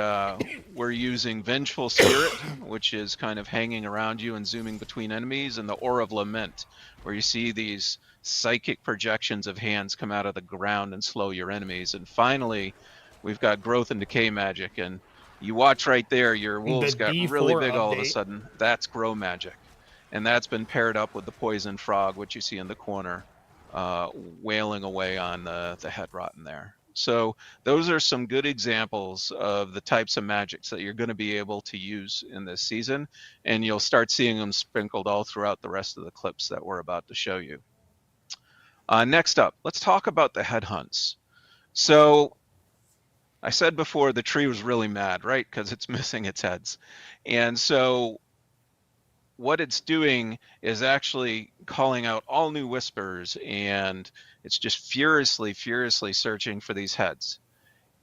we're using Vengeful Spirit, which is kind of hanging around you and zooming between enemies, and the Aura of Lament, where you see these psychic projections of hands come out of the ground and slow your enemies. And finally, we've got Growth and Decay magic, and you watch right there, your wolves got really big all of a sudden. That's Grow magic, and that's been paired up with the Poison Frog, which you see in the corner, wailing away on the Head Rotten there. So those are some good examples of the types of magics that you're going to be able to use in this season, and you'll start seeing them sprinkled all throughout the rest of the clips that we're about to show you. Next up, let's talk about the Head Hunts. So I said before the tree was really mad, right? Because it's missing its heads. And so what it's doing is actually calling out all new whispers, and it's just furiously searching for these heads.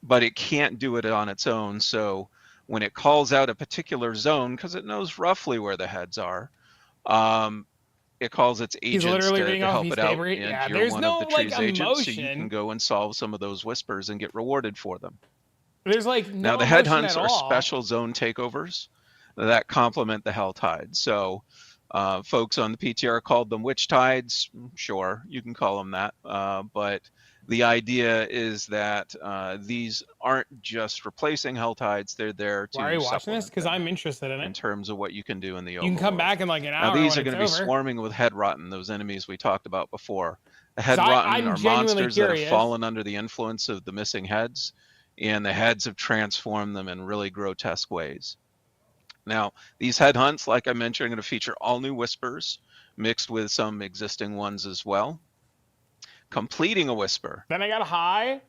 But it can't do it on its own, so when it calls out a particular zone, because it knows roughly where the heads are, it calls its agents to help it out, and you're one of the tree's agents, so you can go and solve some of those whispers and get rewarded for them. There's like no now the Head Hunts are special zone takeovers that complement the Hell Tides. So folks on the PTR called them Witch Tides. Sure, you can call them that. But the idea is that these aren't just replacing Hell Tides. They're there to. Why are you watching this? Because I'm interested in it. In terms of what you can do in the You can come back in like an hour. Now these are going to be swarming with Head Rotten, those enemies we talked about before. The Head Rotten are monsters that have fallen under the influence of the missing heads, and the heads have transformed them in really grotesque ways. Now, these Head Hunts, like I mentioned, are going to feature all new whispers mixed with some existing ones as well. Completing a whisper. Then I got a high.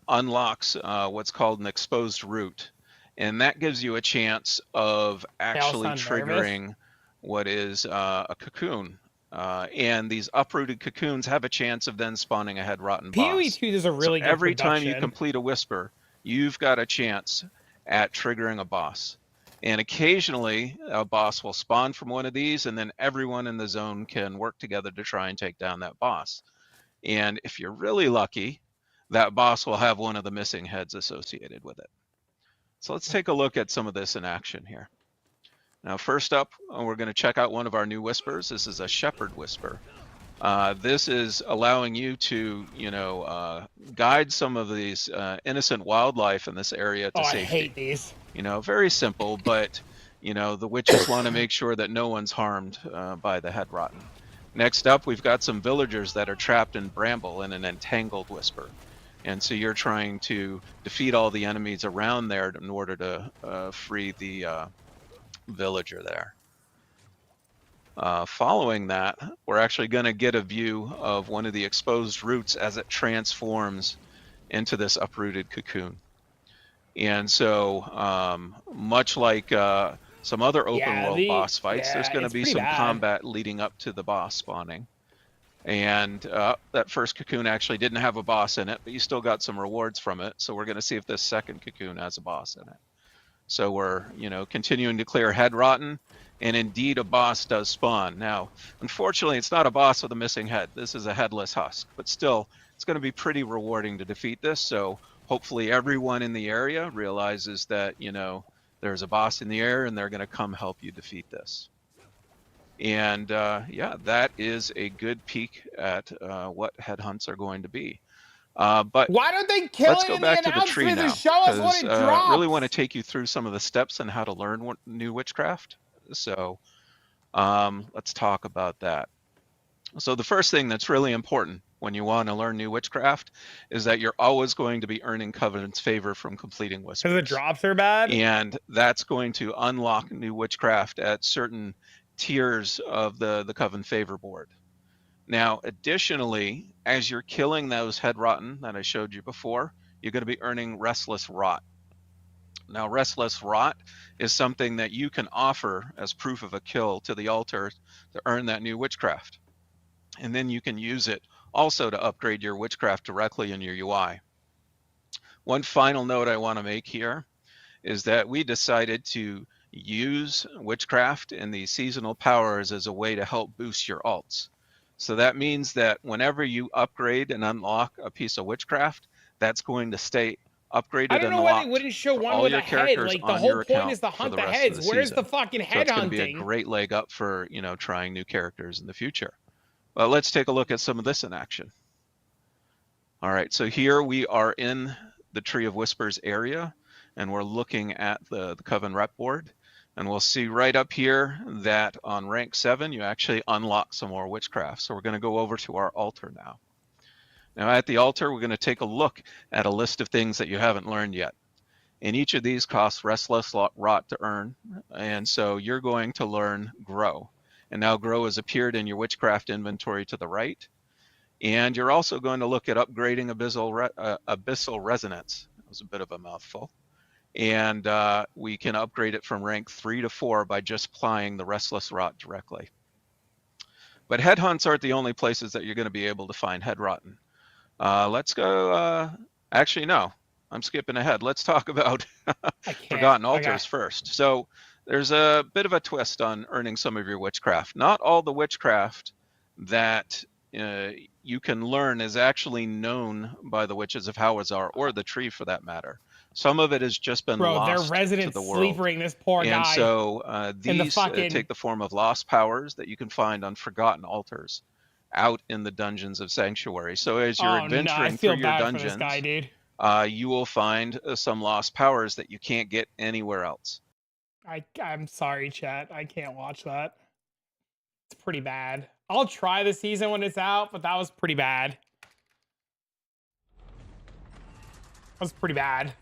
Unlocks what's called an exposed root. And that gives you a chance of actually triggering what is a cocoon. And these uprooted cocoons have a chance of then spawning a Head Rotten boss. PoE 2 does a really good every time production. you complete a whisper, you've got a chance at triggering a boss. And occasionally, a boss will spawn from one of these, and then everyone in the zone can work together to try and take down that boss. And if you're really lucky, that boss will have one of the missing heads associated with it. So let's take a look at some of this in action here. Now, first up, we're going to check out one of our new whispers. This is a Shepherd Whisper. This is allowing you to, guide some of these innocent wildlife in this area to Oh, I safety. hate these. Very simple, but the witches want to make sure that no one's harmed by the head rotten. Next up, we've got some villagers that are trapped in bramble in an entangled whisper. And so you're trying to defeat all the enemies around there in order to free the villager there. Following that, we're actually going to get a view of one of the exposed roots as it transforms into this uprooted cocoon. And so, much like some other open world boss fights, there's going to be some combat leading up to the boss spawning. And that first cocoon actually didn't have a boss in it, but you still got some rewards from it. So we're going to see if this second cocoon has a boss in it. So we're, continuing to clear head rotten, and indeed a boss does spawn. Now, unfortunately, it's not a boss with a missing head. This is a headless husk, but still, it's going to be pretty rewarding to defeat this. So hopefully everyone in the area realizes that, there's a boss in the area and they're going to come help you defeat this. And yeah, that is a good peek at what headhunts are going to be. But why don't they kill let's it go in back the to the tree announcement now, and show us what it drops? I really want to take you through some of the steps on how to learn new witchcraft. So let's talk about that. So the first thing that's really important when you want to learn new witchcraft is that you're always going to be earning Covenant's favor from completing whispers. Because the drops are bad? And that's going to unlock new witchcraft at certain tiers of the Coven favor board. Now, additionally, as you're killing those head rotten that I showed you before, you're going to be earning Restless Rot. Now, Restless Rot is something that you can offer as proof of a kill to the altar to earn that new witchcraft. And then you can use it also to upgrade your witchcraft directly in your UI. One final note I want to make here is that we decided to use witchcraft and the seasonal powers as a way to help boost your alts. So that means that whenever you upgrade and unlock a piece of witchcraft, that's going to stay upgraded and unlocked. I don't know why they wouldn't show one with a head. Like, the whole point is to hunt the heads. Where's the fucking head hunting? So it's going to be a great leg up for, trying new characters in the future. Well, let's take a look at some of this in action. All right, so here we are in the Tree of Whispers area, and we're looking at the Coven rep board. And we'll see right up here that on rank 7, you actually unlock some more witchcraft. So we're going to go over to our altar now. Now at the altar, we're going to take a look at a list of things that you haven't learned yet. And each of these costs Restless Rot to earn. And so you're going to learn Grow. And now Grow has appeared in your witchcraft inventory to the right. And you're also going to look at upgrading Abyssal Resonance. That was a bit of a mouthful. And we can upgrade it from rank 3 to 4 by just applying the Restless Rot directly. But headhunts aren't the only places that you're going to be able to find head rotten. Let's go, actually no, I'm skipping ahead. Let's talk about Forgotten Altars first. So there's a bit of a twist on earning some of your witchcraft. Not all the witchcraft that you can learn is actually known by the Witches of Hawazar, or the tree for that matter. Some of it has just been lost to the world. Sleepering this poor guy. And so these take the form of lost powers that you can find on forgotten altars out in the dungeons of Sanctuary. So as you're adventuring through your dungeons, you will find some lost powers that you can't get anywhere else. I'm sorry, chat. I can't watch that. It's pretty bad. I'll try the season when it's out, but that was pretty bad. That was pretty bad.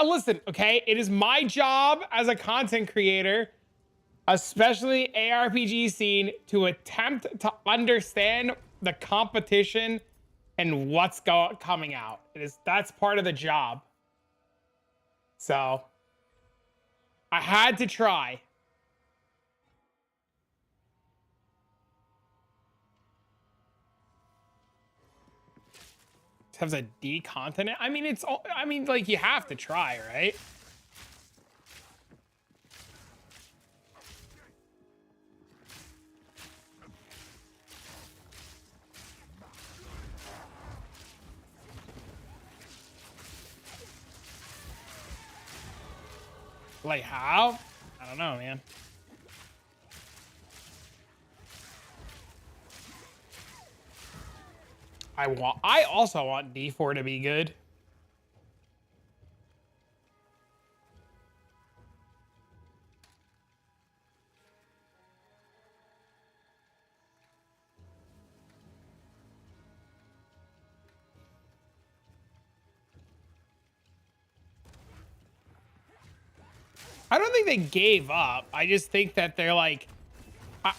Listen, okay? It is my job as a content creator, especially ARPG scene, to attempt to understand the competition and what's coming out. That's part of the job. So I had to try. Has a D continent. I mean, it's all, I mean, like, you have to try, right? Like, how? I don't know, man. I also want D4 to be good. I don't think they gave up. I just think that they're like,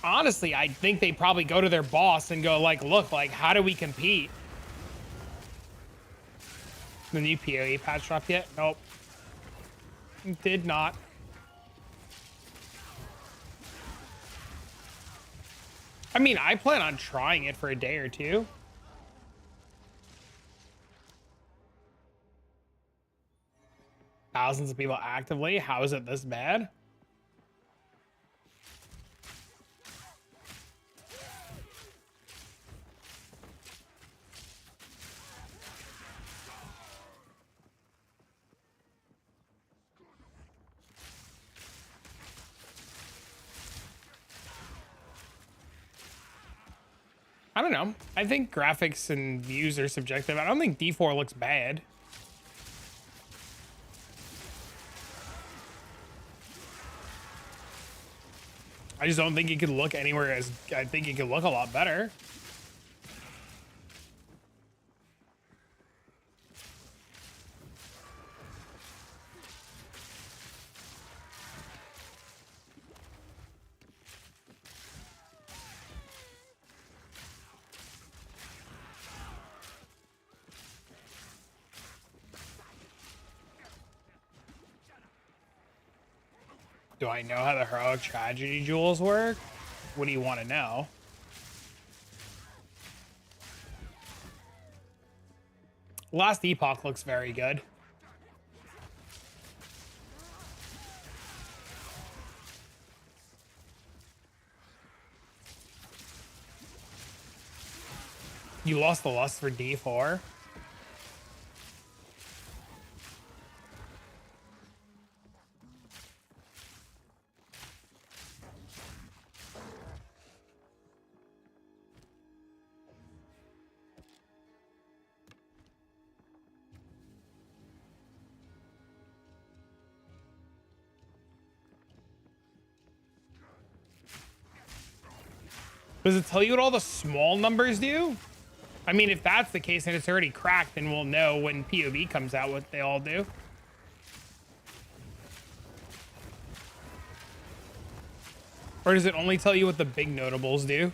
honestly, I think they probably go to their boss and go like, look, like, how do we compete? The new PoE patch dropped yet? Nope. Did not. I mean, I plan on trying it for a day or two. Thousands of people actively. How is it this bad? I don't know. I think graphics and views are subjective. I don't think D4 looks bad. I just don't think it could look anywhere as... I think it could look a lot better. Do I know how the heroic tragedy jewels work? What do you want to know? Last Epoch looks very good. You lost the lust for D4? Does it tell you what all the small numbers do? I mean, if that's the case and it's already cracked, then we'll know when POB comes out what they all do. Or does it only tell you what the big notables do?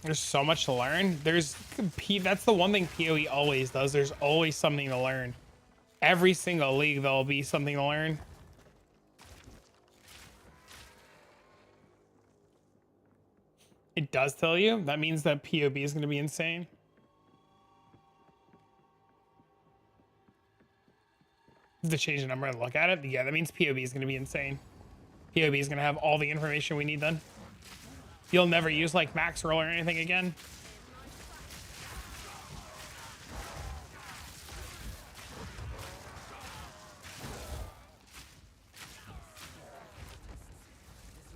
There's so much to learn. That's the one thing PoE always does. There's always something to learn. Every single league, there'll be something to learn. It does tell you. That means that PoB is going to be insane. To change the number and look at it. Yeah, that means PoB is going to be insane. PoB is going to have all the information we need then. You'll never use like max roll or anything again.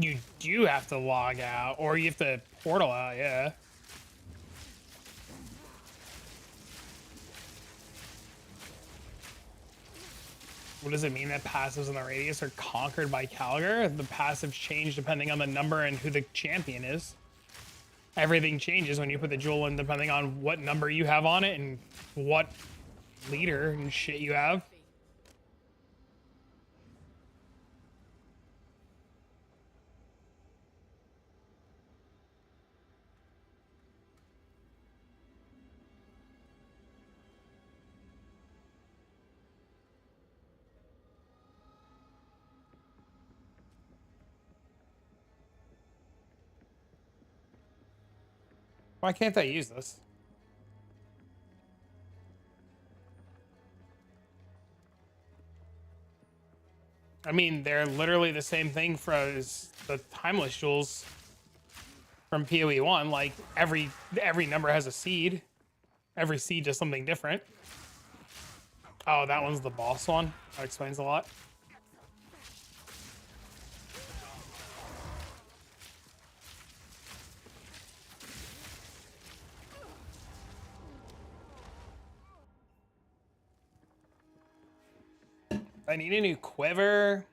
You do have to log out, or you have to portal out, yeah. What does it mean that passives in the radius are conquered by Calgar? The passives change depending on the number and who the champion is. Everything changes when you put the jewel in depending on what number you have on it and what leader and shit you have. Why can't I use this? I mean, they're literally the same thing for the timeless jewels from PoE 1. Like every number has a seed. Every seed does something different. Oh, that one's the boss one. That explains a lot. I need a new quiver.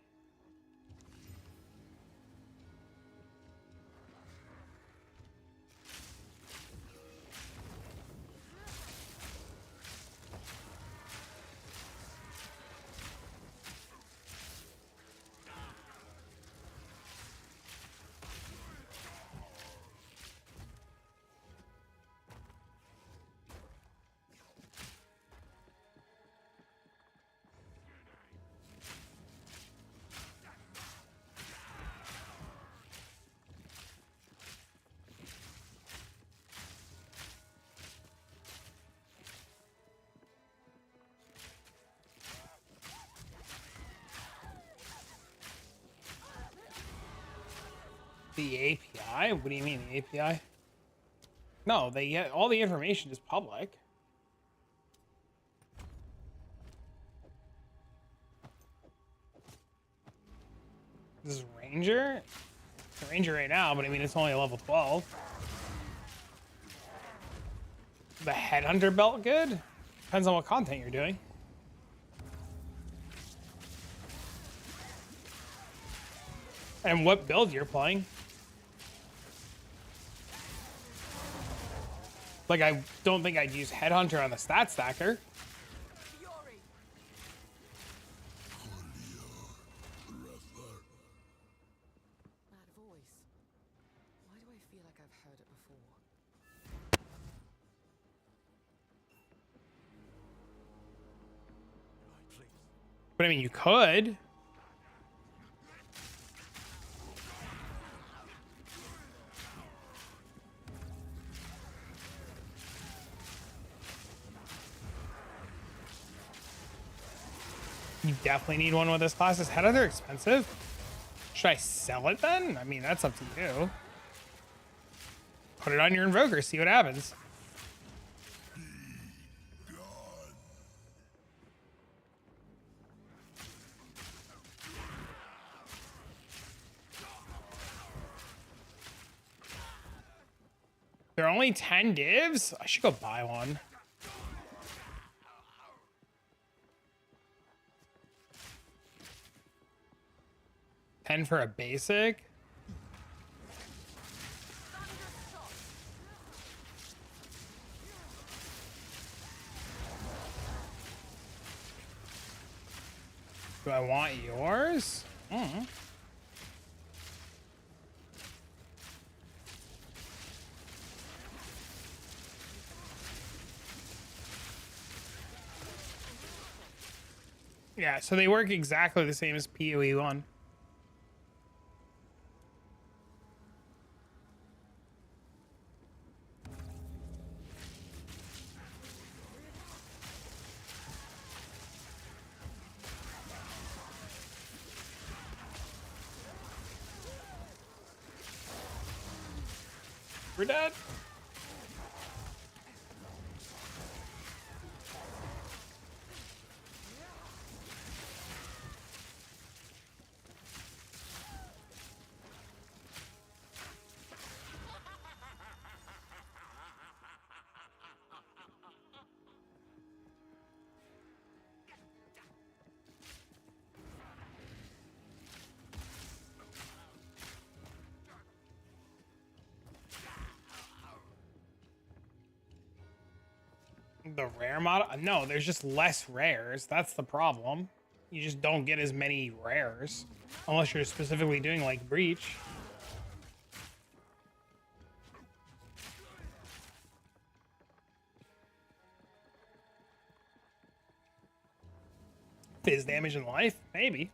The API? What do you mean, the API? No, they get all the information is public. This is Ranger? It's a Ranger right now, but I mean, it's only a level 12. The Headhunter belt good? Depends on what content you're doing. And what build you're playing. Like, I don't think I'd use Headhunter on the stat stacker. That voice. Why do I feel like I've heard it before? But I mean, you could. You definitely need one with this class. Is Headhunter expensive? Should I sell it then? I mean, that's up to you. Put it on your Invoker, see what happens. There are only 10 divs? I should go buy one. $10 for a basic? Do I want yours? Yeah, so they work exactly the same as PoE 1. We're dead. The rare model? No, there's just less rares. That's the problem. You just don't get as many rares. Unless you're specifically doing like Breach. Fizz damage in life? Maybe.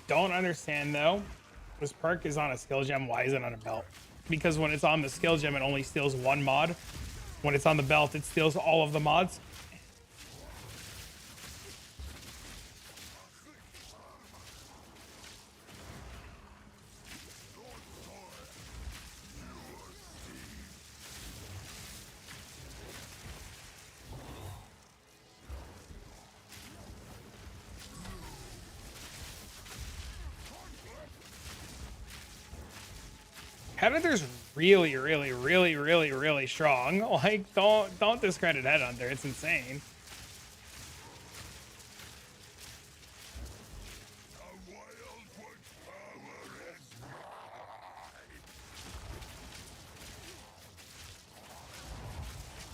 don't understand though, this perk is on a skill gem. Why is it on a belt? Because when it's on the skill gem, it only steals one mod. When it's on the belt, it steals all of the mods. Headhunter's really strong. Like, don't discredit Headhunter. It's insane.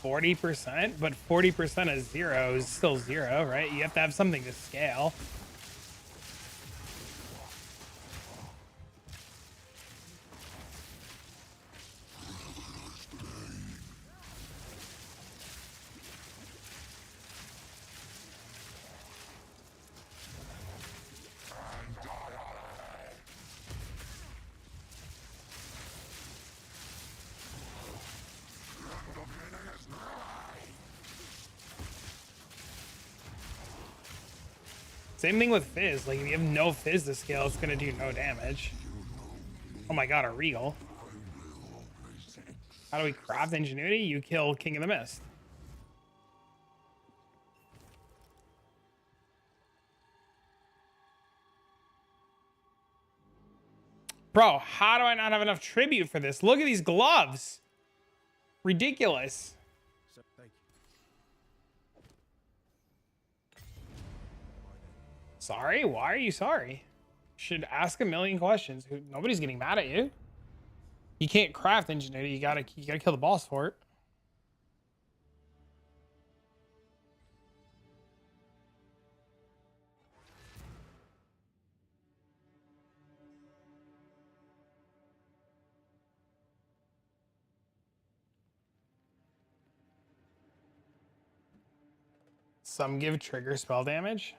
%, but 40% of 0 is still 0, right? You have to have something to scale. Same thing with Fizz. Like, if you have no Fizz to scale, it's gonna do no damage. Oh my god, a Regal. How do we craft Ingenuity? You kill King of the Mist. Bro, how do I not have enough tribute for this? Look at these gloves. Ridiculous. Sorry? Why are you sorry? Should ask a million questions. Nobody's getting mad at you. You can't craft Ingenuity. You gotta kill the boss for it. Some give trigger spell damage.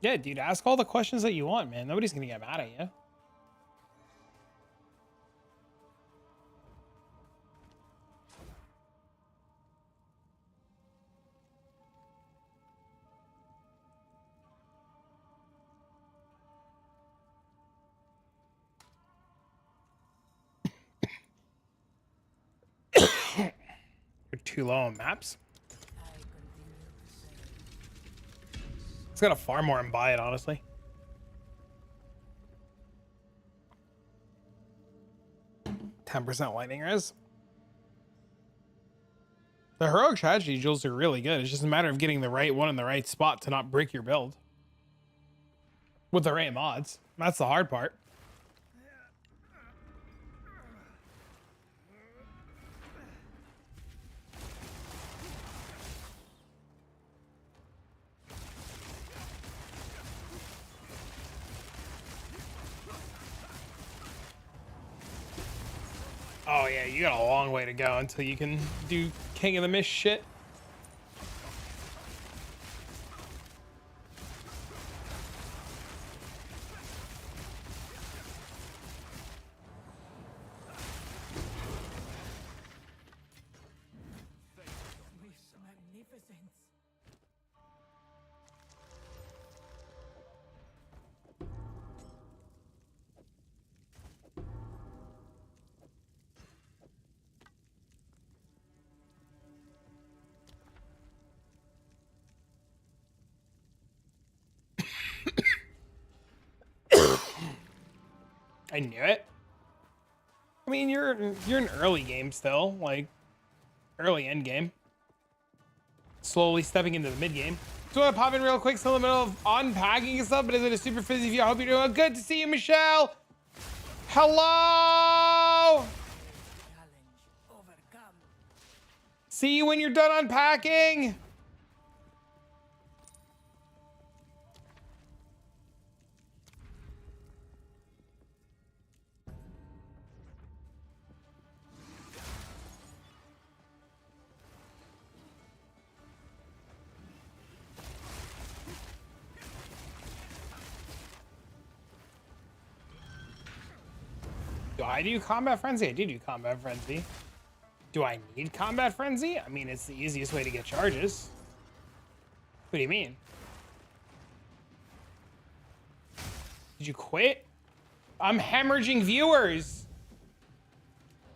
Yeah, dude, ask all the questions that you want, man. Nobody's gonna get mad at you. You're too low on maps. It's got a farm more and buy it, honestly. %, lightning res. The heroic tragedy jewels are really good. It's just a matter of getting the right one in the right spot to not break your build. With the right mods. That's the hard part. Oh yeah, you got a long way to go until you can do King of the Mist shit. I knew it. I mean, you're an early game still, like early end game. Slowly stepping into the mid game. So I want to pop in real quick, still in the middle of unpacking and stuff, but is it a super fizzy view? I hope you're doing well. Good to see you, Michelle. Hello. See you when you're done unpacking. I do Combat Frenzy? I do Combat Frenzy. Do I need Combat Frenzy? I mean, it's the easiest way to get charges. What do you mean? Did you quit? I'm hemorrhaging viewers.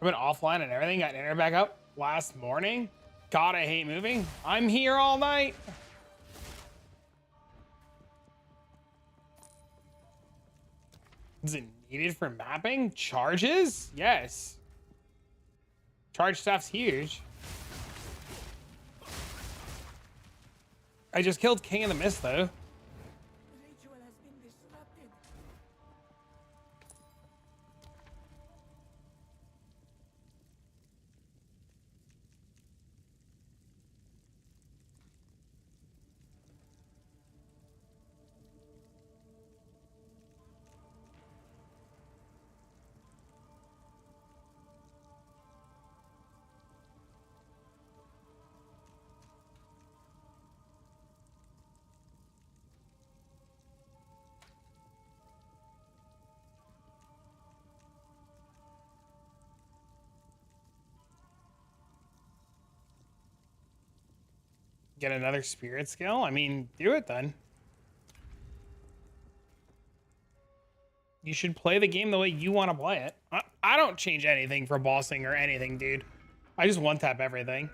I've been offline and everything. Got internet back up last morning. God, I hate moving. I'm here all night. Is it needed for mapping? Charges? Yes. Charge stuff's huge. I just killed King of the Mist though. Get another spirit skill? I mean, do it then. You should play the game the way you want to play it. I don't change anything for bossing or anything, dude. I just one-tap everything.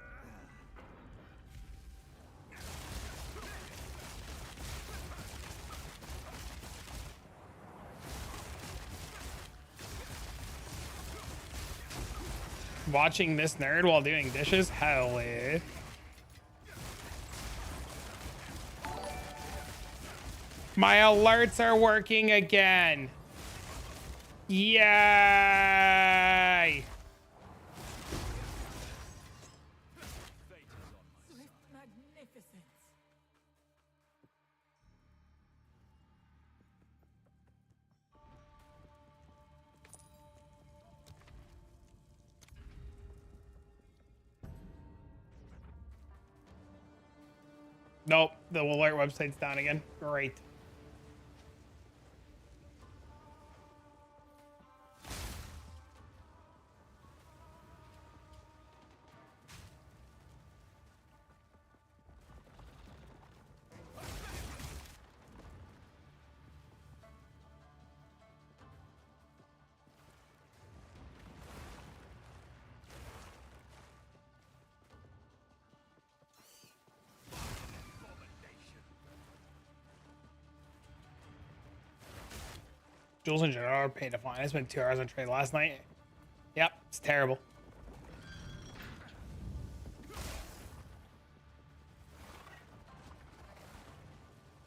Watching this nerd while doing dishes? Hell yeah. My alerts are working again. Yay! Nope, the alert website's down again. Great. Jules and Gerard are paid to find. I spent 2 hours on trade last night. Yep, it's terrible.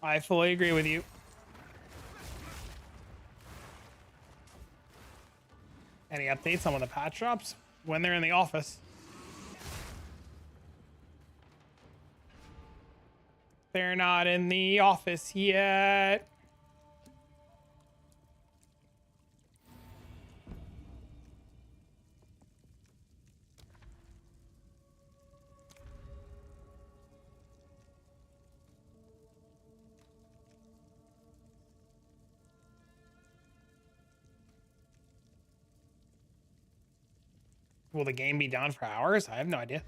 I fully agree with you. Any updates on when the patch drops? When they're in the office. They're not in the office yet. Will the game be down for hours? I have no idea.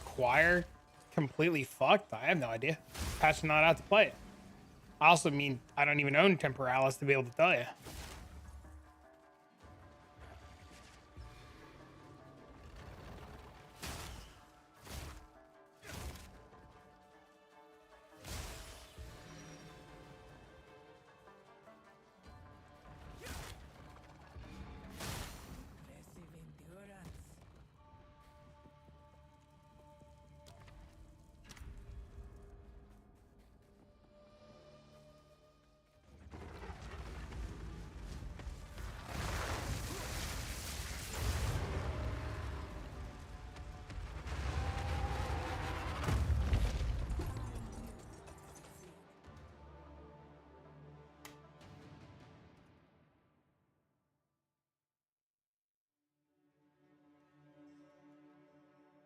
Choir completely fucked? I have no idea. Patch not out to play it. I also mean, I don't even own Temporalis to be able to tell you.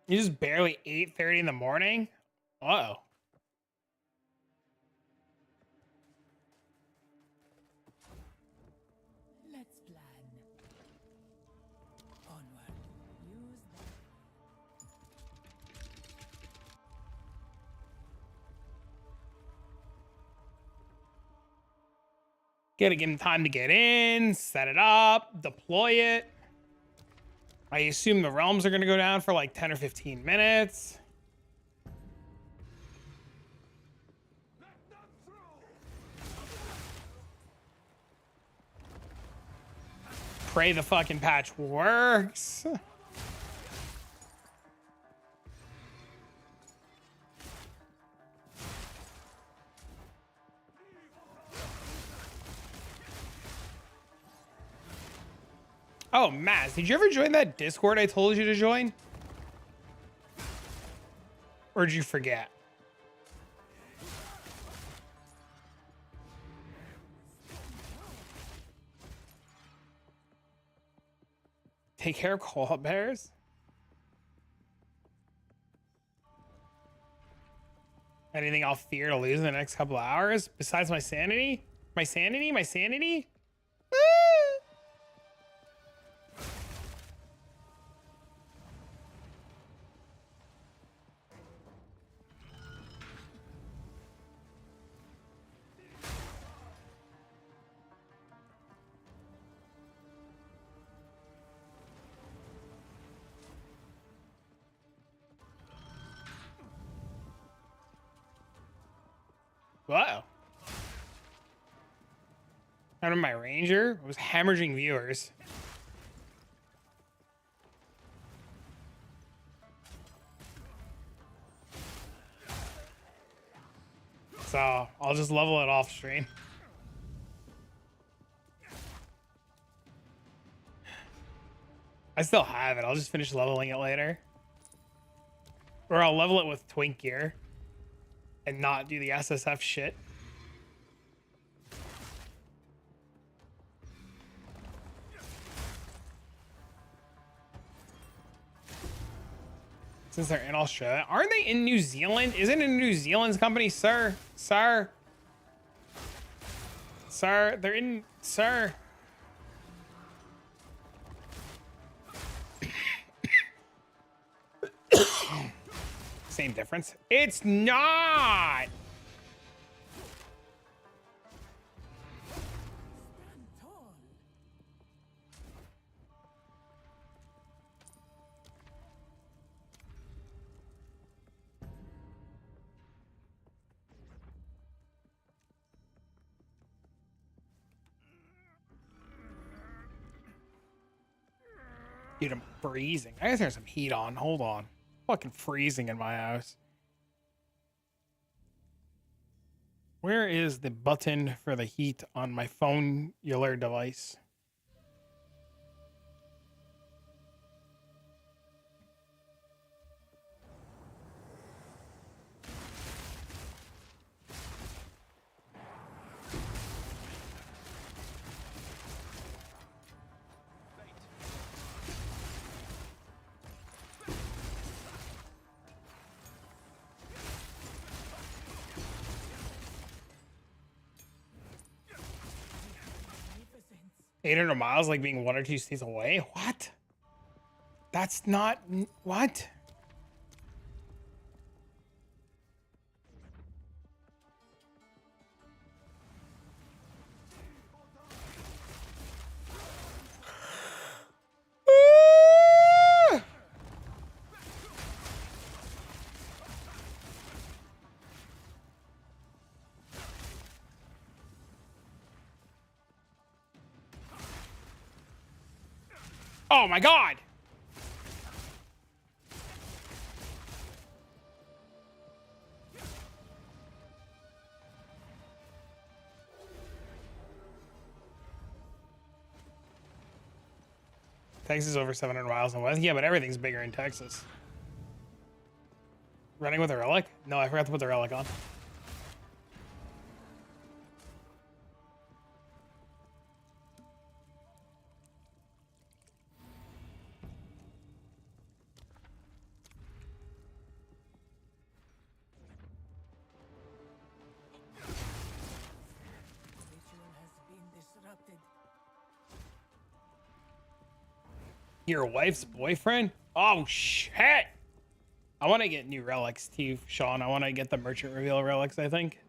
You just barely 8:30 in the morning? Uh-oh. Let's plan. Onward. Use that. Gotta give him time to get in, set it up, deploy it. I assume the realms are gonna go down for like 10 or 15 minutes. Pray the fucking patch works. Oh, Maz, did you ever join that Discord I told you to join? Or did you forget? Take care of koala bears? Anything I'll fear to lose in the next couple of hours besides my sanity? My sanity? My sanity? Whoa. Out of my ranger was hemorrhaging viewers. So I'll just level it off stream. I still have it. I'll just finish leveling it later. Or I'll level it with twink gear and not do the SSF shit. Since they're in Australia. Aren't they in New Zealand? Isn't it New Zealand's company, sir? Sir? Sir, they're in... Sir? Same difference. It's not! Dude, I'm freezing. I gotta turn some heat on. Hold on. Fucking freezing in my house. Where is the button for the heat on my phone-ular device? Magnificence. 800 miles, like being 1 or 2 states away? What? That's not... What? Oh my god! Texas is over 700 miles in west. Yeah, but everything's bigger in Texas. Running with a relic? No, I forgot to put the relic on. Your wife's boyfriend? Oh shit! I want to get new relics too, Sean. I want to get the merchant reveal relics, I think.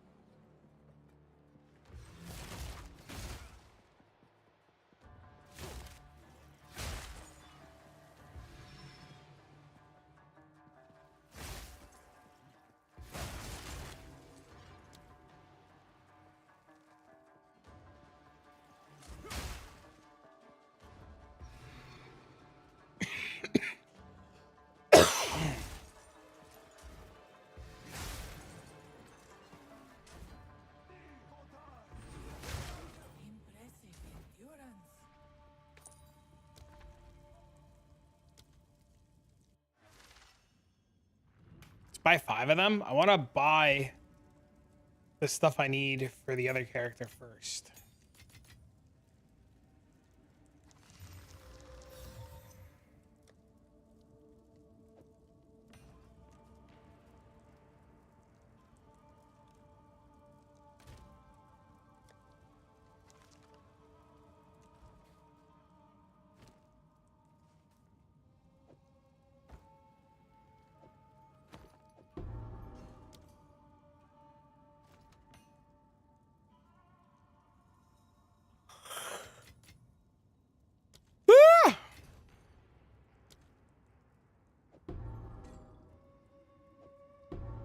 Impressive endurance. Let's buy 5 of them. I want to buy the stuff I need for the other character first.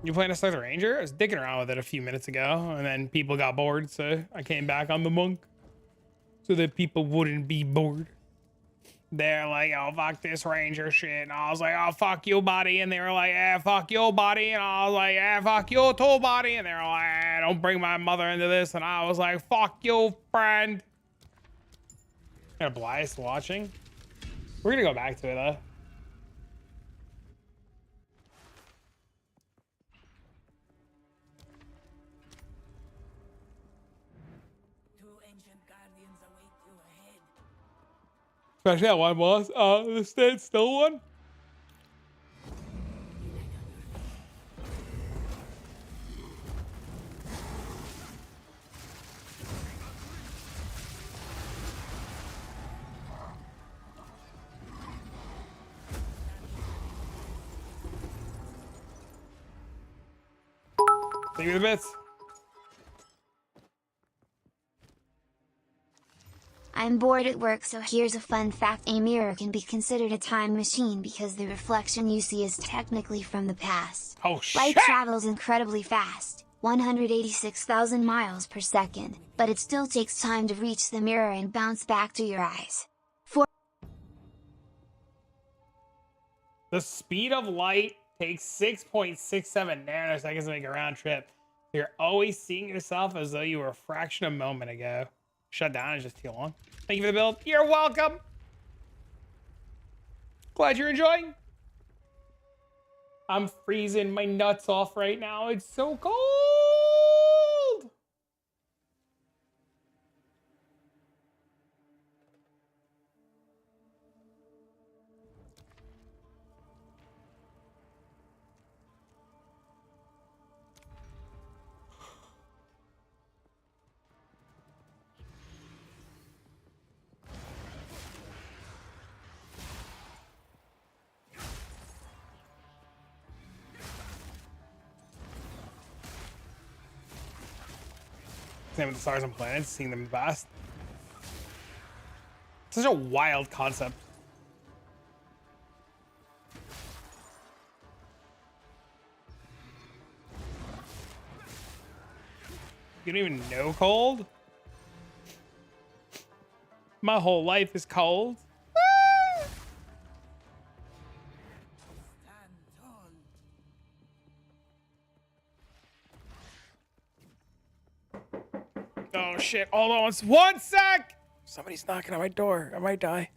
You playing a Slug the Ranger? I was dicking around with it a few minutes ago, and then people got bored, so I came back on the monk so that people wouldn't be bored. They're like, oh, fuck this Ranger shit. And I was like, oh, fuck you, buddy. And they were like, eh, fuck you, buddy. And I was like, eh, fuck you too, buddy. And they were like, eh, don't bring my mother into this. And I was like, fuck you, friend. Got Blythe watching. We're gonna go back to it, though. Especially that one boss. The stand still one. Thank you for the bits. I'm bored at work, so here's a fun fact. A mirror can be considered a time machine because the reflection you see is technically from the past. Oh shit! Light travels incredibly fast, 186,000 miles per second, but it still takes time to reach the mirror and bounce back to your eyes. The speed of light takes 6.67 nanoseconds to make a round trip. You're always seeing yourself as though you were a fraction of a moment ago. Shut down is just too long. Thank you for the build. You're welcome. Glad you're enjoying. I'm freezing my nuts off right now. It's so cold. Same with the stars and planets, seeing them vast. Such a wild concept. You don't even know cold? My whole life is cold. Oh shit, hold on one sec! Somebody's knocking on my door. I might die.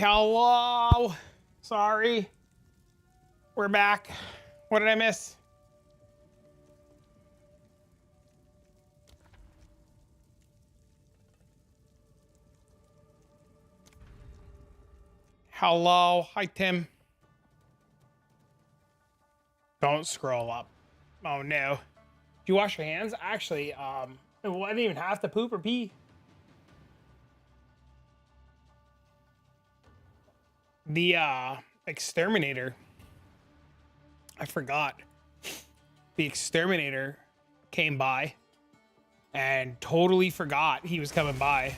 Hello. Sorry. We're back. What did I miss? Hello. Hi, Tim. Don't scroll up. Oh, no. Did you wash your hands? Actually, I didn't even have to poop or pee. The exterminator. I forgot. The exterminator came by and totally forgot he was coming by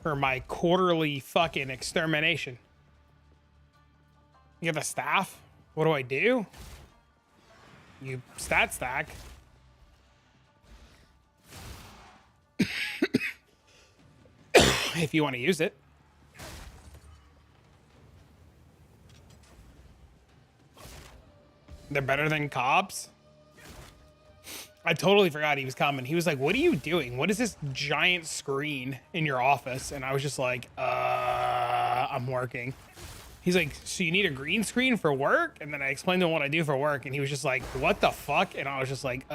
for my quarterly fucking extermination. You have a staff? What do I do? You stat stack. If you want to use it. They're better than cops. I totally forgot he was coming. He was like, what are you doing? What is this giant screen in your office? And I was just like, I'm working. He's like, so you need a green screen for work? And then I explained to him what I do for work. And he was just like, what the fuck? And I was just like,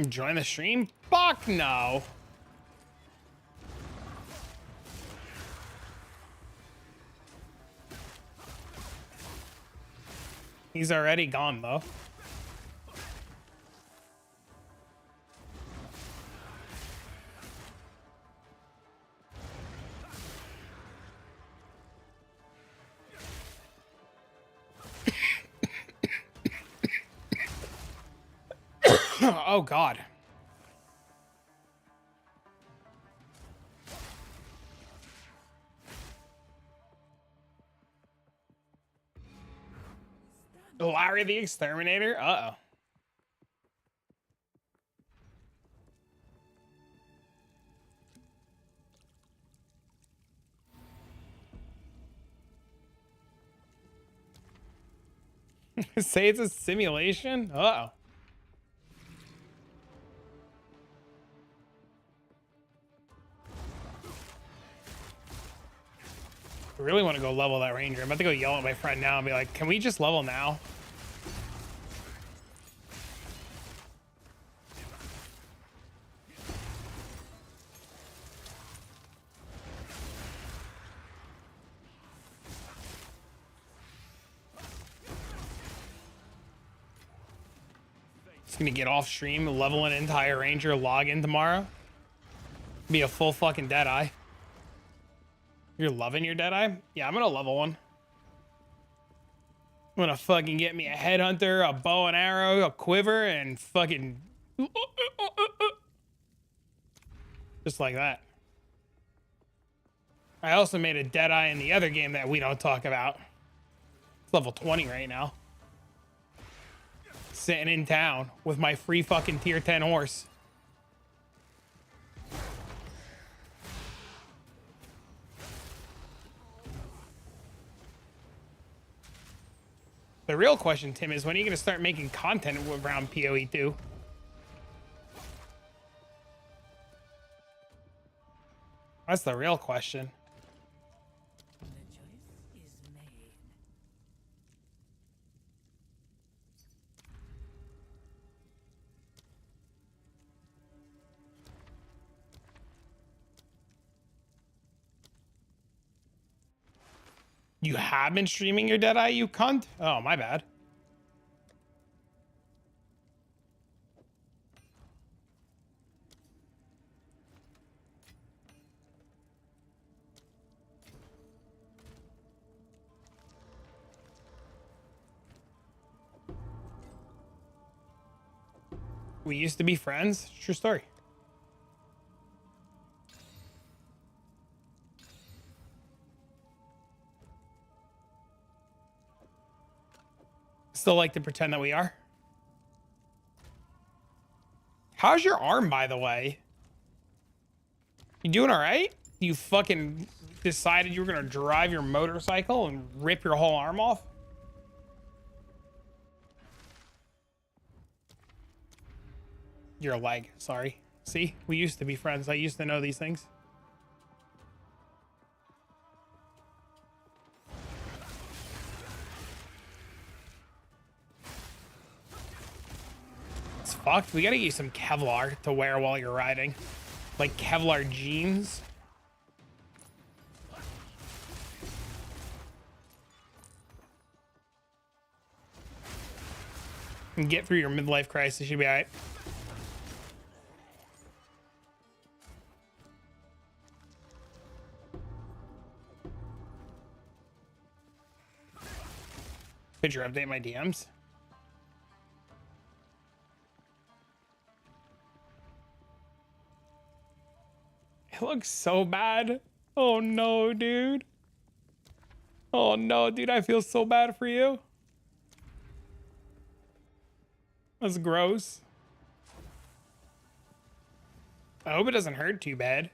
Join the stream? Fuck no. He's already gone though. Oh God. Larry the Exterminator? Uh-oh. Say it's a simulation? Uh-oh. I really want to go level that ranger. I'm about to go yell at my friend now and be like, can we just level now? Just gonna get off stream, level an entire ranger, log in tomorrow. Be a full fucking Deadeye. You're loving your Deadeye? Yeah, I'm gonna level one. I'm gonna fucking get me a headhunter, a bow and arrow, a quiver, and fucking... just like that. I also made a Deadeye in the other game that we don't talk about. It's level 20 right now. Sitting in town with my free fucking tier 10 horse. The real question, Tim, is when are you going to start making content around PoE 2? That's the real question. You have been streaming your Deadeye, you cunt? Oh, my bad. We used to be friends. True story. Still like to pretend that we are. How's your arm, by the way? You doing all right? You fucking decided you were gonna drive your motorcycle and rip your whole arm off? Your leg, sorry. See, we used to be friends. I used to know these things. It's fucked. We gotta get you some Kevlar to wear while you're riding. Like Kevlar jeans. And get through your midlife crisis, you'll be alright. Could you update my DMs? It looks so bad. Oh no, dude. Oh no, dude, I feel so bad for you. That's gross. I hope it doesn't hurt too bad.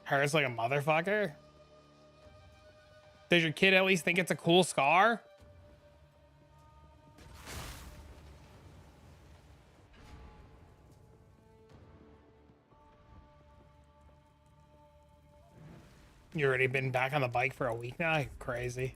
Hurts like a motherfucker. Does your kid at least think it's a cool scar? You already been back on the bike for a week now? You're crazy.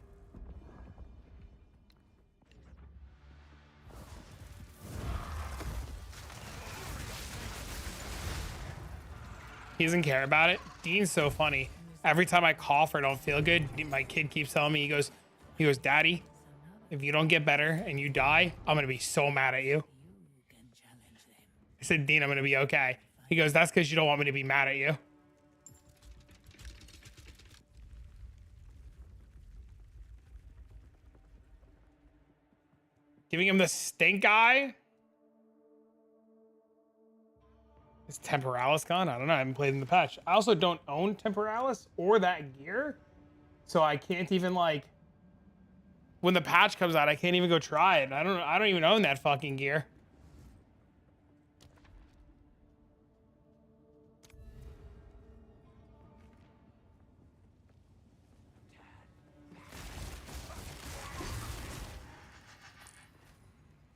He doesn't care about it. Dean's so funny. Every time I cough or don't feel good, my kid keeps telling me, he goes, Daddy, if you don't get better and you die, I'm gonna be so mad at you. I said, Dean, I'm gonna be okay. He goes, that's because you don't want me to be mad at you. Giving him the stink eye? Is Temporalis gone? I don't know. I haven't played in the patch. I also don't own Temporalis or that gear. So I can't even like when the patch comes out, I can't even go try it. I don't even own that fucking gear.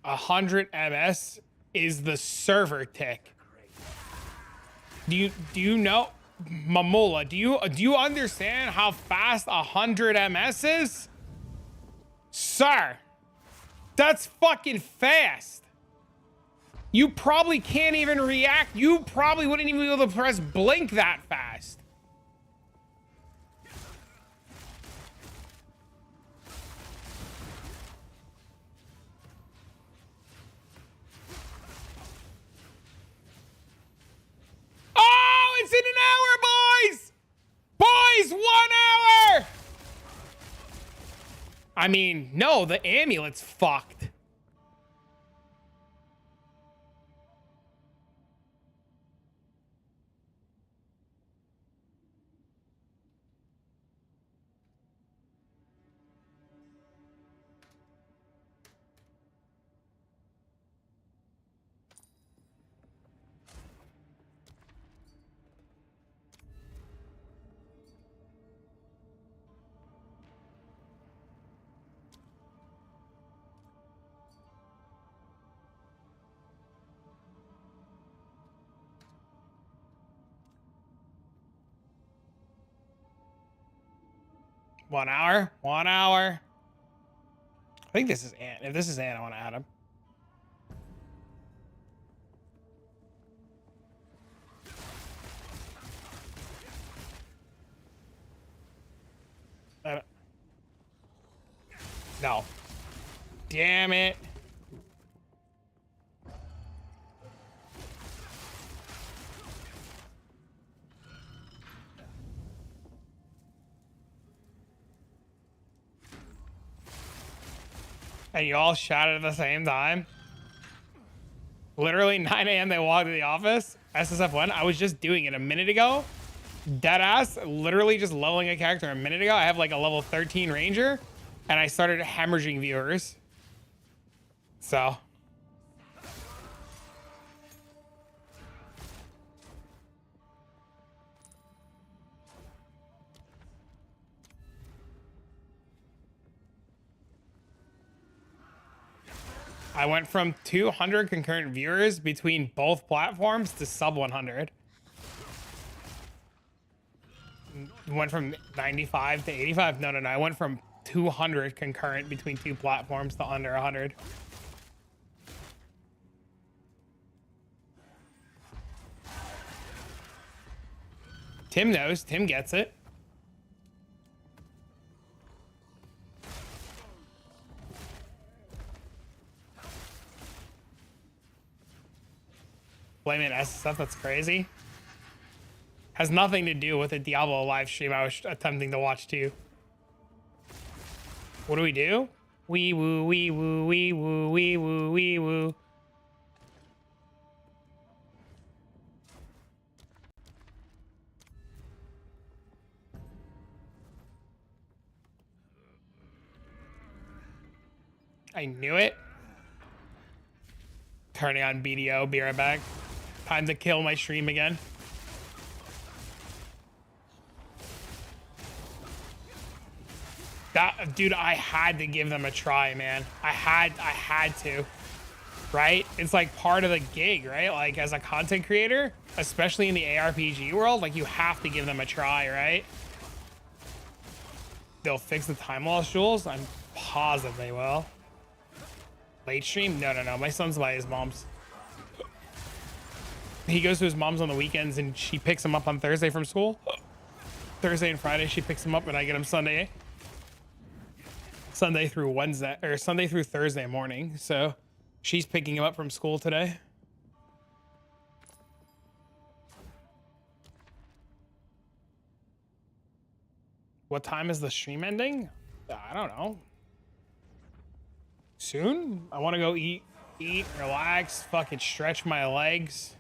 A 100 MS is the server tick. Do you know, Mamula? Do you understand how fast 100 MS is, sir? That's fucking fast. You probably can't even react. You probably wouldn't even be able to press blink that fast. Oh, it's in an hour, boys! Boys, 1 hour! I mean, no, the amulet's fucked. One hour. I think this is Ant. If this is Ant, I want to add him. No. Damn it. And you all shouted at the same time. Literally 9 a.m. they walked to the office. SSF1. I was just doing it a minute ago. Deadass. Literally just leveling a character a minute ago. I have like a level 13 ranger. And I started hemorrhaging viewers. So, I went from 200 concurrent viewers between both platforms to sub 100. Went from 95 to 85. No, I went from 200 concurrent between two platforms to under 100. Tim knows. Tim gets it. Blaming SSF, that's crazy. Has nothing to do with the Diablo live stream I was attempting to watch too. What do we do? Wee woo, wee woo, wee woo, wee woo, wee woo. I knew it. Turning on BDO, be right back. Time to kill my stream again. That, dude, I had to give them a try, man. I had to, right? It's like part of the gig, right? Like as a content creator, especially in the ARPG world, like you have to give them a try, right? They'll fix the time loss jewels. I'm positive they will. Late stream? No. My son's by his mom's. He goes to his mom's on the weekends and she picks him up on Thursday from school. Thursday and Friday she picks him up and I get him Sunday. Sunday through Wednesday, or Sunday through Thursday morning. So she's picking him up from school today. What time is the stream ending? I don't know. Soon? I want to go eat, relax, fucking stretch my legs.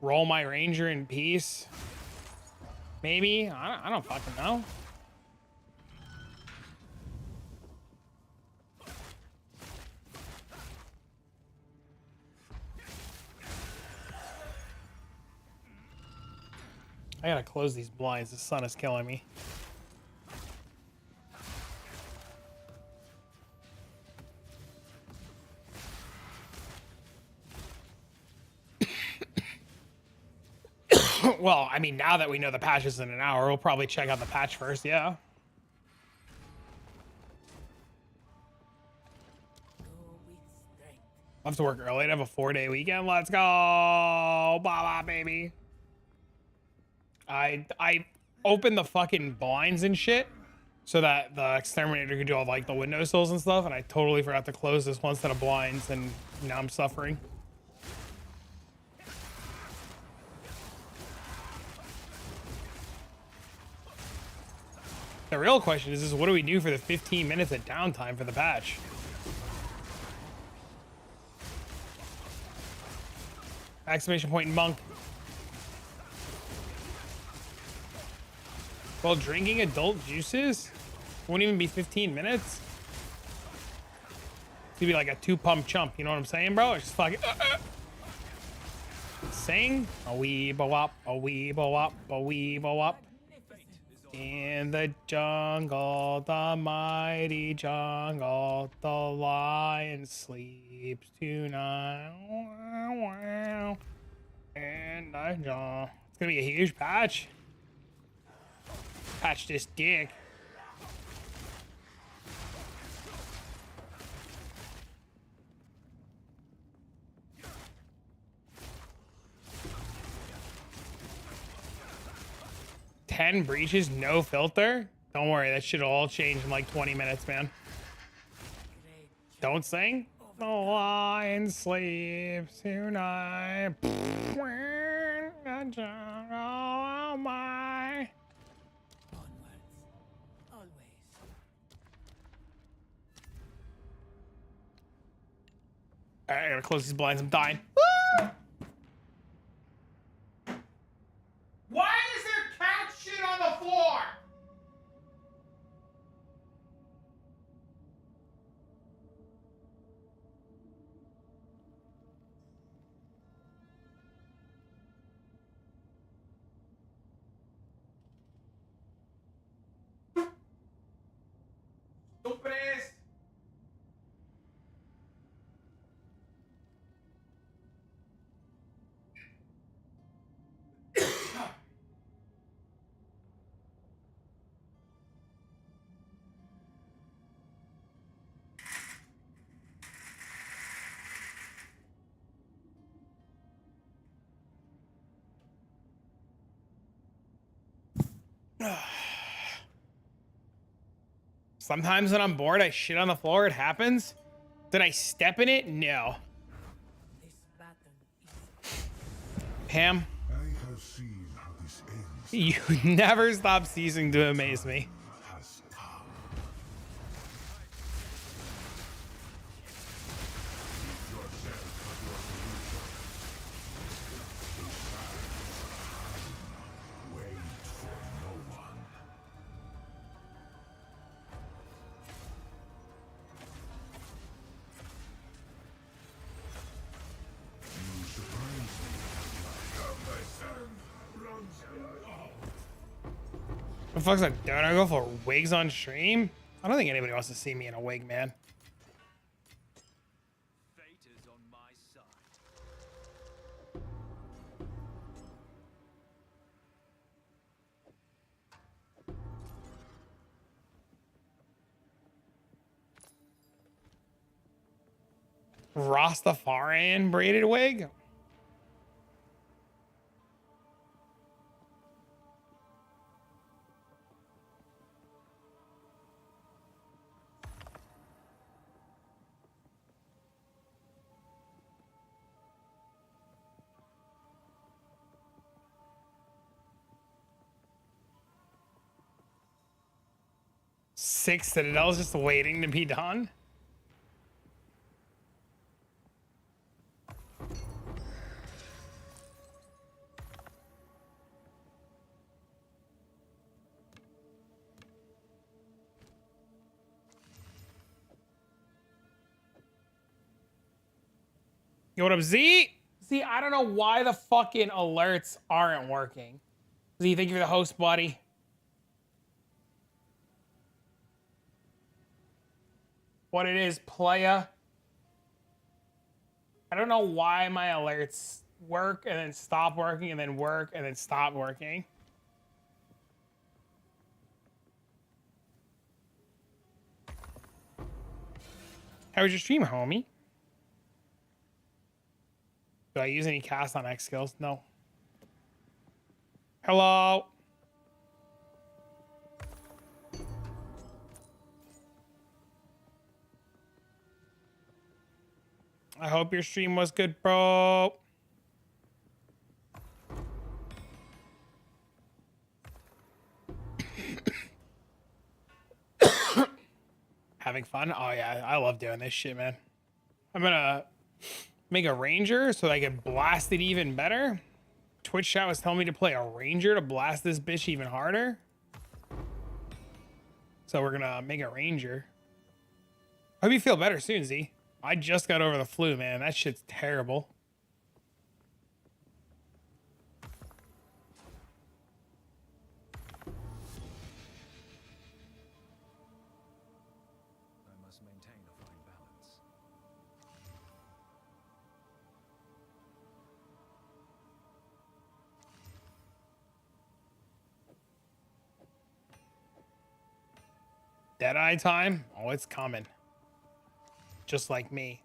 Roll my ranger in peace. Maybe? I don't fucking know. I gotta close these blinds. The sun is killing me. Well, I mean, now that we know the patch is in an hour, we'll probably check out the patch first, yeah. I have to work early to have a 4-day weekend. Let's go, blah, baby. I opened the fucking blinds and shit so that the exterminator could do all like the windowsills and stuff, and I totally forgot to close this one set of blinds, and now I'm suffering. The real question is what do we do for the 15 minutes of downtime for the patch? Exclamation point monk. Well, drinking adult juices won't even be 15 minutes. It's gonna be like a 2-pump chump, you know what I'm saying, bro? It's just fucking sing a wee bo wop, a wee bo wop, a wee bo wop. In the jungle, the mighty jungle, the lion sleeps tonight. And the jungle. It's gonna be a huge patch. Patch this dick. Ten breaches, no filter. Don't worry, that shit'll all change in like 20 minutes, man. Don't sing. The lion sleeps tonight. Oh my. Alright, I gotta close these blinds. I'm dying. Why is there cat shit on the floor? Stupidest. Sometimes when I'm bored, I shit on the floor. It happens. Did I step in it? No. Pam, I have seen how this ends. you never stop ceasing to amaze me. Has come. Wait for no one. You surprise me. My son runs The fuck's like, don't I go for wigs on stream? I don't think anybody wants to see me in a wig, man. Fate is on my side. Rastafarian braided wig? Six Citadels just waiting to be done? Yo, what up, Z? Z, I don't know why the fucking alerts aren't working. Z, thank you for the host, buddy. What it is, playa. I don't know why my alerts work and then stop working and then work and then stop working. How was your stream, homie? Do I use any cast on X skills? No. Hello. I hope your stream was good, bro. Having fun? Oh yeah, I love doing this shit, man. I'm gonna make a ranger so I can blast it even better. Twitch chat was telling me to play a ranger to blast this bitch even harder. So we're gonna make a ranger. Hope you feel better soon, Z. I just got over the flu, man. That shit's terrible. I must maintain a fine balance. Deadeye time? Oh, it's coming. Just like me.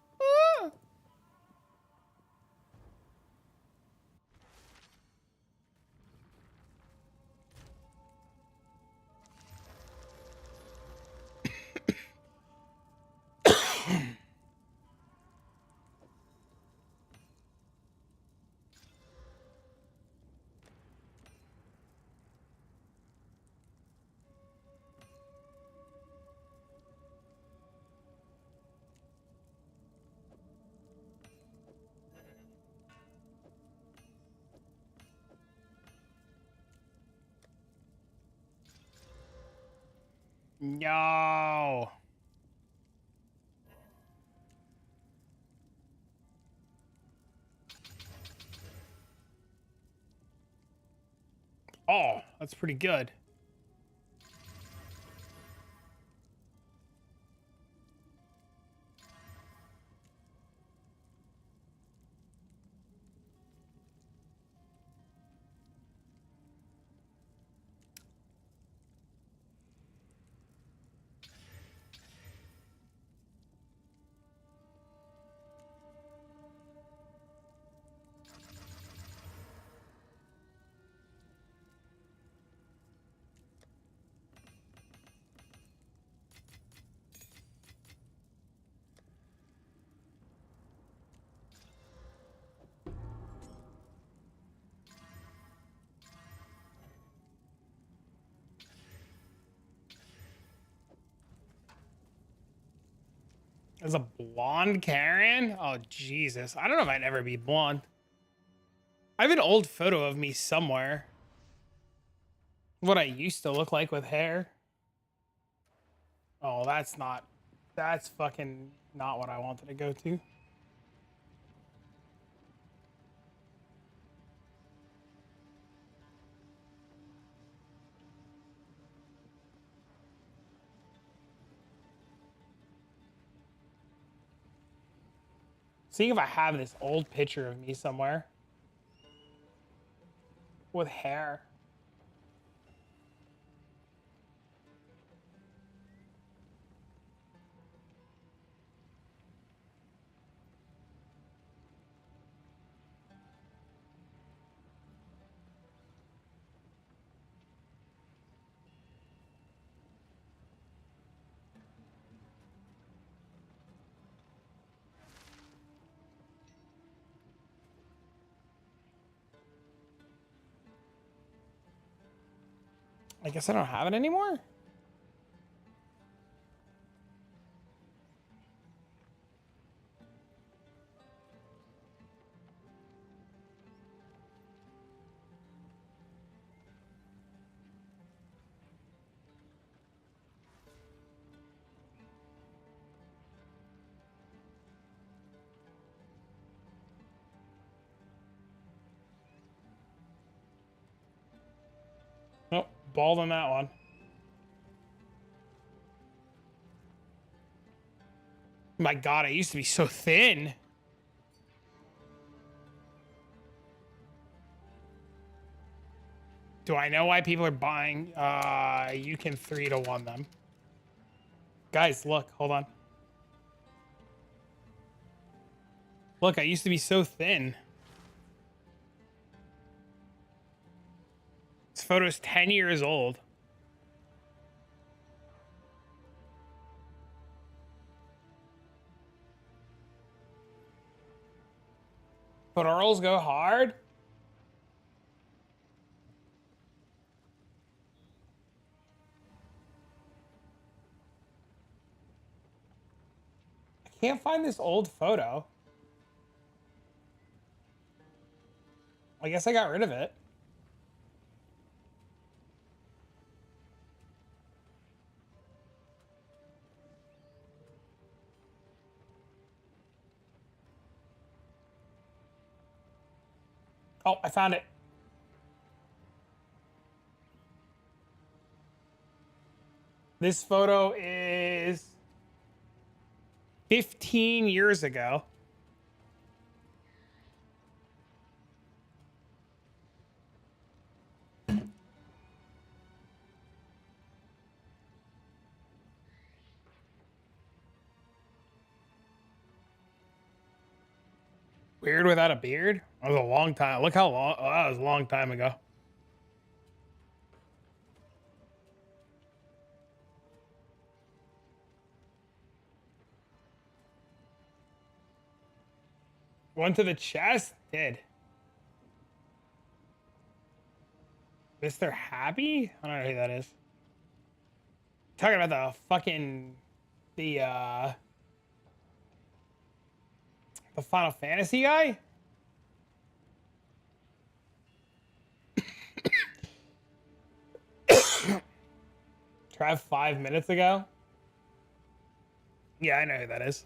No. Oh, that's pretty good. As a blonde Karen? Oh, Jesus. I don't know if I'd ever be blonde. I have an old photo of me somewhere. What I used to look like with hair. Oh, that's fucking not what I wanted to go to. See if I have this old picture of me somewhere with hair. I guess I don't have it anymore. Nope, bald on that one. My God, I used to be so thin. Do I know why people are buying? You can 3-to-1 them. Guys, look, hold on. Look, I used to be so thin. This photo's 10 years old. But Earls go hard? I can't find this old photo. I guess I got rid of it. Oh, I found it. This photo is 15 years ago. Weird without a beard? That was a long time. Look how long. Oh, that was a long time ago. One to the chest? Did. Mr. Happy? I don't know who that is. Talking about the fucking the Final Fantasy guy? Trav 5 minutes ago? Yeah, I know who that is.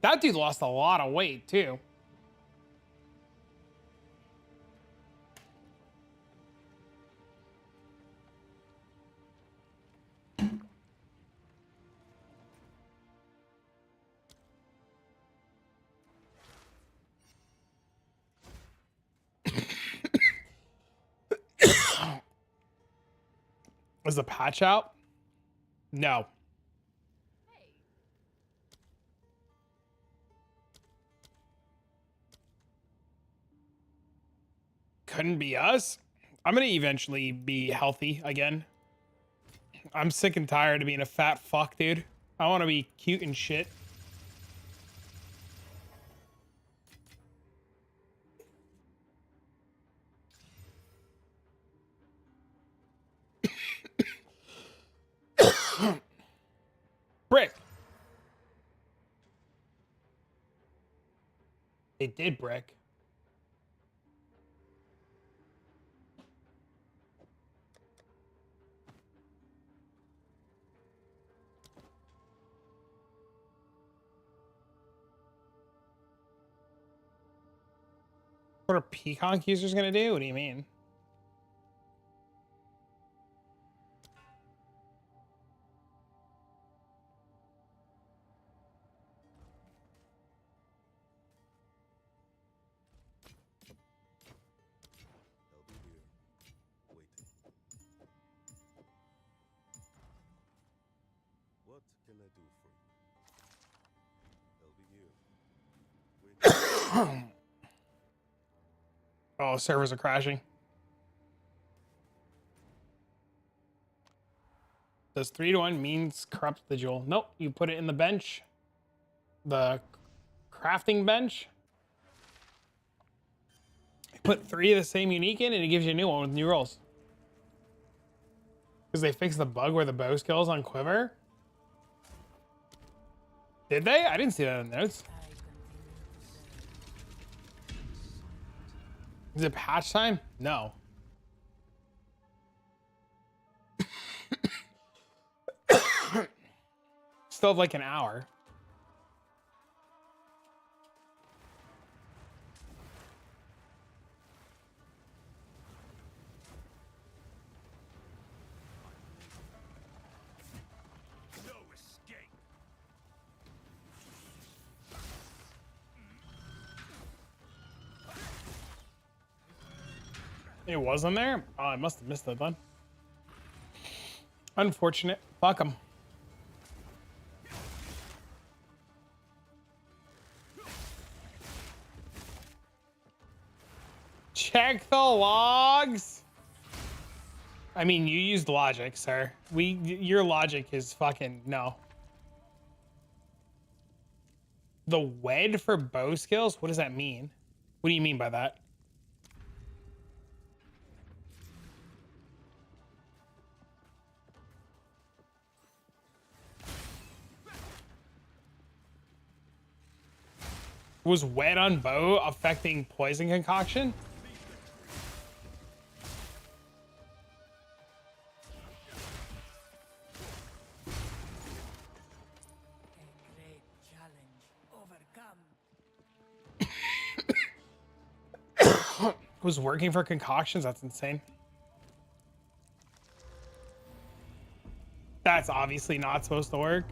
That dude lost a lot of weight, too. Was the patch out? No. Couldn't be us. I'm gonna eventually be healthy again. I'm sick and tired of being a fat fuck, dude. I want to be cute and shit. Brick. It did brick. What are Peacock users gonna do? What do you mean? What can I do for you? They'll be here. Oh, servers are crashing. Does 3-1 means corrupt the jewel? Nope, you put it in the bench. The crafting bench. You put 3 of the same unique in and it gives you a new one with new rolls. Because they fixed the bug where the bow skills on Quiver. Did they? I didn't see that in the notes. Is it patch time? No. Still have like an hour. No escape. It wasn't there? Oh, I must have missed it then. Unfortunate. Fuck them. Check the logs. I mean, you used logic, sir. Your logic is fucking no. The wed for bow skills? What does that mean? What do you mean by that? Was wed on bow affecting poison concoction? Was working for concoctions? That's insane. That's obviously not supposed to work.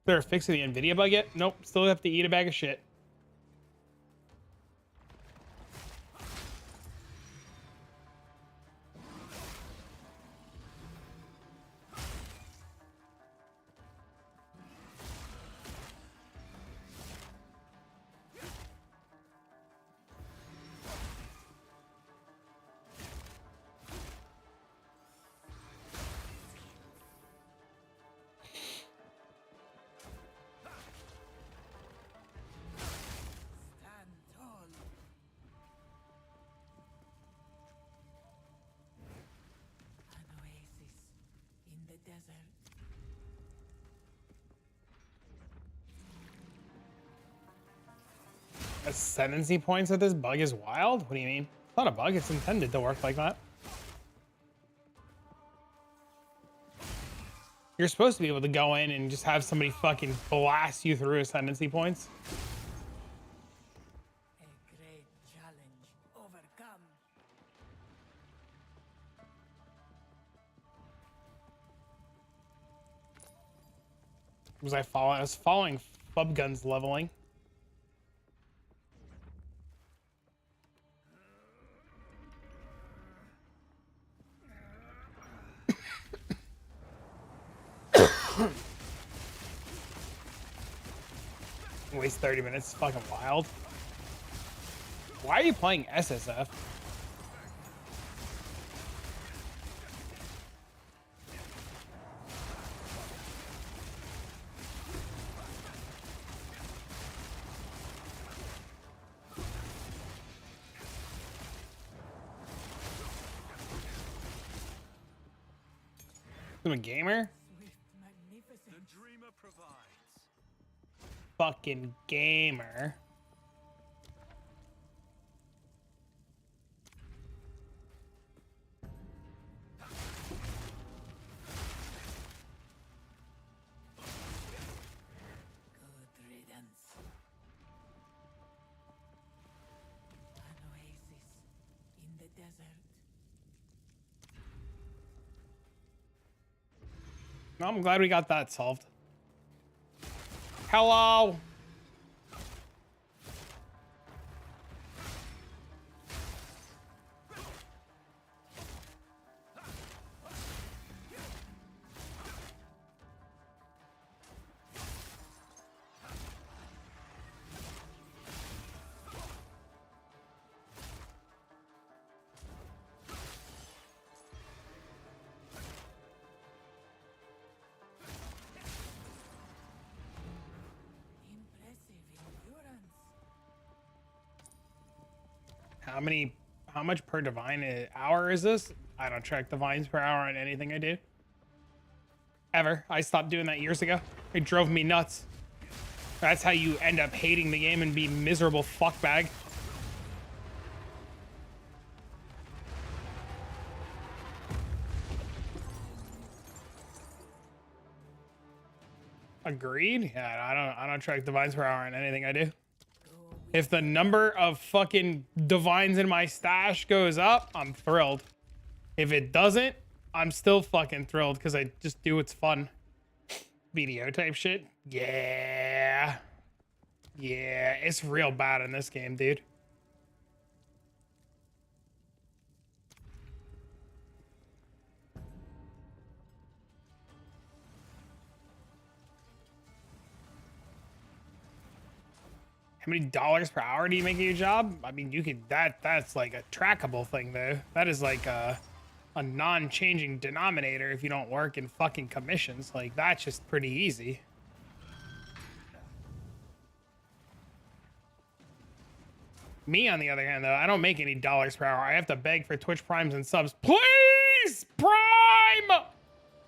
They're fixing the NVIDIA bug yet? Nope. Still have to eat a bag of shit. Ascendancy points with this bug is wild? What do you mean? It's not a bug, it's intended to work like that. You're supposed to be able to go in and just have somebody fucking blast you through ascendancy points. A great challenge overcome. Was I following? I was following Bub Gun's leveling. Waste 30 minutes. It's fucking wild. Why are you playing SSF? I'm a gamer. The dreamer provides. Fucking gamer. Good riddance. An oasis in the desert. No, I'm glad we got that solved. Hello. How much per divine hour is this? I don't track divines per hour on anything I do. Ever. I stopped doing that years ago. It drove me nuts. That's how you end up hating the game and be miserable fuckbag. Agreed. Yeah, I don't track divines per hour on anything I do. If the number of fucking divines in my stash goes up, I'm thrilled. If it doesn't, I'm still fucking thrilled because I just do what's fun. Video type shit. Yeah. Yeah, it's real bad in this game, dude. How many dollars per hour do you make in your job? I mean, you could, that's like a trackable thing though. That is like a non-changing denominator if you don't work in fucking commissions. Like that's just pretty easy. Me, on the other hand, though, I don't make any dollars per hour. I have to beg for Twitch Primes and subs. Please, Prime!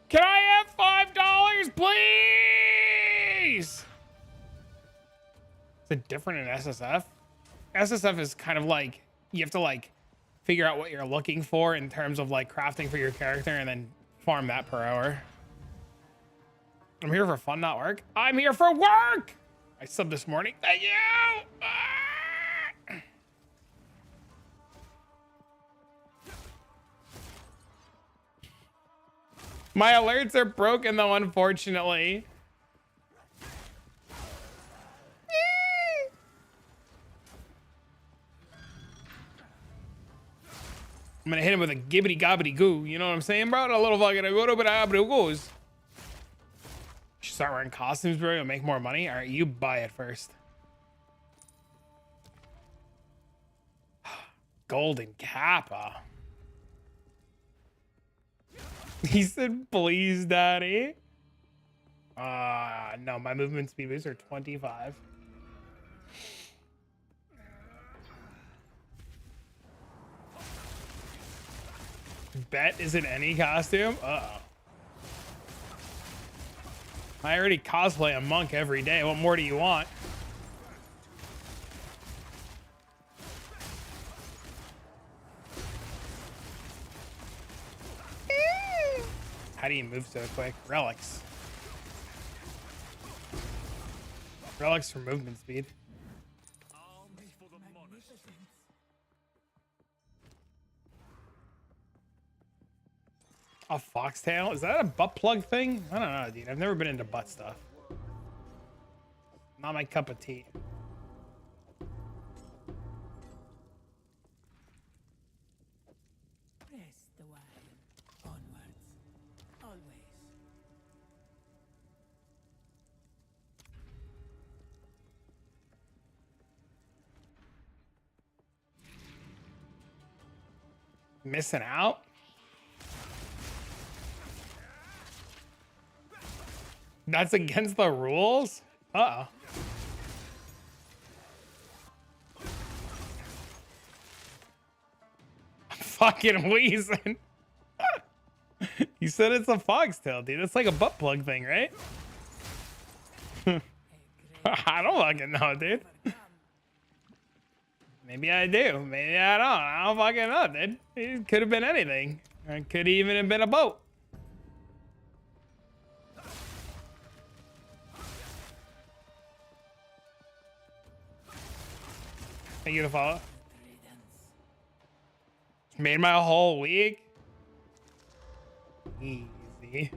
Can I have $5, please? Is it different in SSF? SSF is kind of like, you have to like figure out what you're looking for in terms of like crafting for your character and then farm that per hour. I'm here for fun, not work. I'm here for work! I subbed this morning. Thank you! My alerts are broken though, unfortunately. I'm gonna hit him with a gibbity gobbity goo. You know what I'm saying, bro? A little fucking goes. Should start wearing costumes, bro. You'll make more money. All right, you buy it first. Golden Kappa. He said, please, daddy. No, my movement speed boosts are 25. Bet isn't any costume? Uh-oh. I already cosplay a monk every day. What more do you want? How do you move so quick? Relics. Relics for movement speed. A foxtail? Is that a butt plug thing? I don't know, dude. I've never been into butt stuff. Not my cup of tea. Press the wine. Onwards. Always. Missing out? That's against the rules? Uh-oh. I'm fucking wheezing. You said it's a foxtail, dude. It's like a butt plug thing, right? I don't fucking know, dude. Maybe I do. Maybe I don't. I don't fucking know, dude. It could have been anything. It could even have been a boat. Thank you to follow. Made my whole week. Easy.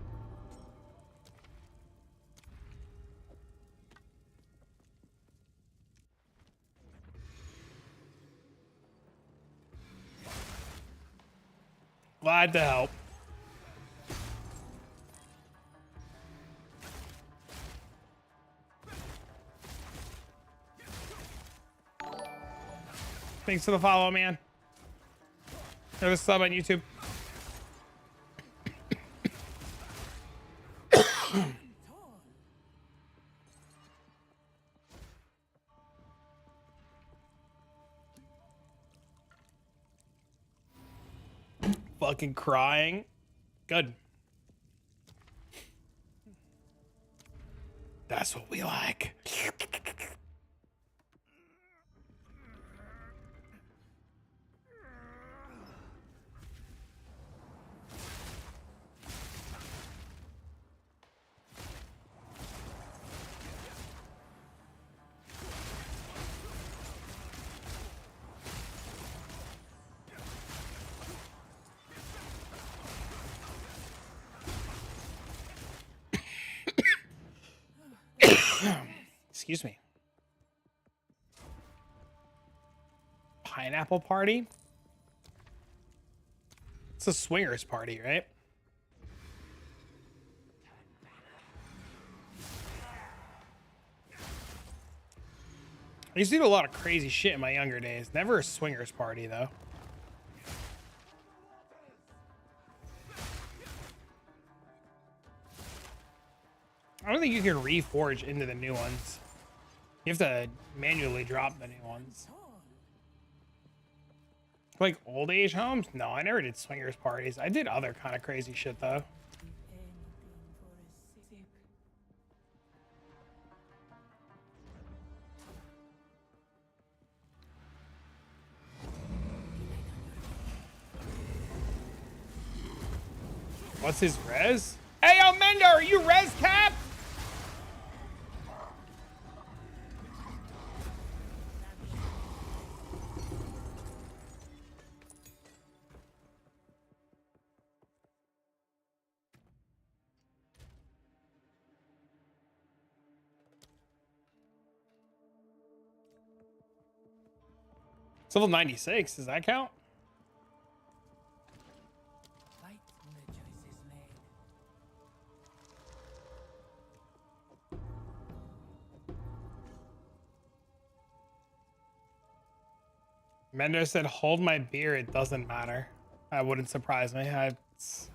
Glad to help. Thanks for the follow, man. Or the sub on YouTube. Fucking crying. Good. That's what we like. Excuse me. Pineapple party? It's a swingers party, right? I used to do a lot of crazy shit in my younger days. Never a swingers party, though. I don't think you can reforge into the new ones. You have to manually drop the new ones. Like old age homes? No, I never did swingers parties. I did other kind of crazy shit though. What's his res? Hey, yo, Mendo, are you res cap? It's level 96. Does that count? Mendo said, hold my beer. It doesn't matter. That wouldn't surprise me. It's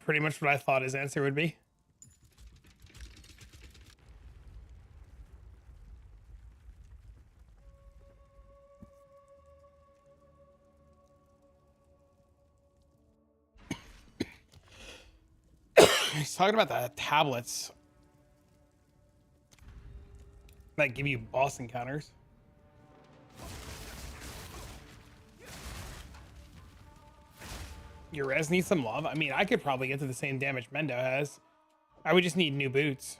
pretty much what I thought his answer would be. He's talking about the tablets that give you boss encounters. Your res needs some love. I mean, I could probably get to the same damage Mendo has. I would just need new boots.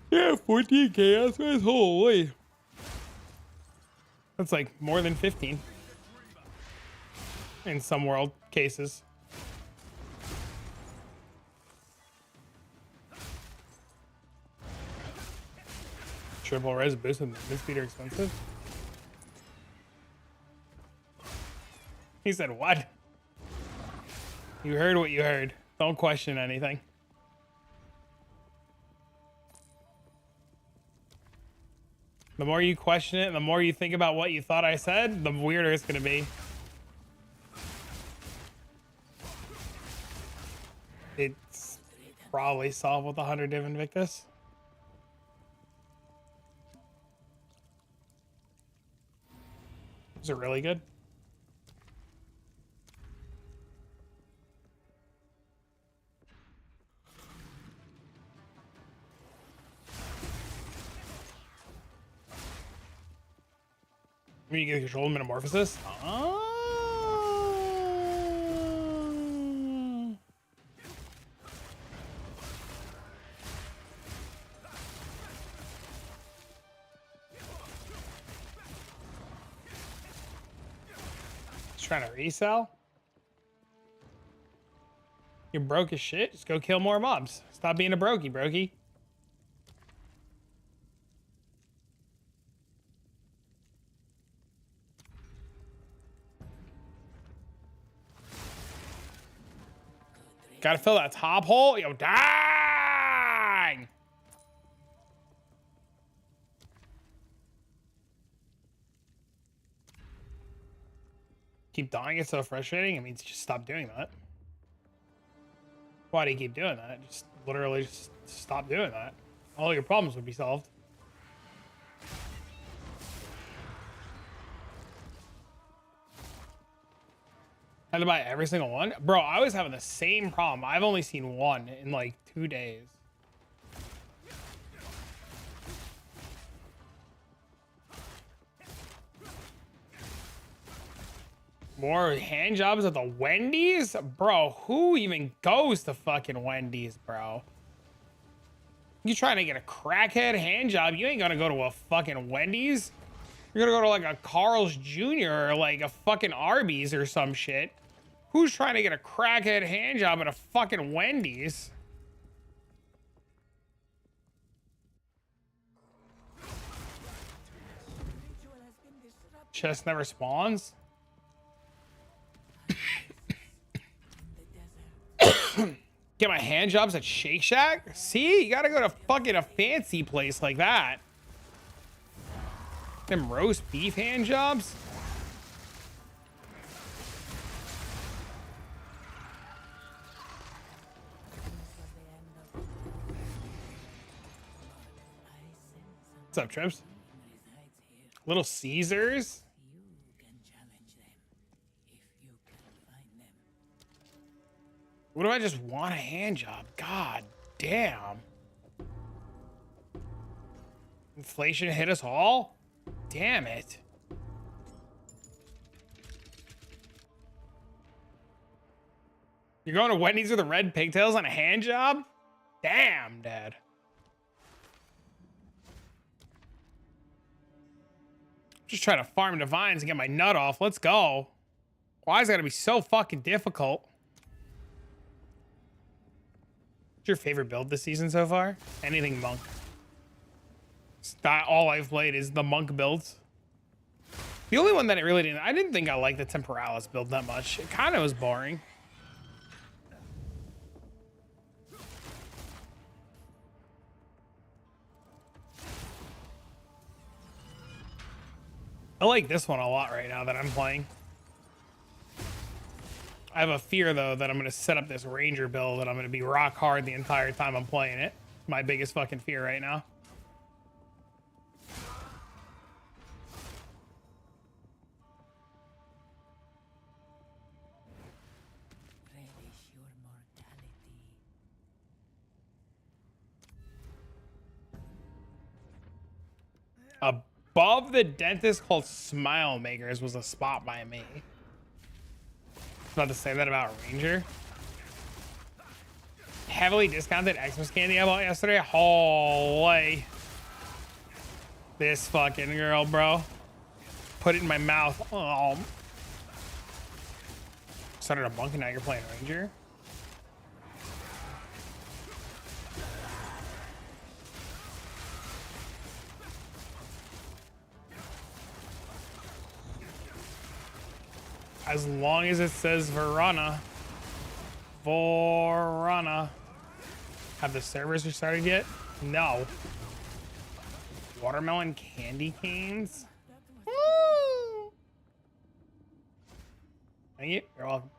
Yeah, 14 chaos. That's holy. That's like more than 15 in some world cases. Triple res boost and mid speed are expensive. He said, what? You heard what you heard. Don't question anything. The more you question it, the more you think about what you thought I said, the weirder it's gonna be. It's probably solve with 100 Div Invictus. Is it really good? I mean, you get control of metamorphosis. Trying to resell? You're broke as shit. Just go kill more mobs. Stop being a brokey. Gotta fill that top hole. Yo, dang! Keep dying. It's so frustrating. It means just stop doing that. Why do you keep doing that? Just literally just stop doing that. All your problems would be solved. Had to buy every single one? Bro, I was having the same problem. I've only seen one in like 2 days. More hand jobs at the Wendy's? Bro, who even goes to fucking Wendy's, bro? You trying to get a crackhead hand job? You ain't gonna go to a fucking Wendy's. You're gonna go to like a Carl's Jr. or like a fucking Arby's or some shit. Who's trying to get a crackhead hand job at a fucking Wendy's? Chest never spawns? Get my hand jobs at Shake Shack? See, you gotta go to fucking a fancy place like that. Them roast beef hand jobs? What's up, Trips? Little Caesars? What if I just want a hand job? God damn. Inflation hit us all? Damn it. You're going to Wendy's with the red pigtails on a hand job? Damn, Dad. Just trying to farm divines and get my nut off. Let's go. Why is that gonna be so fucking difficult? What's your favorite build this season so far? Anything monk. All I've played is the monk builds. The only one that I didn't think I liked the Temporalis build that much. It kind of was boring. I like this one a lot right now that I'm playing. I have a fear though that I'm gonna set up this ranger build and I'm gonna be rock hard the entire time I'm playing it. My biggest fucking fear right now. Above the dentist called Smile Makers was a spot by me. I was about to say that about Ranger. Heavily discounted Xmas candy I bought yesterday. Holy. This fucking girl, bro. Put it in my mouth. Oh. Started a monk and now you're playing Ranger. As long as it says Verona. Have the servers restarted yet? No. Watermelon candy canes? Woo! Thank you. You're welcome.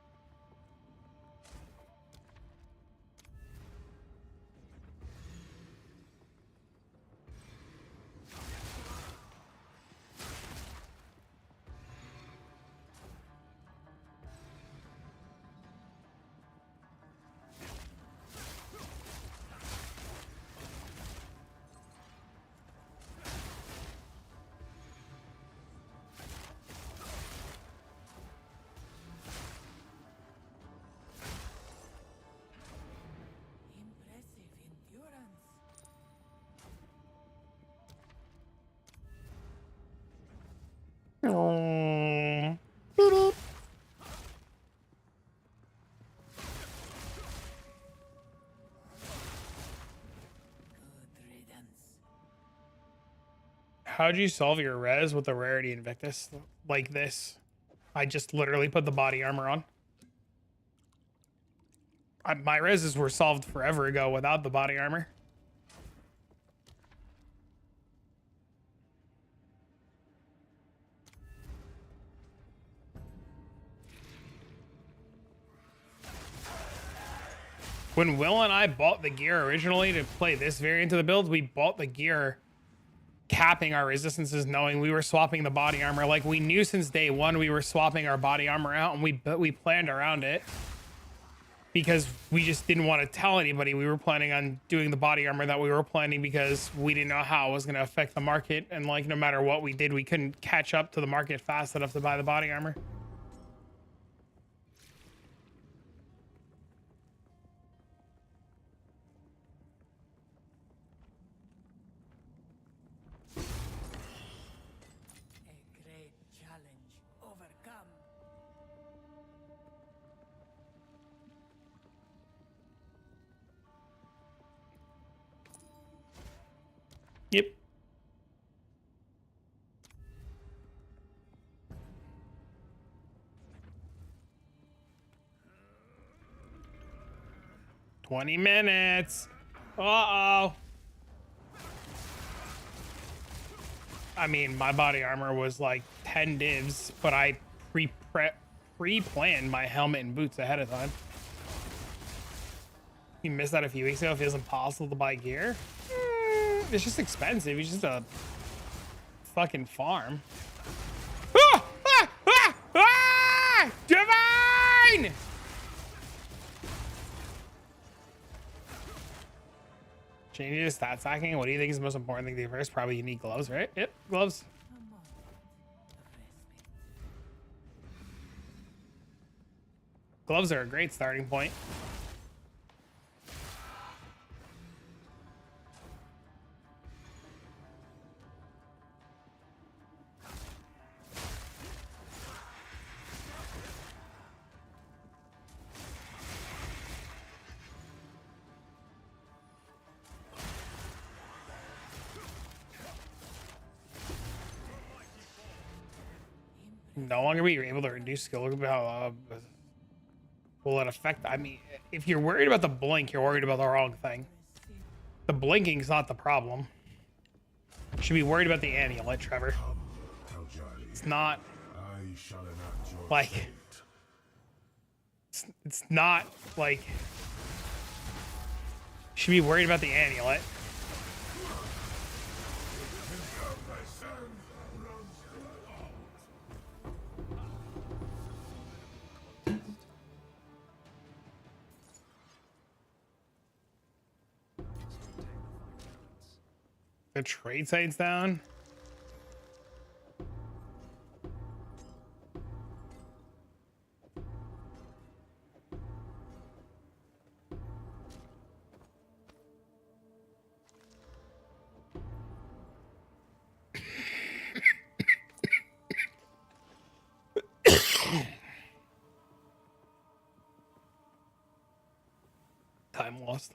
How'd you solve your res with the Rarity Invictus like this? I just literally put the body armor on. My reses were solved forever ago without the body armor. When Will and I bought the gear originally to play this variant of the build, we bought the gear capping our resistances, knowing we were swapping the body armor. Like, we knew since day one we were swapping our body armor out, and we planned around it because we just didn't want to tell anybody we were planning on doing the body armor that we were planning, because we didn't know how it was going to affect the market, and like no matter what we did, we couldn't catch up to the market fast enough to buy the body armor. Yep. $20. Uh-oh. I mean, my body armor was like 10 divs, but I pre-planned my helmet and boots ahead of time. You missed that a few weeks ago. It feels impossible to buy gear. It's just expensive. It's just a fucking farm. Ah! Ah! Ah! Ah! Divine! Changing to stat stacking. What do you think is the most important thing to do first? Probably you need gloves, right? Yep, gloves. Gloves are a great starting point. No longer be able to reduce skill. Look at how will it affect? I mean, if you're worried about the blink, you're worried about the wrong thing. The blinking's not the problem. You should be worried about the amulet, Trevor. It's not like it's not like you should be worried about the amulet. The trade site's down. Time lost.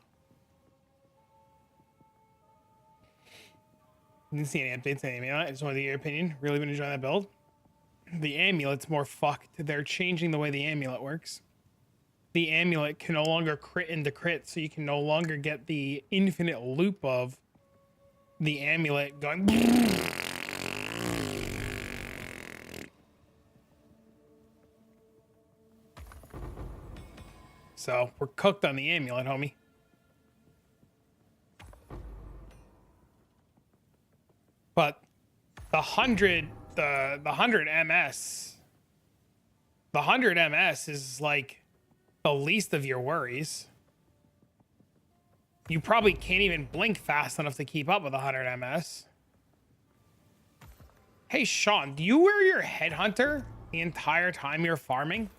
Didn't see any updates on the amulet. I just wanted to get your opinion. Really been enjoying that build. The amulet's more fucked. They're changing the way the amulet works. The amulet can no longer crit into crit, so you can no longer get the infinite loop of the amulet going. So we're cooked on the amulet, homie. But the 100 MS, the 100 MS is like the least of your worries. You probably can't even blink fast enough to keep up with 100 MS. Hey, Sean, do you wear your headhunter the entire time you're farming?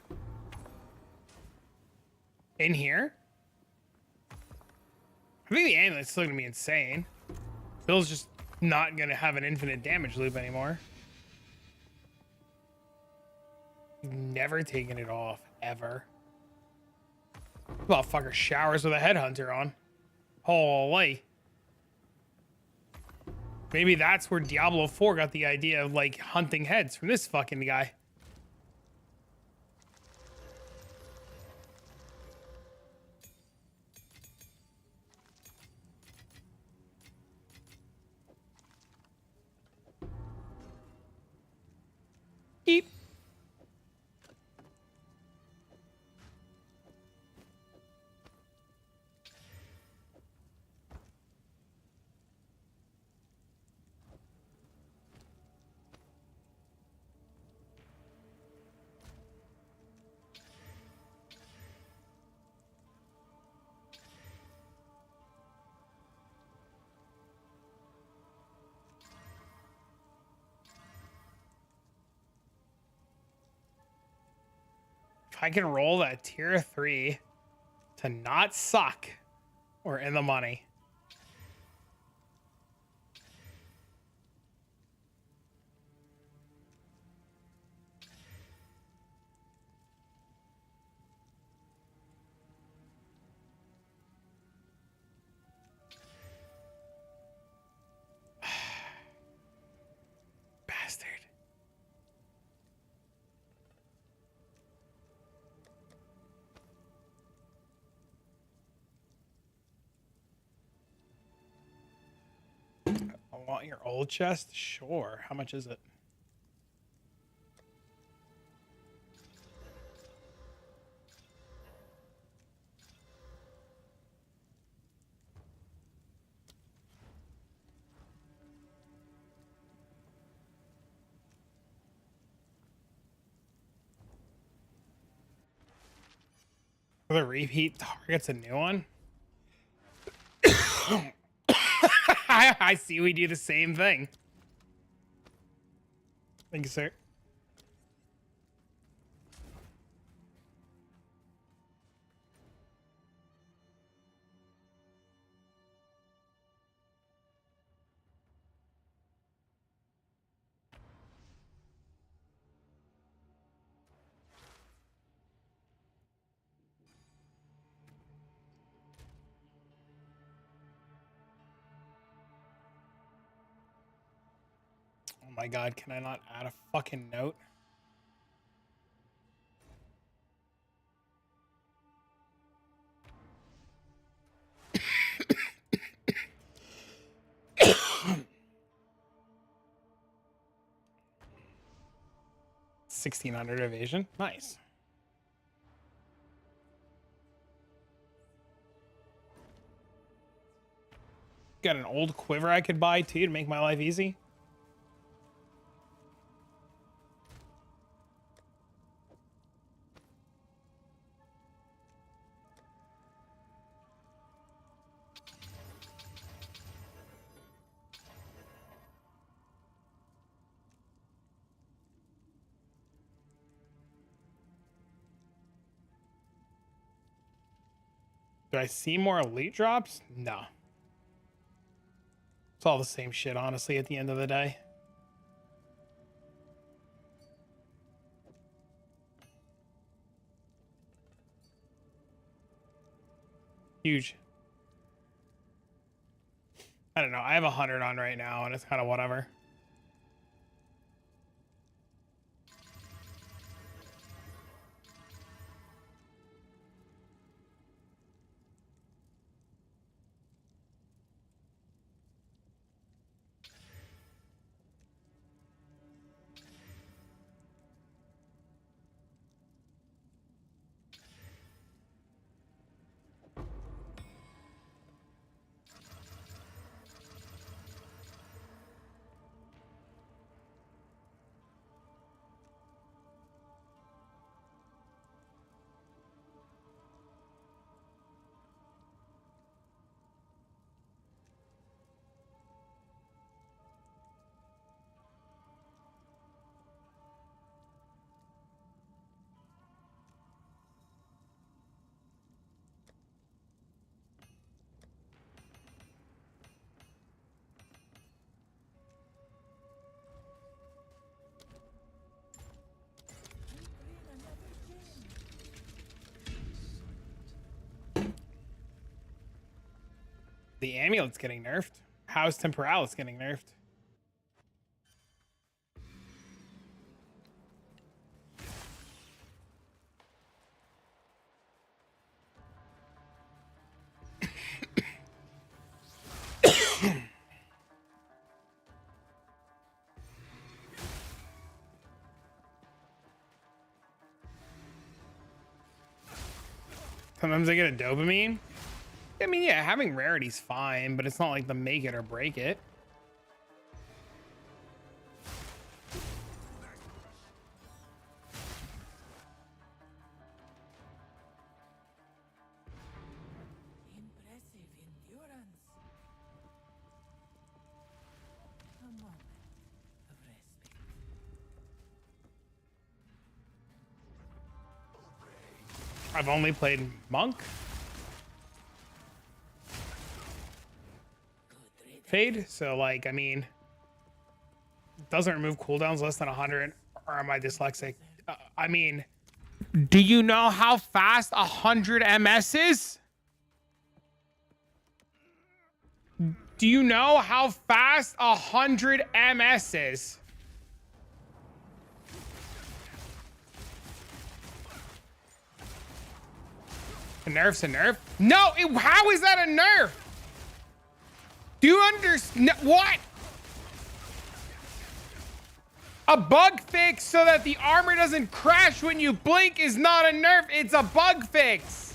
In here? I think the amulet's still gonna be insane. Bill's just not gonna have an infinite damage loop anymore. Never taken it off, ever. Motherfucker showers with a headhunter on. Holy. Maybe that's where Diablo 4 got the idea of like hunting heads from this fucking guy. Eep. If I can roll that tier 3 to not suck, we're in the money. Bastard. I want your old chest? Sure. How much is it? For the repeat target's a new one? I see we do the same thing. Thank you, sir. Oh my god, can I not add a fucking note? $1,600 evasion. Nice. Got an old quiver I could buy too to make my life easy. Do I see more elite drops? No. It's all the same shit, honestly, at the end of the day. Huge. I don't know. I have 100 on right now, and it's kind of whatever. The amulet's getting nerfed. House Temporalis getting nerfed. Sometimes I get a dopamine. I mean, yeah, having rarity's fine, but it's not like the make it or break it. Impressive endurance. A moment of respite. I've only played monk. Fade, so like, I mean, it doesn't remove cooldowns less than 100, or am I dyslexic? I mean, do you know how fast 100 MS is? Do you know how fast 100 MS is? A nerf's a nerf? No, how is that a nerf? Do you understand what? A bug fix so that the armor doesn't crash when you blink is not a nerf, it's a bug fix.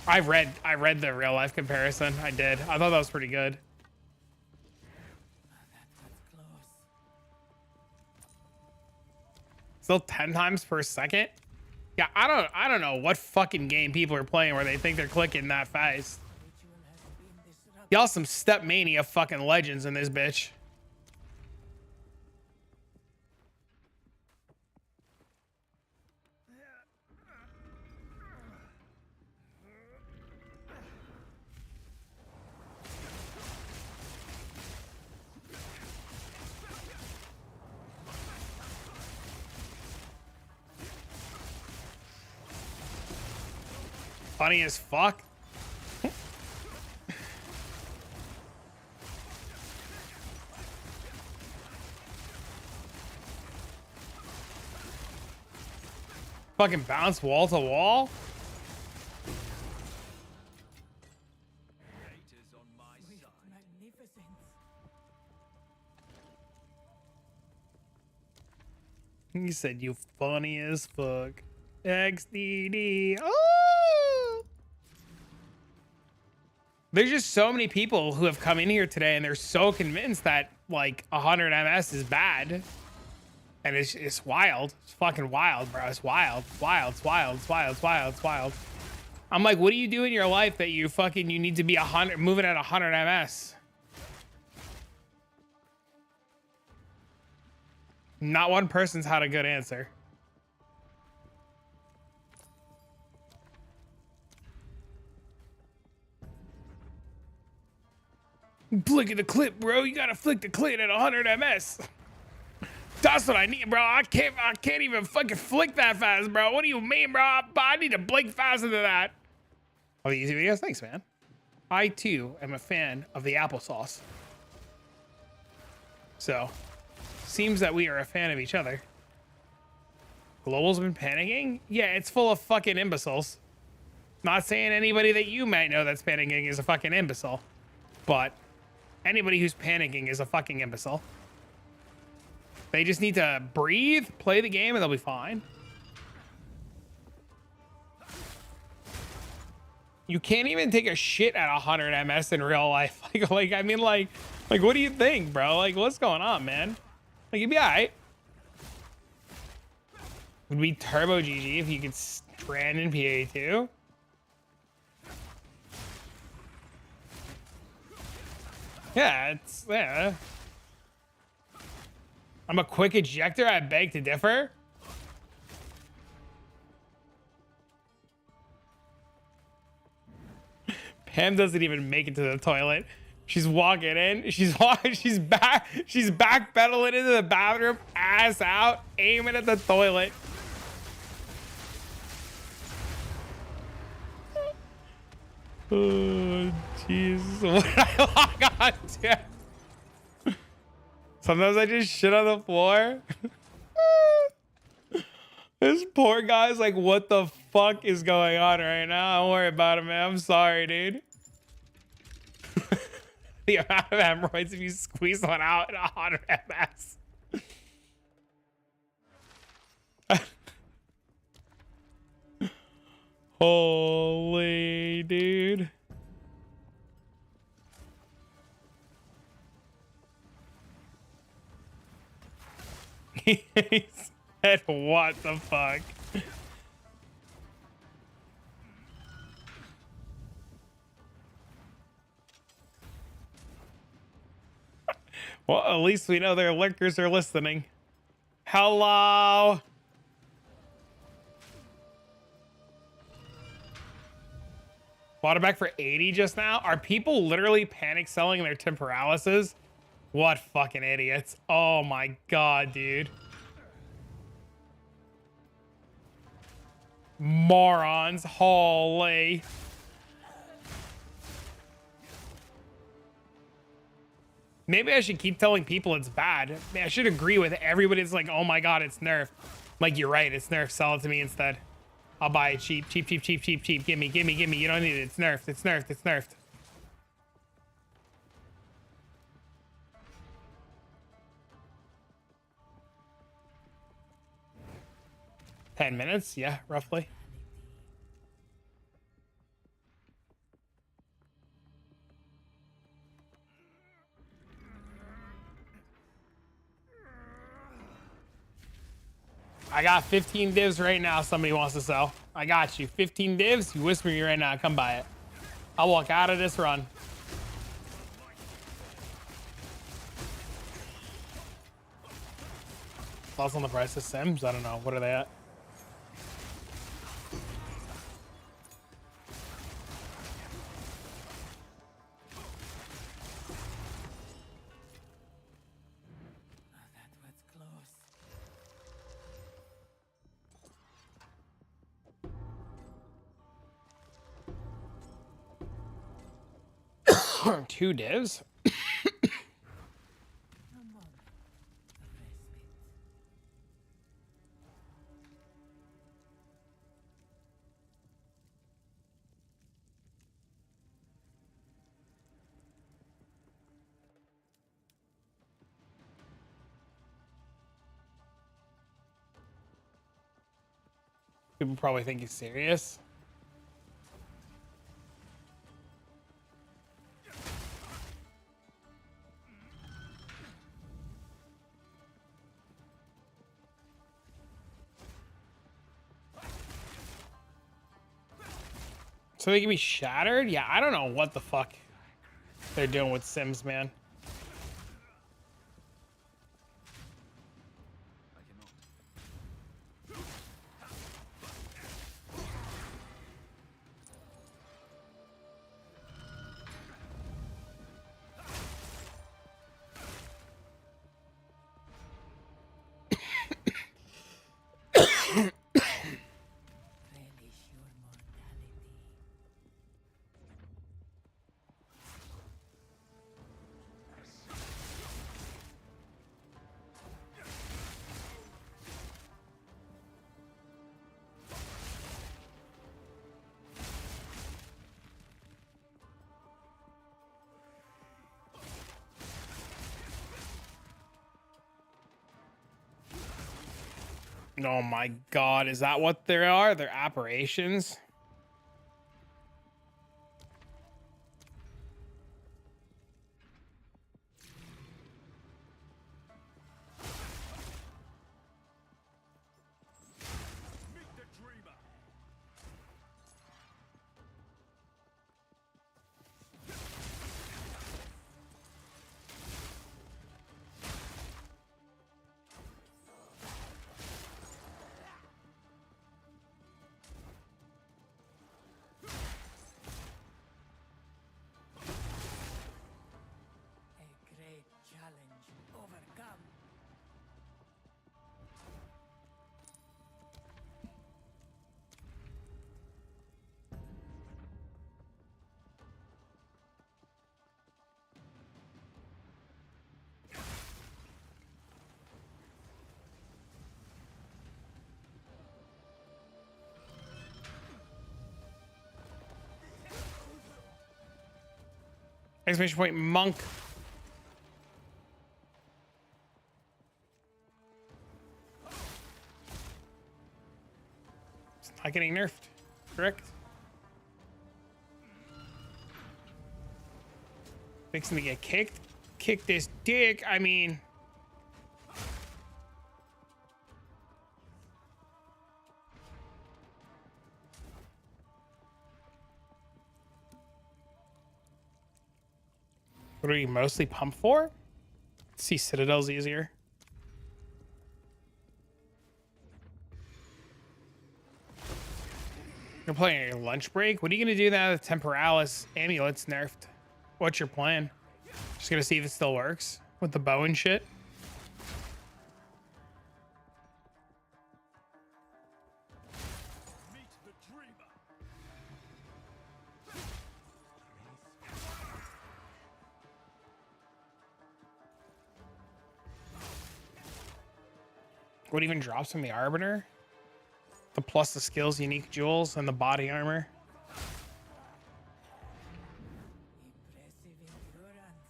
I read the real life comparison. I did. I thought that was pretty good. Still 10 times per second? Yeah, I don't know what fucking game people are playing where they think they're clicking that fast. Y'all some step mania fucking legends in this bitch. Funny as fuck. Fucking bounce wall to wall. He said you funny as fuck. XDD. Oh! There's just so many people who have come in here today and they're so convinced that like 100 MS is bad. And it's wild. It's fucking wild, bro. It's wild. Wild. It's wild. It's wild. It's wild. It's wild. I'm like, what do you do in your life that you need to be 100, moving at 100 MS? Not one person's had a good answer. Flick the clip, bro. You gotta flick the clip at 100 MS. That's what I need, bro. I can't even fucking flick that fast, bro. What do you mean, bro? I need to blink faster than that. Oh, the easy videos? Thanks, man. I, too, am a fan of the applesauce. So, seems that we are a fan of each other. Global's been panicking? Yeah, it's full of fucking imbeciles. Not saying anybody that you might know that's panicking is a fucking imbecile. But anybody who's panicking is a fucking imbecile. They just need to breathe, play the game, and they'll be fine. You can't even take a shit at 100 MS in real life. I mean, what do you think, bro? Like, what's going on, man? Like, you'd be alright. Would be turbo GG if you could strand in PA2. Yeah, yeah. I'm a quick ejector. I beg to differ. Pam doesn't even make it to the toilet. She's walking in. She's backpedaling into the bathroom, ass out, aiming at the toilet. Oh, jeez. What did I log on to? Sometimes I just shit on the floor. This poor guy's like, what the fuck is going on right now? Don't worry about it, man. I'm sorry, dude. The amount of hemorrhoids if you squeeze one out at 100 MS. Holy dude. He said, what the fuck? Well, at least we know their lurkers are listening. Hello. Bought it back for 80 just now. Are people literally panic selling their temporalises? What fucking idiots. Oh my god, dude. Morons. Holy. Maybe I should keep telling people it's bad. I should agree with everybody. It's like, oh my god, it's nerf. Like, you're right, it's nerf. Sell it to me instead. I'll buy it cheap. Cheap, cheap, cheap, cheap, cheap. Gimme, gimme, gimme. You don't need it. It's nerfed. It's nerfed. It's nerfed. $10 minutes? Yeah, roughly. I got 15 divs right now. Somebody wants to sell. I got you. 15 divs. You whisper me right now. Come buy it. I'll walk out of this run. Thoughts on the price of Sims? I don't know. What are they at? Two divs? People probably think he's serious. So they can be shattered? Yeah, I don't know what the fuck they're doing with Sims, man. Oh my god, is that what they are? They're apparitions? Exclamation point monk. It's not getting nerfed. district. Fixing to get kicked. Kick this dick. I mean. What are you mostly pumped for? Let's see, Citadel's easier. You're playing your lunch break? What are you gonna do now that Temporalis Amulet's nerfed? What's your plan? Just gonna see if it still works with the bow and shit? What even drops from the Arbiter? The plus the skills, unique jewels, and the body armor. Impressive endurance.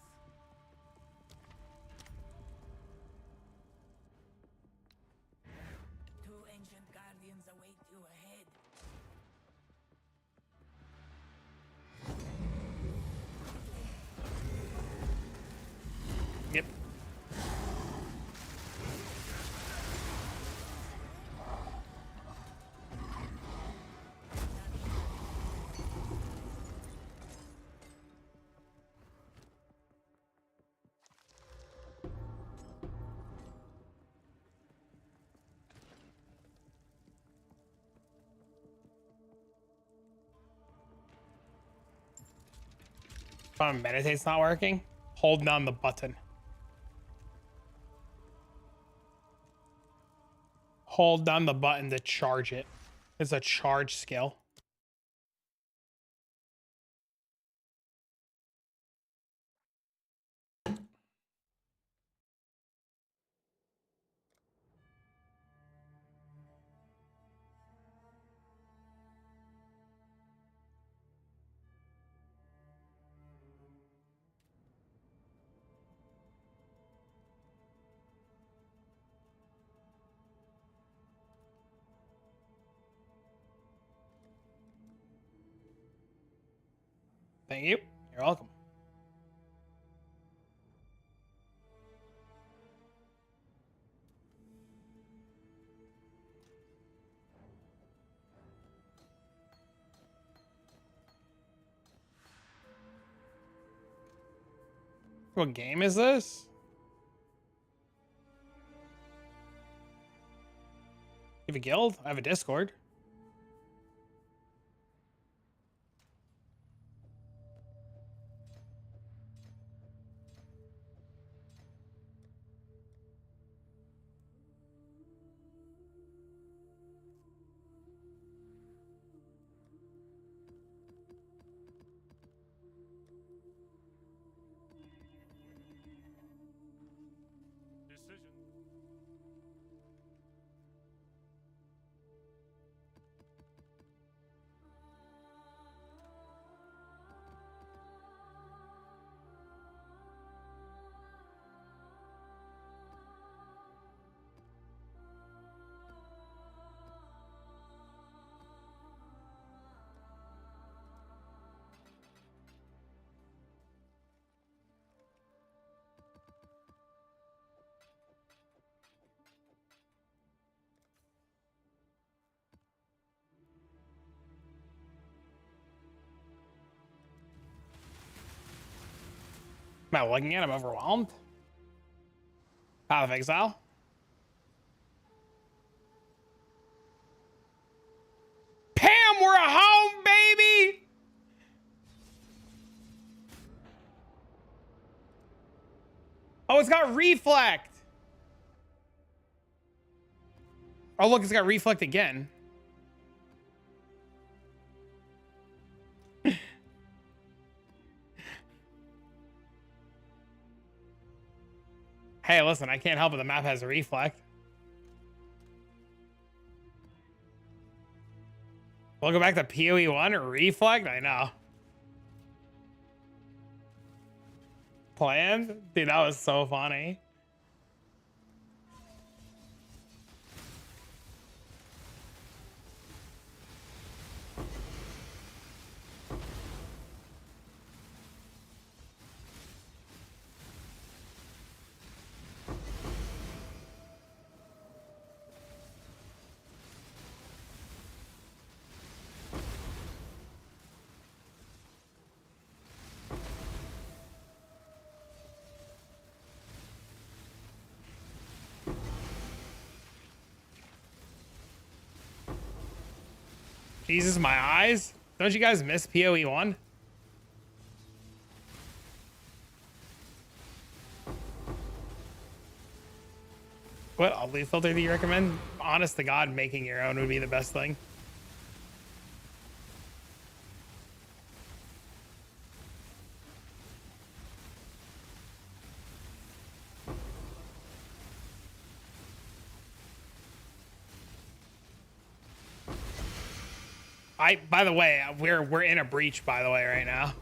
Two ancient guardians await you ahead. Yep. Meditate's not working. Hold down the button. Hold down the button to charge it. It's a charge skill. Thank you. You're welcome. What game is this? You have a guild? I have a Discord. Am I looking at him overwhelmed? Path of Exile. Pam, we're home, baby! Oh, it's got reflect. Oh, look, it's got reflect again. Hey, listen, I can't help it. The map has a reflect. We'll go back to PoE 1 or reflect? I know. Planned? Dude, that was so funny. Jesus, my eyes. Don't you guys miss PoE 1? What ugly filter do you recommend? Honest to God, making your own would be the best thing. By the way, we're in a breach, by the way, right now.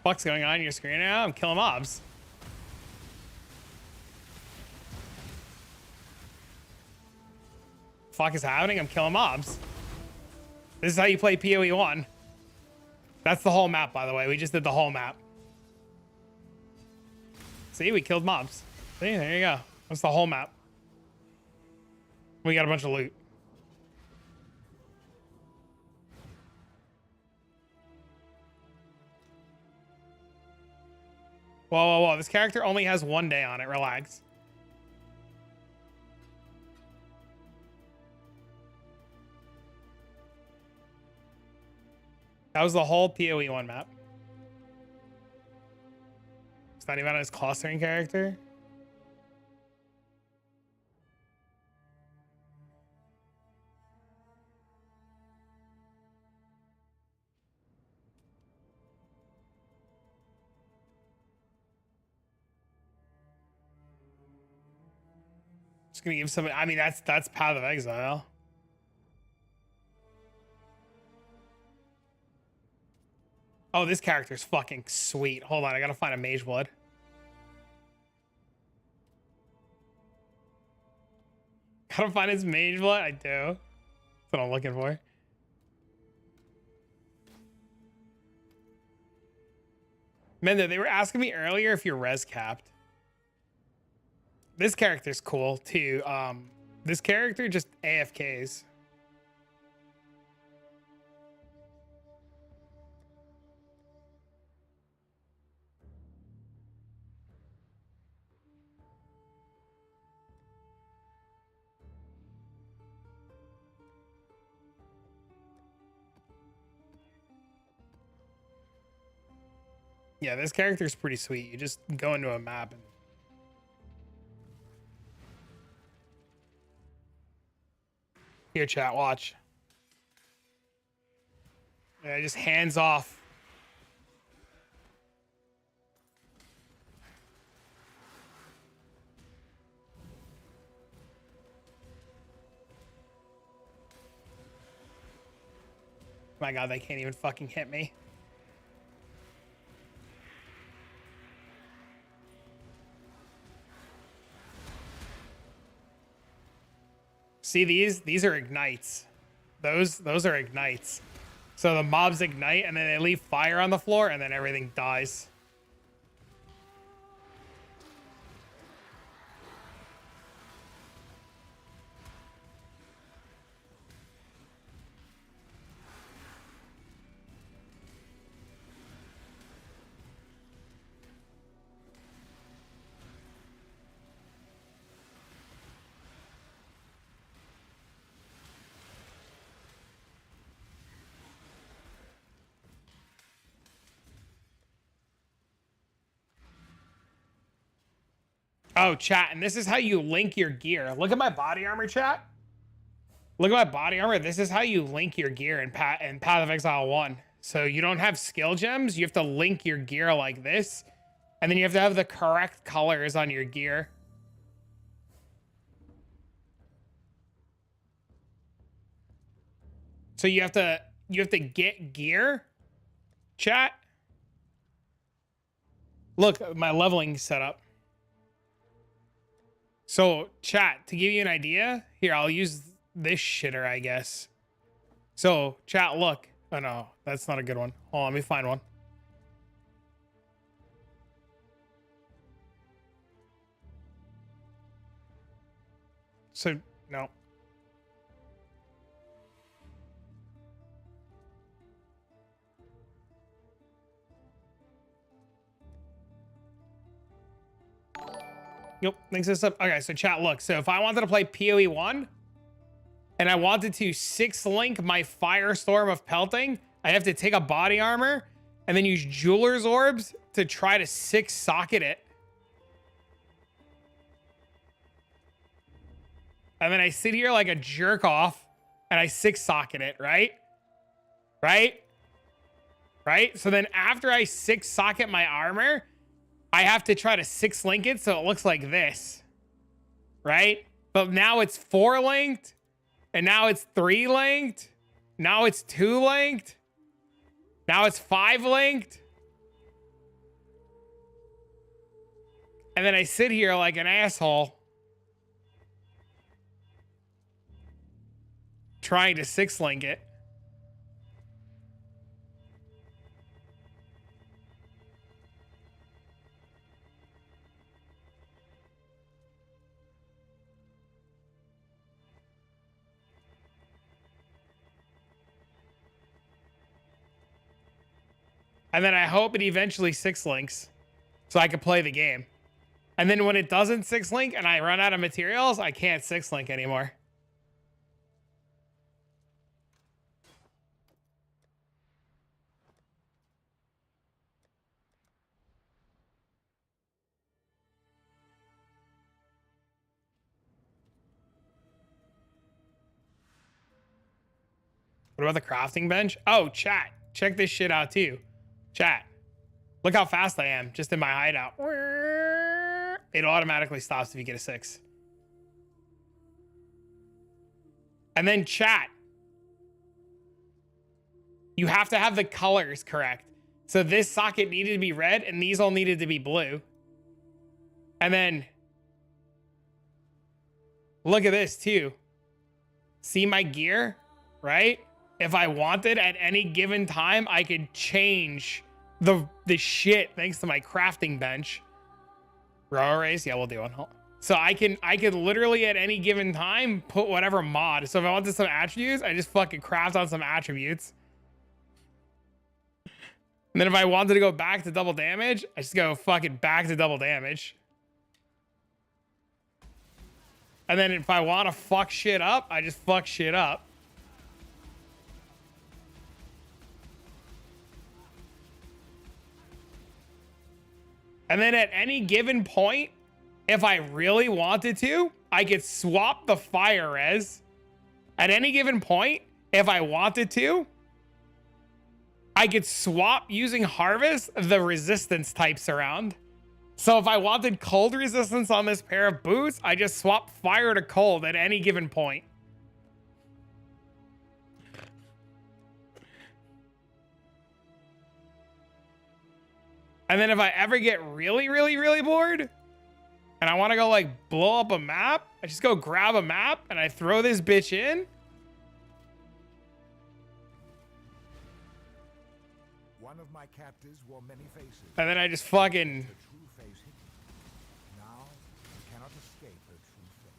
What's going on your screen now? I'm killing mobs. Fuck is happening? I'm killing mobs. This is how you play PoE 1. That's the whole map, by the way. We just did the whole map. See, we killed mobs. See, there you go. That's the whole map. We got a bunch of loot. Whoa, whoa, whoa. This character only has 1 day on it. Relax. That was the whole PoE 1 map. It's not even on his clustering character. Just gonna give some. I mean, that's Path of Exile. Oh, this character's fucking sweet. Hold on, I gotta find a Mage Blood. Gotta find his Mage Blood. I do. That's what I'm looking for. Mendo, they were asking me earlier if you're res capped. This character's cool too. This character just AFKs. Yeah, this character's pretty sweet. You just go into a map and here, chat, watch. Yeah, just hands off. My God, they can't even fucking hit me. See these are ignites. Those are ignites. So the mobs ignite and then they leave fire on the floor and then everything dies. Oh, chat, and this is how you link your gear. Look at my body armor, chat. Look at my body armor. This is how you link your gear in Path of Exile 1. So you don't have skill gems. You have to link your gear like this. And then you have to have the correct colors on your gear. So you have to get gear, chat. Look, my leveling setup. So chat, to give you an idea, here, I'll use this shitter, I guess. So, chat, look. Oh, no. That's not a good one. Hold on, let me find one. So, no. Nope, thanks this up. Okay, so chat, look. So if I wanted to play PoE 1 and I wanted to 6-link my Firestorm of Pelting, I have to take a body armor and then use Jeweler's Orbs to try to 6-socket it. And then I sit here like a jerk off and I 6-socket it, right? Right? Right? So then after I 6-socket my armor, I have to try to 6-link it so it looks like this, right? But now it's 4-linked, and now it's 3-linked, now it's 2-linked, now it's 5-linked. And then I sit here like an asshole trying to 6-link it. And then I hope it eventually 6-links so I can play the game. And then when it doesn't 6-link and I run out of materials, I can't 6-link anymore. What about the crafting bench? Oh, chat. Check this shit out too. Chat. Look how fast I am just in my hideout. It automatically stops if you get a 6. And then chat. You have to have the colors correct. So this socket needed to be red and these all needed to be blue. And then look at this too. See my gear, right? If I wanted at any given time, I could change the shit thanks to my crafting bench. Row race, yeah, we'll do one. So I could literally at any given time put whatever mod. So if I wanted some attributes, I just fucking craft on some attributes. And then if I wanted to go back to double damage, I just go fucking back to double damage. And then if I want to fuck shit up, I just fuck shit up. And then at any given point, if I really wanted to, I could swap the fire res. At any given point, if I wanted to, I could swap using harvest the resistance types around. So if I wanted cold resistance on this pair of boots, I just swap fire to cold at any given point. And then if I ever get really, really, really bored and I want to go like blow up a map, I just go grab a map and I throw this bitch in. One of my captors wore many faces. And then I just fucking... Now you cannot escape her true face.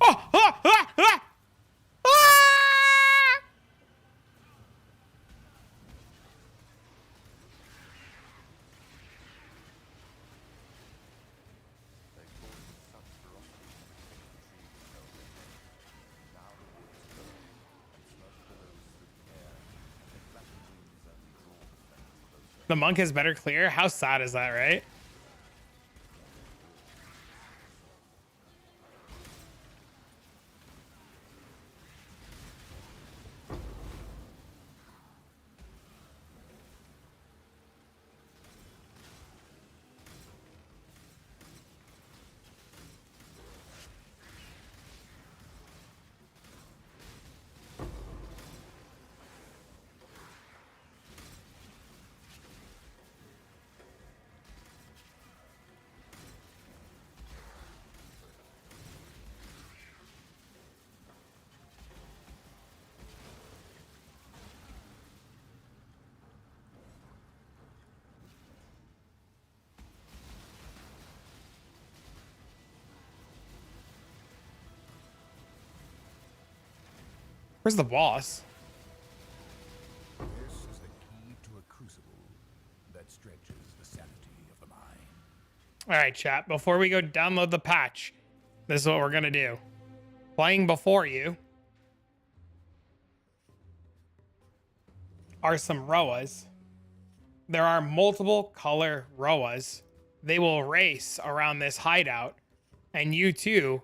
Oh! Ah! Ah! Ah! Ah! The monk has better clear. How sad is that, right? Where's the boss? This is the key to a crucible that stretches the sanity of the mind. All right, chat. Before we go download the patch, this is what we're gonna do. Playing before you are some Roas. There are multiple color Roas. They will race around this hideout, and you too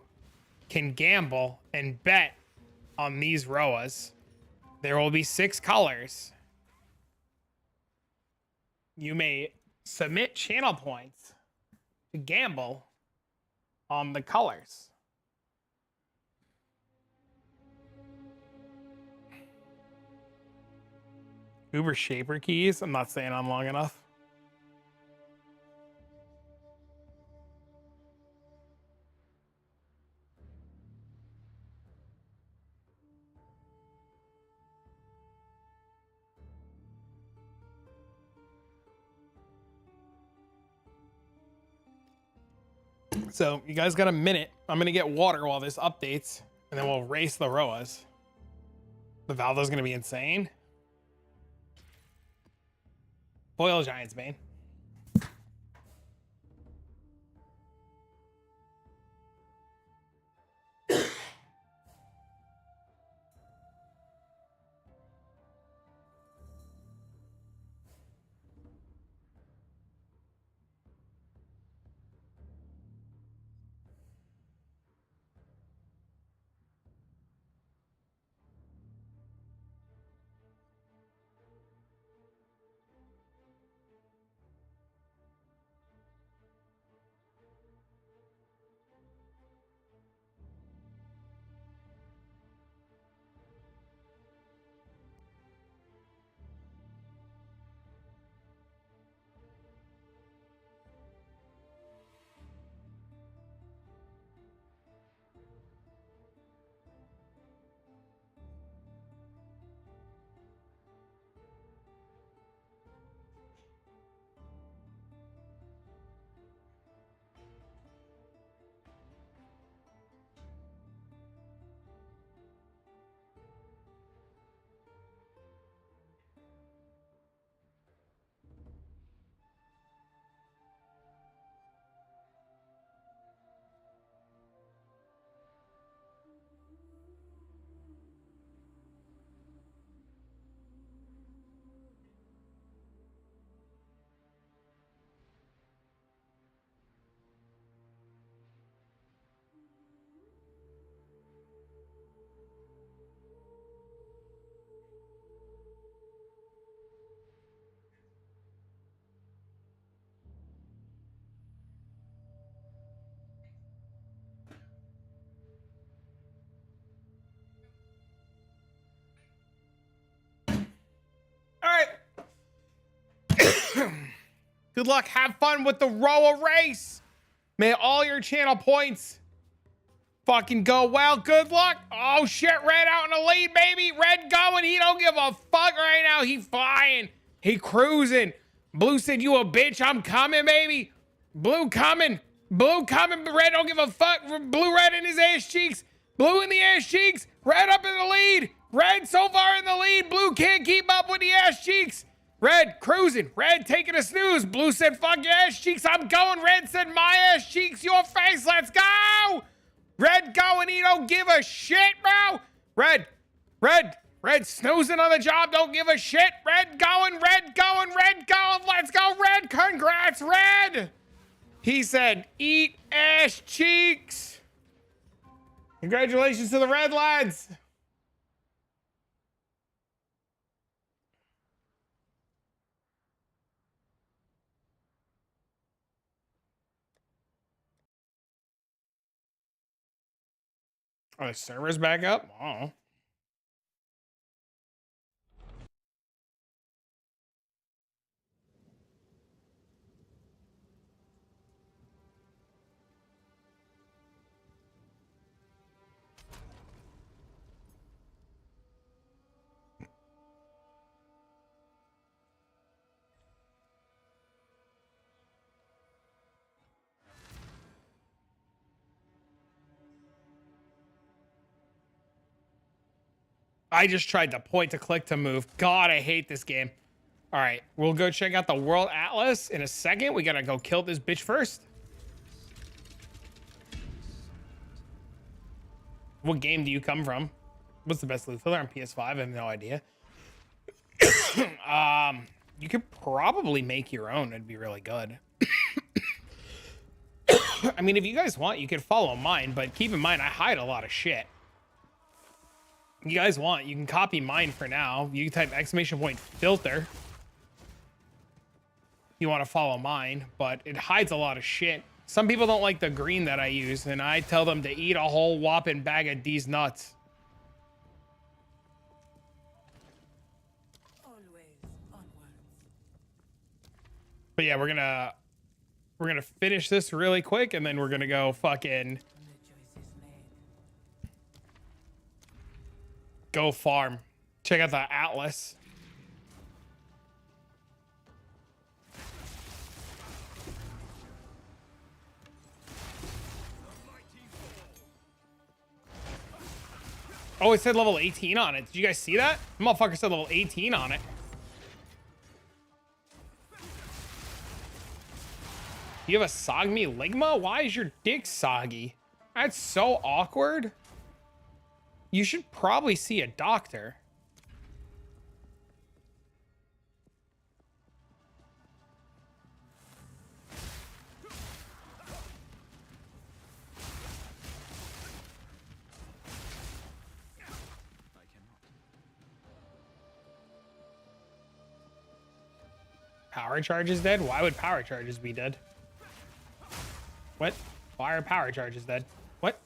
can gamble and bet on these Roas. There will be 6 colors. You may submit channel points to gamble on the colors. Uber shaper keys. I'm not staying on long enough. So you guys got a minute. I'm gonna get water while this updates, and then we'll race the Roas. The Valdo's gonna be insane. Foil Giants, man. All right. Good luck. Have fun with the Roa race. May all your channel points fucking go well. Good luck. Oh shit, Red out in the lead, baby. Red going. He don't give a fuck right now. He flying. He cruising. Blue said, you a bitch. I'm coming, baby. Blue coming. Blue coming. Red don't give a fuck. Blue red in his ass cheeks. Blue in the ass cheeks. Red up in the lead. Red so far in the lead. Blue can't keep up with the ass cheeks. Red cruising. Red taking a snooze. Blue said, fuck your ass cheeks. I'm going. Red said, my ass cheeks, your face. Let's go. Red going. He don't give a shit, bro. Red snoozing on the job. Don't give a shit. Red going. Red going. Red going. Let's go, Red. Congrats, Red. He said, eat ass cheeks. Congratulations to the Red lads. Are the servers back up? Oh. I just tried to point to click to move. God, I hate this game. All right, we'll go check out the World Atlas in a second. We gotta go kill this bitch first. What game do you come from? What's the best loot filler on PS5? I have no idea. You could probably make your own. It'd be really good. I mean, if you guys want, you could follow mine, but keep in mind, I hide a lot of shit. You guys want, you can copy mine for now. You can type !filter. You want to follow mine, but it hides a lot of shit. Some people don't like the green that I use, and I tell them to eat a whole whopping bag of these nuts. But yeah, we're gonna finish this really quick, and then we're gonna go fucking go farm. Check out the Atlas. Oh, it said level 18 on it. Did you guys see that? The motherfucker said level 18 on it. You have a Sogme Ligma? Why is your dick soggy? That's so awkward. You should probably see a doctor. Power charges dead? Why would power charges be dead? What? Why are power charges dead? What?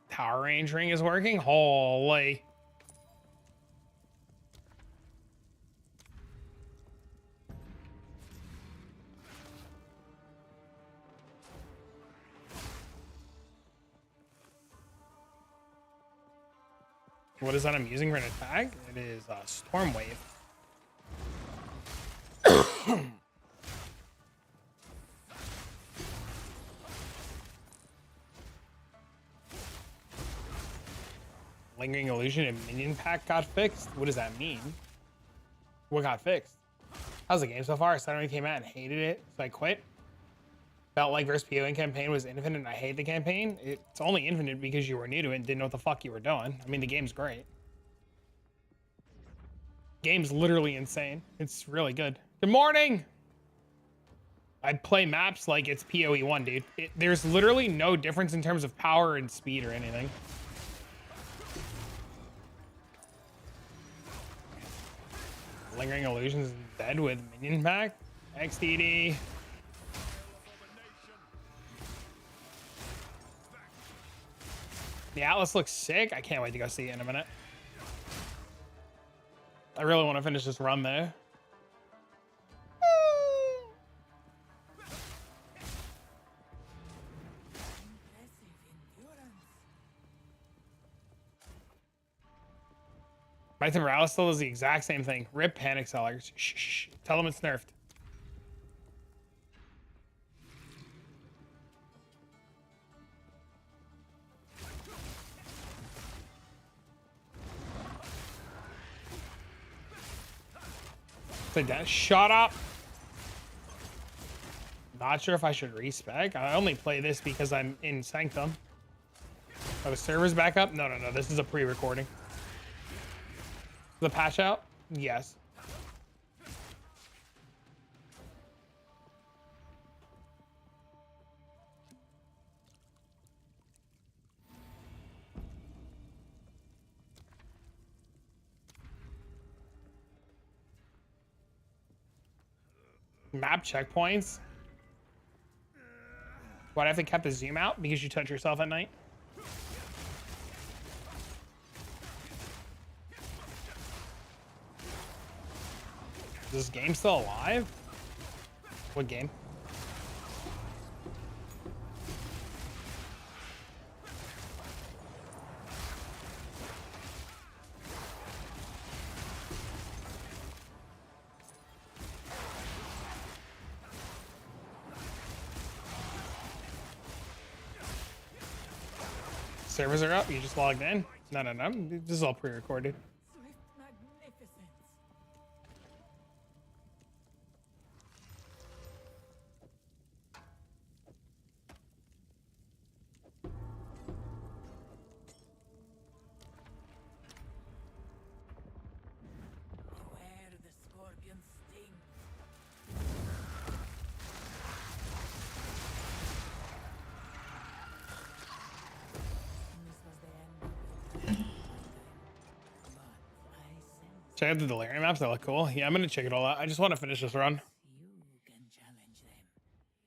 Tower range ring is working? Holy. What is that I'm using for an attack? It is a Storm Wave. Lingering Illusion and Minion Pack got fixed? What does that mean? What got fixed? How's the game so far? I suddenly came out and hated it, so I quit. Felt like versus PoE campaign was infinite and I hate the campaign. It's only infinite because you were new to it and didn't know what the fuck you were doing. I mean, the game's great. Game's literally insane. It's really good. Good morning! I'd play maps like it's PoE 1, dude. There's literally no difference in terms of power and speed or anything. Lingering Illusions is dead with Minion Pack. XDD. The Atlas looks sick. I can't wait to go see it in a minute. I really want to finish this run though. Mighty Morales still does the exact same thing. Rip Panic Sellers. Shh, shh. Tell them it's nerfed. Shut up. Not sure if I should respec. I only play this because I'm in Sanctum. Are the servers back up? No, no, no. This is a pre-recording. The patch out? Yes. Map checkpoints. Why'd I have to cut the zoom out? Because you touch yourself at night? Is this game still alive? What game? Servers are up. You just logged in. No. This is all pre-recorded. Swift magnificence. Where the scorpion stings. This was the end of the but I sense Check out the delirium maps. They look cool. Yeah, I'm gonna check it all out. I just want to finish this run. you can challenge them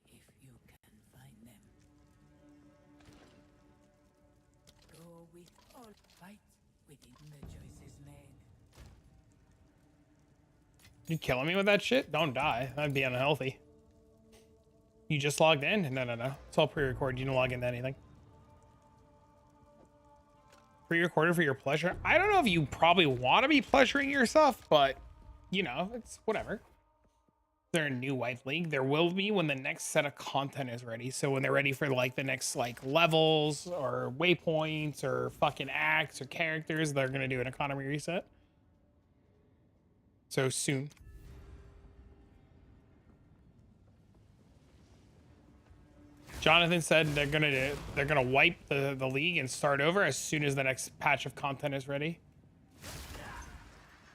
if you can find them. Go with all fight within the choices made. You killing me with that shit? Don't die. That'd be unhealthy. You just logged in? No. It's all pre-recorded. You don't log into anything. Pre-recorded for your pleasure? I don't know if you probably want to be pleasuring yourself, but, you know, it's whatever. Is there a new Wife League? There will be when the next set of content is ready. So when they're ready for, like, the next, like, levels or waypoints or fucking acts or characters, they're going to do an economy reset. So soon. Jonathan said they're gonna wipe the league and start over as soon as the next patch of content is ready.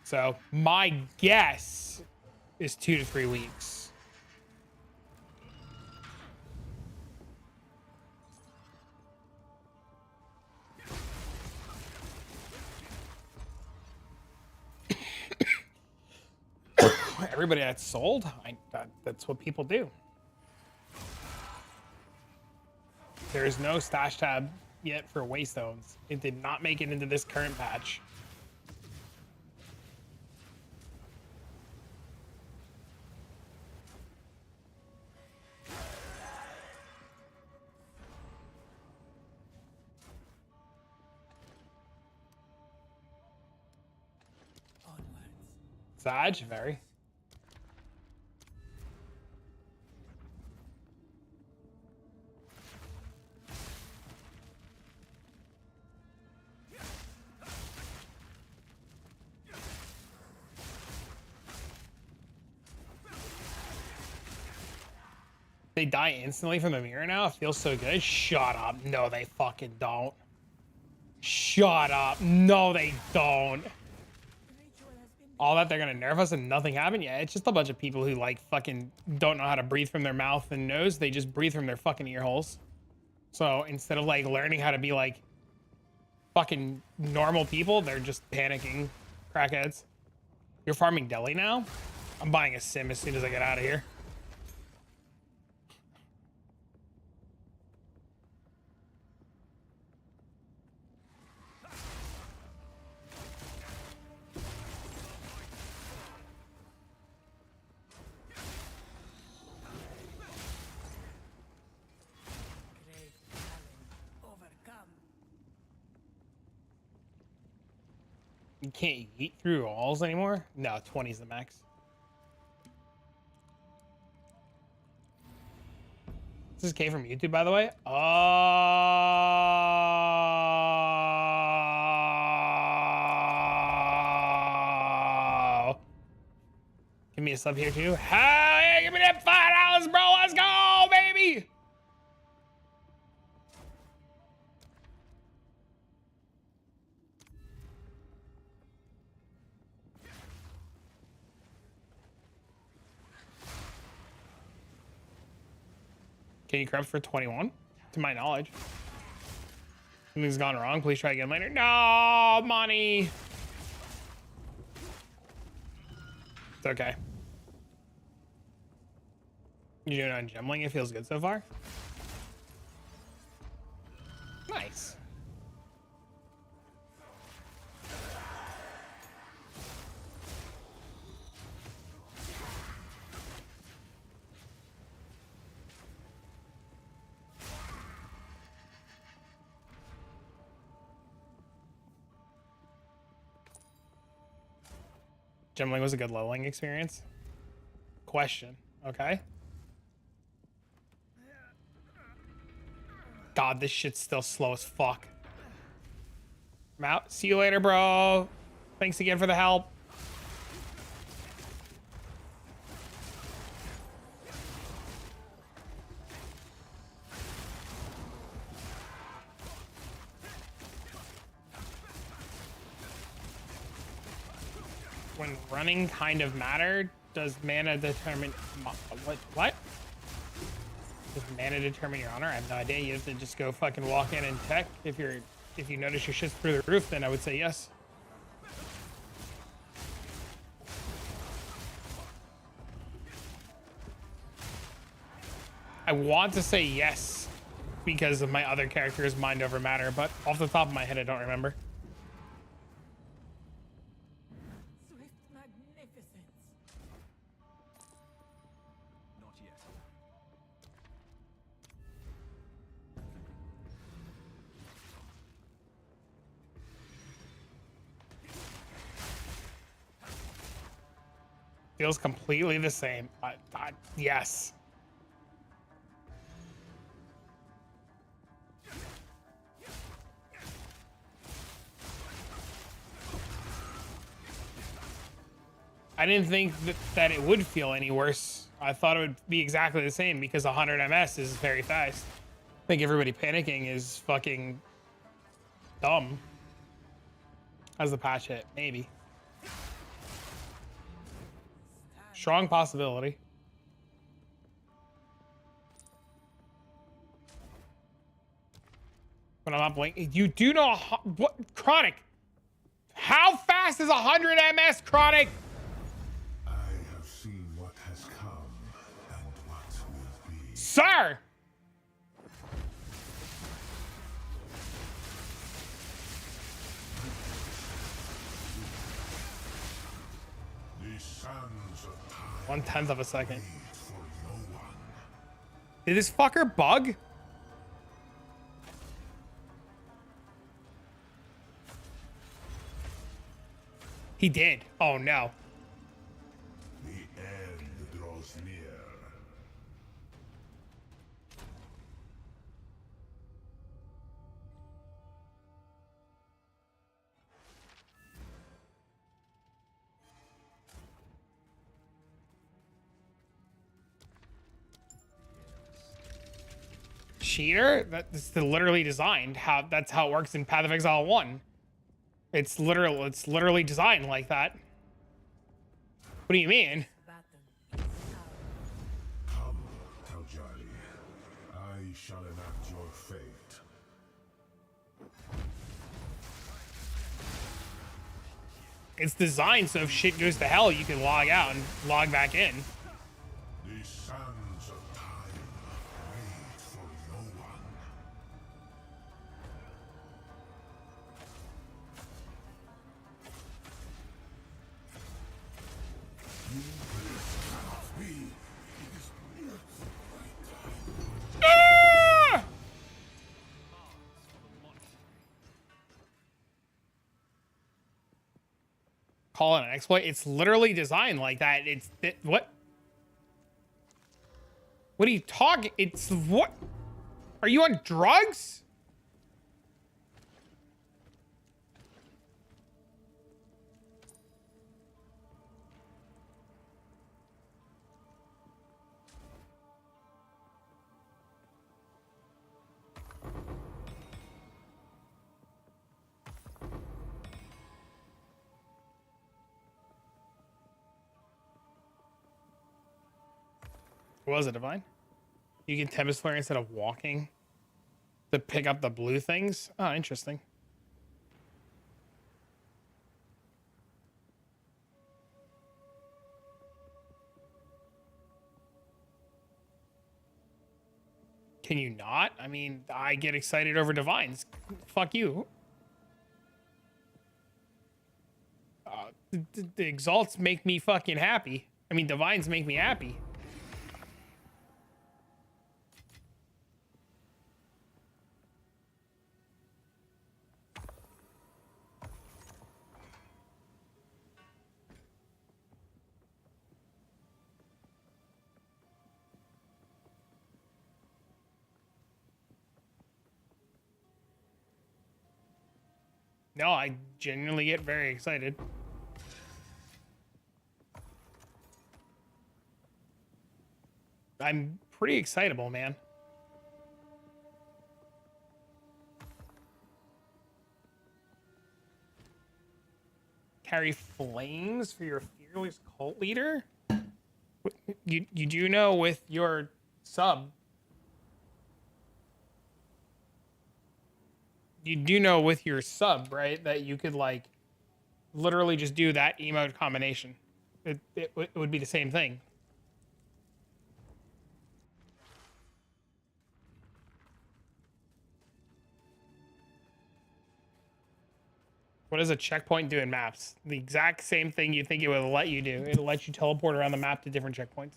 So my guess is 2 to 3 weeks. Everybody that's sold, that's what people do. There is no stash tab yet for Waystones. It did not make it into this current patch. Sag, very. They die instantly from the mirror now? It feels so good. Shut up. No, they fucking don't. Shut up. No, they don't. All that they're gonna nerf us and nothing happened? Yeah, it's just a bunch of people who like fucking don't know how to breathe from their mouth and nose. They just breathe from their fucking ear holes. So instead of like learning how to be like fucking normal people, they're just panicking. Crackheads. You're farming deli now? I'm buying a sim as soon as I get out of here. You can't eat through walls anymore? No, 20's the max. This is K from YouTube, by the way. Oh. Give me a sub here, too. Hell yeah, give me that $5, bro. Let's go, baby. Can you corrupt for 21? To my knowledge. Something's gone wrong. Please try again later. No, money. It's okay. You doing on Gemling? It feels good so far. Nice. Gemling was a good leveling experience. Question, okay? God, this shit's still slow as fuck. I'm out. See you later, bro. Thanks again for the help. When running kind of mattered, does mana determine what? Does mana determine your honor? I have no idea. You have to just go fucking walk in and tech. If you notice your shit's through the roof, then I would say yes. I want to say yes because of my other character's mind over matter, but off the top of my head, I don't remember. Swift magnificence. Not yet. Feels completely the same. Yes. I didn't think that it would feel any worse. I thought it would be exactly the same because 100 MS is very fast. I think everybody panicking is fucking dumb. As the patch hit, maybe. Strong possibility. But I'm not blinking. You do know what Chronic? How fast is 100 MS, Chronic? I have seen what has come and what will be. Sir! The sands of time 1/10 of a second. wait for no one. Did this fucker bug? He did. Oh no. The end draws near. Cheater? That's literally designed. That's how it works in Path of Exile 1. It's literally designed like that. What do you mean? Come, Taljali. I shall enact your fate. It's designed so if shit goes to hell, you can log out and log back in. The sands of time wait for no one. This cannot be. It is not my time. Ah! Call it an exploit. It's literally designed like that. What? What are you talking? It's what? Are you on drugs? What was it, Divine? You can Tempest Flare instead of walking to pick up the blue things? Oh, interesting. Can you not? I mean, I get excited over Divines. Fuck you. The Exalts make me fucking happy. I mean, Divines make me happy. No, I genuinely get very excited. I'm pretty excitable, man. Carry flames for your fearless cult leader? You do know with your sub. You do know with your sub, right, that you could like literally just do that emote combination. It would be the same thing. What does a checkpoint do in maps? The exact same thing you think it would let you do. It'll let you teleport around the map to different checkpoints.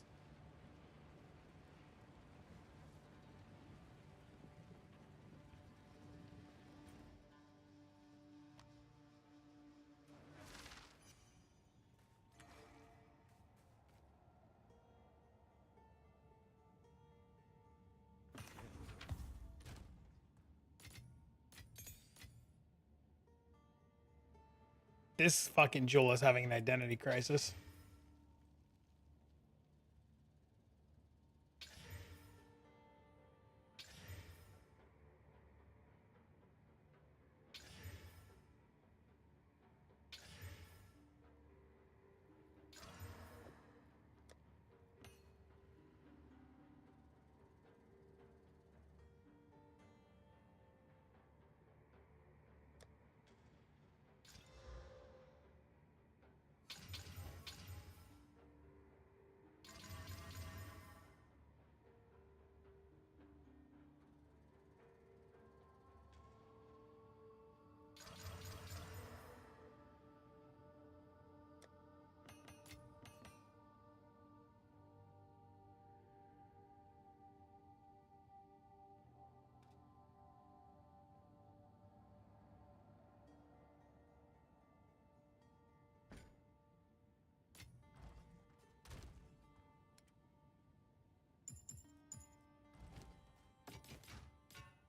This fucking Jewel is having an identity crisis.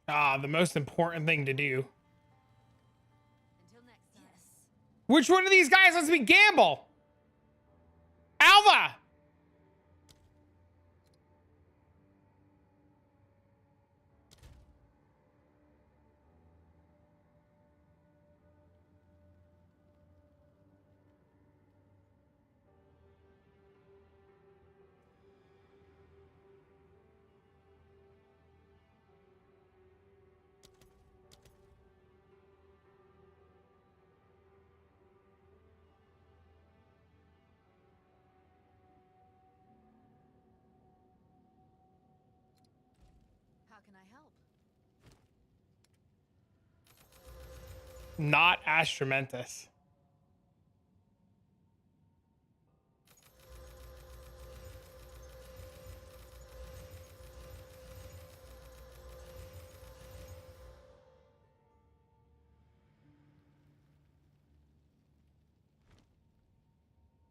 Ah, the most important thing to do. Which one of these guys lets me gamble? Alva! How can I help? Not Astramentus.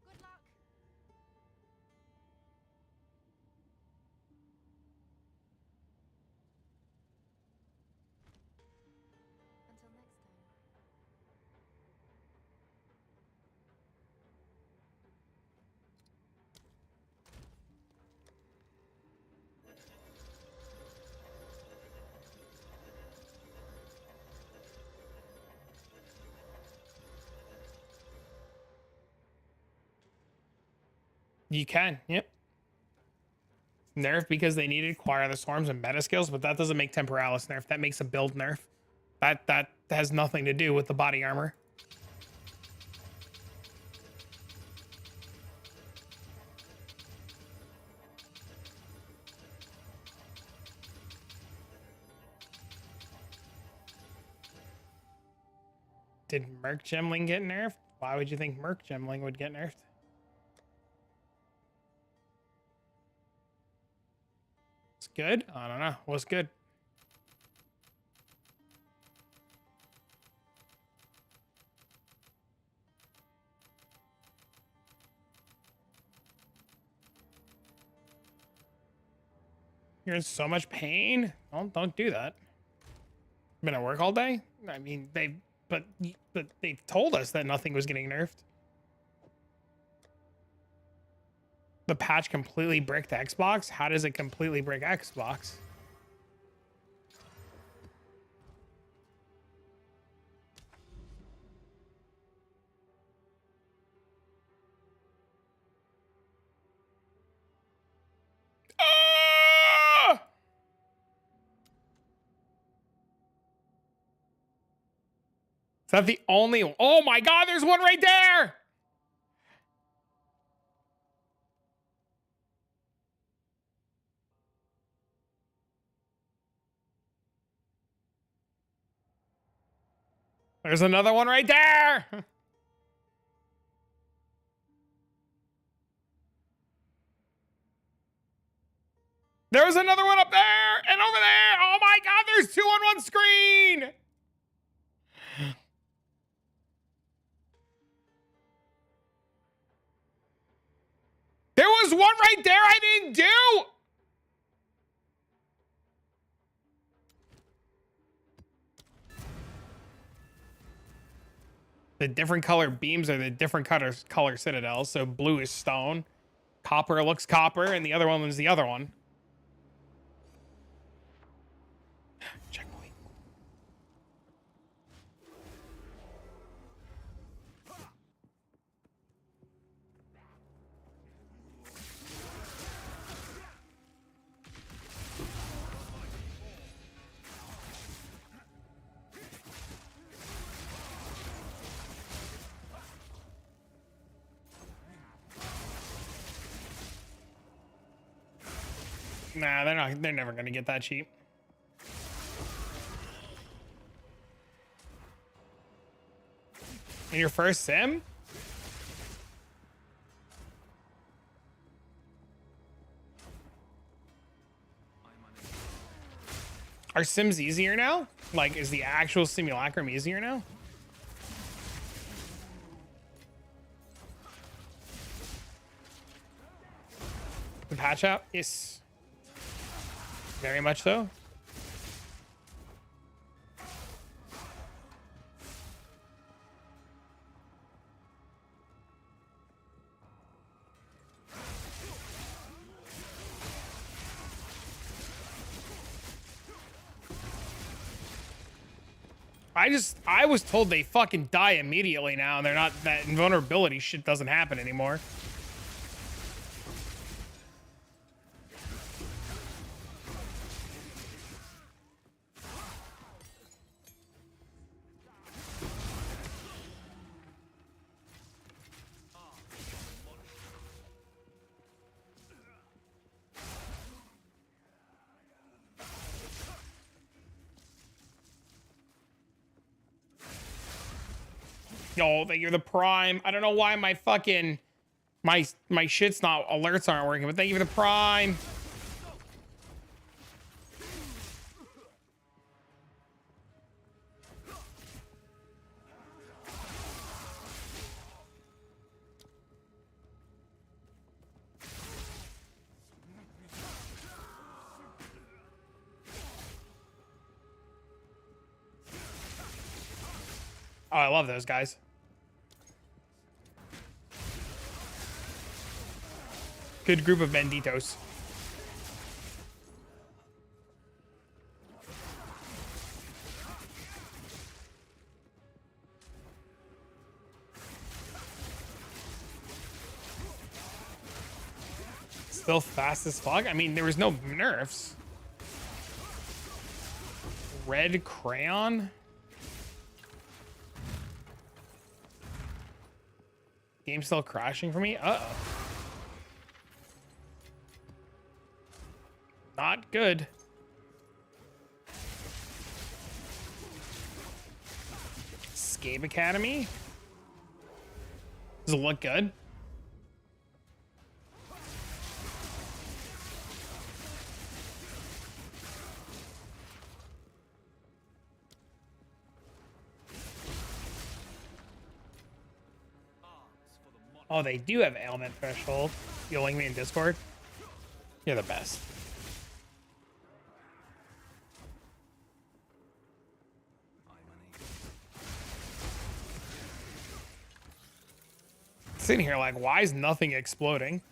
Good luck. Until next time. You can, yep. Nerf because they needed to acquire the swarms and meta skills, but that doesn't make Temporalis nerf. That makes a build nerf. That has nothing to do with the body armor. Did Merc Gemling get nerfed? Why would you think Merc Gemling would get nerfed? It's good? I don't know. What's good? You're in so much pain. Don't do that. Been at work all day? I mean, they but they told us that nothing was getting nerfed. The patch completely bricked Xbox? How does it completely break Xbox? Ah! Is that the only one? Oh my God, there's one right there! There's another one right there! There was another one up there and over there! Oh my God, there's two on one screen! There was one right there I didn't do! The different color beams are the different color citadels. So blue is stone, copper looks copper, and the other one was the other one. Checkpoint. Nah, they're never gonna get that cheap. In your first sim? Are sims easier now? Like, is the actual simulacrum easier now? The patch out? Yes. Very much so. I was told they fucking die immediately now, and they're not, that invulnerability shit doesn't happen anymore. Yo, thank you for the prime. I don't know why my fucking my shit's not, alerts aren't working, but thank you for the prime. Oh, I love those guys. Good group of banditos. Still fast as fuck? I mean, there was no nerfs. Red crayon? Game still crashing for me? Uh-oh. Not good. Escape Academy? Does it look good? Oh, they do have ailment threshold. You'll link me in Discord? You're the best. Sitting here like, why is nothing exploding?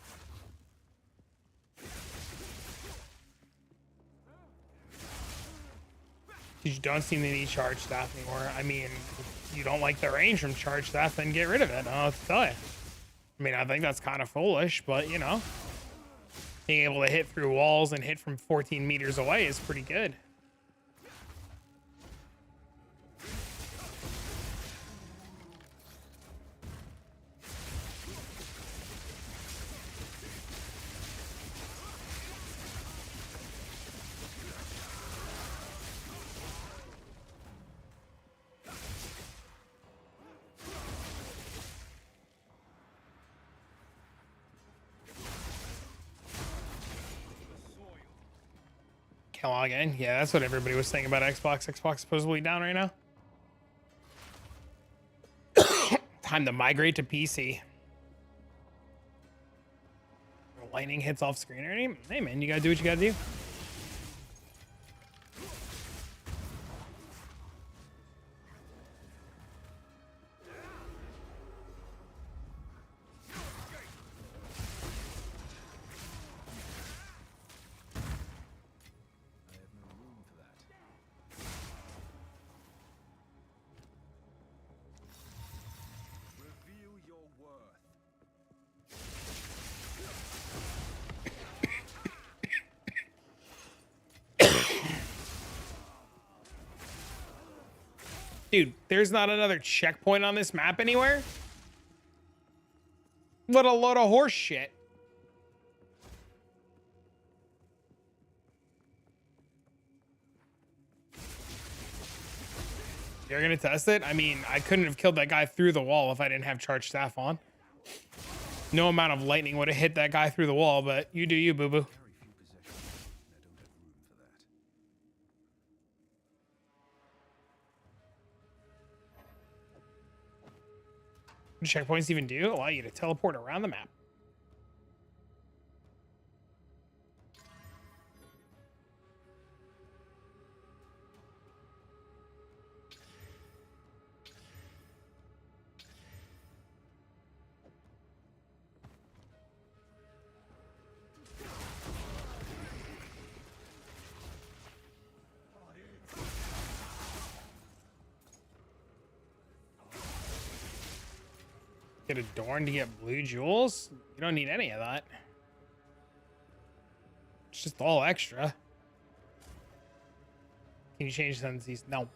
You don't seem to need charge staff anymore. I mean, if you don't like the range from charge staff, then get rid of it. I don't know what to tell you. I mean, I think that's kind of foolish, but you know, being able to hit through walls and hit from 14 meters away is pretty good. Log in. Yeah, that's what everybody was saying about Xbox. Xbox supposedly down right now. Time to migrate to PC. Lightning hits off screen already. Hey man, you gotta do what you gotta do. Dude, there's not another checkpoint on this map anywhere? What a load of horse shit. You're gonna test it? I mean, I couldn't have killed that guy through the wall if I didn't have charged staff on. No amount of lightning would have hit that guy through the wall, but you do you, boo-boo. What do checkpoints even do? Allow you to teleport around the map. Get adorned to get blue jewels? You don't need any of that. It's just all extra. Can you change these? No.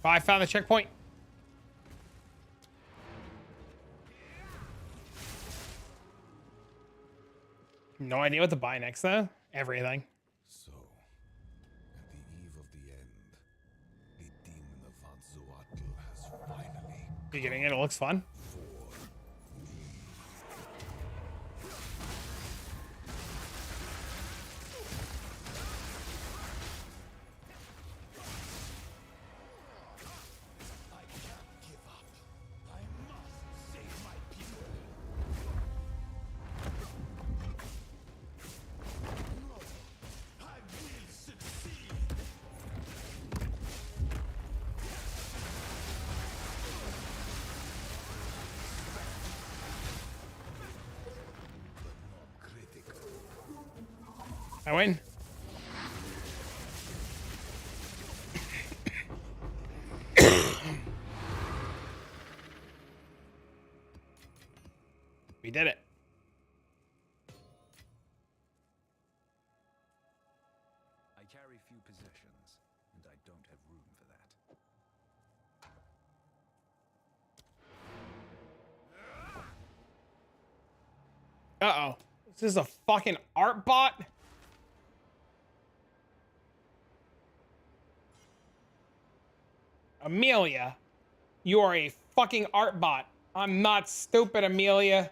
Oh, I found the checkpoint. No idea what to buy next though. Everything. So, at the eve of the end, a demon of Vanzoatl has finally. You getting it? It looks fun. I win. We did it. I carry few possessions, and I don't have room for that. Uh-oh. Is this a fucking art bot? Amelia, you are a fucking art bot. I'm not stupid, Amelia.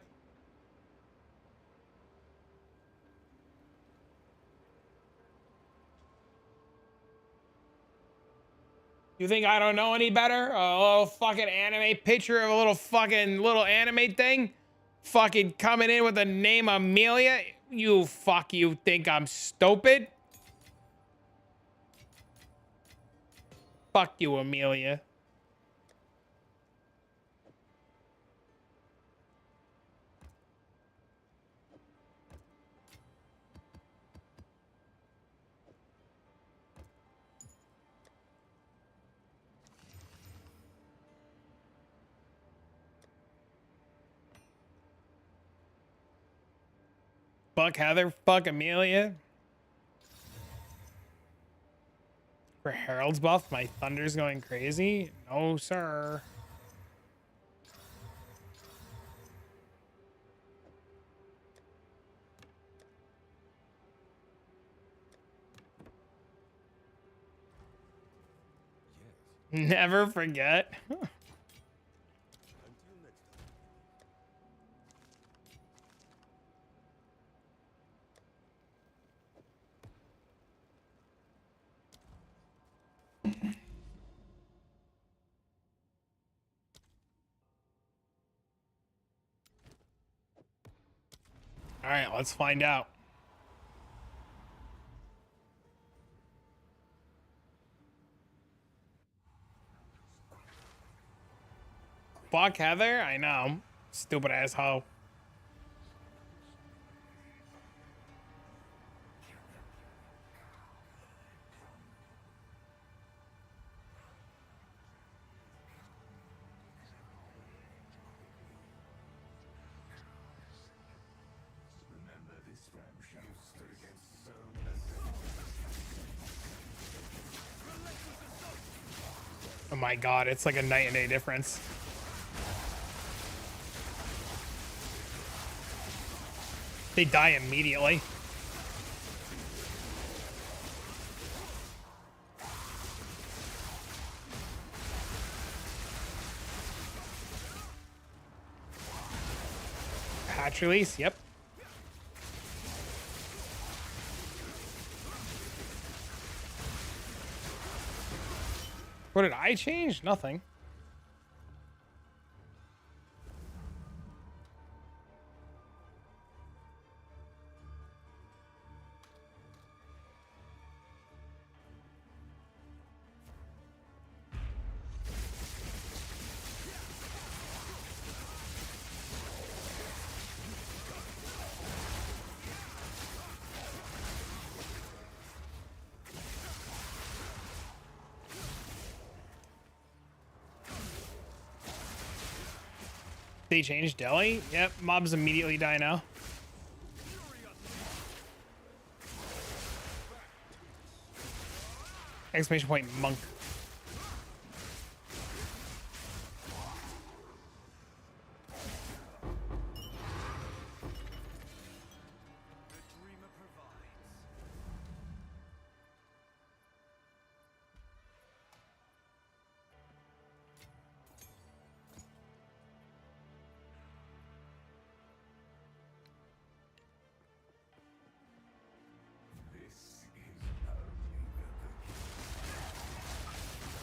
You think I don't know any better? A little fucking anime picture of a little anime thing? Fucking coming in with the name Amelia? You think I'm stupid? Fuck you, Amelia. Fuck Heather, fuck Amelia. For Harold's buff, my thunder's going crazy? No, sir. Never forget. All right, let's find out. Fuck Heather? I know. Stupid ass hoe. Oh my god, it's like a night and day difference. They die immediately. Patch release, yep. What did I change? Nothing. They changed Delhi? Yep, mobs immediately die now. Exclamation point monk.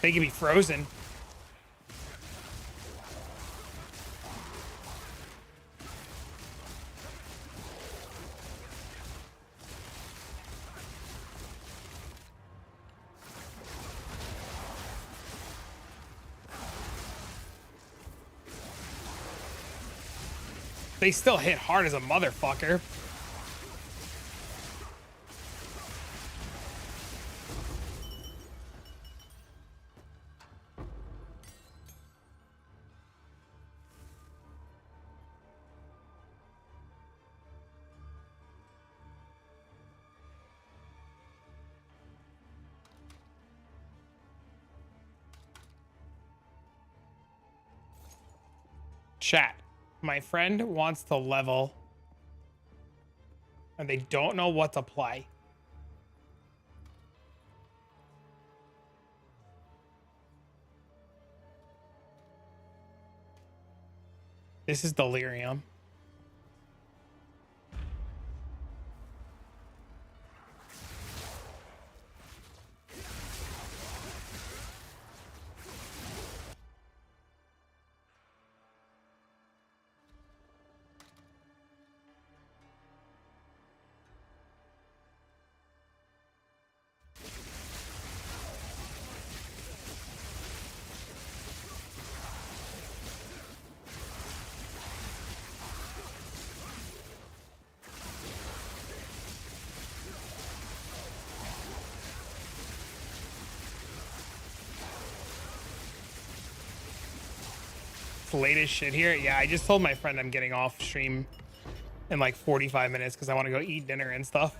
They can be frozen. They still hit hard as a motherfucker. Chat. My friend wants to level and they don't know what to play. This is delirium. It's the latest shit here. Yeah, I just told my friend I'm getting off stream in like 45 minutes because I want to go eat dinner and stuff.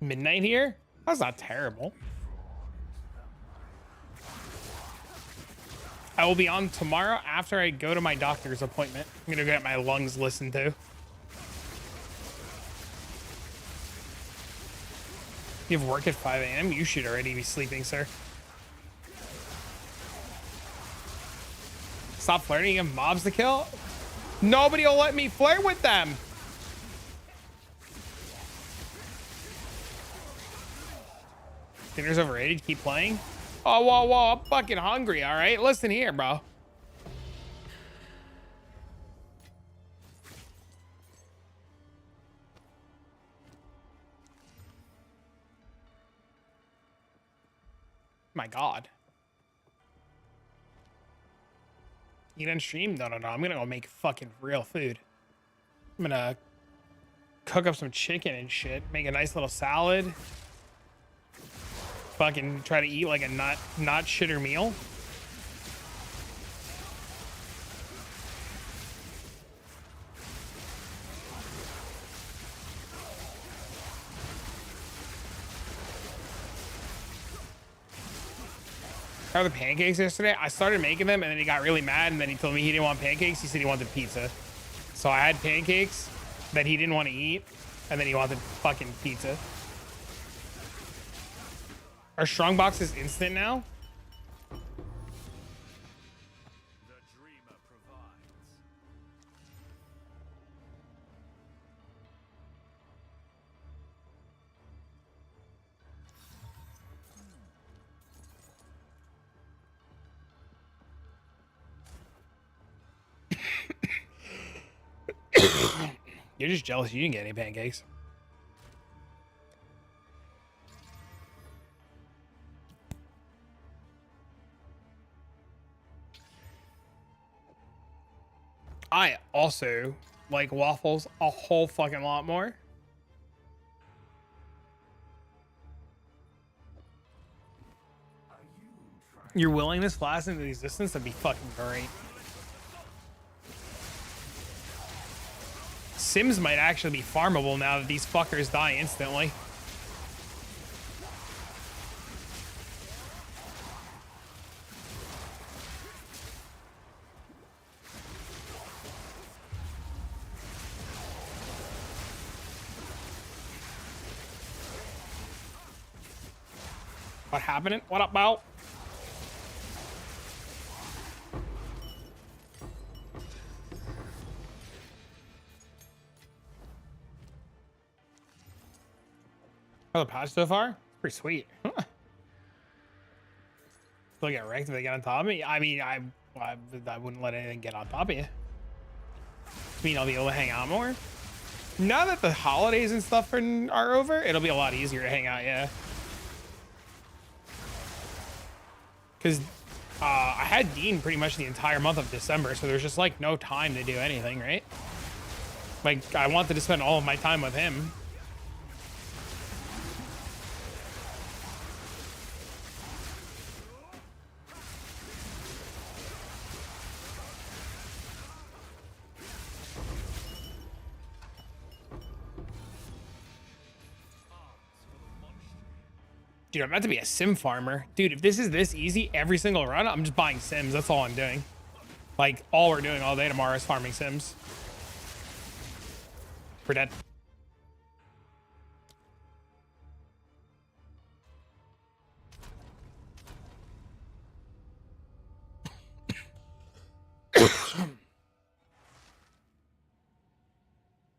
Midnight here? That's not terrible. I will be on tomorrow after I go to my doctor's appointment. I'm gonna get my lungs listened to. You have work at 5 a.m.? You should already be sleeping, sir. Stop flirting, you have mobs to kill? Nobody will let me flirt with them. Dinner's overrated. Keep playing. Oh, whoa, whoa. I'm fucking hungry. All right. Listen here, bro. My God. Eat on stream? No, no, no. I'm gonna go make fucking real food. I'm gonna cook up some chicken and shit. Make a nice little salad. Fucking try to eat like a not shitter meal. How are the pancakes yesterday? I started making them and then he got really mad and then he told me he didn't want pancakes. He said he wanted pizza. So I had pancakes that he didn't want to eat and then he wanted fucking pizza. Are strong boxes instant now? You're just jealous you didn't get any pancakes. I also like waffles a whole fucking lot more. Your willingness to last into existence, that'd be fucking great. Sims might actually be farmable now that these fuckers die instantly. What happening? What up, Bow? Oh, the patch so far? Pretty sweet. Still get wrecked if they get on top of me? I mean, I wouldn't let anything get on top of you. I mean, I'll be able to hang out more? Now that the holidays and stuff are over, it'll be a lot easier to hang out, yeah. Because I had Dean pretty much the entire month of December, so there's just like no time to do anything, right? Like, I wanted to spend all of my time with him. Dude, I'm about to be a sim farmer. Dude, if this is this easy every single run, I'm just buying sims. That's all I'm doing. Like, all we're doing all day tomorrow is farming sims. We're dead.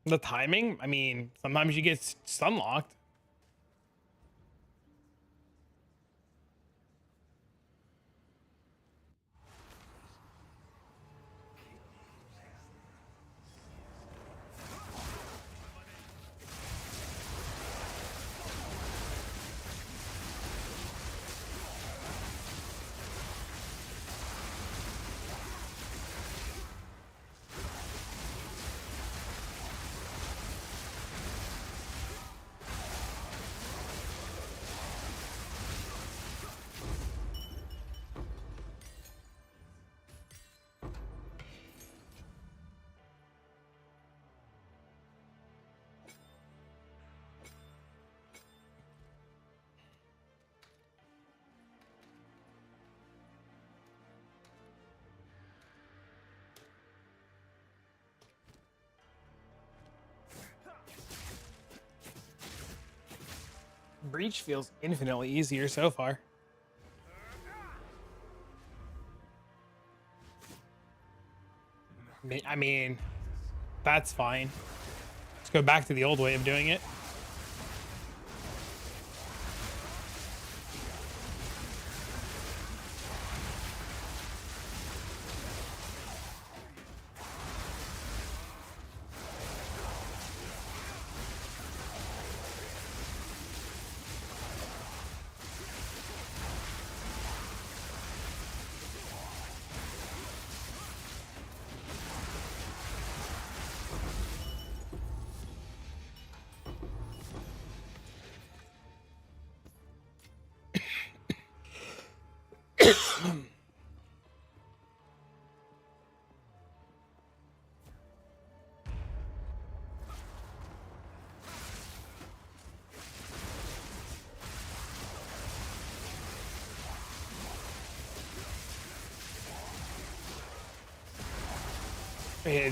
The timing? I mean, sometimes you get stunlocked. Breach feels infinitely easier so far. I mean, that's fine. Let's go back to the old way of doing it.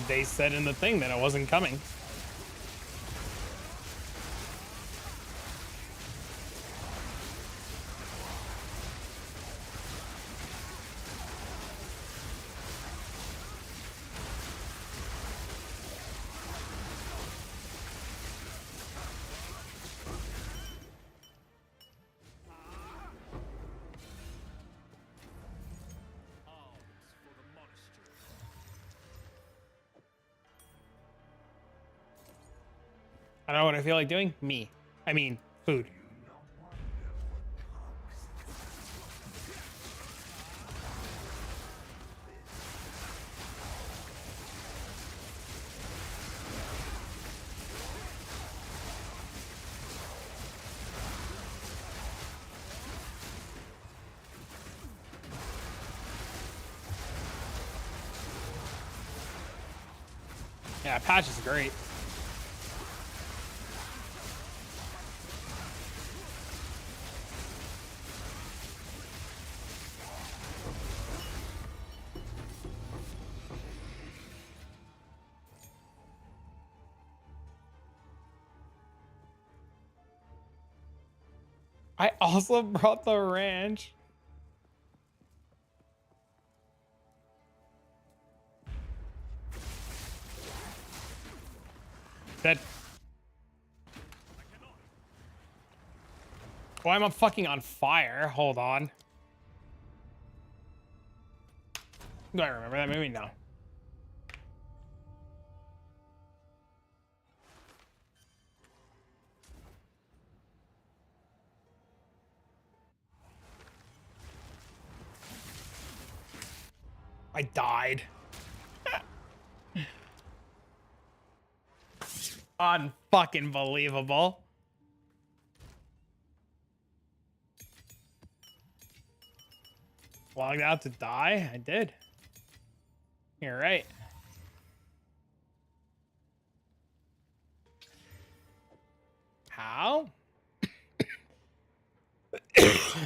They said in the thing that it wasn't coming. I don't know what I feel like doing. Me. I mean, food. Yeah, patch is great. I also brought the ranch. That. Why am I fucking on fire? Hold on. Do I remember that movie? No. I died. Unfucking believable. Logged out to die? I did. You're right. How?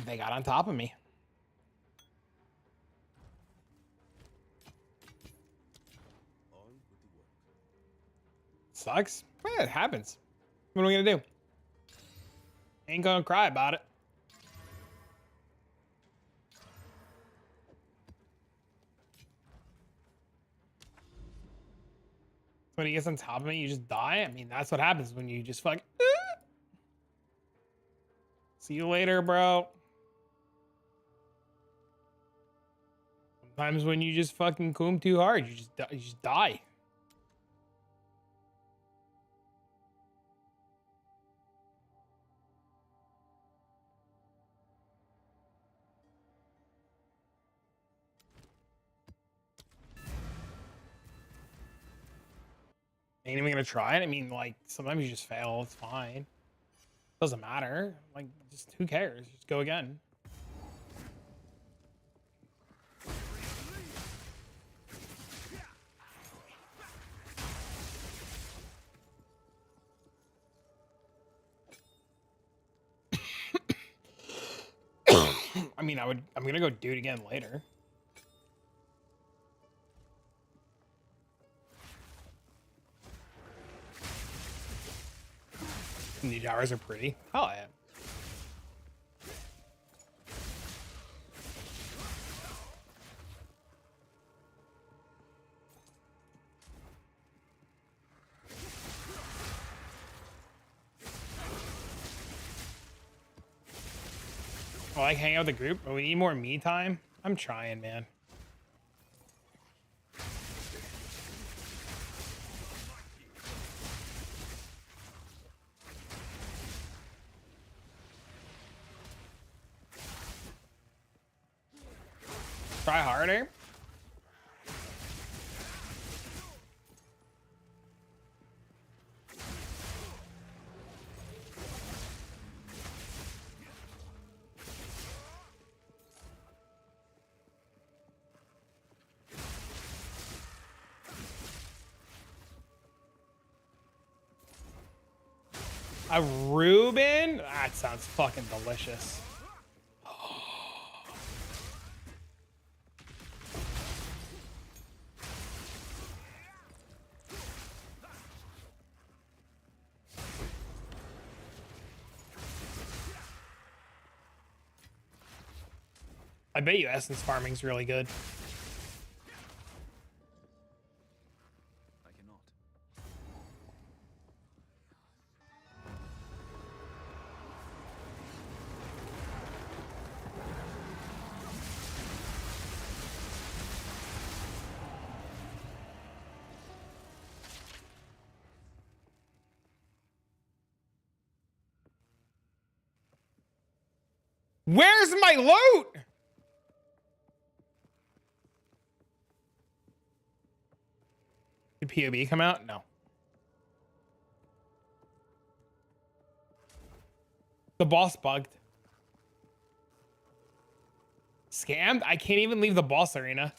They got on top of me. Sucks. Yeah, it happens. What are we gonna do? Ain't gonna cry about it. When he gets on top of me, you just die? I mean, that's what happens when you just fuck. See you later, bro. Sometimes when you just fucking coom too hard, you just die. Ain't even gonna try it. I mean, like, sometimes you just fail. It's fine. Doesn't matter. Like, just who cares? Just go again. I mean, I'm gonna go do it again later. New towers are pretty. Oh yeah. I like hanging out with the group, but we need more me time. I'm trying, man. Try harder. A Reuben? That sounds fucking delicious. I bet you essence farming's really good. I cannot. Where's my loot? Did POB come out? No. The boss bugged. Scammed? I can't even leave the boss arena.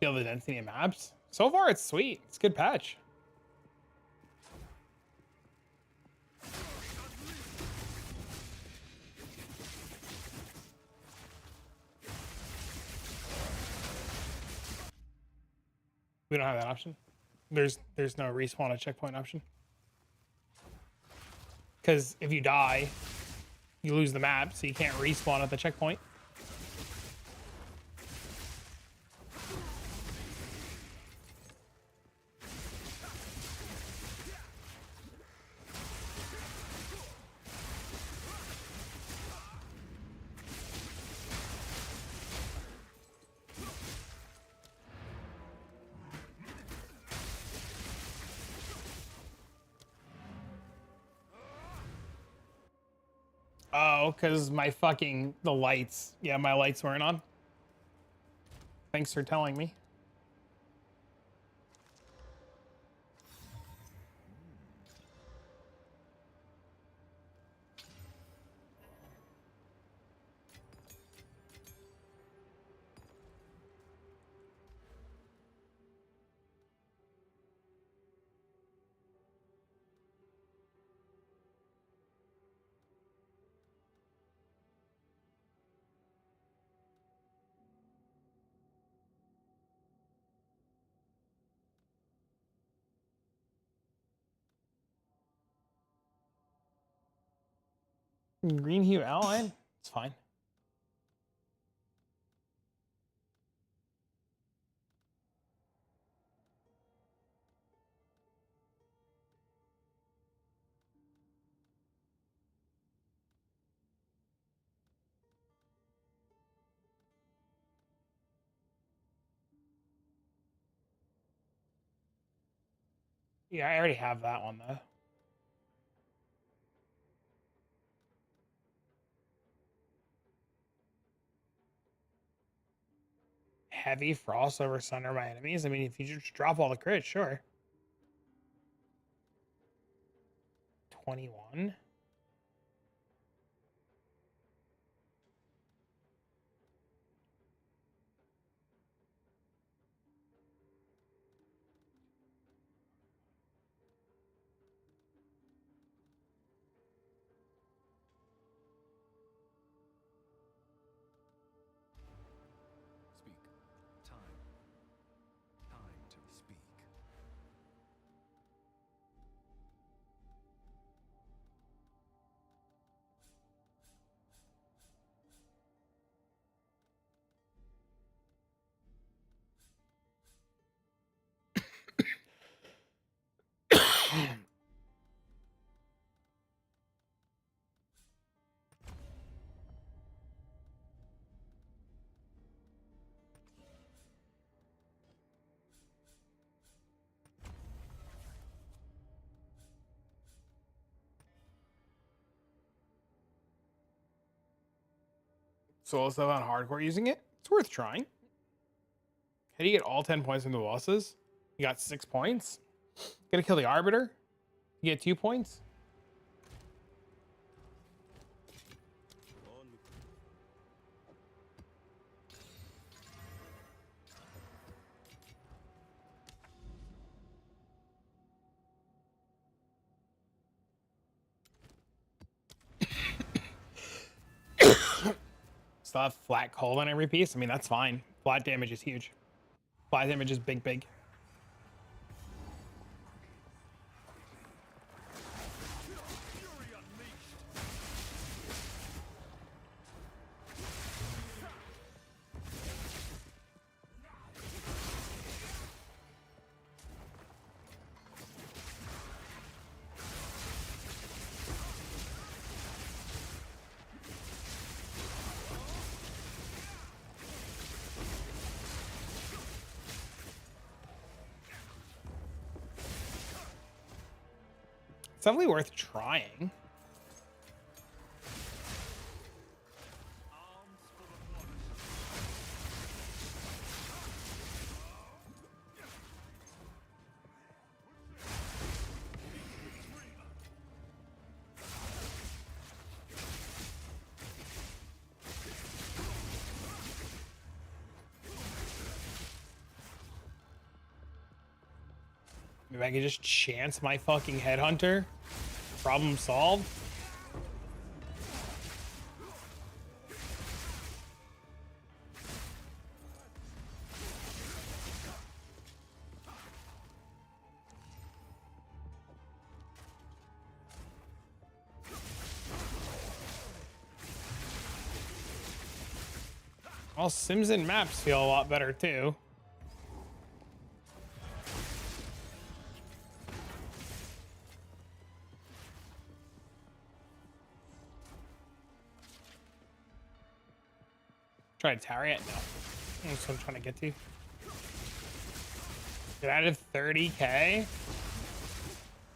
Feel the density of maps. So far, it's sweet. It's a good patch. We don't have that option. There's no respawn at checkpoint option. Because if you die, you lose the map, so you can't respawn at the checkpoint. Oh, because my fucking, the lights. Yeah, my lights weren't on. Thanks for telling me. Green hue outline? It's fine. Yeah, I already have that one though. Heavy frost over thunder by enemies. I mean, if you just drop all the crits, sure. 21. solo stuff on hardcore using it. It's worth trying. How do you get all 10 points from the bosses? You got 6 points. Gotta kill the Arbiter. You get 2 points. Still have flat cold on every piece. I mean, that's fine. Flat damage is huge. Flat damage is big, big. It's definitely worth trying. Maybe I could just chance my fucking headhunter. Problem solved. Well, Sims and maps feel a lot better too. Try to tower it? No. That's what I'm trying to get to. It added 30k.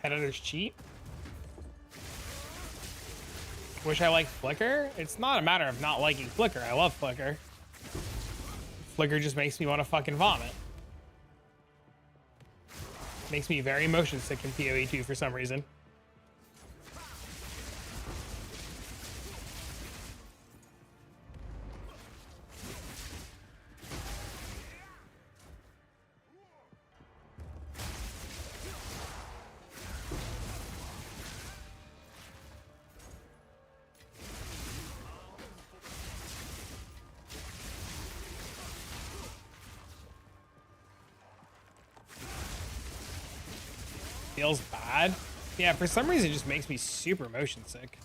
Headhunter's cheap. Wish I liked Flicker. It's not a matter of not liking Flicker. I love Flicker. Flicker just makes me want to fucking vomit. Makes me very motion sick in PoE 2 for some reason. Feels bad. Yeah, for some reason it just makes me super motion sick.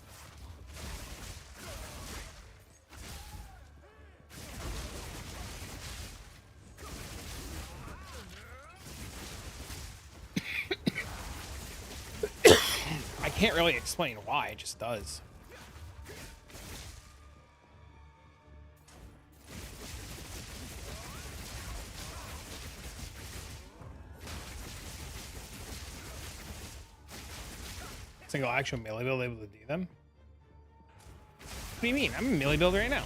I can't really explain why, it just does. Single action melee build able to do them? What do you mean? I'm a melee builder right now.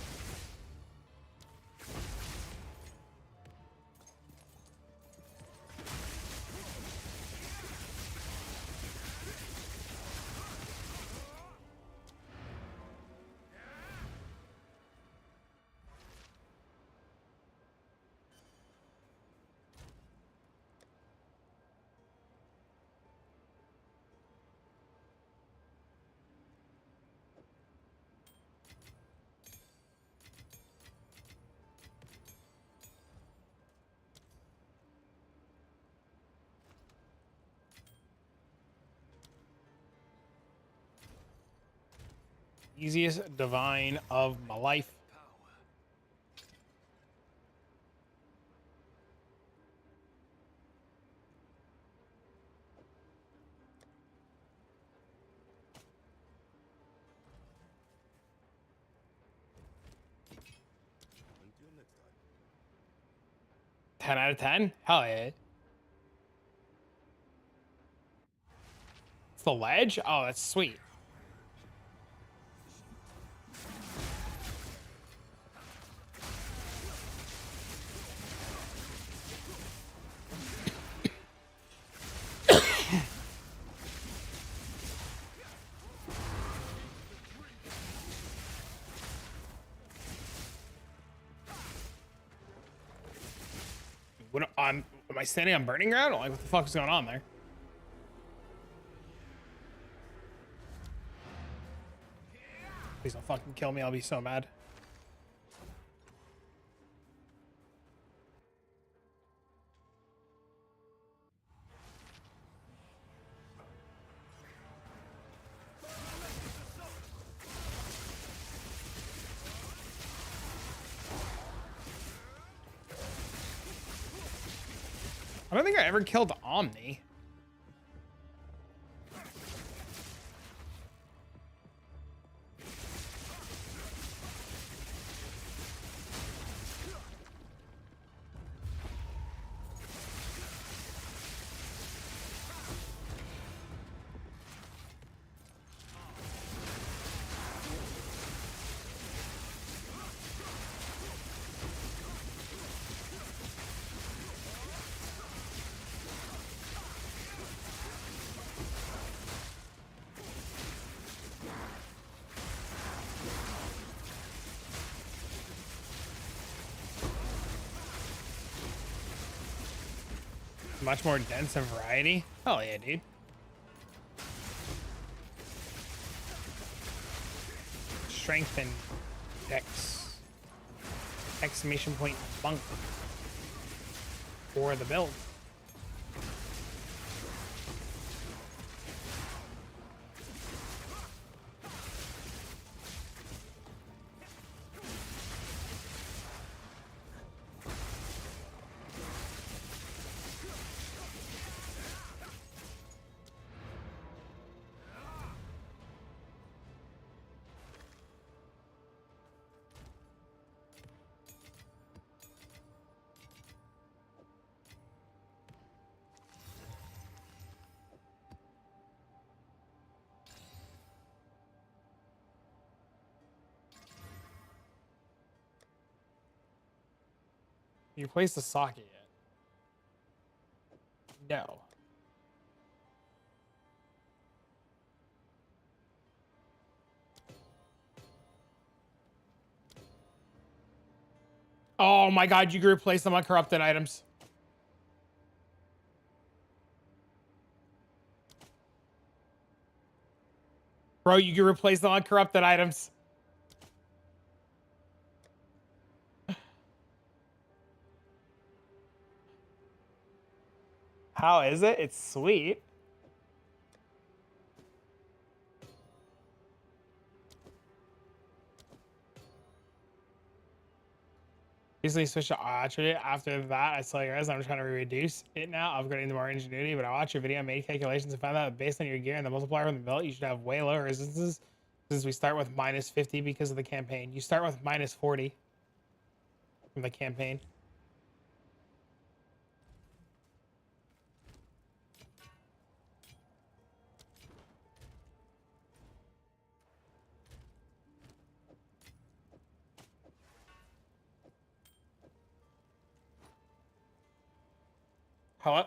Easiest divine of my life. Until next time. 10 out of 10? Hell yeah. It's the ledge? Oh, that's sweet. am I standing on burning ground? Like, what the fuck is going on there? Please don't fucking kill me. I'll be so mad. I don't think I ever killed Omni. Much more dense and variety. Hell yeah, dude. Strength and dex. Exclamation point monk for the build. You placed the socket yet? No. Oh my god, you can replace them on corrupted items. Bro, you can replace them on corrupted items. How is it? It's sweet. Recently switched to attribute. After that, I saw your guys. I'm trying to reduce it now, upgrading to more ingenuity. But I watched your video, made calculations, and found out that based on your gear and the multiplier from the belt, you should have way lower resistances. Since we start with minus 50 because of the campaign, you start with minus 40 from the campaign. Hello?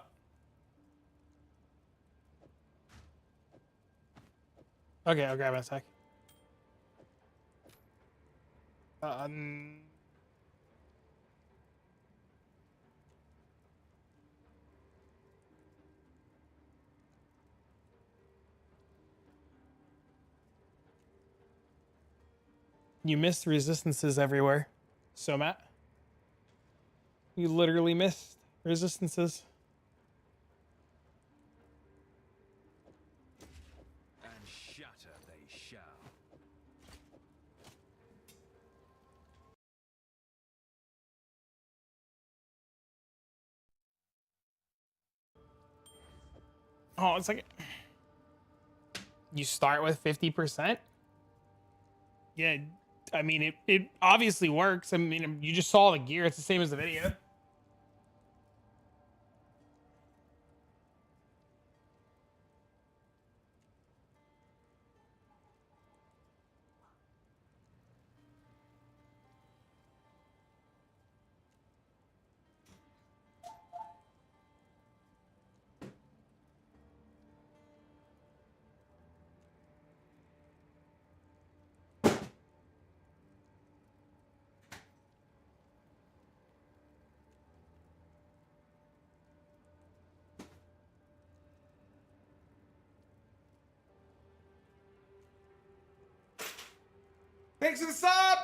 Okay, I'll grab it in a sec. You missed resistances everywhere. So, Matt, you literally missed resistances. And shatter they shall. Oh, it's like you start with 50%. Yeah, I mean it obviously works. I mean, you just saw the gear. It's the same as the video. Thanks for the sub.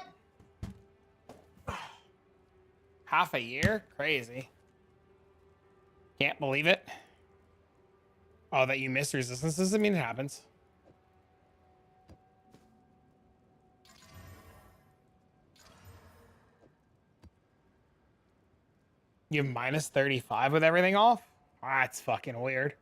Half a year? Crazy. Can't believe it. Oh, that you missed resistance doesn't mean it happens. You have minus 35 with everything off? That's fucking weird.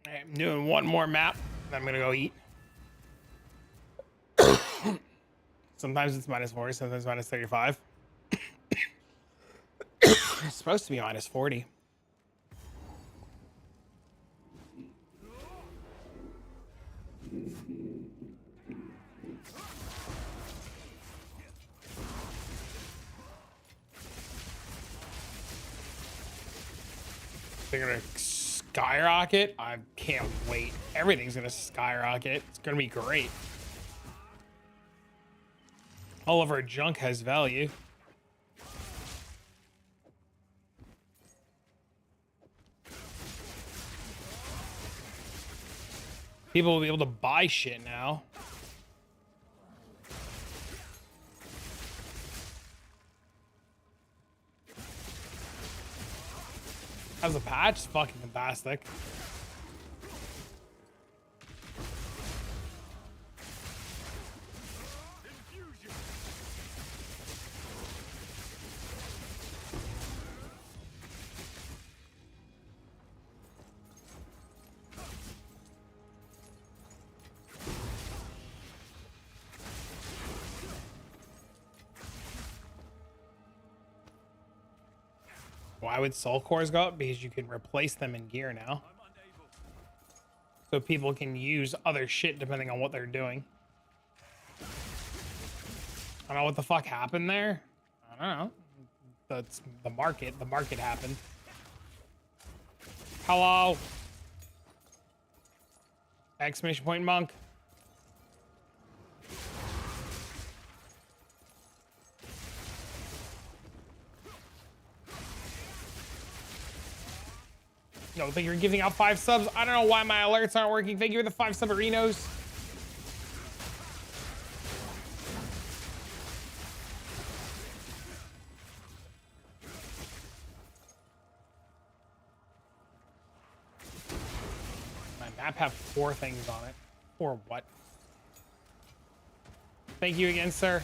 I'm doing one more map, then I'm gonna go eat. Sometimes it's minus 40, sometimes minus 35. It's supposed to be minus 40. They're gonna skyrocket. I can't wait. Everything's gonna skyrocket. It's gonna be great. All of our junk has value. People will be able to buy shit now. As a patch, it's fucking fantastic. Why would soul cores go up? Because you can replace them in gear now. So people can use other shit depending on what they're doing. I don't know what the fuck happened there. I don't know. That's the market. The market happened. Hello. Exclamation point monk. No, thank you for giving out 5 subs. I don't know why my alerts aren't working. Thank you for the 5 subberinos. My map have 4 things on it. Or what? Thank you again, sir.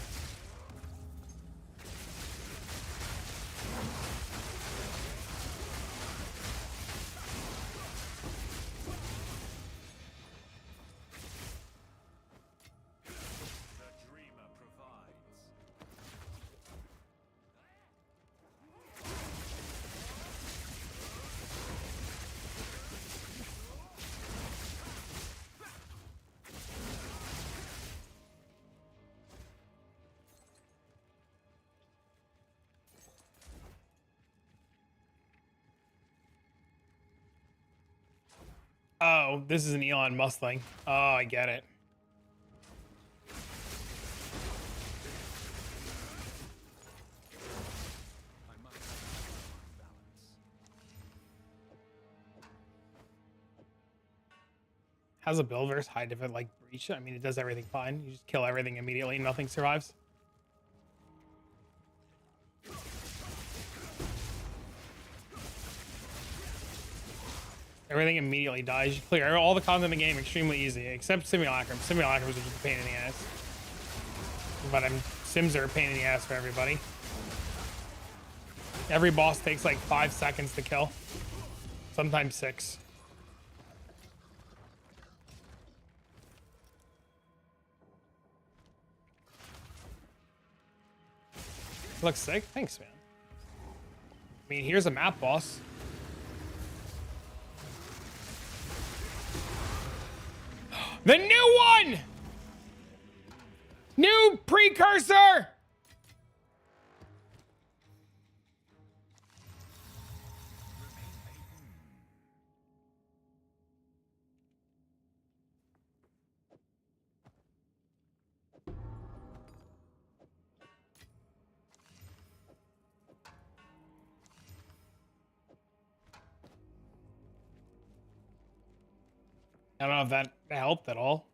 Oh, this is an Elon Musk thing. Oh, I get it. How's a build versus high diff like breach? I mean, it does everything fine. You just kill everything immediately and nothing survives. Everything immediately dies. You clear all the content in the game extremely easy, except Simulacrum. Simulacrum is just a pain in the ass. But Sims are a pain in the ass for everybody. Every boss takes like 5 seconds to kill. Sometimes 6. Looks sick. Thanks, man. I mean, here's a map boss. The new one! new precursor! I don't know if that helped at all.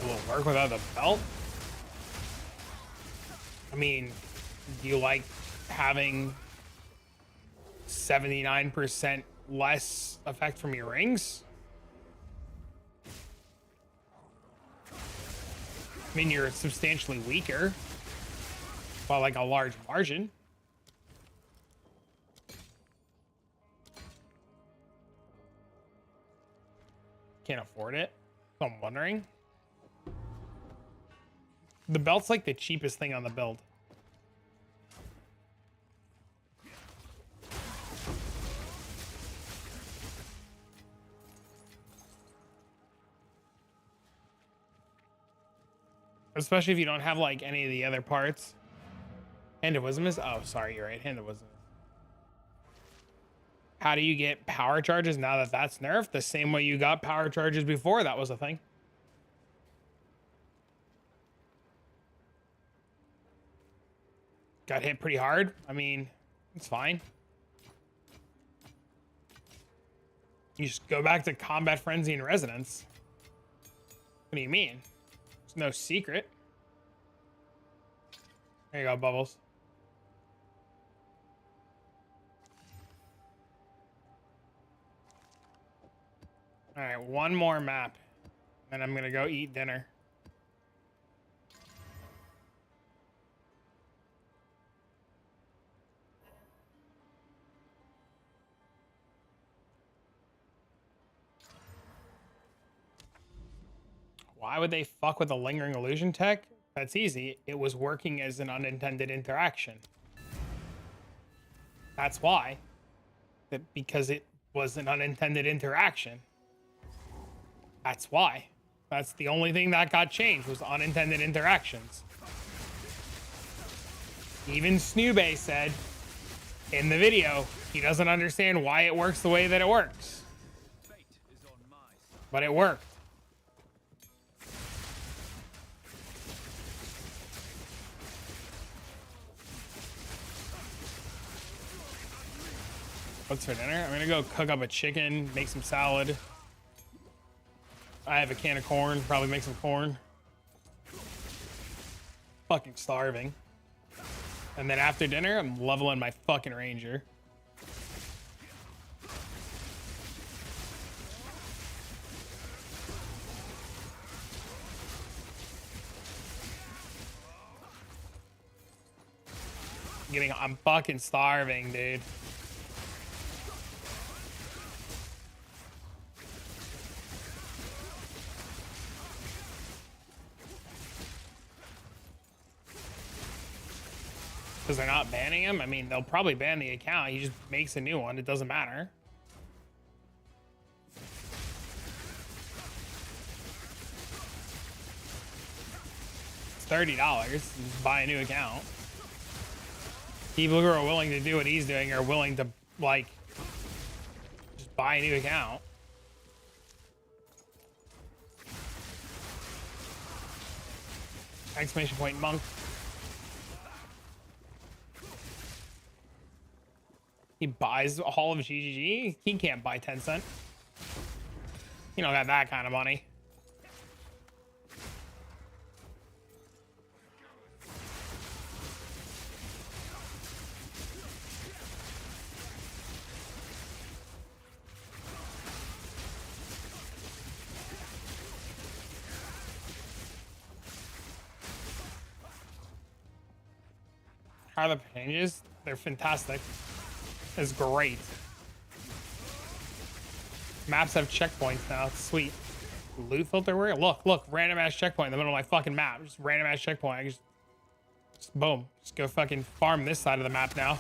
Will it work without the belt? I mean, do you like having 79% less effect from your rings? I mean, you're substantially weaker by like a large margin. Can't afford it. So I'm wondering. The belt's like the cheapest thing on the build. Especially if you don't have like any of the other parts. Hand of Wisdom is, oh, sorry, you're right. Hand of Wisdom. How do you get power charges now that that's nerfed? The same way you got power charges before that was a thing. Got hit pretty hard. I mean, it's fine. You just go back to Combat Frenzy and Resonance. What do you mean? It's no secret. There you go, Bubbles. All right, one more map, and I'm gonna go eat dinner. Why would they fuck with the lingering illusion tech? That's easy. It was working as an unintended interaction. That's why. Because it was an unintended interaction. That's why. That's the only thing that got changed was unintended interactions. Even Snoobay said in the video, he doesn't understand why it works the way that it works. But it worked. What's for dinner? I'm gonna go cook up a chicken, make some salad. I have a can of corn, probably make some corn. Fucking starving. And then after dinner, I'm leveling my fucking ranger. I'm fucking starving, dude. Because they're not banning him? I mean, they'll probably ban the account. He just makes a new one. It doesn't matter. It's $30. Just buy a new account. People who are willing to do what he's doing are willing to, like, just buy a new account. Exclamation point monk. He buys all of GGG? He can't buy 10 cent. He don't got that kind of money. How are the changes? They're fantastic. is great. Maps have checkpoints now. It's sweet. Loot filter where? Look, random ass checkpoint in the middle of my fucking map. Just random ass checkpoint. I just boom. Just go fucking farm this side of the map now.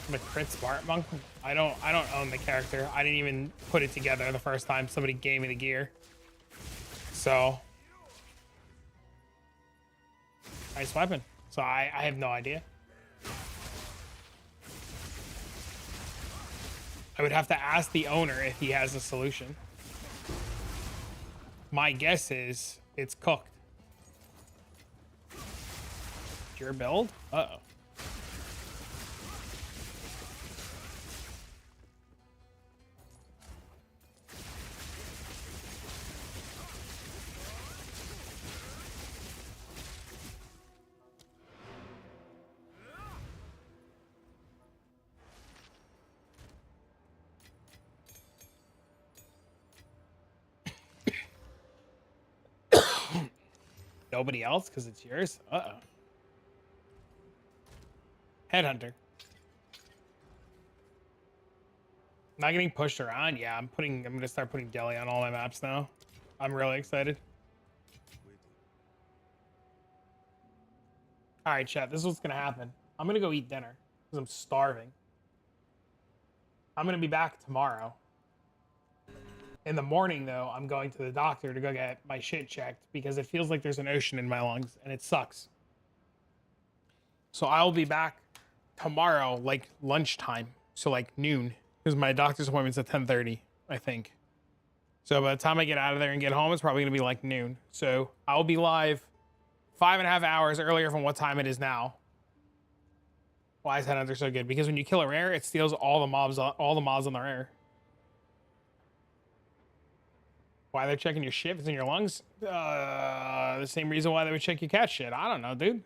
The crit smart monk. I don't own the character. I didn't even put it together the first time somebody gave me the gear. So nice weapon. So I have no idea. I would have to ask the owner if he has a solution. My guess is it's cooked. Your build? Uh-oh. Nobody else because it's yours? Uh-oh. Headhunter. Not getting pushed around? Yeah, I'm gonna start putting deli on all my maps now. I'm really excited. Alright, chat, this is what's gonna happen. I'm gonna go eat dinner because I'm starving. I'm gonna be back tomorrow. In the morning, though, I'm going to the doctor to go get my shit checked because it feels like there's an ocean in my lungs and it sucks. So I'll be back tomorrow, like lunchtime. So like noon, because my doctor's appointment's at 10:30, I think. So by the time I get out of there and get home, it's probably gonna be like noon. So I'll be live 5.5 hours earlier from what time it is now. Why is Headhunter so good? Because when you kill a rare, it steals all the mobs on the rare. Why they're checking your shit if it's in your lungs? The same reason why they would check your cat shit. I don't know, dude.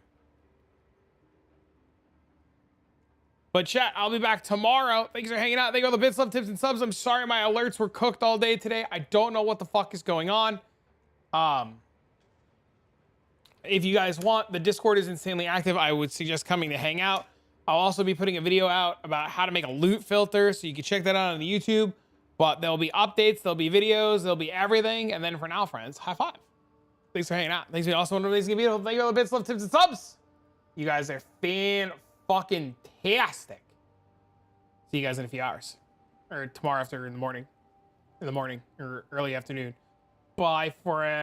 But chat, I'll be back tomorrow. Thanks for hanging out. Thank you all the bits, love, tips, and subs. I'm sorry my alerts were cooked all day today. I don't know what the fuck is going on. If you guys want, the Discord is insanely active. I would suggest coming to hang out. I'll also be putting a video out about how to make a loot filter, so you can check that out on the YouTube. But there'll be updates, there'll be videos, there'll be everything. And then for now, friends, high five. Thanks for hanging out. Thanks for also one of these beautiful. Thank you all the bits, love, tips, and subs. You guys are fan-fucking-tastic. See you guys in a few hours. Or tomorrow after in the morning. Or early afternoon. Bye, friends.